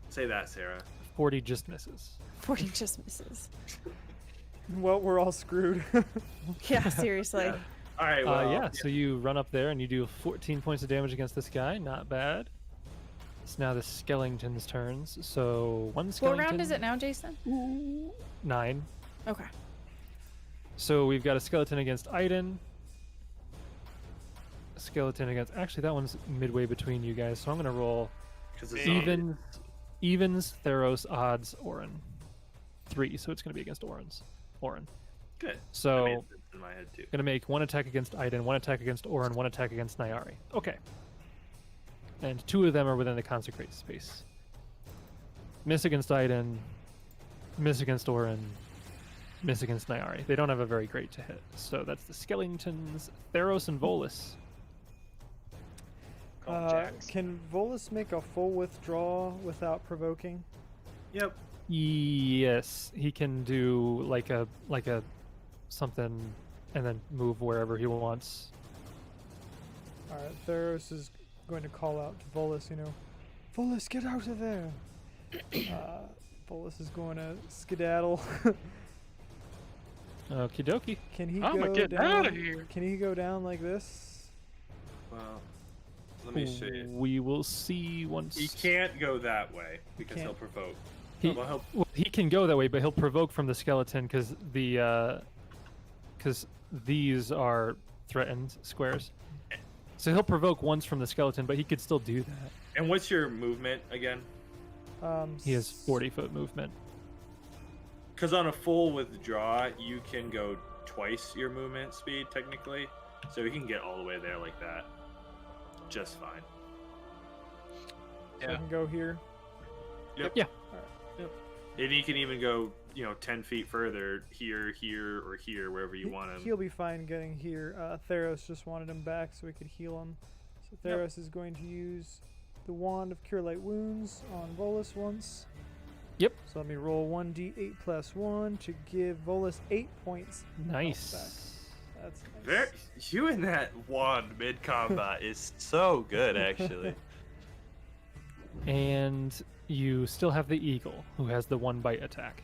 Say that, Sarah. 40 just misses. 40 just misses. Well, we're all screwed. Yeah, seriously. Yeah. All right. Well, Yeah, so you run up there and you do 14 points of damage against this guy. Not bad. It's now the skeleton's turns. So one What skeleton. round is it now, Jason? 9. Okay. So we've got a skeleton against Aiden. A skeleton against. Actually, that one's midway between you guys. So I'm gonna roll 'cause it's zombie. evens, Theros, odds, Orin. 3. So it's gonna be against Orin. Good. So That made sense in my head too. gonna make one attack against Aiden, one attack against Orin, one attack against Nyari. Okay. And 2 of them are within the consecrate space. miss against Iden, miss against Orin, miss against Nyari. They don't have a very great to hit. So that's the skeletons, Theros and Volus. Call Jax. Can Volus make a full withdraw without provoking? Yep. Yes, he can do like a something and then move wherever he wants. All right, Theros is going to call out to Volus. Volus, get out of there. Volus is going to skedaddle. Okie dokie. Can he I'm go gonna get down? out of here. Can he go down like this? Well, let me see. We will see once. He can't go that way because Can't. he'll provoke. He, Well, well, he can go that way, but he'll provoke from the skeleton because these are threatened squares. So he'll provoke once from the skeleton, but he could still do that. And what's your movement again? He has 40-foot movement. Because on a full withdraw, you can go twice your movement speed technically, so you can get all the way there like that, just fine. So I Yeah. can go here. Yep. Yeah. And he can even go, 10 feet further here, or here, wherever you want him. He'll be fine getting here. Theros just wanted him back so we could heal him. So Theros is going to use the Wand of Cure Light Wounds on Volus once. Yep. So let me roll 1d8 plus 1 to give Volus 8 points. Nice. That's nice. Very, you and that wand mid combat is so good, actually. And you still have the eagle, who has the 1-bite attack.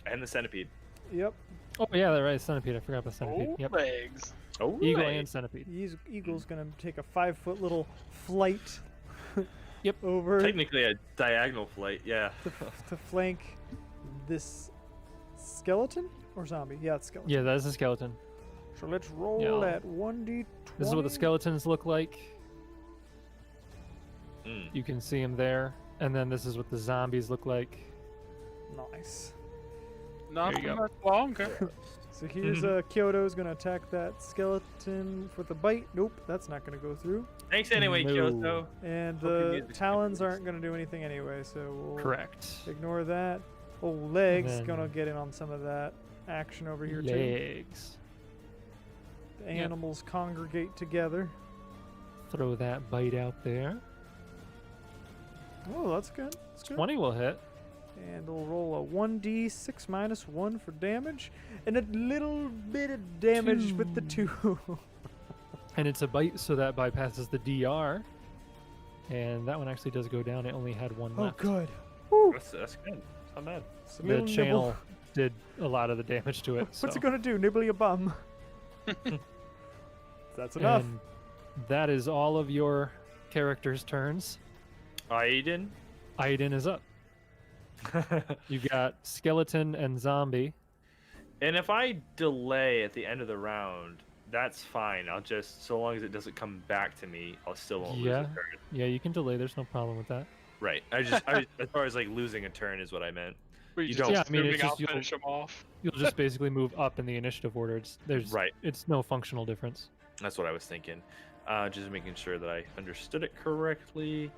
And the centipede. Yep. Oh yeah, that's right. Centipede. I forgot about centipede. Oh, Yep. legs. Oh, Eagle and centipede. Eagle's going to take a 5-foot little flight Yep. over Technically a diagonal flight, yeah. to flank this skeleton or zombie. Yeah, it's skeleton. Yeah, that is a skeleton. So let's roll Yeah. that 1d20. This is what the skeletons look like. Mm. You can see them there. And then this is what the zombies look like. Nice. Not There you go. much longer. So here's Kyoto's gonna attack that skeleton with a bite. Nope, that's not gonna go through. Thanks anyway, No. Kyoto. And Hope you the made the talons difference. aren't gonna do anything anyway, so we'll Correct. ignore that. Oh, legs then- gonna get in on some of that action over here too. Legs. The animals congregate together. Throw that bite out there. Oh, that's good. That's good. 20 will hit. And we'll roll a 1d6 minus 1 for damage, and a little bit of damage with the 2. And it's a bite, so that bypasses the DR. And that one actually does go down. It only had one Oh, left. good. Woo. That's good. It's not bad. It's a The little channel nibble. did a lot of the damage to it. What's so. it gonna do? Nibble your bum. That's enough. And that is all of your characters' turns. Aiden. Aiden is up. You've got skeleton and zombie. And if I delay at the end of the round, that's fine. I'll just, so long as it doesn't come back to me, I'll still won't lose Yeah. a turn. Yeah, you can delay. There's no problem with that. Right. I as far as like losing a turn is what I meant. We You just don't- Yeah, I mean, it's moving, I'll just you'll- finish them off. You'll just basically move up in the initiative order. There's Right. It's no functional difference. That's what I was thinking. Just making sure that I understood it correctly.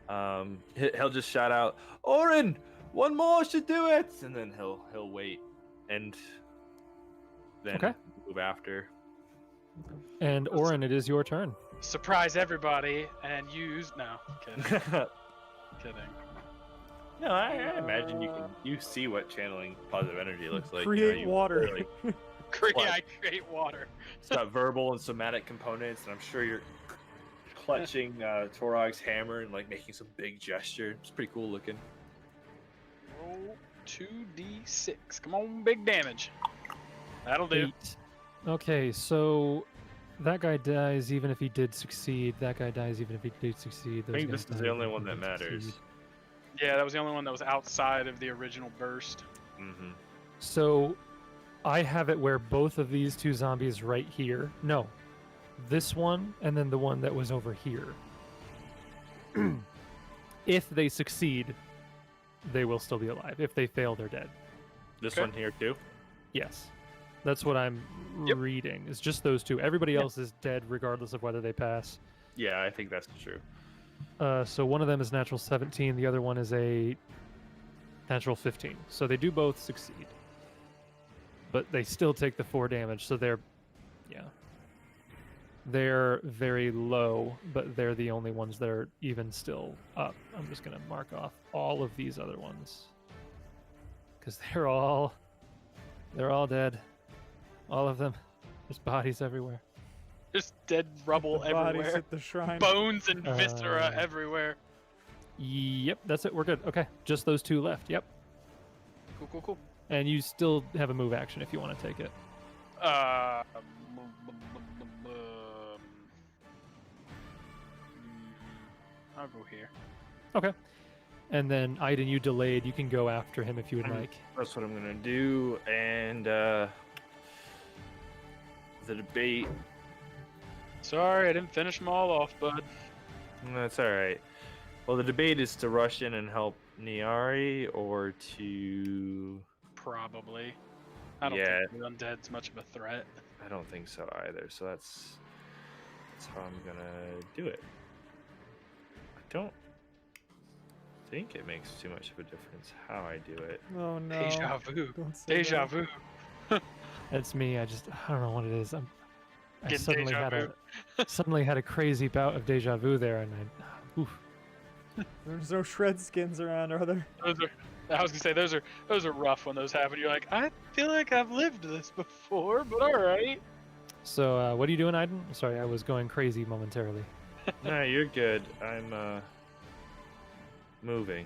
He'll just shout out, "Orin, one more should do it," and then he'll wait and then Okay. move after. And Orin, it is your turn. Surprise everybody and use. No, kidding. Kidding. No, I imagine you see what channeling positive energy looks like. Create you water. really- I create water. It's got verbal and somatic components, and I'm sure you're clutching Torog's hammer and like making some big gesture. It's pretty cool looking. Roll 2d6. Come on, big damage. That'll do. 8. Okay, so that guy dies even if he did succeed. That guy dies even if he did succeed. I Those think guys this is die the only even one if that they matters. succeed. Yeah, that was the only one that was outside of the original burst. Mm-hmm. So I have it where both of these two zombies right here. No, this one and then the one that was over here. If they succeed, they will still be alive. If they fail, they're dead. This Okay. one here too. Yes. That's what I'm Yep. reading. It's just those two. Everybody else is dead regardless of whether they pass. Yeah, I think that's true. So one of them is natural 17. The other one is a Natural 15. So they do both succeed. But they still take the 4 damage, so they're very low, but they're the only ones that are even still up. I'm just gonna mark off all of these other ones. Because they're all dead. All of them. There's bodies everywhere. Just dead rubble The bodies everywhere. at the shrine. Bones and viscera everywhere. Yep, that's it. We're good. Okay, just those 2 left. Yep. Cool. And you still have a move action if you want to take it. I'll go here. Okay. And then Aiden, you delayed. You can go after him if you would like. That's what I'm gonna do. And the debate. Sorry, I didn't finish them all off, bud. That's all right. Well, the debate is to rush in and help Niari, or to. Probably. I don't Yeah. think the undead's much of a threat. I don't think so either. So that's how I'm gonna do it. I don't think it makes too much of a difference how I do it. Oh no. Deja vu. Don't say Deja that. vu. It's me. I don't know what it is. I Getting suddenly deja suddenly had a crazy bout of deja vu there, and oof. There's no shred skins around, are there? I was gonna say those are rough when those happen. You're like, I feel like I've lived this before, but all right. So what are you doing, Aiden? Sorry, I was going crazy momentarily. No, you're good. I'm moving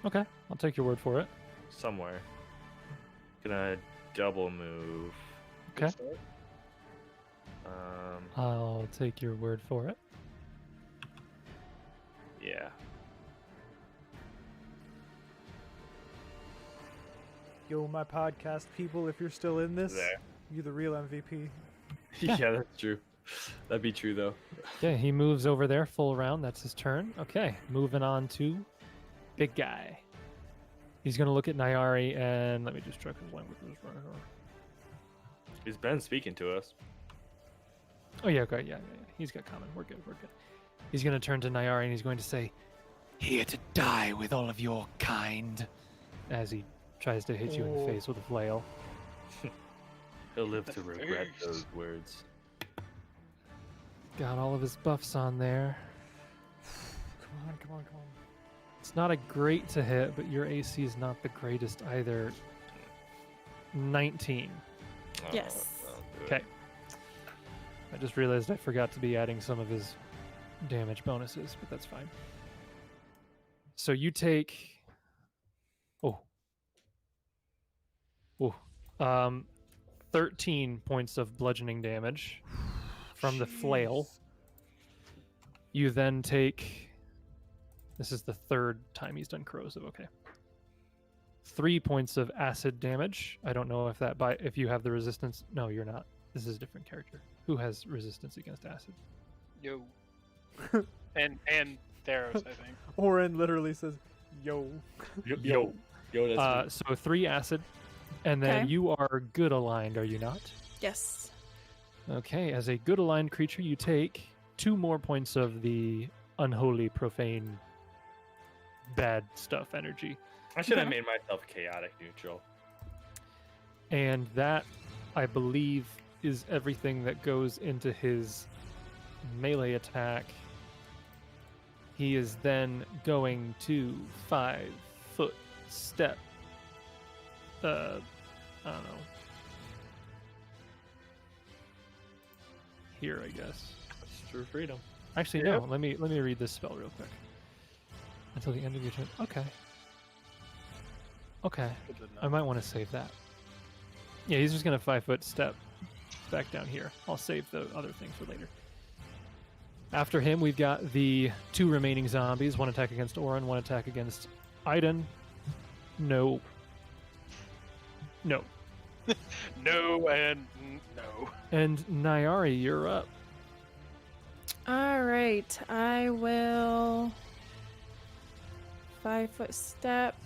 Okay, I'll take your word for it. somewhere. Gonna double move. Okay. Um, I'll take your word for it. yeah. Yo, my podcast people, if you're still in this, There. you're the real MVP. Yeah, that's true. That'd be true though. Okay, he moves over there, full round. That's his turn. Okay, moving on to big guy. He's gonna look at Nyari and let me just check his language. He's been speaking to us. Oh yeah, okay, yeah. He's got common. We're good. He's gonna turn to Nyari and he's going to say, Here to die with all of your kind. as he tries to hit you in the Oh. face with a flail. He'll live to The regret face. those words. Got all of his buffs on there. Come on. It's not a great to hit, but your AC is not the greatest either. 19. Oh, Yes. that'll do it. Okay. I just realized I forgot to be adding some of his damage bonuses, but that's fine. So you take 13 points of bludgeoning damage from the flail. You then take, this is the 3rd time he's done corrosive, okay. 3 points of acid damage. I don't know if if you have the resistance. No, you're not. This is a different character. Who has resistance against acid? Yo. and Theros, I think. Oren literally says, yo. Yo, that's So 3 acid, and then Okay. you are good aligned, are you not? Yes. Okay, as a good aligned creature, you take 2 more points of the unholy, profane, bad stuff energy. I should have made myself chaotic neutral. And that, I believe, is everything that goes into his melee attack. He is then going to 5-foot step. I don't know. Here, I guess. It's true freedom. Actually, no. Let me read this spell real quick. Until the end of your turn. Okay. Good to know. I might want to save that. Yeah, he's just gonna 5-foot step back down here. I'll save the other thing for later. After him, we've got the 2 remaining zombies. 1 attack against Oren, 1 attack against Aiden. No. No and no. And Nyari, you're up. All right. I will 5-foot step.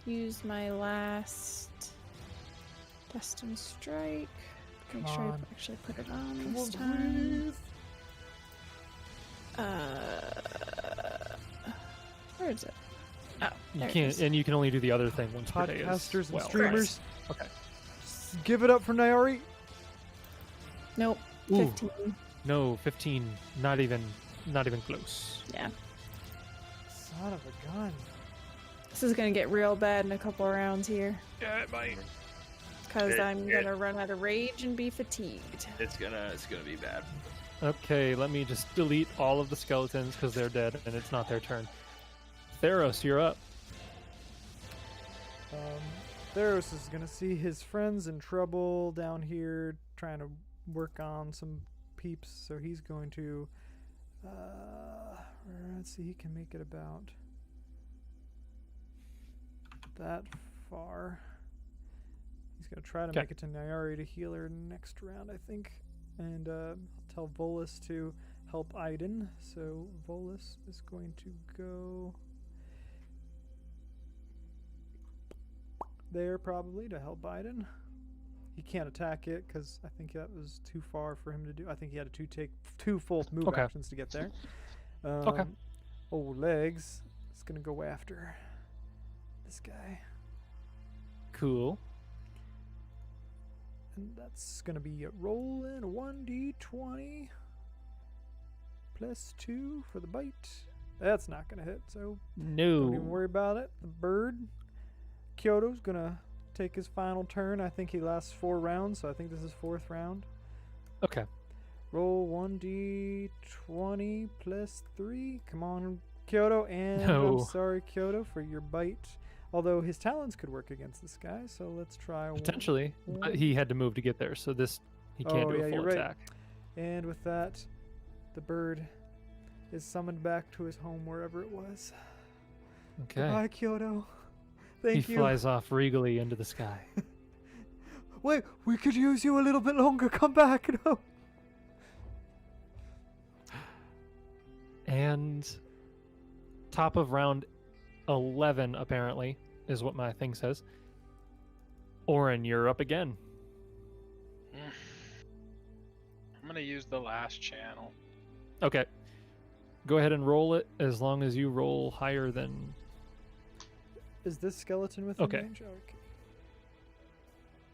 Use my last Destined Strike. Make Come sure I on. actually put it on Come this on, time. please. Where is it? Oh, You there it can't, is. and you can only do the other thing once per day. Podcasters As and well. streamers. Okay. Give it up for Nayari. Nope. Ooh. 15. No, 15. Not even close. Yeah. Son of a gun. This is gonna get real bad in a couple of rounds here. Yeah, it might. Because I'm gonna run out of rage and be fatigued. It's gonna be bad. Okay, let me just delete all of the skeletons because they're dead and it's not their turn. Theros, you're up. Theros is gonna see his friends in trouble down here, trying to work on some peeps. So he's going to, let's see, he can make it about that far. He's gonna try to Okay. make it to Nayari to heal her next round, I think, and I'll tell Volus to help Aiden. So Volus is going to go there probably to help Biden. He can't attack it because I think that was too far for him to do. I think he had to take two full move Okay. actions to get there. Okay. Old Legs is gonna go after this guy, Cool. and that's gonna be a roll in a 1d20 plus 2 for the bite. That's not gonna hit, so don't even No. worry about it. The bird, Kyoto's gonna take his final turn. I think he lasts 4 rounds, so I think this is 4th round. Okay. Roll 1d20 plus 3. Come on, Kyoto. And No. I'm sorry, Kyoto, for your bite. Although his talons could work against this guy, so let's try Potentially, but he had to move to get there, so he can't Oh, do yeah, a full you're right. attack. And with that, the bird is summoned back to his home wherever it was. Okay. Goodbye, Kyoto. He Thank you. flies off regally into the sky. Wait, we could use you a little bit longer. Come back. No. And top of round 11, apparently, is what my thing says. Orin, you're up again. I'm gonna use the last channel. Okay. Go ahead and roll it as long as you roll higher than. Is this skeleton within Okay. range? Oh, okay.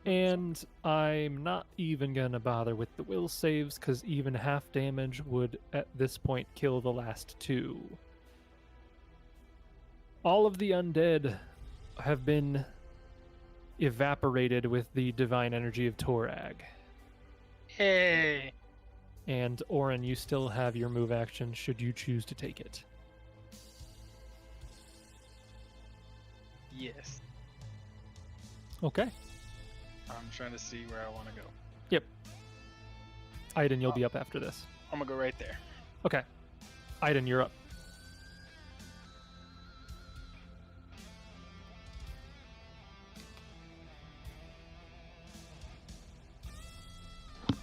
And I'm not even gonna bother with the will saves because even half damage would at this point kill the last 2. All of the undead have been evaporated with the divine energy of Torag. Hey. And Orin, you still have your move action should you choose to take it. Yes. Okay. I'm trying to see where I want to go. Aiden, you'll be up after this. I'm gonna go right there. Okay. Aiden, you're up.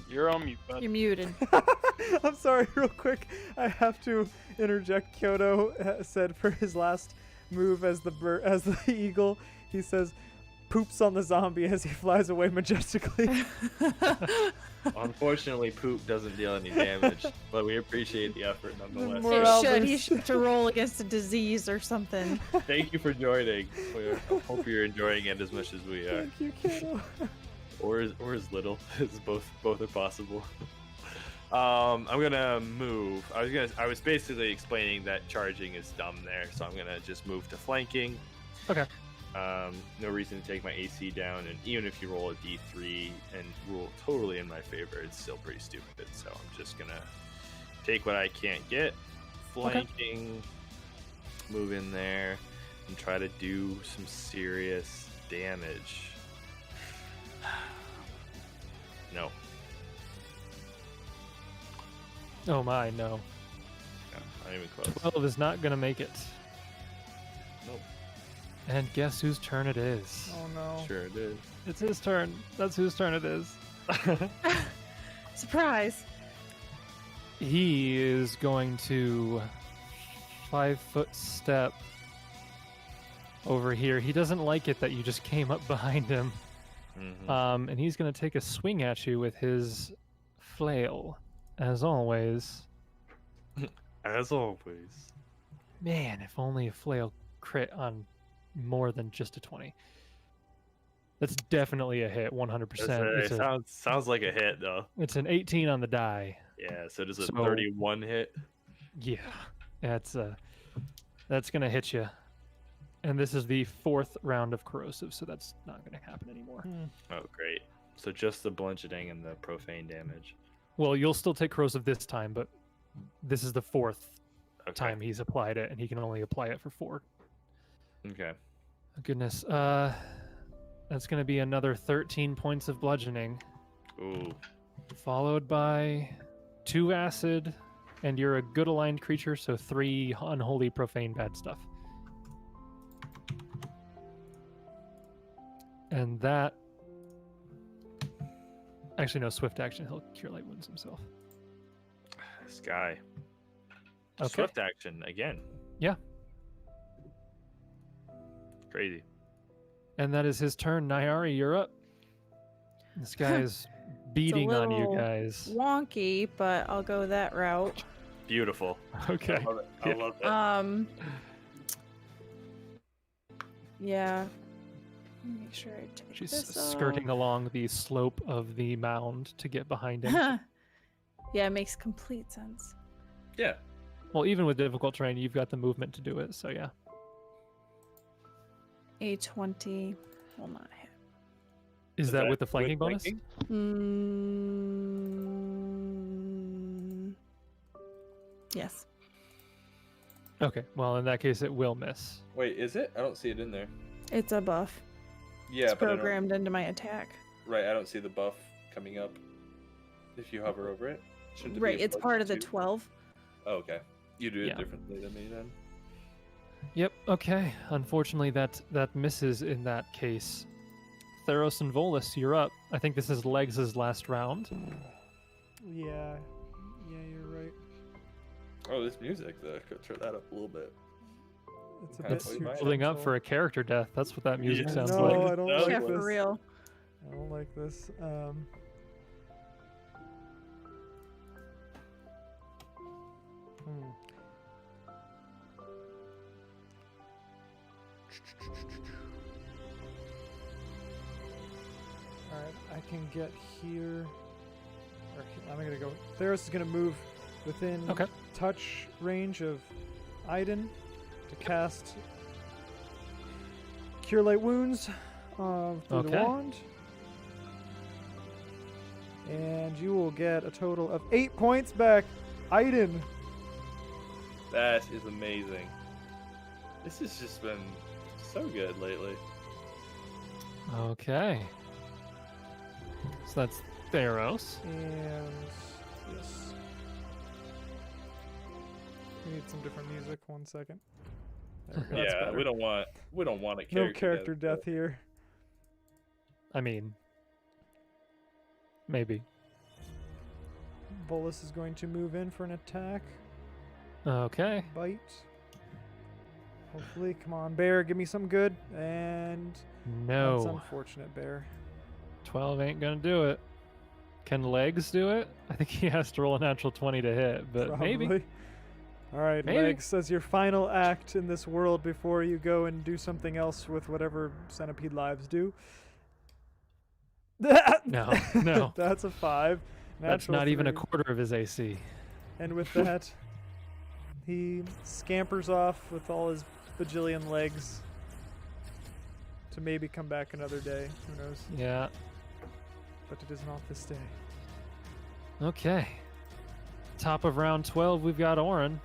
You're on mute, bud. You're muted. I'm sorry, real quick. I have to interject. Kyoto said for his last move as the eagle, he says, "Poops on the zombie" as he flies away majestically. Unfortunately, poop doesn't deal any damage, but we appreciate the effort nonetheless. More- It should. He Morales. should to roll against a disease or something. Thank you for joining. We hope you're enjoying it as much as we are, Thank you, Kyoto. or as little as both are possible. I'm gonna move. I was basically explaining that charging is dumb there, so I'm gonna just move to flanking. Okay. No reason to take my AC down, and even if you roll a D3 and rule totally in my favor, it's still pretty stupid. So I'm just gonna take what I can't get, flanking, move in there, and try to do some serious damage. No, Oh my, no. no, not even close. 12 is not gonna make it. Nope. And guess whose turn it is? Oh no. Sure it is. It's his turn. That's whose turn it is. Surprise. He is going to 5-foot step over here. He doesn't like it that you just came up behind him. Mhm. And he's going to take a swing at you with his flail, as always. As always. Man, if only a flail crit on more than just a 20. That's definitely a hit, 100%. Sounds like a hit though. It's an 18 on the die. Yeah, so does a So- 31 hit? Yeah, that's gonna hit you. And this is the 4th round of corrosive, so that's not gonna happen anymore. Oh, great. So just the bludgeoning and the profane damage. Well, you'll still take corrosive this time, but this is the 4th Okay. time he's applied it, and he can only apply it for 4. Okay. Oh, goodness. That's gonna be another 13 points of bludgeoning, Ooh. followed by 2 acid, and you're a good aligned creature, so 3 unholy, profane, bad stuff. And that... Actually, no, swift action. He'll cure light wounds himself. This guy. Okay. Swift action again. Yeah. Crazy. And that is his turn. Nyari, you're up. This guy is beating on you little guys. Wonky, but I'll go that route. Beautiful. Okay. I love it. I Yeah. love it. Yeah. Make sure I take She's this skirting along the slope of the mound to get behind him. off. Yeah, it makes complete sense. Yeah. Well, even with difficult terrain, you've got the movement to do it, so yeah. A 20 will not hit. Is that with the flanking bonus? flanking? Yes. Okay, well, in that case, it will miss. Wait, is it? I don't see it in there. It's a buff. Yeah, It's but I don't, programmed into my attack. right, I don't see the buff coming up if you hover over it. Shouldn't it be Right, a it's part of the +2? 12. Oh, okay. You do it Yeah. differently than me then. Yep, okay. Unfortunately, that misses in that case. Theros and Volus, you're up. I think this is Legs' last round. Yeah, you're right. Oh, this music, though. Could turn that up a little bit. It's a That's bit what too you might- Building up gentle. for a character death. That's what that music Yeah. sounds No, like. I don't No, like Yeah, this. for real. I don't like this. Alright, I can get here. Or I'm gonna go. Theros is gonna move within Okay. touch range of Aiden to cast Cure Light Wounds through the Okay. wand. And you will get a total of 8 points back. Aiden. That is amazing. This has just been so good lately. Okay. So that's Theros. And yes. We need some different music. 1 second. There we go. That's Yeah, better. we don't want a No character death but- here. I mean, maybe. Bolus is going to move in for an attack. Okay. Bite. Hopefully, come on, bear, give me something good. And that's No. unfortunate, bear. 12 ain't gonna do it. Can Legs do it? I think he has to roll a natural 20 to hit, but maybe. Probably. All right, Maybe. Legs, as your final act in this world before you go and do something else with whatever centipede lives do. No, no. That's a 5. That's Natural not even a 3. quarter of his AC. And with that, he scampers off with all his bajillion legs to maybe come back another day. Who knows? Yeah. But it is not this day. Okay. Top of round 12, we've got Orin.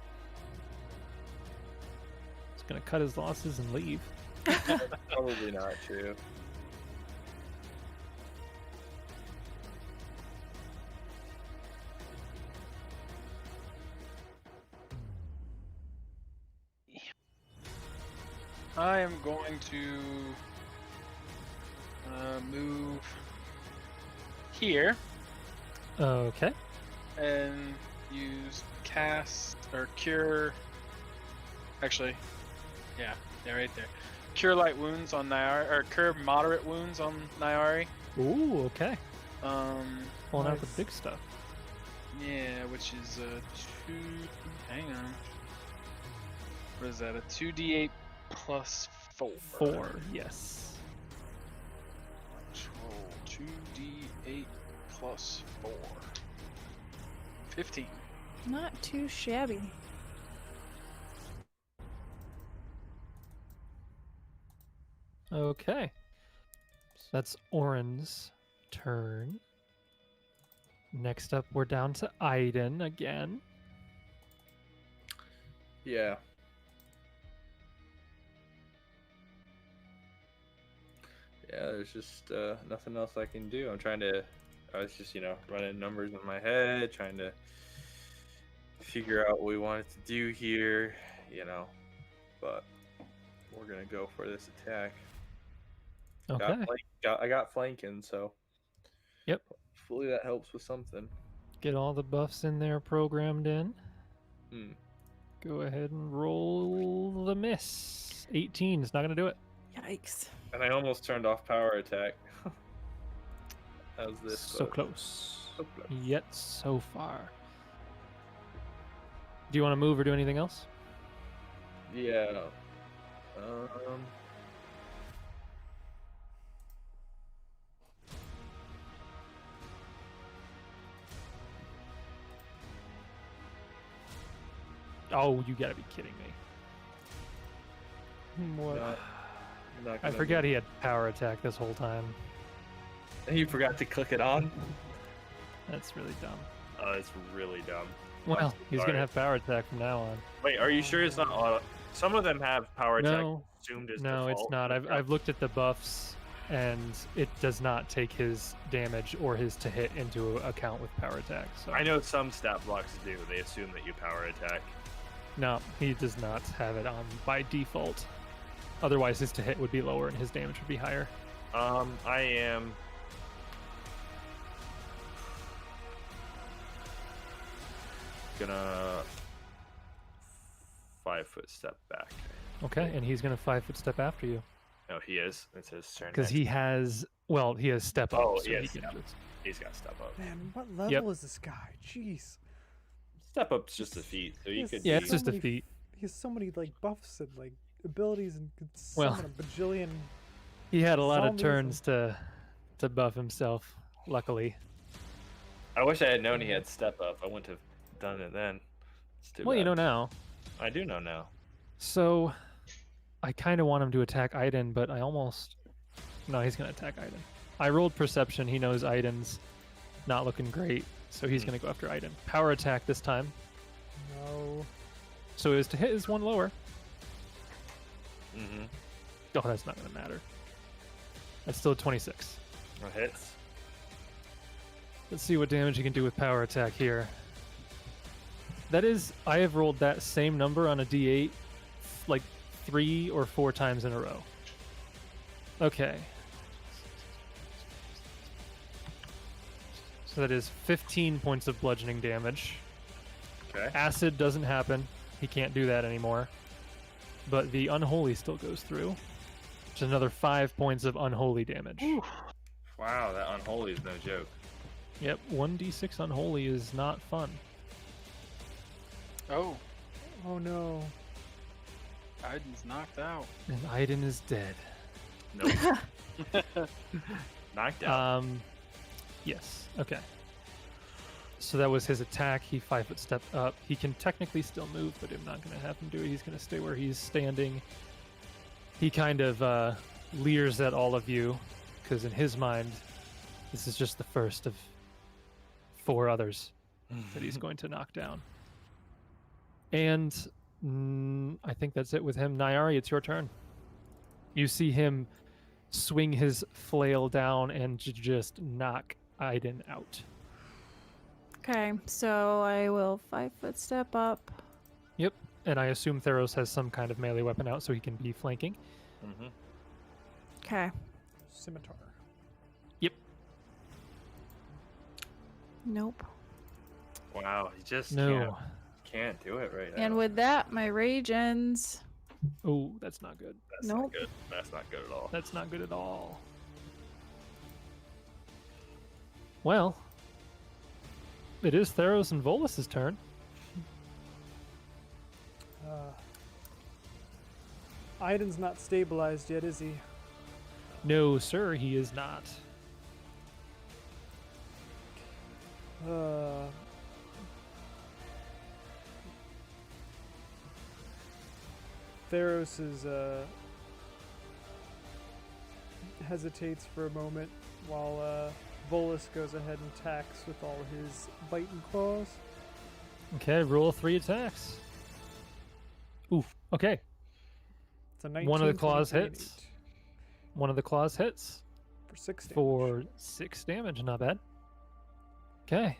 He's gonna cut his losses and leave. Probably not true. I am going to move here Okay. and use cast or cure. Actually, yeah, right there. Cure light wounds on Nyari, or cure moderate wounds on Nyari. Ooh, okay. Pulling out the Nice. big stuff. Yeah, which is a 2. Hang on. What is that? A 2d8 plus 4. 4, yes. Roll 2d8 plus 4. 15. Not too shabby. Okay. So that's Orin's turn. Next up, we're down to Aiden again. Yeah. Yeah, there's just nothing else I can do. I was just, running numbers in my head, trying to figure out what we wanted to do here, but we're going to go for this attack. Okay. I got flanking, so Yep. hopefully that helps with something. Get all the buffs in there programmed in. Hmm. Go ahead and roll the miss. 18 is not going to do it. Yikes. And I almost turned off power attack. How's this? So close. So close. Yet so far. Do you want to move or do anything else? Yeah. Oh, you gotta be kidding me. What? Not I gonna forgot he had power attack this whole time. You forgot to click it on? That's really dumb. Oh, it's really dumb. Well, he's sorry. gonna have power attack from now on. Wait, are you sure it's not auto? Some of them have power attack No, assumed as no, it's default. not. I've looked at the buffs, and it does not take his damage or his to hit into account with power attack. So I know some stat blocks do. They assume that you power attack. no, he does not have it on by default. Otherwise, his to hit would be lower and his damage would be higher. I am. Gonna 5-foot step back. Okay, and he's gonna 5-foot step after you No, he is. It's his turn. because he has step up. Oh, so he he has can step. just- He's got step up. Man, what level is this guy? Jeez. Step up's just a feat, so you Yes. could. Yeah, be- it's just a many- feat. He has so many buffs and abilities and could Well, summon a bajillion. He had a lot of Zombies turns to buff himself. Luckily. I wish I had known he had step up. I wouldn't have done it then. It's too Well, you bad. know now. I do know now. So, I kind of want him to attack Aiden, but no, he's gonna attack Aiden. I rolled perception. He knows Aiden's not looking great, so he's gonna go after Aiden. Power attack this time. No. So his to hit is 1 lower. Mm-hmm. Oh, that's not gonna matter. That's still a 26. That hits. Let's see what damage he can do with power attack here. That is, I have rolled that same number on a D8 like 3 or 4 times in a row. Okay. So that is 15 points of bludgeoning damage. Okay. Acid doesn't happen. He can't do that anymore. But the unholy still goes through. Which is another 5 points of unholy damage. Wow, that unholy is no joke. Yep, 1d6 unholy is not fun. Oh, Oh no. Aiden's knocked out. And Aiden is dead. Nope. Knocked out. Yes. Okay. So that was his attack. He 5-foot stepped up. He can technically still move, but I'm not going to have him do it. He's going to stay where he's standing. He kind of leers at all of you, because in his mind, this is just the first of 4 others that he's going to knock down. And I think that's it with him. Nyari, it's your turn. You see him swing his flail down and just knock Aiden out. Okay, so I will 5-foot step up. Yep. And I assume Theros has some kind of melee weapon out so he can be flanking. Mm-hmm. Okay. Scimitar. Yep. Nope. Wow, he just No. can't do it right now. And with that, my rage ends. Oh, that's not good. That's Nope. not good. That's not good at all. That's not good at all. Well, it is Theros and Volus' turn. Aiden's not stabilized yet, is he? No, sir, he is not. Theros is hesitates for a moment while Volus goes ahead and attacks with all his biting claws. Okay, roll 3 attacks. Oof. Okay. It's a 19, One of the claws 23, and hits. 8 One of the claws hits for 6 damage. for 6 damage. Not bad. Okay.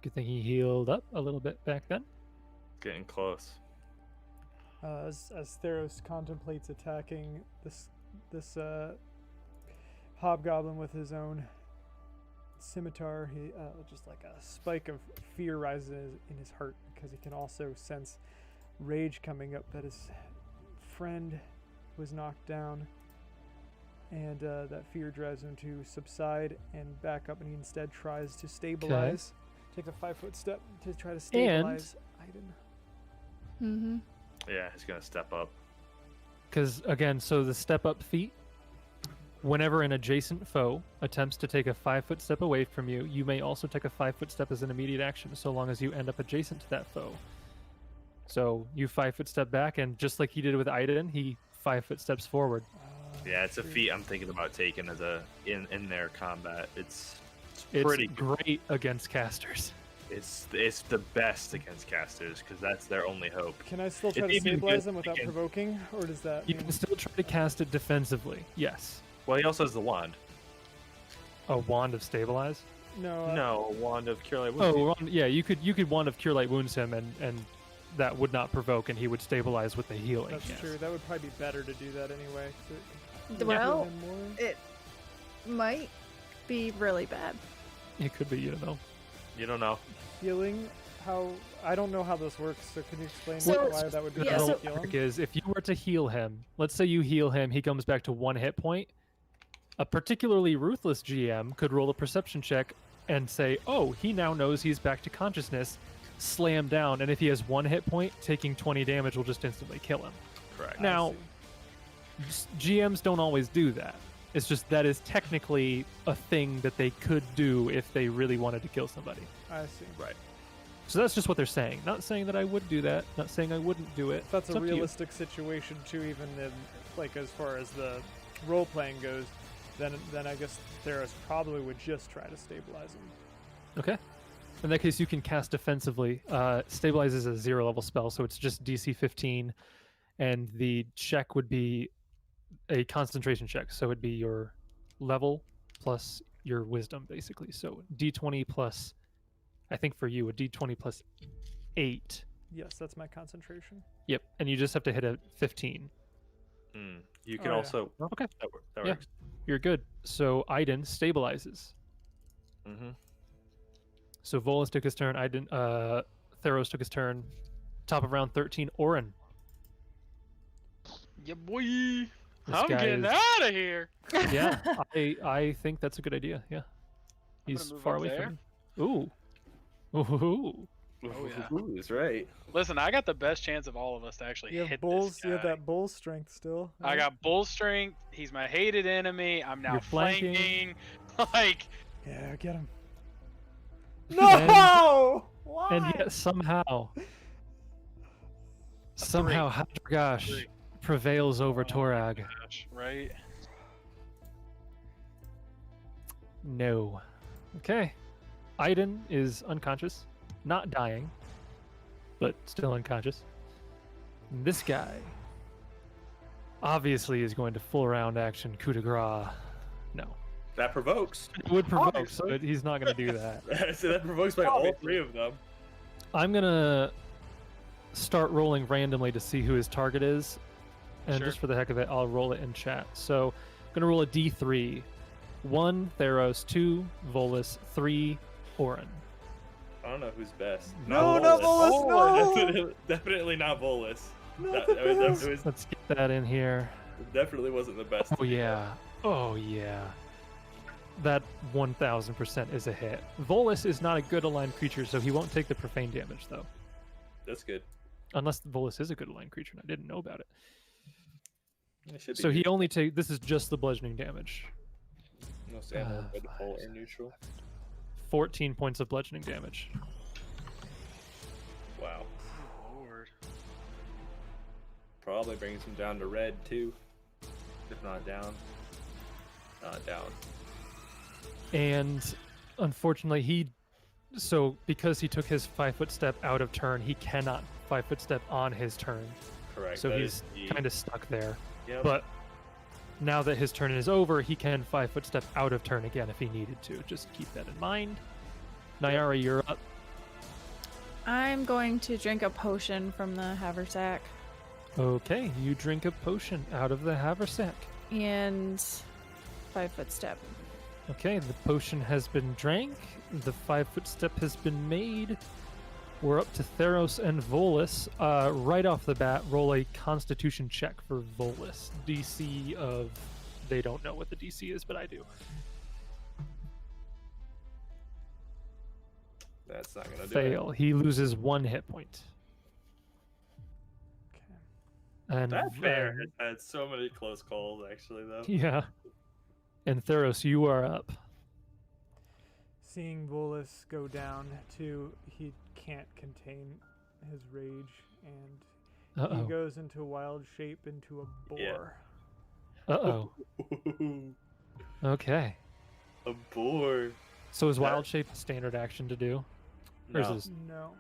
Good thing he healed up a little bit back then. Getting close. As Theros contemplates attacking this hobgoblin with his own scimitar, he just like a spike of fear rises in his heart because he can also sense rage coming up that his friend was knocked down, and that fear drives him to subside and back up, and he instead tries to stabilize. Takes a 5-foot step to try to stabilize Aiden. Mm-hmm. Yeah, he's gonna step up. Because, again, so the step up feat, whenever an adjacent foe attempts to take a 5-foot step away from you, you may also take a 5-foot step as an immediate action, so long as you end up adjacent to that foe. So you 5-foot step back, and just like he did with Aiden, he 5-foot steps forward. Yeah, it's a feat I'm thinking about taking as in their combat. It's It's pretty good. great against casters. It's the best against casters because that's their only hope. Can I still try It's to even stabilize good him without against- provoking, or does that You mean... can still try to cast it defensively, yes. Well, he also has the wand. A wand of stabilize? No, No, a wand of cure light. Oh, yeah, you could wand of cure light wounds him, and that would not provoke, and he would stabilize with the healing. that's yes. true. That would probably be better to do that anyway. 'Cause it could Well, heal him more. it might be really bad. It could be, you know. You don't know. Healing, how... I don't know how this works, so can you explain So- why that would be The Yeah, better so- to heal him? trick is if you were to heal him, let's say you heal him, he comes back to 1 hit point. A particularly ruthless GM could roll a perception check and say, "Oh, he now knows he's back to consciousness." Slam down, and if he has 1 hit point, taking 20 damage will just instantly kill him. Correct. Now, I see. GMs don't always do that. It's just that is technically a thing that they could do if they really wanted to kill somebody. I see. Right. So that's just what they're saying. Not saying that I would do that. Not saying I wouldn't do it. If that's It's a up to you. realistic situation too, even in, like as far as the role playing goes, then I guess Theros probably would just try to stabilize him. Okay. In that case, you can cast defensively. Stabilize is a 0-level spell, so it's just DC 15, and the check would be a concentration check. So it'd be your level plus your wisdom, basically. So D20 plus, I think for you, a D20 plus 8. Yes, that's my concentration. Yep, and you just have to hit a 15. You can Oh, yeah. also. Okay, That Yeah. works. you're good. So Aiden stabilizes. Mm-hmm. So Volus took his turn. Theros took his turn. Top of round 13, Orin. Yeah, boy. This I'm guy getting is- out of here. Yeah, I think that's a good idea. Yeah, he's move far up away there. from him. Ooh, ooh. Oh, yeah. Ooh, is right. Listen, I got the best chance of all of us to actually You have hit bulls. this You have guy. that bull strength still. I right? got bull strength. He's my hated enemy. I'm now You're flanking. Like, Yeah, get him. And- No! Why? And yet somehow Hadragosh Three. prevails over Oh my Torag. gosh, right? No. Okay. Aiden is unconscious, not dying, but still unconscious. And this guy obviously is going to full round action coup de grace. No. That provokes. It would provoke, Obviously. but he's not going to do that. So that provokes by all Obviously. 3 of them. I'm going to start rolling randomly to see who his target is. And Sure. just for the heck of it, I'll roll it in chat. So I'm going to roll a d3. 1, Theros. 2, Volus. 3, Orin. I don't know who's best. No, not Volus, no! Definitely not Volus. Not That, the that best. was, Let's get that in here. definitely wasn't the best. Oh, yeah. Oh, yeah. That 1000% is a hit. Volus is not a good aligned creature, so he won't take the profane damage, though. That's good. Unless Volus is a good aligned creature, and I didn't know about it. It should be So he neutral. only take. This is just the bludgeoning damage. Most animals are 5, full or neutral. 14 points of bludgeoning damage. Wow. Oh, Lord. Probably brings him down to red too. If not down. Not down. And unfortunately, so because he took his 5-foot step out of turn, he cannot 5-foot step on his turn. Correct. So that he's is the- kind of stuck there. Yep. But now that his turn is over, he can 5-foot step out of turn again if he needed to. Just keep that in mind. Nyara, you're up. I'm going to drink a potion from the haversack Okay, you drink a potion out of the haversack. and 5-foot step. Okay, the potion has been drank. The 5-foot step has been made. We're up to Theros and Volus. Right off the bat, roll a Constitution check for Volus. DC of... They don't know what the DC is, but I do. That's not gonna do Fail. He loses 1 hit point. Okay. And That's fair. It's had so many close calls, actually, though. Yeah. And Theros, you are up. Seeing Volus go down to, he can't contain his rage, and he Uh-oh. goes into wild shape into a boar. Yeah. Uh-oh. Okay. A boar. So is wild shape a standard action to do? Or is No. this... No.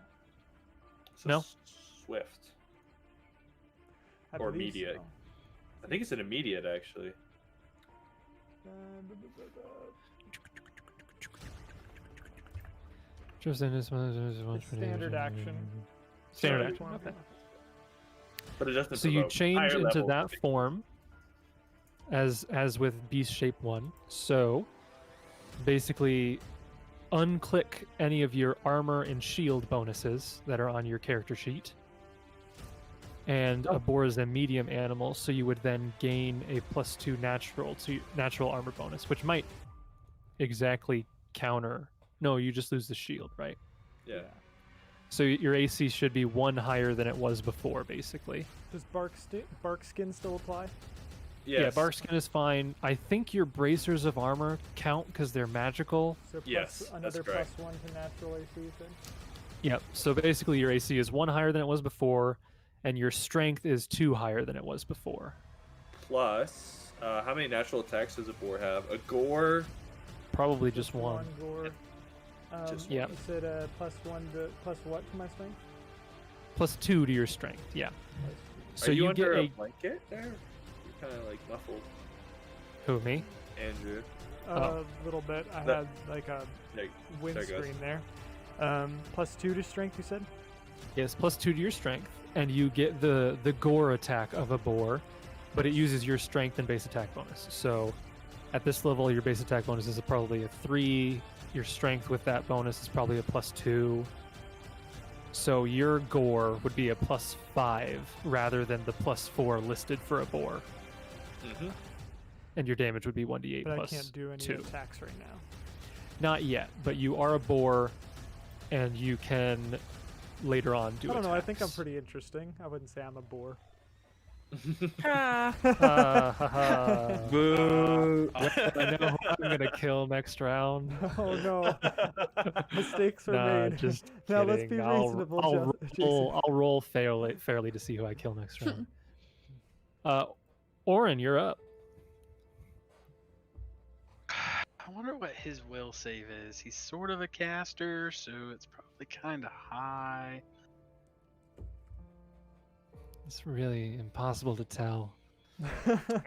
It's a No? Swift. I Or believe immediate. so. I think it's an immediate, actually. Just in this It's standard action. Standard Sorry, action. one Okay. But it doesn't So you provoke. change Higher into level that would be- form as with Beast Shape 1. So basically unclick any of your armor and shield bonuses that are on your character sheet. And a boar is a medium animal, so you would then gain a +2 natural armor bonus, which might exactly counter. No, you just lose the shield, right? Yeah. So your AC should be 1 higher than it was before, basically. Does bark skin still apply? Yes. Yeah, bark skin is fine. I think your bracers of armor count because they're magical. So plus Yes, that's another correct. +1 to natural AC, you said? Yep. So basically, your AC is 1 higher than it was before, and your strength is 2 higher than it was before. Plus, how many natural attacks does a boar have? A gore. Probably just 1. One gore. Just Yep. You said +1 to plus what to my strength? +2 to your strength. Yeah. So Are you, get under a a blanket there? You're kind of like muffled, who me? Andrew. A little bit. I That- had like a There, there it goes. windscreen there. +2 to strength, you said? Yes, +2 to your strength, and you get the gore attack of a boar, but it uses your strength and base attack bonus. So at this level, your base attack bonus is probably a 3. Your strength with that bonus is probably a +2. So your gore would be a +5 rather than the +4 listed for a boar, Mm-hmm. and your damage would be 1d8 But I plus can't do any 2. attacks right now. Not yet, but you are a boar, and you can later on do I don't know. I think I'm attacks. pretty interesting. I wouldn't say I'm a bore. Ah, Ha, ha, ha. Boo. I know who I'm gonna kill next round. Oh no. Mistakes are Nah, made. just Now let's kidding. be I'll, reasonable, I'll roll fairly to see who I kill next round. Orin, you're up. I wonder what his will save is. He's sort of a caster, so it's probably kind of high. It's really impossible to tell.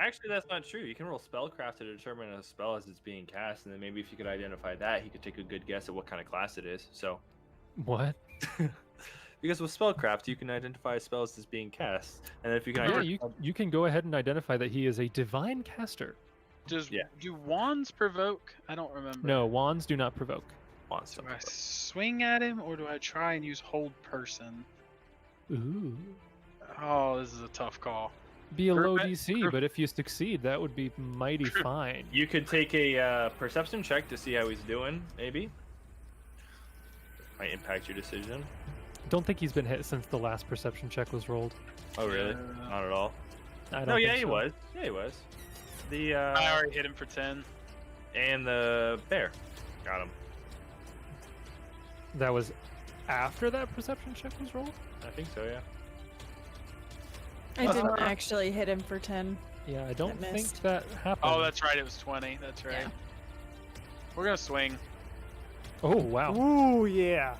Actually, that's not true. You can roll spellcraft to determine a spell as it's being cast, and then maybe if you could identify that, he could take a good guess at what kind of class it is. So, What? because with spellcraft, you can identify a spell as it's being cast, and if you can Yeah, identify, you can go ahead and identify that he is a divine caster. Do wands provoke? I don't remember. No, wands do not provoke. Do I swing at him or do I try and use hold person? Ooh. Oh, this is a tough call. Be a low Prevent- DC, but if you succeed, that would be mighty fine. you could take a perception check to see how he's doing. Maybe might impact your decision. Don't think he's been hit since the last perception check was rolled. Oh, really? Yeah. Not at all. I don't No, yeah, think he so. was. Yeah, he was. The I already hit him for 10. and the bear got him. That was after that perception check was rolled? I think so. Yeah. I didn't actually hit him for 10. Yeah, I don't think missed. that happened. Oh, that's right. It was 20. That's right. Yeah. We're gonna swing. Oh, wow. Ooh, yeah.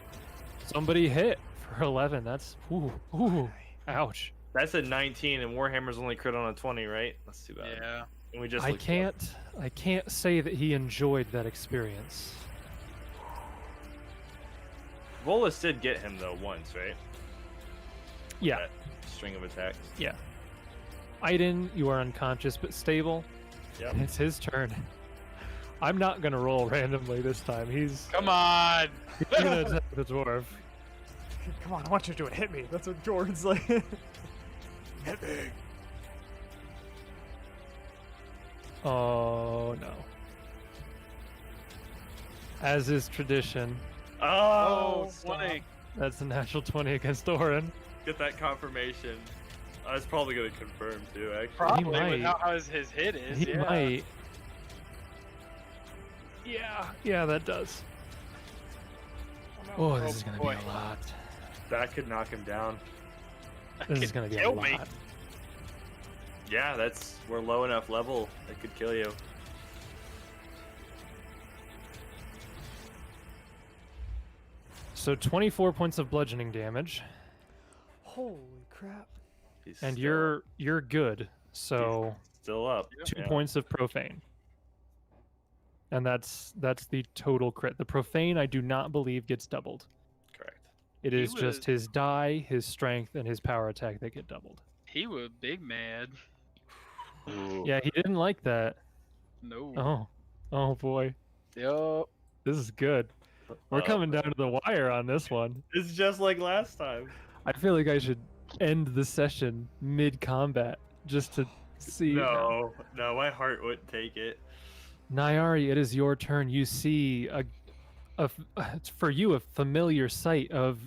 Somebody hit for 11. That's ooh, ouch. That's a 19, and Warhammer's only crit on a 20, right? That's too bad. Yeah. And we just I looked it up. can't say that he enjoyed that experience. Volus did get him though once, right? Yeah, That string of attacks. yeah. Aiden, you are unconscious but stable. Yep. It's his turn. I'm not gonna roll randomly this time. He's Come on. gonna attack the dwarf. Come on, I want you to do it. Hit me. That's what Jordan's like. Hit me. Oh no. As is tradition, Oh, stop. 20. that's a natural 20 against Orin. Get that confirmation. I was probably gonna confirm too, actually. Probably might. without how his hit is. He yeah. might. Yeah, that does. Oh, this is gonna boy. be a lot. That could knock him down. This is gonna be a kill lot. me. Yeah, we're low enough level that could kill you. So 24 points of bludgeoning damage, Holy crap. He's and still- you're good. So still up. 2 Yeah. points of profane, and that's the total crit. The profane, I do not believe gets doubled. Correct. It He is just was- his die, his strength, and his power attack that get doubled. He was big mad. Ooh. Yeah, he didn't like that. No. Oh boy, Yup. this is good. We're Oh, coming down to the wire on this one. It's just like last time. I feel like I should end the session mid-combat just to see. No, my heart wouldn't take it. Nyari, it is your turn. You see for you a familiar sight of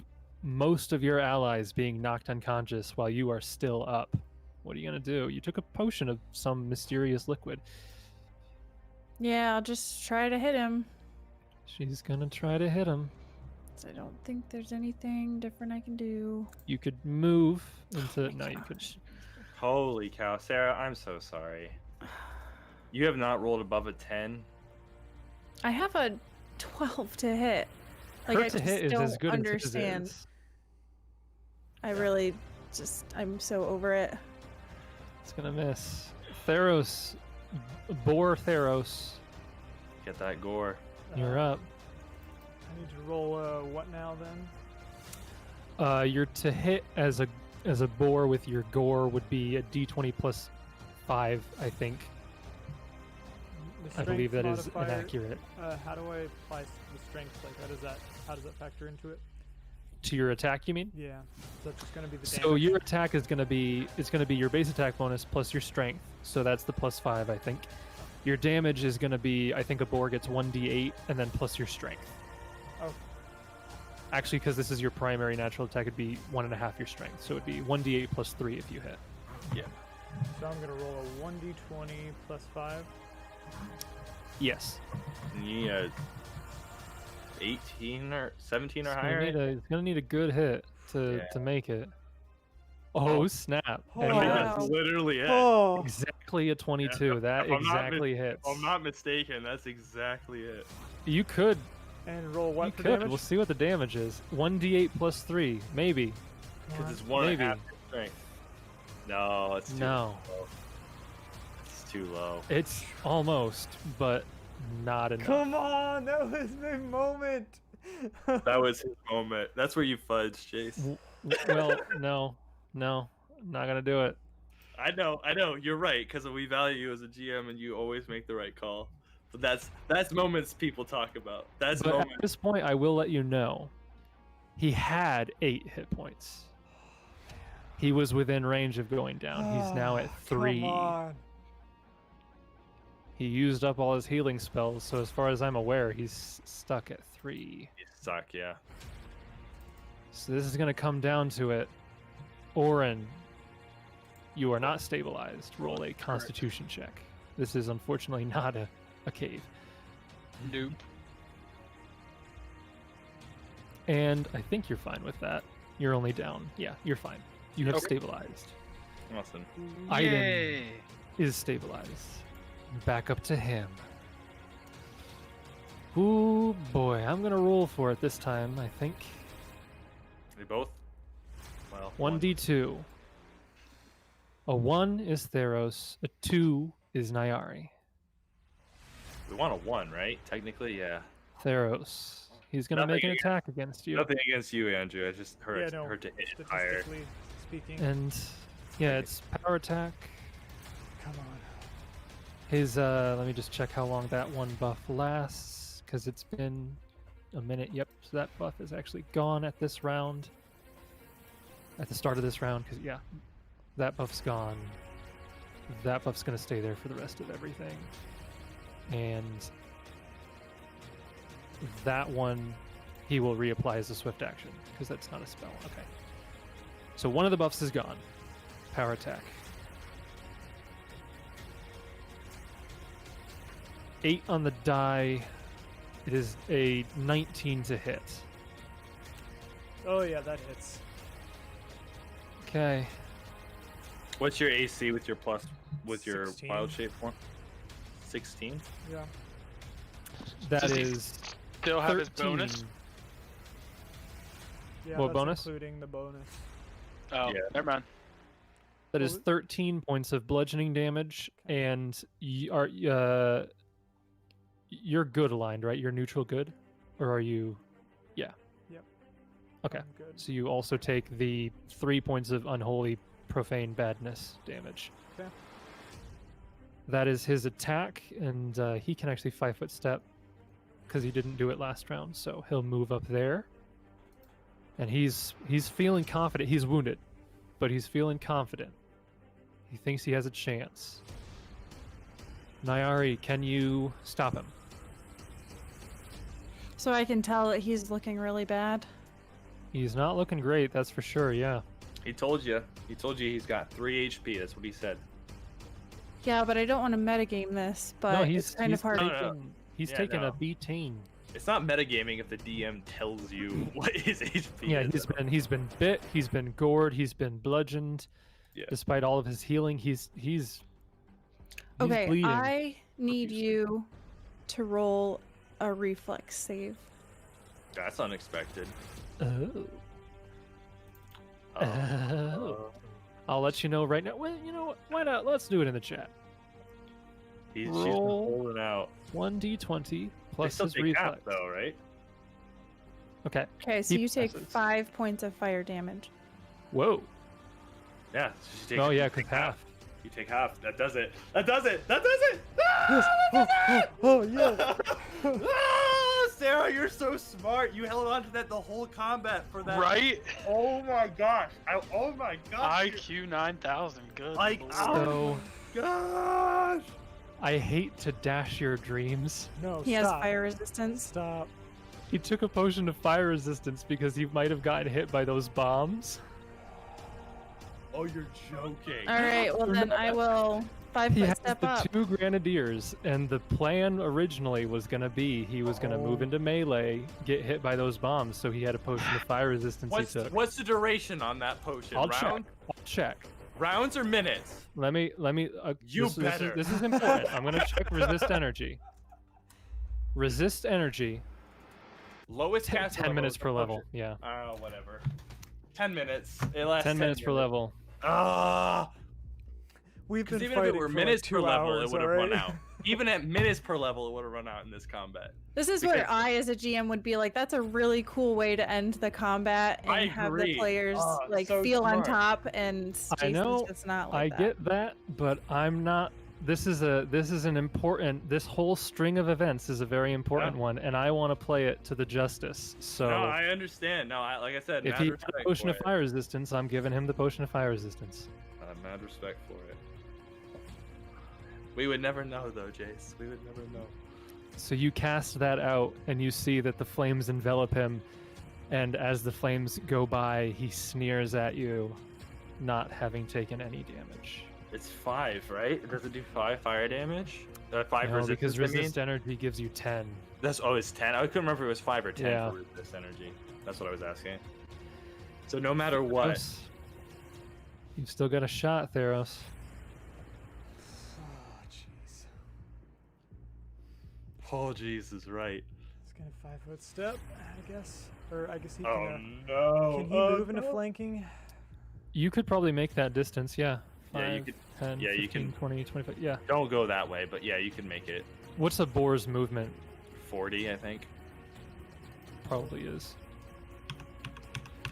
most of your allies being knocked unconscious while you are still up. What are you gonna do? You took a potion of some mysterious liquid. Yeah, I'll just try to hit him. She's gonna try to hit him. I don't think there's anything different I can do. You could move into. Oh my No, you could. gosh. Holy cow, Sarah, I'm so sorry. You have not rolled above a 10. I have a 12 to hit. Like, Her I to just hit is don't as good understand. as his is. I really I'm so over it. It's gonna miss. Theros, Boar Theros, Get that gore. you're up. I need to roll what now then? Your to hit as a boar with your gore would be a d20 plus 5, I think. The I believe that strength is modifier, inaccurate. How do I apply the strength? Like, how does that factor into it? To your attack, you mean? Yeah. So that's just gonna be the damage. So your attack is gonna be your base attack bonus plus your strength. So that's the plus 5, I think. Your damage is gonna be, I think a boar gets 1d8 and then plus your strength. Oh. Actually, because this is your primary natural attack, it'd be 1.5 your strength. So it'd be 1d8 plus 3 if you hit. So I'm gonna roll a 1d20 plus 5. Yes. You need a 18 or 17 or higher. It's gonna need a good hit to make it. Oh snap! Oh, And I think wow. that's literally it. Oh. exactly a 22. That if I'm not exactly hits. If I'm not mistaken, that's exactly it. You could. And roll what You for could. damage? We'll see what the damage is. 1d8 plus 3, maybe. Because it's 1.5 Maybe. strength. No, it's too No, low. It's too low. it's almost, but not enough. Come on, that was my moment. That was his moment. That's where you fudged, Chase. Well, no, I'm not gonna do it. I know. You're right, because we value you as a GM, and you always make the right call. But that's moments people talk about. That's But moments. at this point, I will let you know. He had 8 hit points. He was within range of going down. He's now at 3. Come on. He used up all his healing spells, so as far as I'm aware, he's stuck at 3. You suck, yeah. So this is gonna come down to it. Orin, You are not stabilized. Roll a Constitution check. This is unfortunately not a cave. Nope. And I think you're fine with that. You're only down. Yeah, you're fine. You have Okay. stabilized. Awesome. Item Yay. is stabilized. Back up to him. Ooh, boy. I'm going to roll for it this time, I think. They both. Well. 1d2. A 1 is Theros. A 2 is Nyari. We want a 1, right? Technically, yeah. Theros. He's going to Nothing make an against- attack against you. Nothing against you, Andrew. I just hurt, Yeah, no, hurt to hit it higher. statistically speaking. And yeah, it's power attack. Come on. His let me just check how long that one buff lasts, because it's been a minute. Yep, so that buff is actually gone at this round. At the start of this round, because yeah, that buff's gone. That buff's gonna stay there for the rest of everything. And that one he will reapply as a swift action, because that's not a spell. Okay. So one of the buffs is gone. Power attack. 8 on the die. It is a 19 to hit. Oh yeah, that hits. Okay. What's your AC with your plus with your 16. wild shape form? 16. Yeah. That Does he is Still have 13. his bonus. Yeah, What that's bonus? including the bonus. Oh, Yeah. never mind. That is What was- 13 points of bludgeoning damage, and you're good aligned, right? You're neutral good, or are you? Yeah. Yep. Okay. I'm good. So you also take the 3 points of unholy profane badness damage. Okay. That is his attack, and he can actually 5-foot step because he didn't do it last round. So he'll move up there, and he's feeling confident. He's wounded, but he's feeling confident. He thinks he has a chance. Nyari, can you stop him? So I can tell that he's looking really bad. He's not looking great, that's for sure. Yeah. He told you. He told you he's got 3 HP. That's what he said. Yeah, but I don't want to metagame this, but no, it's kind of hard. No, no. He's Yeah, taken no. a beating. It's not metagaming if the DM tells you what his HP Yeah, is. he's been bit, he's been gored, he's been bludgeoned. Yeah. Despite all of his healing, he's Okay, bleeding. I need you to roll a reflex save. That's unexpected. Oh. Oh. Oh. I'll let you know right now. Well, you know what? Why not? Let's do it in the chat. She's been Roll. holding out. 1d20 They plus still his take reflex. half, though, right? Okay. Okay, so He you take passes. 5 points of fire damage. Whoa. Yeah. She takes, Oh yeah, you because take half. You take half. That does it. That does it. That does it. Ah, Oh yeah. ah, Sarah, you're so smart. You held on to that the whole combat for that. Right? Oh my gosh. Oh my gosh. IQ 9000. Good. Like, lord. ow. So Gosh. I hate to dash your dreams. No. He has stop. fire resistance. Stop. He took a potion of fire resistance because he might have gotten hit by those bombs. Oh, you're joking. All right, well then I will 5 He foot has step the up. 2 grenadiers, and the plan originally was gonna be he was gonna move Oh. into melee, get hit by those bombs, so he had a potion of fire resistance he took. What's the duration on that potion? I'll Round? check. Rounds or minutes? Let me. You this, better. This is important. I'm gonna check resist energy. Resist energy. Lowest cast 10 level minutes is per the level. potion. Yeah. Oh, whatever. 10 minutes. It lasts 10 minutes per level. Ah. We've been Because even fighting if it were for minutes like per 2 level, hours, it would have run alright? out. Even at minutes per level, it would have run out in this combat. This is because- where I, as a GM, would be like, that's a really cool way to end the combat and I have the agree. players Oh, like so feel on smart. top. And I know. Jason's just not I like that. get that, but I'm not. This is an important. This whole string of events is a very important one, and I want to play it to the justice. So No, I understand. No, like I said, if mad he had respect a potion for of it. fire resistance, I'm giving him the potion of fire resistance. Mad respect for it. We would never know, though, Jace. We would never know. So you cast that out, and you see that the flames envelop him, and as the flames go by, he sneers at you. not having taken any damage. It's 5, right? It doesn't do 5 fire damage. 5 No, resistance. because I mean? resist energy gives you 10. It's 10. I couldn't remember if it was 5 or 10 Yeah. for resist energy. That's what I was asking. So no matter what, Theros, you've still got a shot, Theros. Oh, jeez. oh Jesus, right? He's gonna 5-foot step, I guess. Or I guess he Oh can. no! Can he move into flanking? You could probably make that distance, yeah. Yeah, you 5, could- 10, yeah, you 15, can- 20, 25, yeah. Don't go that way, but yeah, you can make it. What's a boar's movement? 40, I think. Probably is.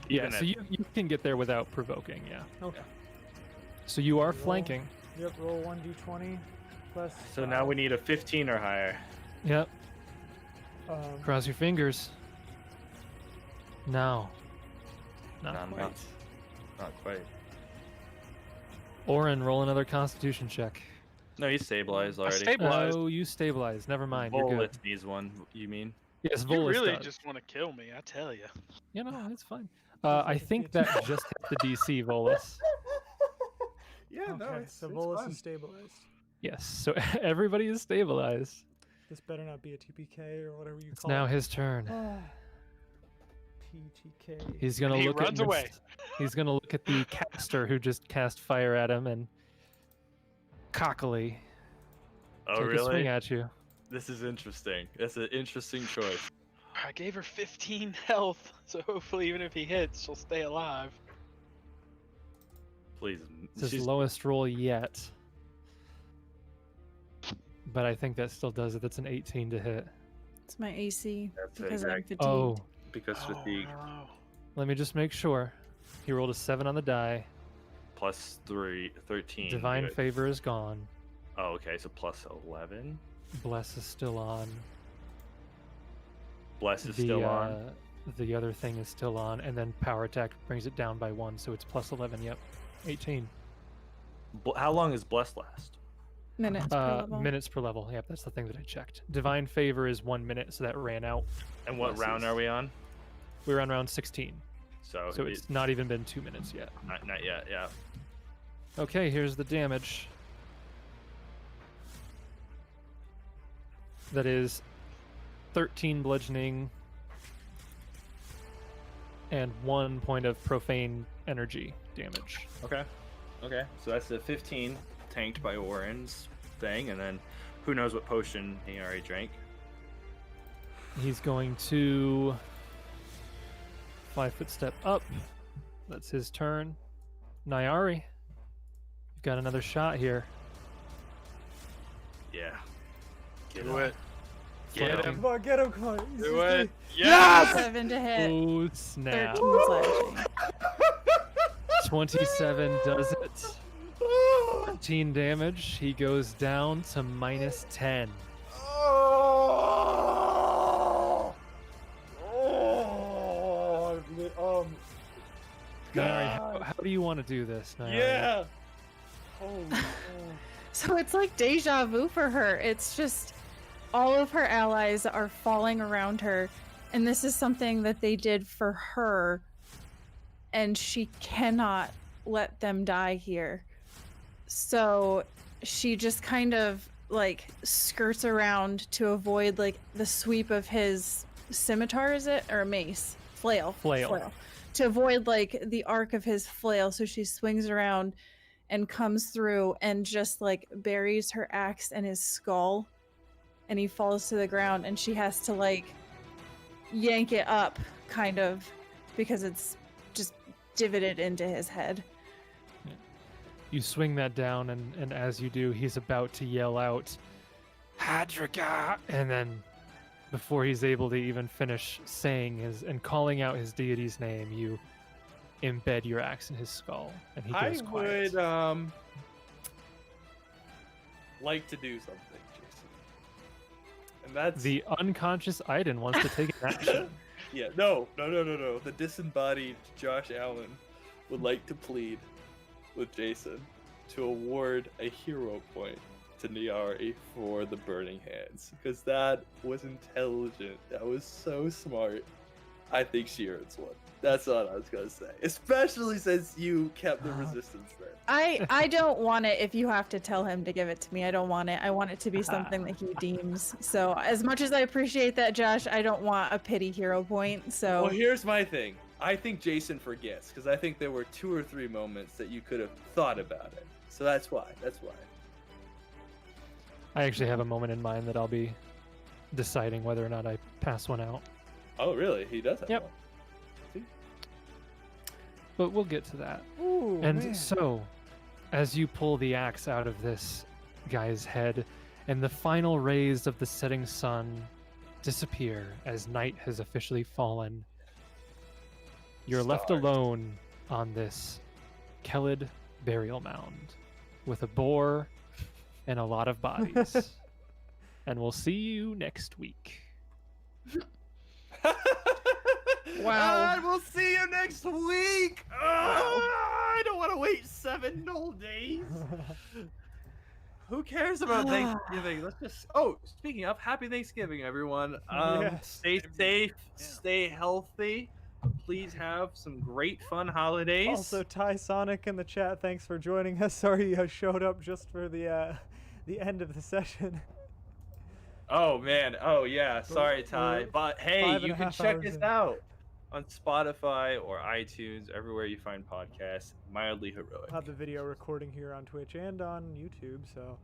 Even Yeah, so at- you can get there without provoking, yeah. Okay. So you are Roll. flanking. Yep, roll 1d20 plus. So now we need a 15 or higher. Yep. Cross. Cross your fingers. No. Not Not quite. Not quite. Orin, roll another Constitution check. No, he's stabilized already. stabilized. Oh, you stabilize. Never mind. You're Volus good. needs one. You mean? Yes, You Volus really does. just want to kill me, I tell you. You know, it's fine. I think that just hit the DC, Volus. Yeah, Okay, so Volus is stabilized. Yes, so everybody is stabilized. This better not be a TPK or whatever you It's call now it. his turn. PTK. He's gonna And he look runs at away. He's gonna look at the caster who just cast fire at him and cockily Oh, take a really? swing at you. This is interesting. That's an interesting choice. I gave her 15 health, so hopefully even if he hits, she'll stay alive. Please. It's his she's- lowest roll yet. But I think that still does it. That's an 18 to hit. It's my AC That's because I'm exact- fatigued. Oh, because fatigue no. let me just make sure. He rolled a 7 on the die. plus 13. Divine good. favor is gone. Oh, okay. So plus 11. Bless is still on. Bless is still on. The other thing is still on, and then power attack brings it down by 1, so it's plus 11. Yep, 18. How long does Bless last? Minutes per level. Minutes per level. Yep, that's the thing that I checked. Divine favor is 1 minute, so that ran out. And what Bless round is- are we on? We're on round 16, So, so it's not even been 2 minutes yet. not yet. Yeah. Okay, here's the damage. That is 13 bludgeoning and 1 point of profane energy damage. Okay. Okay. So that's a 15 tanked by Orin's thing, and then who knows what potion he already drank. He's going to 5-foot step up. That's his turn. Nyari, you've got another shot here. Yeah. Get Do him. it. Get Flanking. him. Come on, get him, come on. He's Do just it. a- Yes! 7 to hit. Oh, snap. 13 slashing. 27 does it. 13 damage. He goes down to minus 10. Nyari, how do you want to do this, Nyari? Yeah. So it's like deja vu for her. It's just all of her allies are falling around her, and this is something that they did for her, and she cannot let them die here. So she just kind of like skirts around to avoid like the sweep of his scimitar, is it? Or mace? Flail. Flail. To avoid like the arc of his flail. So she swings around and comes through and just like buries her axe in his skull, and he falls to the ground, and she has to like yank it up kind of because it's just divoted into his head. You swing that down, and as you do, he's about to yell out, Hadrika! And then, before he's able to even finish saying his and calling out his deity's name, you embed your axe in his skull, and he I goes quiet. would like to do something, Jason. And that's The unconscious Aiden wants to take an action. yeah. No. The disembodied Josh Allen would like to plead with Jason to award a hero point to Nyari for the burning hands, because that was intelligent. That was so smart. I think she earns one. That's all I was gonna say. Especially since you kept the resistance there. I don't want it if you have to tell him to give it to me. I don't want it. I want it to be something that he deems. So as much as I appreciate that, Josh, I don't want a pity hero point. So Well, here's my thing. I think Jason forgets because I think there were 2 or 3 moments that you could have thought about it. So that's why. I actually have a moment in mind that I'll be deciding whether or not I pass one out. Oh, really? He does have Yep. one. But we'll get to that. Ooh, And man. so, as you pull the axe out of this guy's head, and the final rays of the setting sun disappear as night has officially fallen, you're left Stars. alone on this Kellid burial mound with a boar and a lot of bodies. And we'll see you next week. Wow. And we'll see you next week. I don't want to wait 7 whole days. Who cares about Thanksgiving? Let's just. Oh, speaking of, happy Thanksgiving, everyone. Yes. Stay safe, stay healthy. Please have some great, fun holidays. Also, Ty Sonic in the chat, thanks for joining us. Sorry you showed up just for the end of the session. Oh man. Oh yeah. Sorry, Ty. we're But hey, 5.5 you can check hours us in. out on Spotify or iTunes, everywhere you find podcasts. Mildly heroic. I'll have the video recording here on Twitch and on YouTube, so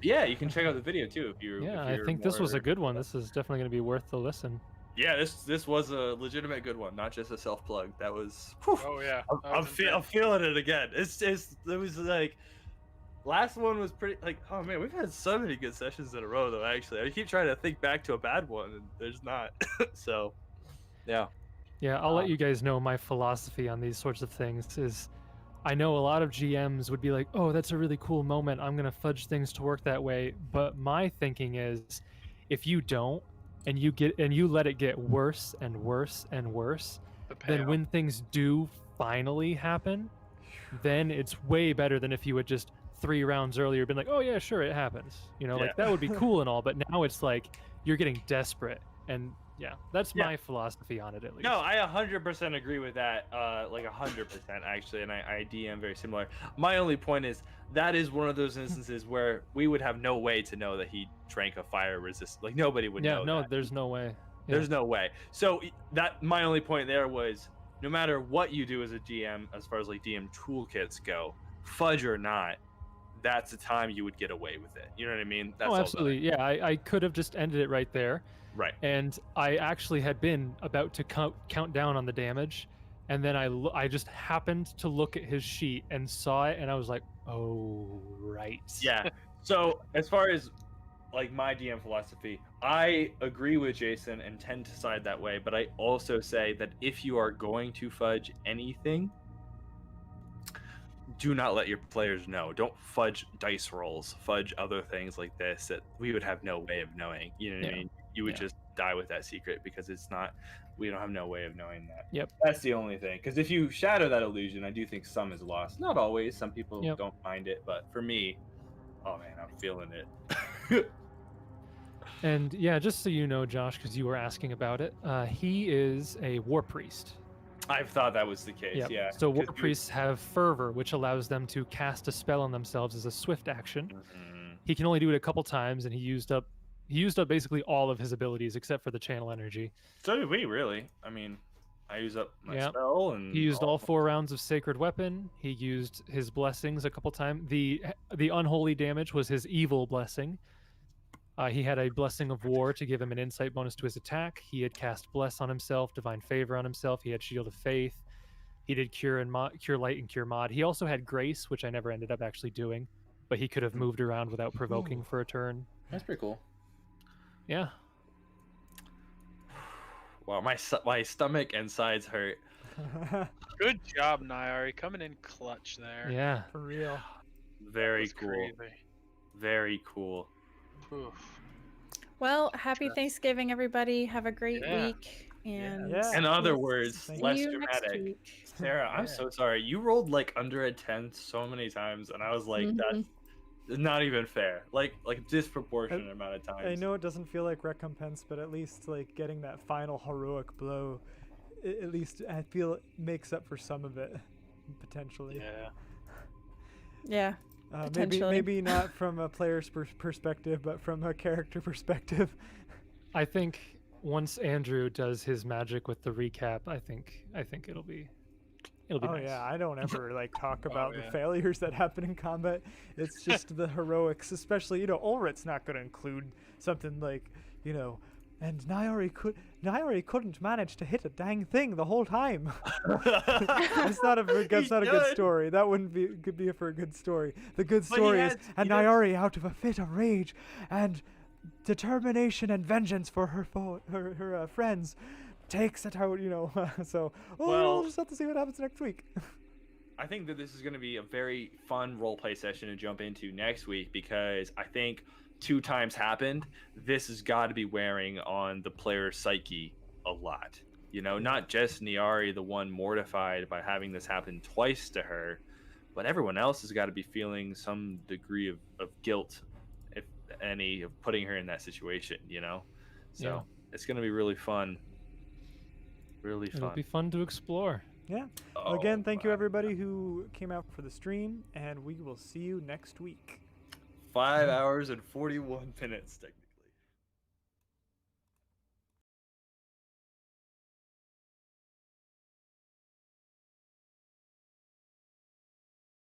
Yeah, you can check out the video too if you're. Yeah, if I you're think this was a more- good one. This is definitely going to be worth the listen. Yeah, this was a legitimate good one, not just a self plug. That was. Whew, Oh yeah. I'm feeling it again. It was like. Last one was pretty like, oh man, we've had so many good sessions in a row though. Actually, I keep trying to think back to a bad one, and there's not. So, yeah. Yeah, I'll let you guys know my philosophy on these sorts of things is I know a lot of GMs would be like, "Oh, that's a really cool moment. I'm going to fudge things to work that way." But my thinking is if you don't and you let it get worse and worse and worse, then when things do finally happen, then it's way better than if you had just 3 rounds earlier been like, "Oh yeah, sure, it happens." You know, like that would be cool and all, but now it's like you're getting desperate. And yeah, that's my philosophy on it at least. No, I 100% agree with that. Like 100% actually, and I DM very similar. My only point is that is one of those instances where we would have no way to know that he drank a fire resist. Like nobody would know. no, that. there's no way. There's no way. So that my only point there was no matter what you do as a GM, as far as like DM toolkits go, fudge or not, that's the time you would get away with it. You know what I mean? That's Oh, all absolutely. Yeah, I could have just ended it right there. Right. And I actually had been about to count down on the damage, and then I just happened to look at his sheet and saw it, and I was like, "Oh, right." Yeah. So as far as like my DM philosophy, I agree with Jason and tend to side that way, but I also say that if you are going to fudge anything, do not let your players know. Don't fudge dice rolls, fudge other things like this that we would have no way of knowing. You know what I mean? You would just die with that secret because it's not, we don't have no way of knowing that. Yep. That's the only thing. Because if you shadow that illusion, I do think some is lost. Not always. Some people don't mind it, but for me, oh man, I'm feeling it. And yeah, just so you know, Josh, because you were asking about it, he is a war priest. I've thought that was the case. Yep. Yeah. So war priests have fervor, which allows them to cast a spell on themselves as a swift action. He can only do it a couple times, and he used up basically all of his abilities except for the channel energy. So did we, really. I mean, I use up my spell, and he used all 4 rounds of sacred weapon. He used his blessings a couple times. The unholy damage was his evil blessing. He had a blessing of war to give him an insight bonus to his attack. He had cast bless on himself, divine favor on himself. He had shield of faith. He did cure light and cure mod. He also had grace, which I never ended up actually doing, but he could have moved around without provoking for a turn. That's pretty cool. Yeah. Wow, my stomach and sides hurt. Good job, Nyari, coming in clutch there. Yeah. For real. Very cool. Crazy. Very cool. Oof. Well, happy Thanksgiving, everybody. Have a great Yeah. week. And In other words, see less you next dramatic. week. Sarah, I'm so sorry. You rolled like under a 10 so many times, and I was like, that's not even fair. Like disproportionate amount of times. I know it doesn't feel like recompense, but at least like getting that final heroic blow at least I feel it makes up for some of it, potentially. Yeah. Yeah. Maybe Potentially. not from a player's perspective, but from a character perspective. I think once Andrew does his magic with the recap, I think it'll be Oh nice. yeah, I don't ever like talk about the yeah. failures that happen in combat. It's just the heroics, especially Ulrit's not going to include something like and Nyari couldn't manage to hit a dang thing the whole time. That's not a good story. That could be for a good story. The good story is and Nyari, out of a fit of rage and determination and vengeance for her friends, takes it out. So we'll just have to see what happens next week. I think that this is going to be a very fun roleplay session to jump into next week because I think 2 times happened. This has got to be wearing on the player's psyche a lot. Not just Niari, the one mortified by having this happen twice to her, but everyone else has got to be feeling some degree of guilt, if any, of putting her in that situation, So it's going to be really fun. Really fun. It'll be fun to explore. Yeah. Again, thank you everybody who came out for the stream, and we will see you next week. 5 hours and 41 minutes to